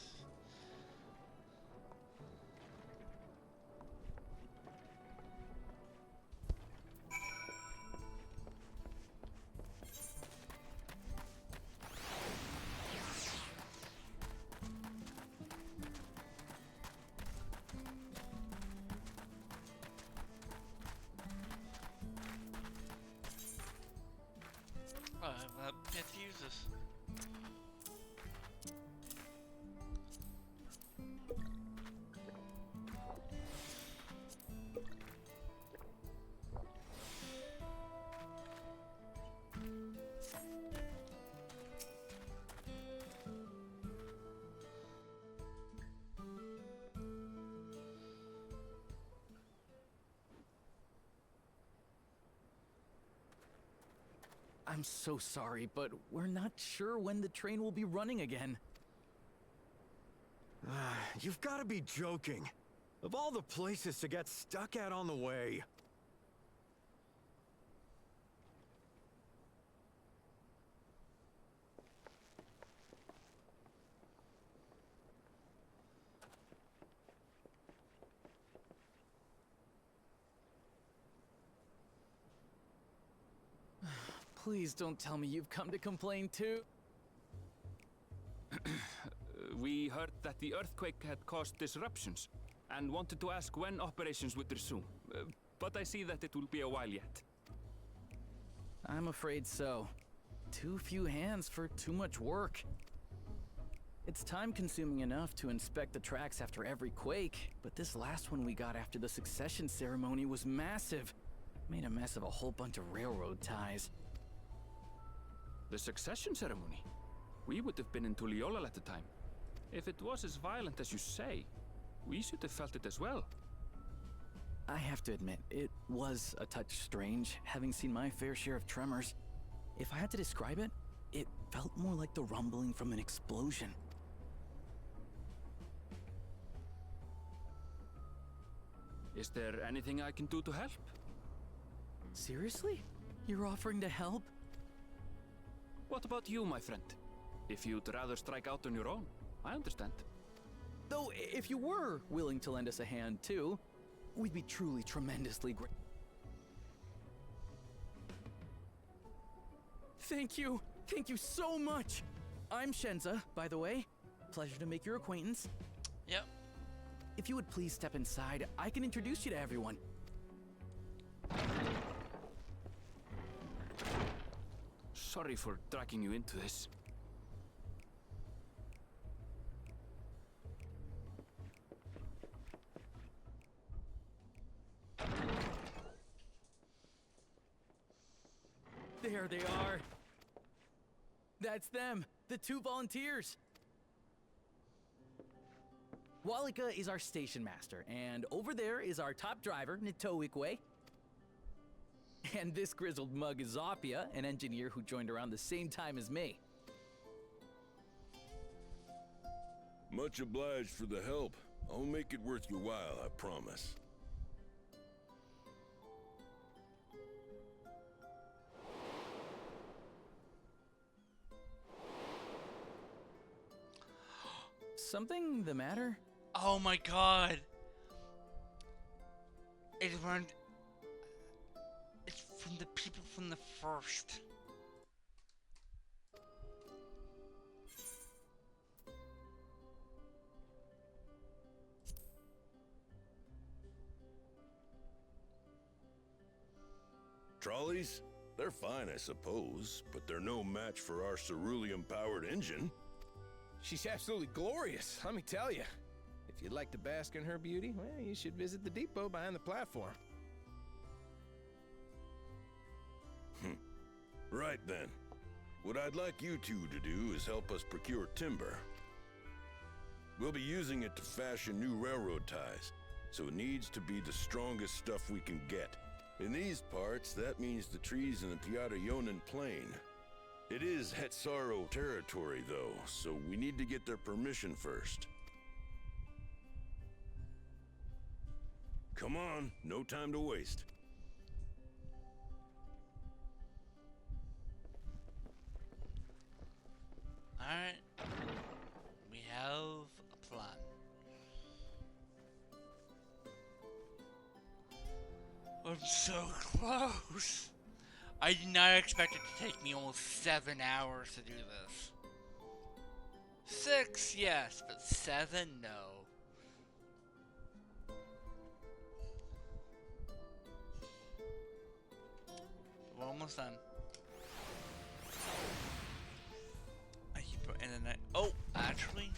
Oh, I have to use this. I'm so sorry, but we're not sure when the train will be running again. You've got to be joking. Of all the places to get stuck at on the way. Please don't tell me you've come to complain too. We heard that the earthquake had caused disruptions, and wanted to ask when operations would resume. But I see that it will be a while yet. I'm afraid so. Too few hands for too much work. It's time-consuming enough to inspect the tracks after every quake, but this last one we got after the succession ceremony was massive. Made a mess of a whole bunch of railroad ties. The succession ceremony? We would have been in Tuliolal at the time. If it was as violent as you say, we should have felt it as well. I have to admit, it was a touch strange, having seen my fair share of tremors. If I had to describe it, it felt more like the rumbling from an explosion. Is there anything I can do to help? Seriously? You're offering to help? What about you, my friend? If you'd rather strike out on your own, I understand. Though, if you were willing to lend us a hand too, we'd be truly tremendously grateful. Thank you! Thank you so much! I'm Shenza, by the way. Pleasure to make your acquaintance. Yep. If you would please step inside, I can introduce you to everyone. Sorry for dragging you into this. There they are. That's them, the two volunteers. Walika is our station master, and over there is our top driver, Nitoikwe. And this grizzled mug is Zopia, an engineer who joined around the same time as me. Much obliged for the help. I'll make it worth your while, I promise. Something the matter? Oh my god! It's from the people from the first. Trolleys? They're fine, I suppose, but they're no match for our cerulean-powered engine. She's absolutely glorious, let me tell you. If you'd like to bask in her beauty, well, you should visit the depot behind the platform. Right then. What I'd like you two to do is help us procure timber. We'll be using it to fashion new railroad ties, so it needs to be the strongest stuff we can get. In these parts, that means the trees in the Piata-Yonan Plain. It is Hetsaro territory, though, so we need to get their permission first. Come on, no time to waste. Alright. We have a plan. I'm so close! I did not expect it to take me almost 7 hours to do this. 6, yes, but 7, no. We're almost done. I keep and then oh, actually.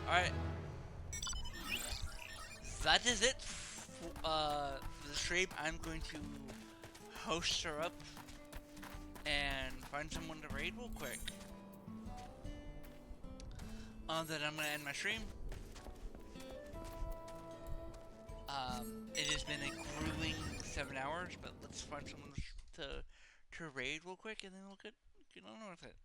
Alright. That is it for the stream. I'm going to host her up and find someone to raid real quick. Then I'm gonna end my stream. It has been a grueling 7 hours, but let's find someone to raid real quick, and then we'll get on with it.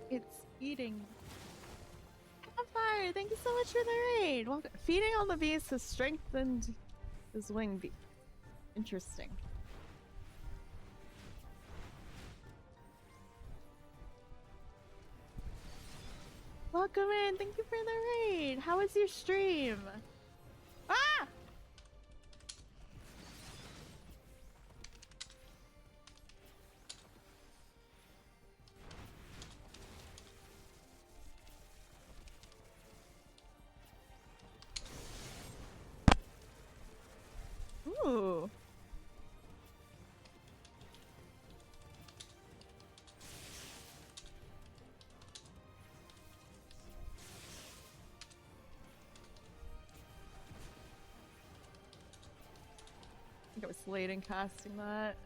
It's eating. Kavfire, thank you so much for the raid. Welcome. Feeding on the beast has strengthened his wing beak. Interesting. Welcome in. Thank you for the raid. How was your stream? Ah! Ooh. I think it was late in casting that.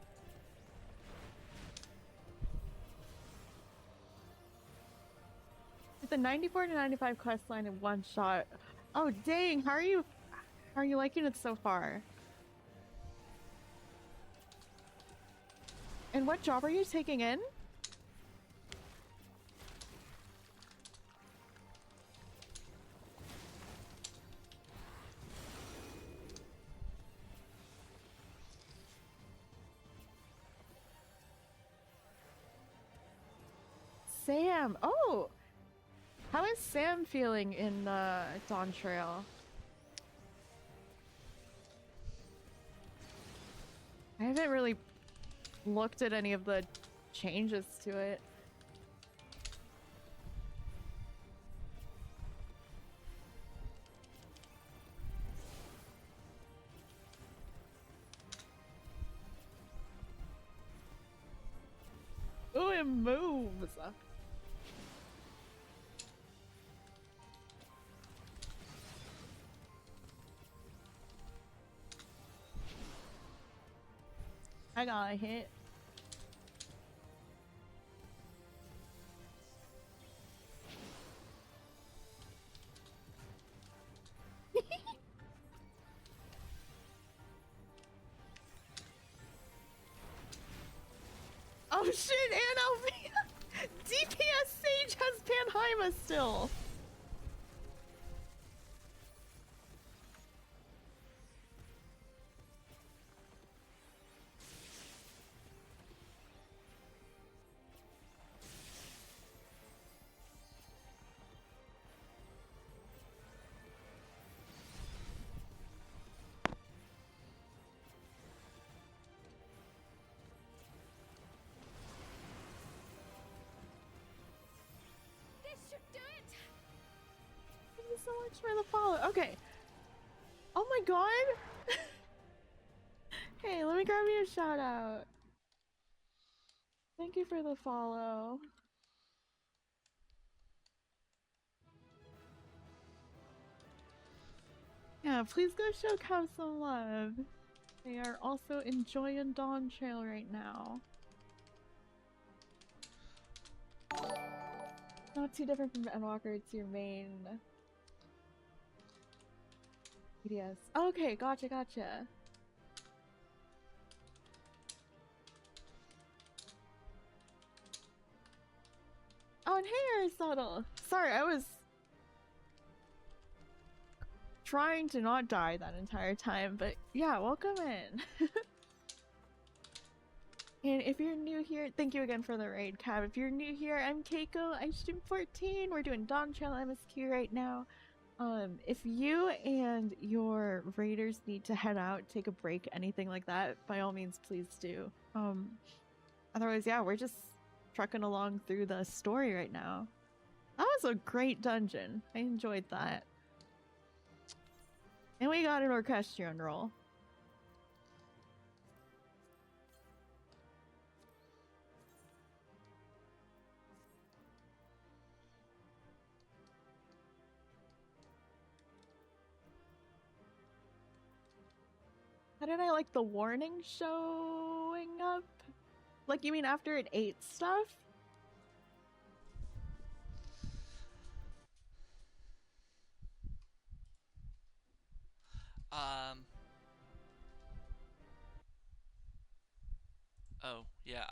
The 94 to 95 quest line in one shot. Oh dang, how are you liking it so far? And what job are you taking in? Sam. Oh! How is Sam feeling in Dawntrail? I haven't really looked at any of the changes to it. Ooh, it moves! I got a hit. Oh shit, and DPS Sage has Panheima still! So much for the follow. Okay. Oh my god. Hey, let me grab you a shout out. Thank you for the follow. Yeah, please go show Cav some love. They are also enjoying Dawntrail right now. Not too different from Endwalker, it's your main EDS. Okay, gotcha. Oh, and hey, Aristotle! Sorry, I was trying to not die that entire time, but yeah, welcome in. And if you're new here, thank you again for the raid, Cav. If you're new here, I'm Keiko. I stream 14. We're doing Dawntrail MSQ right now. If you and your raiders need to head out, take a break, anything like that, by all means, please do. Otherwise, yeah, we're just trucking along through the story right now. That was a great dungeon. I enjoyed that. And we got an orchestrion roll. How did I like the warning showing up? Like, you mean after it ate stuff? Oh, yeah,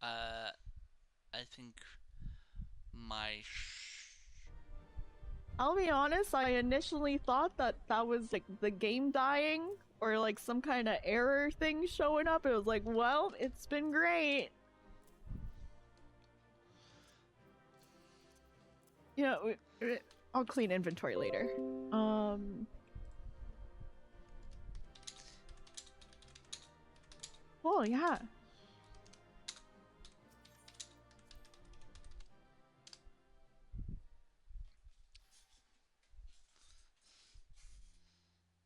I think I'll be honest, I initially thought that that was like the game dying or like some kind of error thing showing up. It was like, well, it's been great. You know, I'll clean inventory later. Oh, yeah.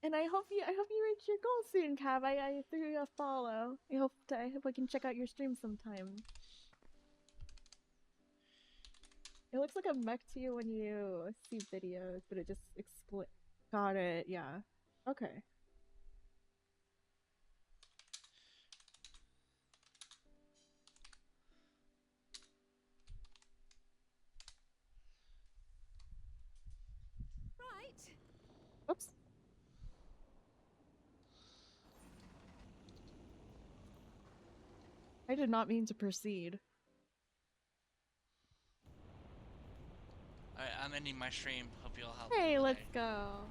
And I hope you reach your goal soon, Cav. I threw you a follow. I hope I can check out your stream sometime. It looks like a mech to you when you see videos, but it just got it, yeah. Okay. Right. Oops. I did not mean to proceed. Alright, I'm ending my stream. Hope you all have a Hey, good let's day. go.